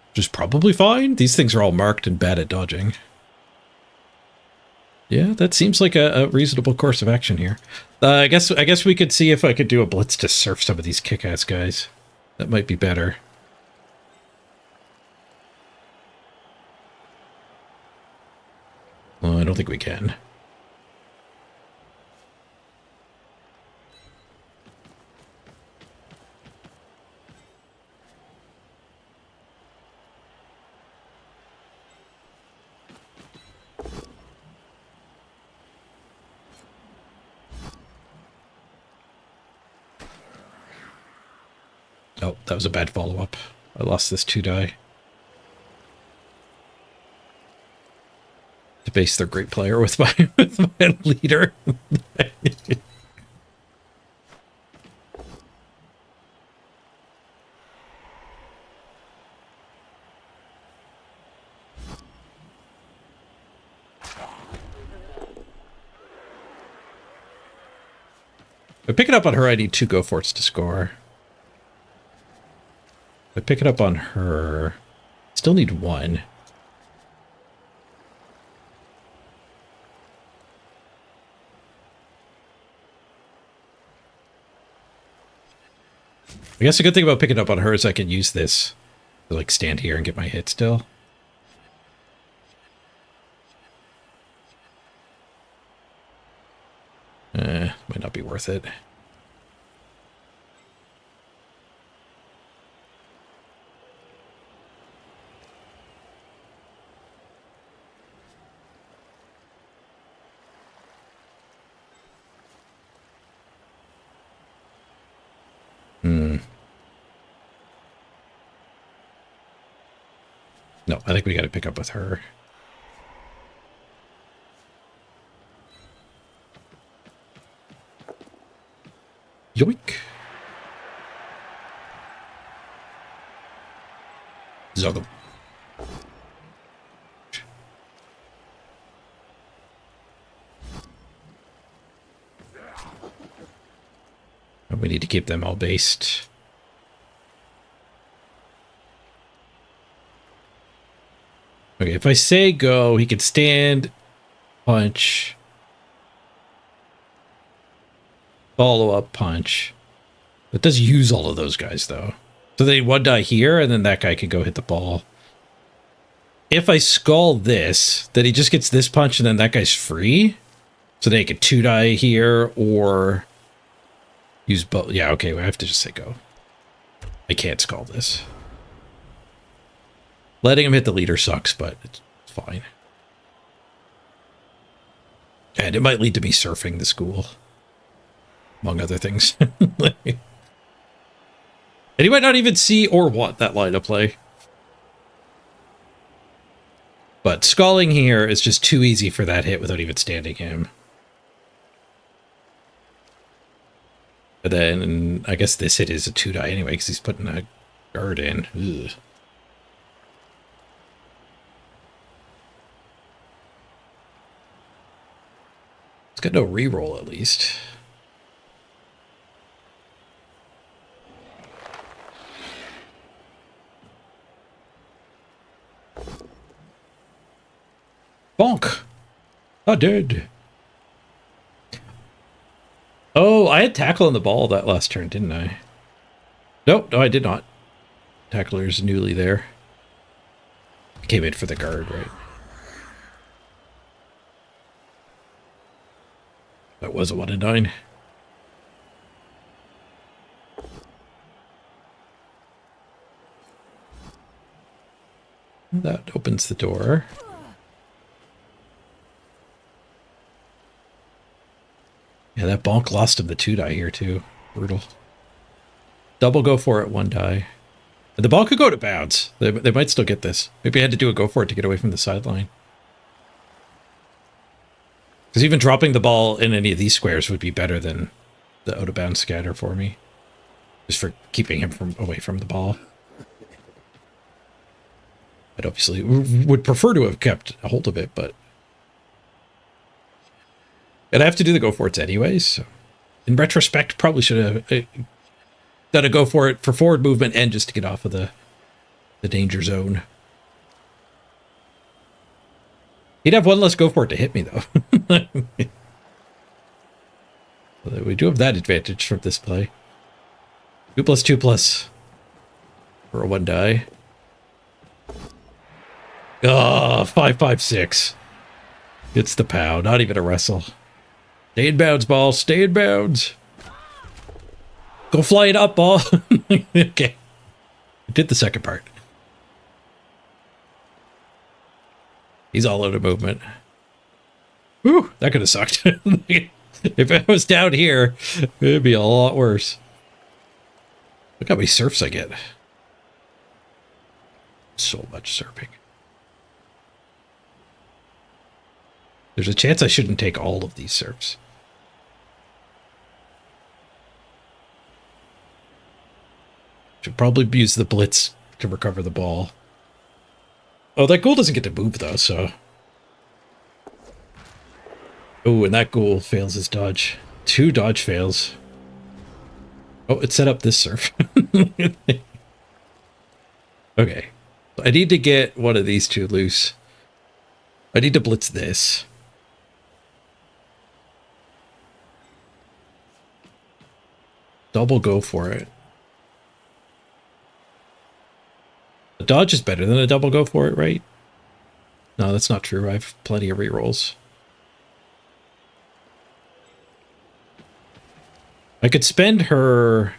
Which is probably fine. These things are all marked and bad at dodging. Yeah, that seems like a reasonable course of action here. I guess we could see if I could do a blitz to surf some of these kick-ass guys. That might be better. Well, I don't think we can. Oh, that was a bad follow-up. I lost this 2-die. To base their great player with my leader. If I pick it up on her, I need 2 go forts to score. If I pick it up on her, still need 1. I guess the good thing about picking up on her is I can use this to like stand here and get my hit still. Might not be worth it. No, I think we got to pick up with her. Yoink. Zoggle. We need to keep them all based. Okay, if I say go, he can stand, punch, follow up, punch. It does use all of those guys, though. So they 1-die here, and then that guy can go hit the ball. If I skull this, then he just gets this punch, and then that guy's free. So they can 2-die here, or use both. Yeah, okay, I have to just say go. I can't skull this. Letting him hit the leader sucks, but it's fine. And it might lead to me surfing the school, among other things. And he might not even see or want that line of play. But sculling here is just too easy for that hit without even standing him. But then I guess this hit is a 2-die anyway, because he's putting a guard in. Ugh. It's got no reroll at least. Bonk! I did. Oh, I had tackle on the ball that last turn, didn't I? Nope, no, I did not. Tackler's newly there. Came in for the guard, right? That was a 1-9. That opens the door. Yeah, that bonk lost him the 2-die here too. Brutal. Double go for it, 1-die. And the ball could go to bounds. They might still get this. Maybe I had to do a go for it to get away from the sideline. Because even dropping the ball in any of these squares would be better than the out-of-bounds scatter for me. Just for keeping him away from the ball. I'd obviously would prefer to have kept a hold of it, but... And I have to do the go for it anyways, so... In retrospect, probably should have done a go for it for forward movement and just to get off of the danger zone. He'd have one less go for it to hit me, though. We do have that advantage from this play. 2+2+ for a 1 die. Oh, 5-5-6. It's the pow, not even a wrestle. Stay in bounds, ball. Stay in bounds. Go fly it up, ball. Okay. I did the second part. He's all out of movement. Whew, that could have sucked. If I was down here, it'd be a lot worse. Look how many surfs I get. So much surfing. There's a chance I shouldn't take all of these surfs. Should probably use the blitz to recover the ball. Oh, that ghoul doesn't get to move, though, so... Oh, and that ghoul fails his dodge. 2 dodge fails. Oh, it set up this surf. Okay. I need to get one of these 2 loose. I need to blitz this. Double go for it. A dodge is better than a double go for it, right? No, that's not true. I have plenty of rerolls. I could spend her...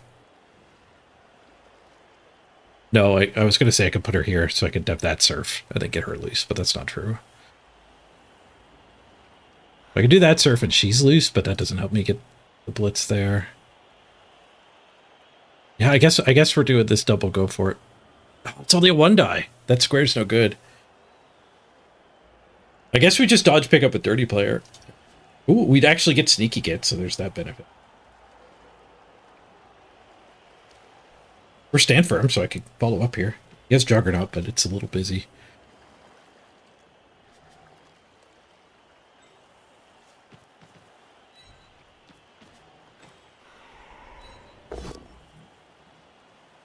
No, I was going to say I could put her here so I could have that surf and then get her loose, but that's not true. I could do that surf and she's loose, but that doesn't help me get the blitz there. Yeah, I guess we're doing this double go for it. Oh, it's only a 1 die. That square's no good. I guess we just dodge pick up a dirty player. Ooh, we'd actually get sneaky get, so there's that benefit. We're stand firm, so I could follow up here. He has Juggernaut, but it's a little busy.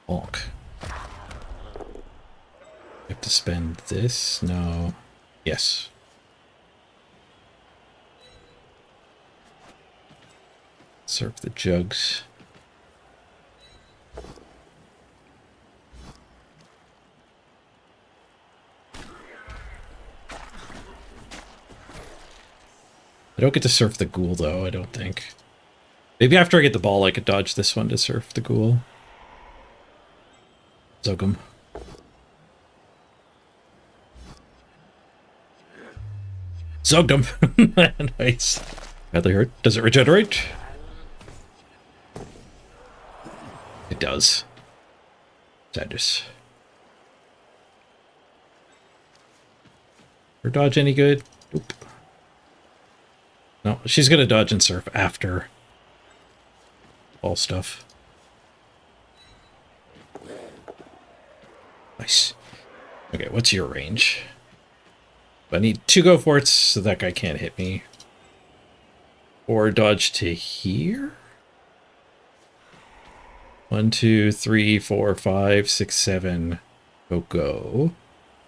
Bonk. I have to spend this? No. Yes. Surf the jugs. I don't get to surf the ghoul, though, I don't think. Maybe after I get the ball, I could dodge this one to surf the ghoul. Zug him. Zugged him. Nice. Badly hurt. Does it regenerate? It does. Sadness. Her dodge any good? Nope. No, she's gonna dodge and surf after all stuff. Nice. Okay, what's your range? I need 2 go for it so that guy can't hit me. Or dodge to here? 1, 2, 3, 4, 5, 6, 7. Go.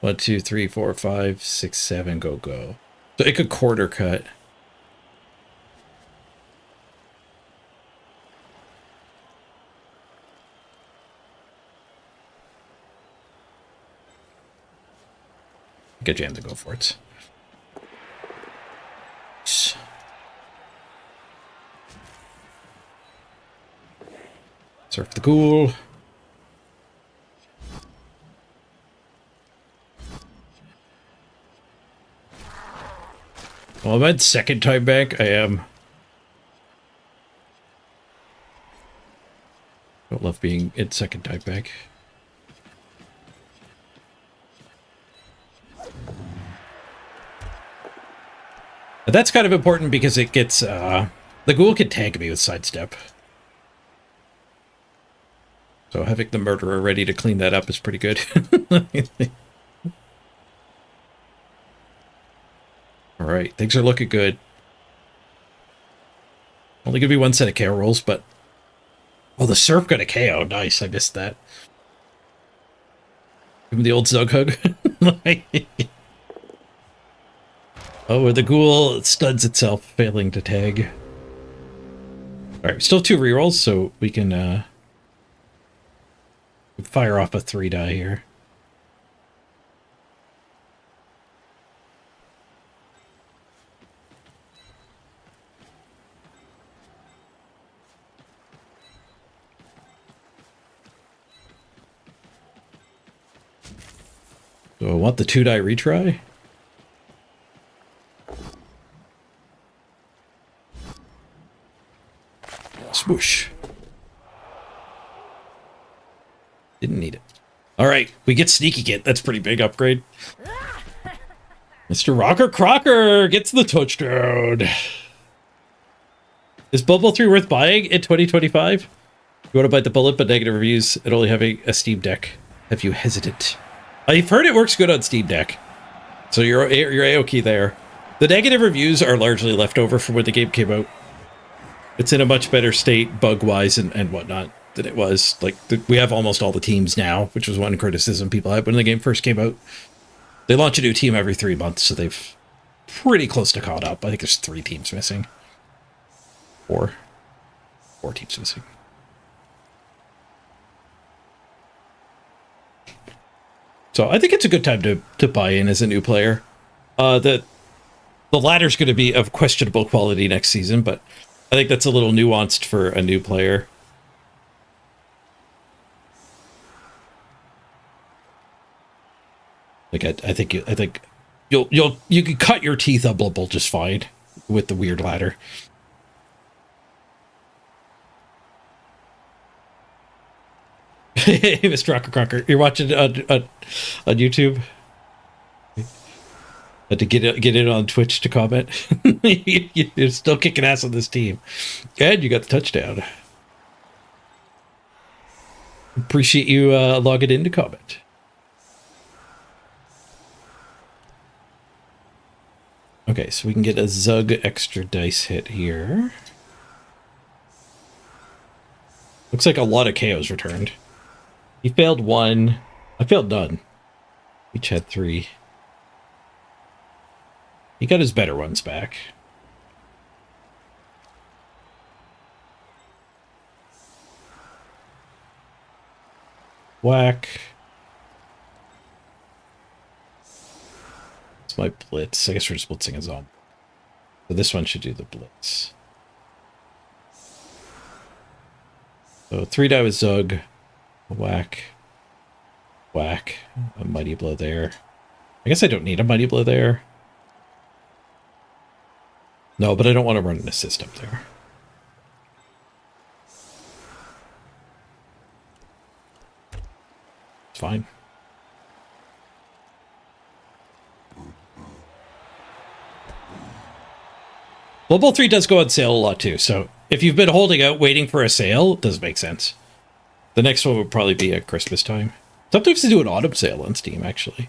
1, 2, 3, 4, 5, 6, 7. Go. So it could quarter cut. I jam to go for it. Surf the ghoul. Well, I'm at second time back. I am. Don't love being at second time back. But that's kind of important because it gets, the ghoul can tag me with sidestep. So having the murderer ready to clean that up is pretty good. Alright, things are looking good. Only gonna be 1 set of KO rolls, but... Oh, the surf got a KO. Nice, I missed that. Give him the old Zug hug. Oh, the ghoul studs itself, failing to tag. Alright, still 2 rerolls, so we can fire off a 3 die here. Do I want the 2 die retry? Swoosh. Didn't need it. Alright, we get Sneaky Kit. That's a pretty big upgrade. Mr. Rocker Crocker gets the touchdown. Is Bubble 3 worth buying in 2025? You want to bite the bullet, but negative reviews and only having a Steam Deck. Have you hesitant? I've heard it works good on Steam Deck. So you're A-OK there. The negative reviews are largely left over from when the game came out. It's in a much better state, bug-wise and whatnot, than it was. Like, we have almost all the teams now, which was one criticism people had when the game first came out. They launch a new team every 3 months, so they've pretty close to caught up. I think there's 3 teams missing. 4 teams missing. So I think it's a good time to buy in as a new player. The ladder's going to be of questionable quality next season, but I think that's a little nuanced for a new player. Like I think you can cut your teeth upable just fine with the weird ladder. Hey, Mr. Rocker Crocker, you're watching on YouTube? Had to get in on Twitch to comment. You're still kicking ass on this team. And you got the touchdown. Appreciate you logging in to comment. Okay, so we can get a Zug extra dice hit here. Looks like a lot of KOs returned. He failed 1. I failed none. Each had 3. He got his better ones back. Whack. It's my blitz. I guess we're just blitzing a zombie. So this one should do the blitz. So 3 die with Zug. Whack. Whack. A mighty blow there. I guess I don't need a mighty blow there. No, but I don't want to run an assist up there. It's fine. Global 3 does go on sale a lot too, so if you've been holding out waiting for a sale, it does make sense. The next one would probably be at Christmas time. Sometimes they do an autumn sale on Steam, actually.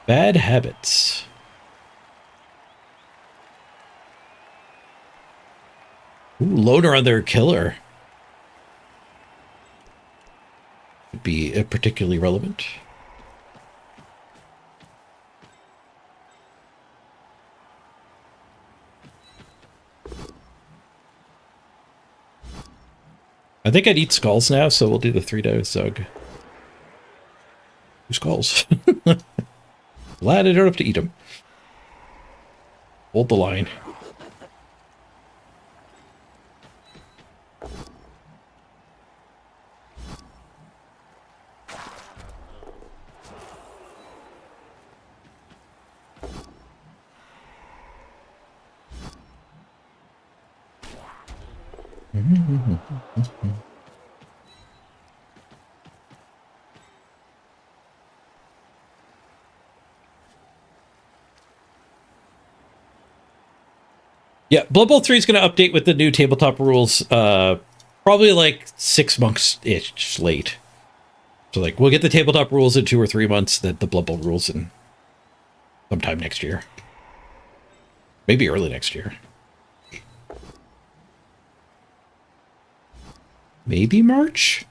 Bad habits. Ooh, loader on their killer. Would be particularly relevant. I think I'd eat skulls now, so we'll do the 3 die Zug. 2 skulls. Glad I don't have to eat them. Hold the line. Yeah, Blood Bowl 3 is going to update with the new tabletop rules, probably like 6 months-ish late. So, like, we'll get the tabletop rules in 2 or 3 months, then the Blood Bowl rules in sometime next year. Maybe early next year. Maybe March?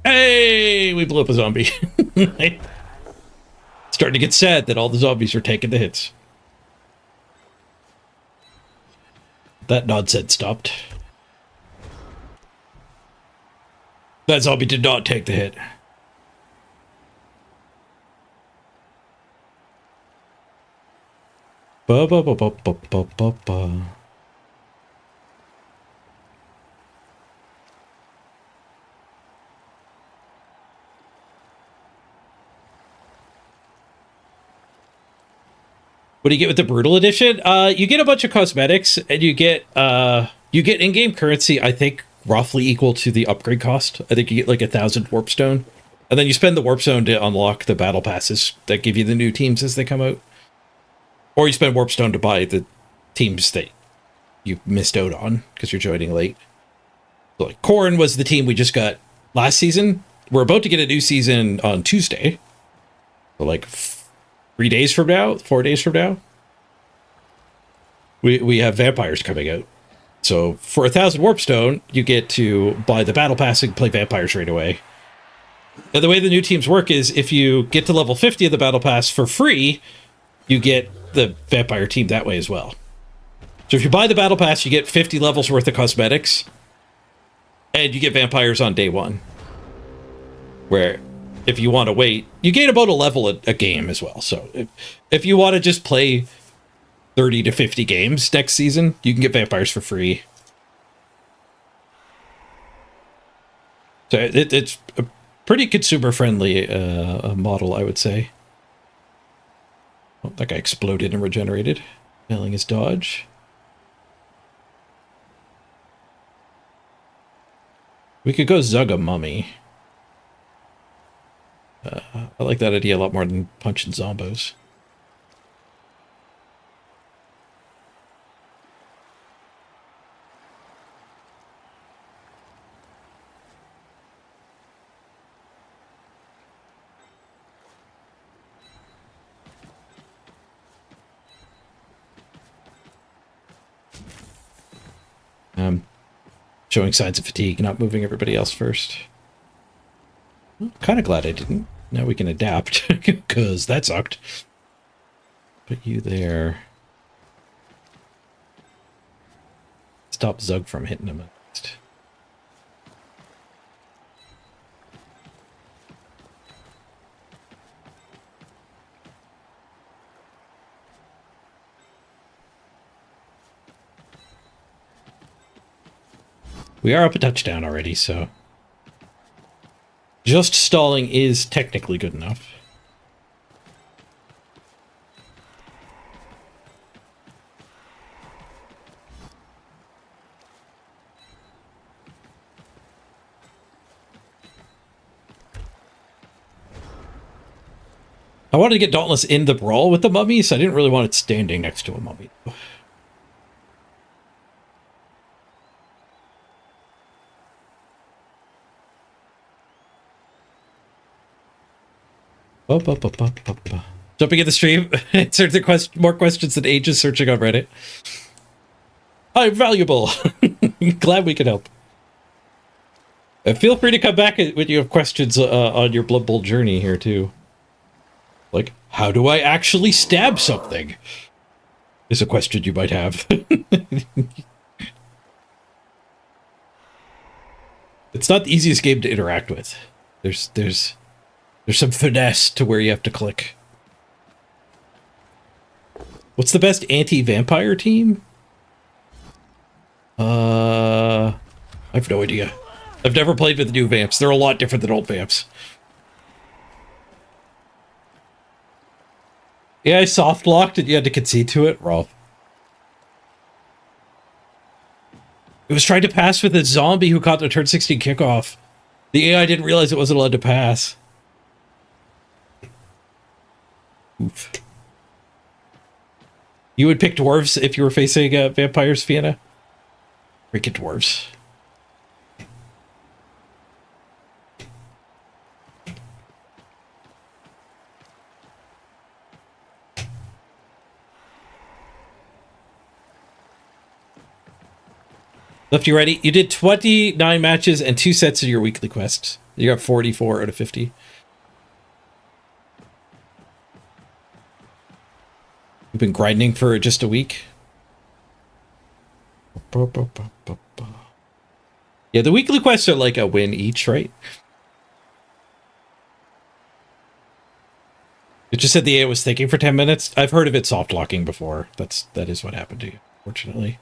Hey, we blew up a zombie. Starting to get sad that all the zombies are taking the hits. That nonsense stopped. That zombie did not take the hit. Ba ba ba ba ba ba ba ba. What do you get with the Brutal Edition? You get a bunch of cosmetics, and you get in-game currency, I think, roughly equal to the upgrade cost. I think you get like 1,000 warp stone. And then you spend the warp stone to unlock the battle passes that give you the new teams as they come out. Or you spend warp stone to buy the teams that you missed out on because you're joining late. So like Corrin was the team we just got last season. We're about to get a new season on Tuesday. So like 3 days from now, 4 days from now, we have vampires coming out. So for 1,000 warpstone, you get to buy the battle pass and play vampires right away. And the way the new teams work is if you get to level 50 of the battle pass for free, you get the vampire team that way as well. So if you buy the battle pass, you get 50 levels worth of cosmetics, and you get vampires on day one. Where if you want to wait, you gain about a level a game as well. So if you want to just play 30 to 50 games next season, you can get vampires for free. So it's a pretty consumer-friendly model, I would say. Oh, that guy exploded and regenerated, failing his dodge. We could go Zug a mummy. I like that idea a lot more than punching zombos. Showing signs of fatigue, not moving everybody else first. Kind of glad I didn't. Now we can adapt, because that sucked. Put you there. Stop Zug from hitting him. We are up a touchdown already, so... Just stalling is technically good enough. I wanted to get Dauntless in the brawl with the mummy, so I didn't really want it standing next to a mummy. Jumping in the stream, answered the more questions than ages searching on Reddit. I'm valuable. Glad we could help. Feel free to come back when you have questions on your Blood Bowl journey here too. Like, how do I actually stab something? Is a question you might have. It's not the easiest game to interact with. There's some finesse to where you have to click. What's the best anti-vampire team? I have no idea. I've never played with the new vamps. They're a lot different than old vamps. Yeah, I soft locked and you had to concede to it. Rough. It was trying to pass with a zombie who caught the turn 16 kickoff. The AI didn't realize it wasn't allowed to pass. Oof. You would pick dwarves if you were facing vampires, Vienna? Freaking dwarves. Left, you ready? You did 29 matches and 2 sets of your weekly quests. You got 44 out of 50. You've been grinding for just a week. Yeah, the weekly quests are like a win each, right? It just said the AI was thinking for 10 minutes. I've heard of it soft locking before. That is what happened to you, fortunately.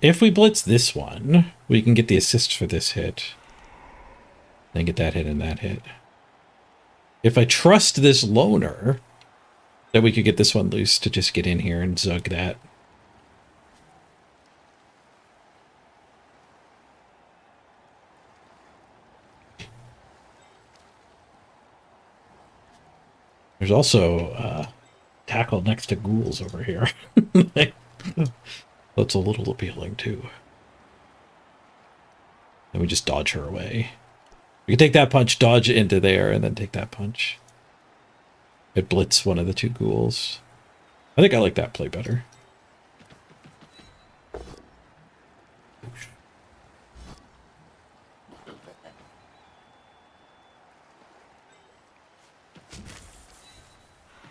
If we blitz this one, we can get the assists for this hit. Then get that hit and that hit. If I trust this loner, then we could get this one loose to just get in here and zug that. There's also tackle next to ghouls over here. That's a little appealing too. And we just dodge her away. We can take that punch, dodge into there, and then take that punch. It blitz one of the 2 ghouls. I think I like that play better.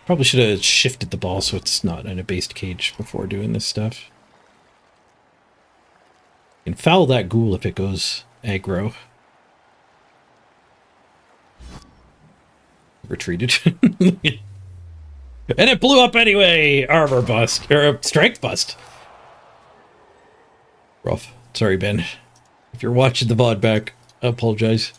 Probably should have shifted the ball so it's not in a based cage before doing this stuff. You can foul that ghoul if it goes aggro. Retreated. And it blew up anyway! Armor bust. Or strength bust. Rough. Sorry, Ben. If you're watching the VOD back, I apologize.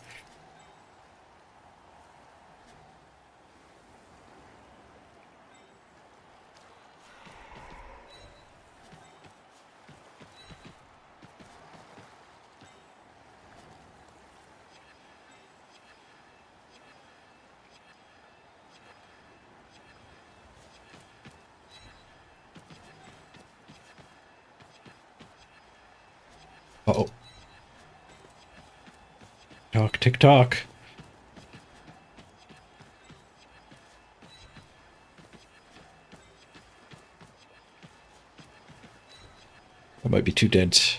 Uh-oh. Talk, tick tock. That might be too dense.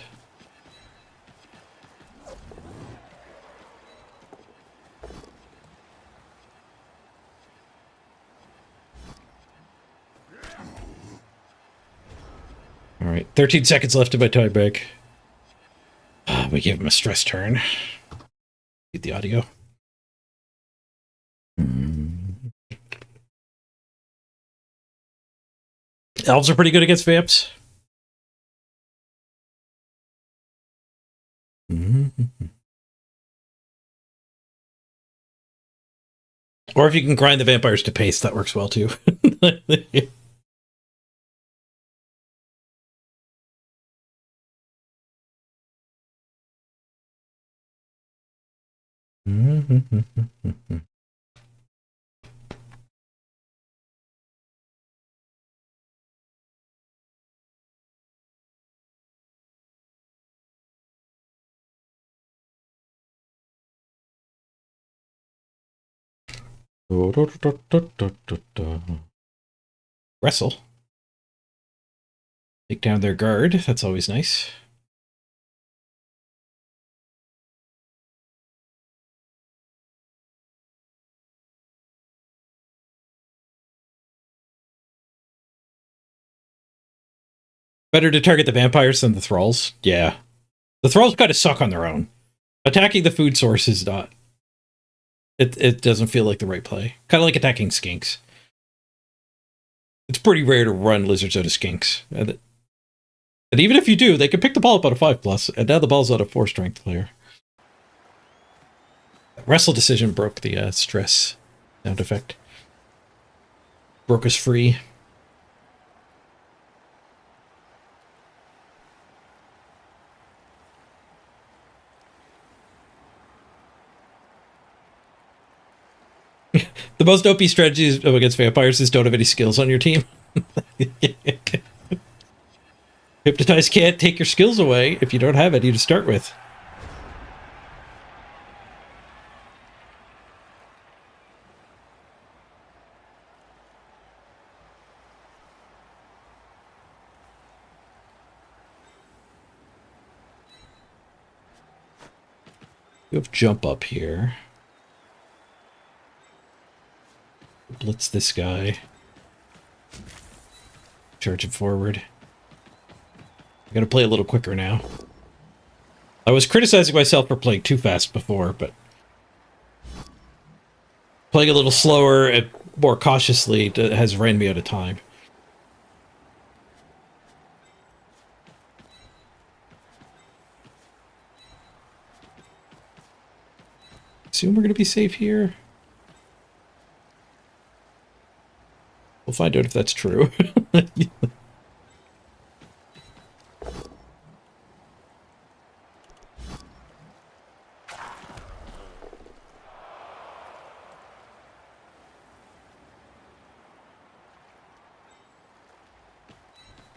Alright, 13 seconds left in my time break. We gave him a stress turn. Get the audio. Elves are pretty good against vamps. Or if you can grind the vampires to pace, that works well too. Wrestle. Take down their guard. That's always nice. Better to target the vampires than the thralls. Yeah. The thralls kind of suck on their own. Attacking the food source is not. It doesn't feel like the right play. Kind of like attacking skinks. It's pretty rare to run lizards out of skinks. And even if you do, they can pick the ball up out of 5+, and now the ball's out of 4 strength player. Wrestle decision broke the stress sound effect. Broke us free. The most OP strategy against vampires is don't have any skills on your team. Hypnotize can't take your skills away if you don't have any to start with. You have jump up here. Blitz this guy. Charge it forward. I'm gonna play a little quicker now. I was criticizing myself for playing too fast before, but playing a little slower and more cautiously has ran me out of time. Assume we're gonna be safe here. We'll find out if that's true.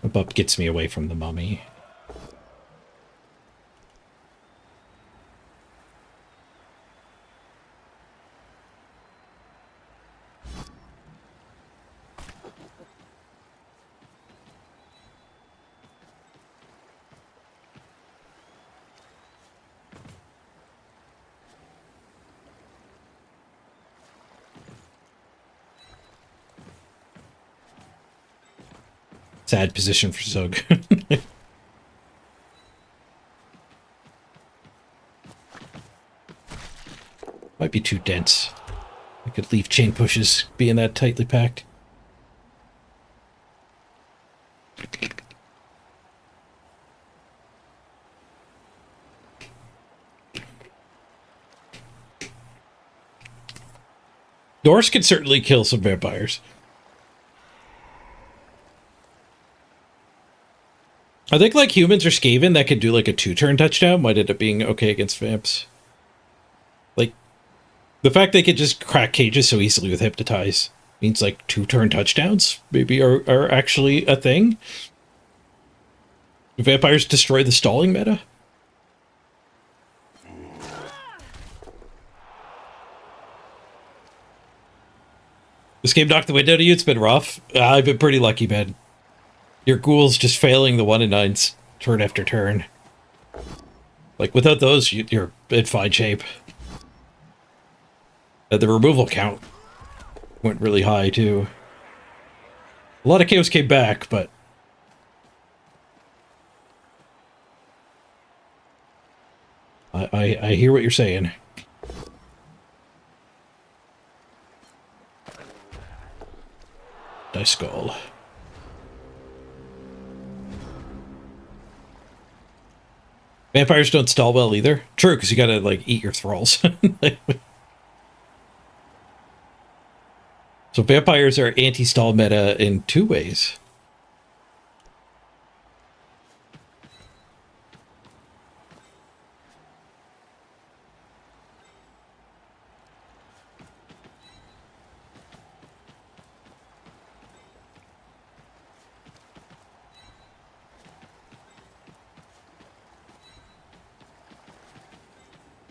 A bump gets me away from the mummy. Sad position for Zug. Might be too dense. I could leave chain pushes being that tightly packed. Norse can certainly kill some vampires. I think like humans or Skaven that could do like a 2-turn touchdown might end up being okay against vamps. Like, the fact they could just crack cages so easily with Hypnotize means like 2-turn touchdowns maybe are actually a thing. Do vampires destroy the stalling meta? This game knocked the wind out of you, it's been rough. I've been pretty lucky, man. Your ghoul's just failing the 1-in-9s turn after turn. Like, without those, you're in fine shape. The removal count went really high, too. A lot of chaos came back, but... I hear what you're saying. Dice skull. Vampires don't stall well either. True, because you gotta, like, eat your thralls. So vampires are anti-stall meta in 2 ways.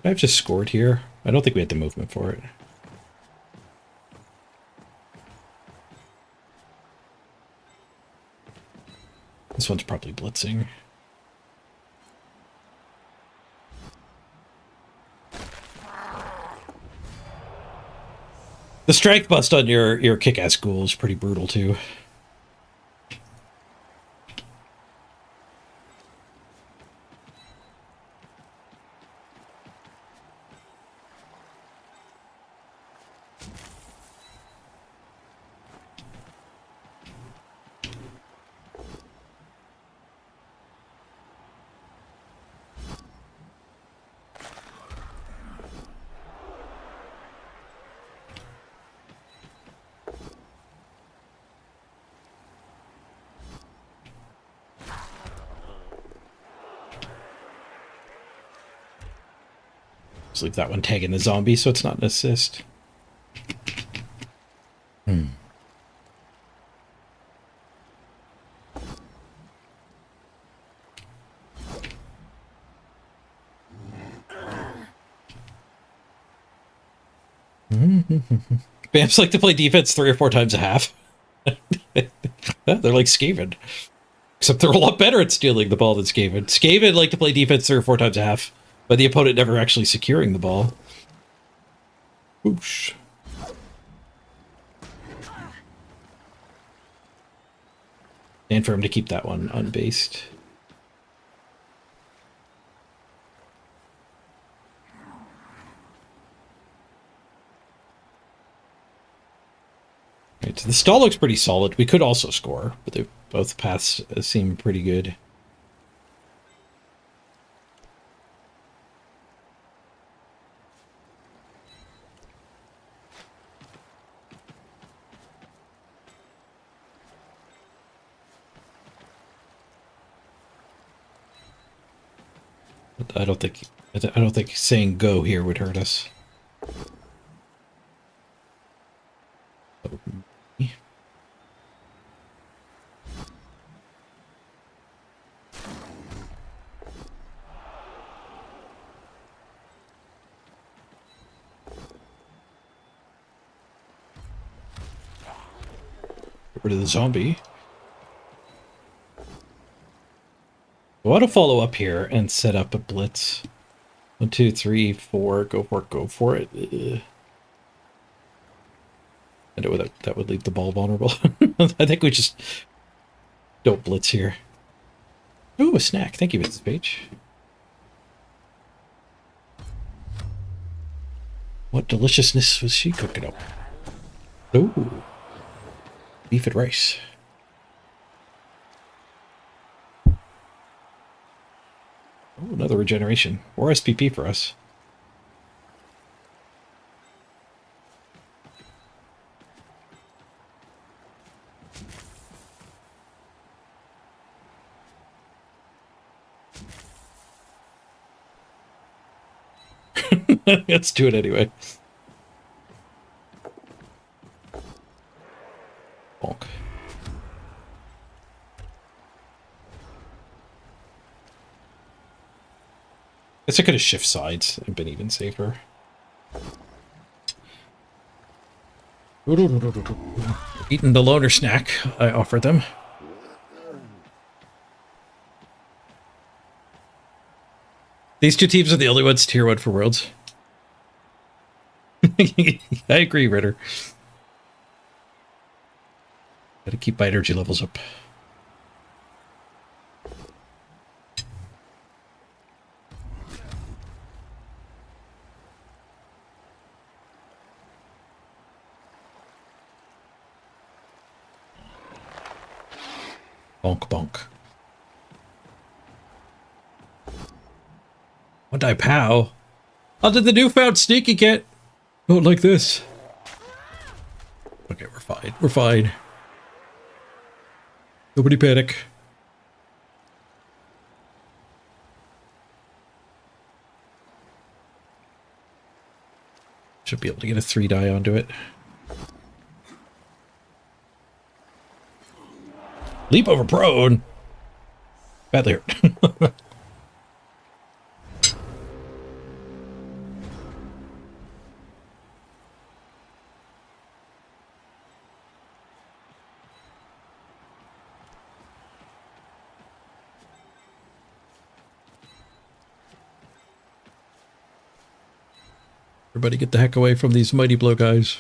I've just scored here. I don't think we had the movement for it. This one's probably blitzing. The strength bust on your kick-ass ghoul is pretty brutal too. Just leave that one tagging the zombie so it's not an assist. Bamps like to play defense 3 or 4 times a half. They're like Skaven. Except they're a lot better at stealing the ball than Skaven. Skaven like to play defense 3 or 4 times a half, but the opponent never actually securing the ball. Whoosh. And for him to keep that one unbased. Right, so the stall looks pretty solid. We could also score, but both paths seem pretty good. But I don't think saying go here would hurt us. Get rid of the zombie. I want to follow up here and set up a blitz. 1, 2, 3, 4. Go for it. Go for it. I know that would leave the ball vulnerable. I think we just don't blitz here. Ooh, a snack. Thank you, Mrs. Page. What deliciousness was she cooking up? Ooh. Beef and rice. Oh, another regeneration. Or SPP for us. Let's do it anyway. Bonk. Guess I could have shift sides and been even safer. Eating the loner snack I offered them. These two teams are the only ones tier 1 for Worlds. I agree, Ritter. Gotta keep my energy levels up. Bonk, bonk. What I pow? How did the newfound sneaky get? Oh, like this. Okay, we're fine. We're fine. Nobody panic. Should be able to get a 3-die onto it. Leap over prone. Badly hurt. Everybody get the heck away from these mighty blow guys.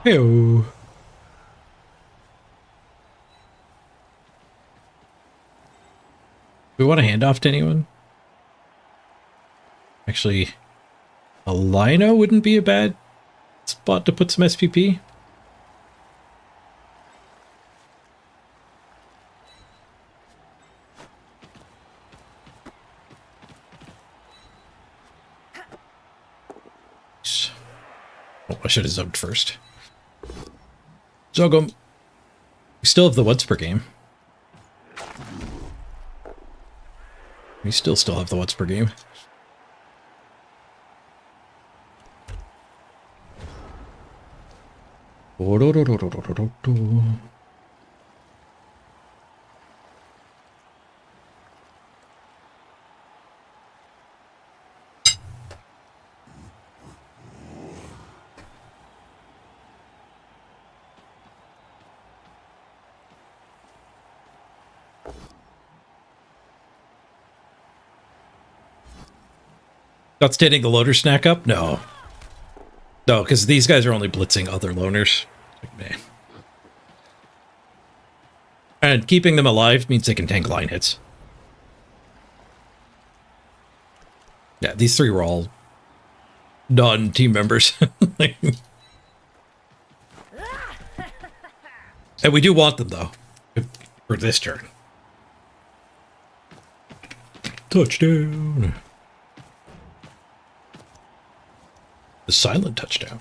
Hey-oh. Do we want to hand off to anyone? Actually, a Lino wouldn't be a bad spot to put some SPP. Oh, I should have zugged first. Zug 'em. We still have the once per game. We still have the once per game. Not standing the loader snack up? No. No, because these guys are only blitzing other loners. Like, man. And keeping them alive means they can tank line hits. Yeah, these three were all non-team members. And we do want them, though, for this turn. Touchdown. The silent touchdown.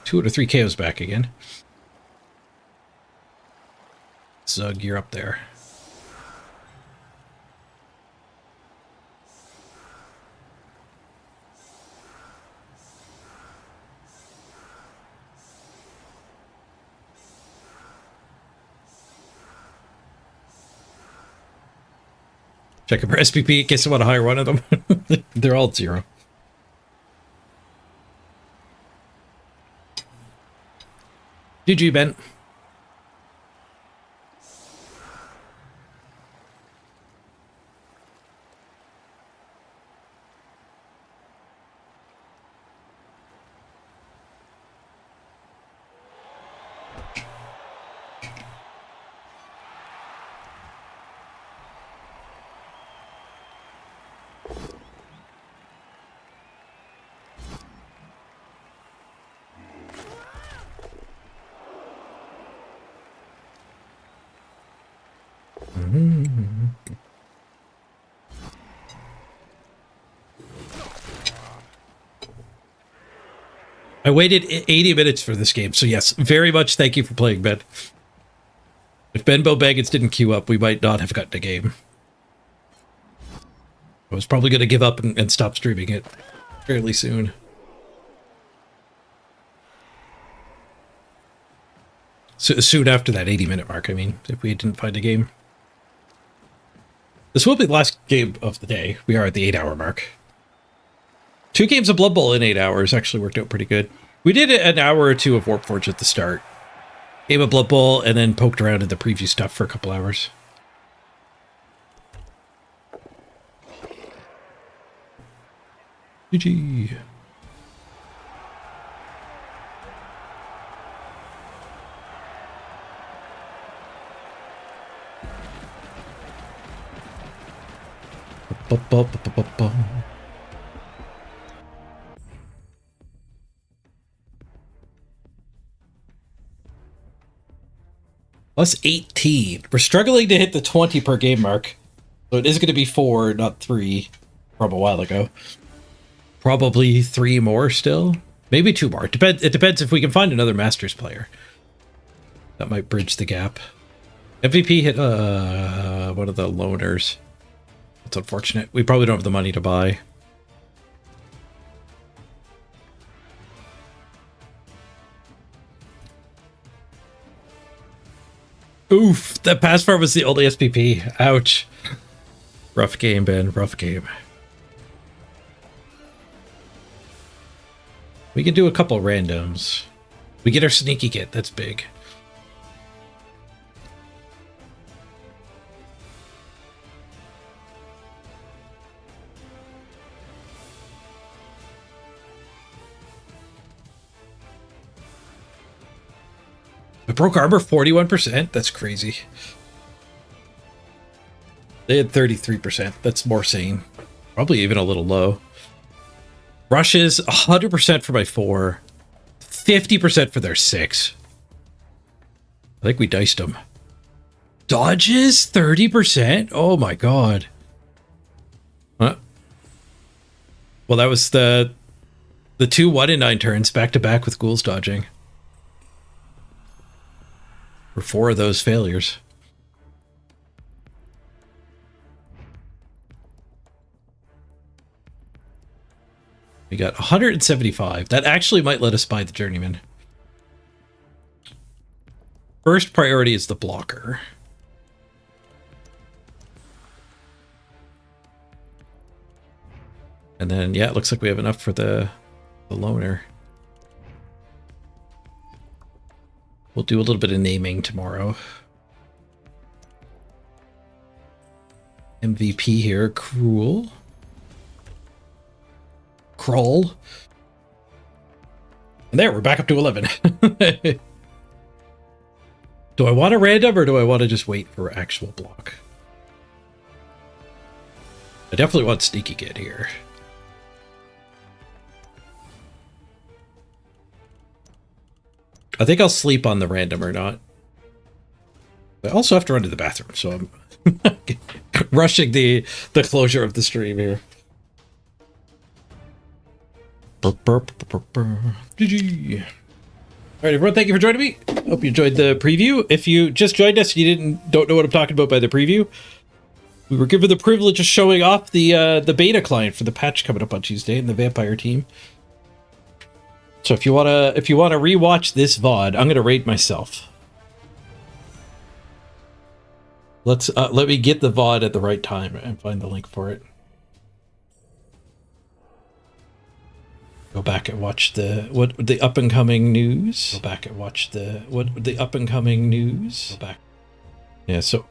Two out of three KOs back again. Zug, you're up there. Check for SPP in case I want to hire one of them. They're all 0. GG, Ben. I waited 80 minutes for this game, so yes, very much thank you for playing, Ben. If Ben Bobagans didn't queue up, we might not have gotten a game. I was probably going to give up and stop streaming it fairly soon. So, soon after that 80-minute mark, I mean, if we didn't find a game. This will be the last game of the day. We are at the 8-hour mark. 2 games of Blood Bowl in 8 hours actually worked out pretty good. We did an hour or 2 of WARPFORGE at the start. Game of Blood Bowl, and then poked around in the preview stuff for a couple hours. GG. Plus 18. We're struggling to hit the 20 per game mark. So it is going to be 4, not 3 from a while ago. Probably 3 more still. Maybe 2 more. It depends if we can find another Masters player. That might bridge the gap. MVP hit one of the loners. That's unfortunate. We probably don't have the money to buy. Oof, that pass far was the only SPP. Ouch. Rough game, Ben. Rough game. We can do a couple randoms. We get our sneaky kit. That's big. I broke armor 41%? That's crazy. They had 33%. That's more sane. Probably even a little low. Rushes 100% for my 4. 50% for their 6. I think we diced them. Dodges 30%? Oh my god. Huh? Well, that was the 2 1 in 9 turns back to back with ghouls dodging. for 4 of those failures. We got 175. That actually might let us buy the journeyman. First priority is the blocker. And then, yeah, it looks like we have enough for the loner. We'll do a little bit of naming tomorrow. MVP here, Cruel. Crawl. And there, we're back up to 11. Do I want a random or do I want to just wait for actual block? I definitely want Sneaky Kid here. I think I'll sleep on the random or not. I also have to run to the bathroom, so I'm rushing the closure of the stream here. GG. All right, everyone, thank you for joining me. Hope you enjoyed the preview. If you just joined us and you don't know what I'm talking about by the preview, we were given the privilege of showing off the beta client for the patch coming up on Tuesday in the Vampire team. So if you wanna rewatch this VOD, I'm gonna rate myself. Let me get the VOD at the right time and find the link for it. Go back and watch the up and coming news. Go back and watch the up and coming news. Go back. Yeah, so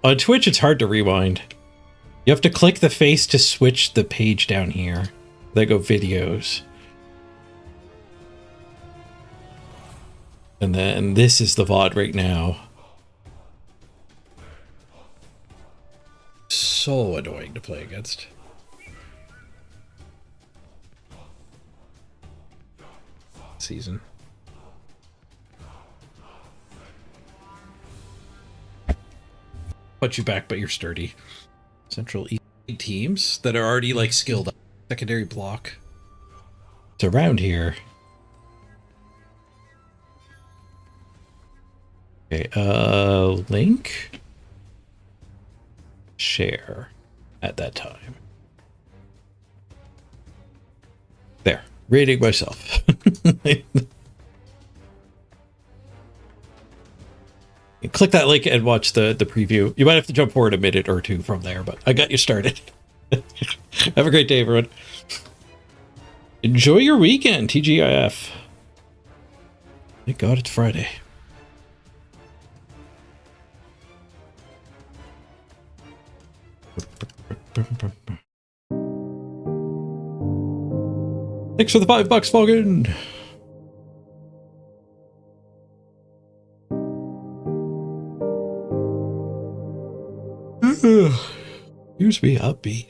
on Twitch it's hard to rewind. You have to click the face to switch the page down here. They go videos. And then this is the VOD right now. So annoying to play against. Season. Put you back, but you're sturdy. Central East teams that are already like skilled up. Secondary block. It's around here. Okay, link. Share at that time. There. Rating myself. Click that link and watch the preview. You might have to jump forward a minute or two from there, but I got you started. Have a great day, everyone. Enjoy your weekend, TGIF. Thank God it's Friday. Thanks for the $5, Foggin. Here's me upbeat.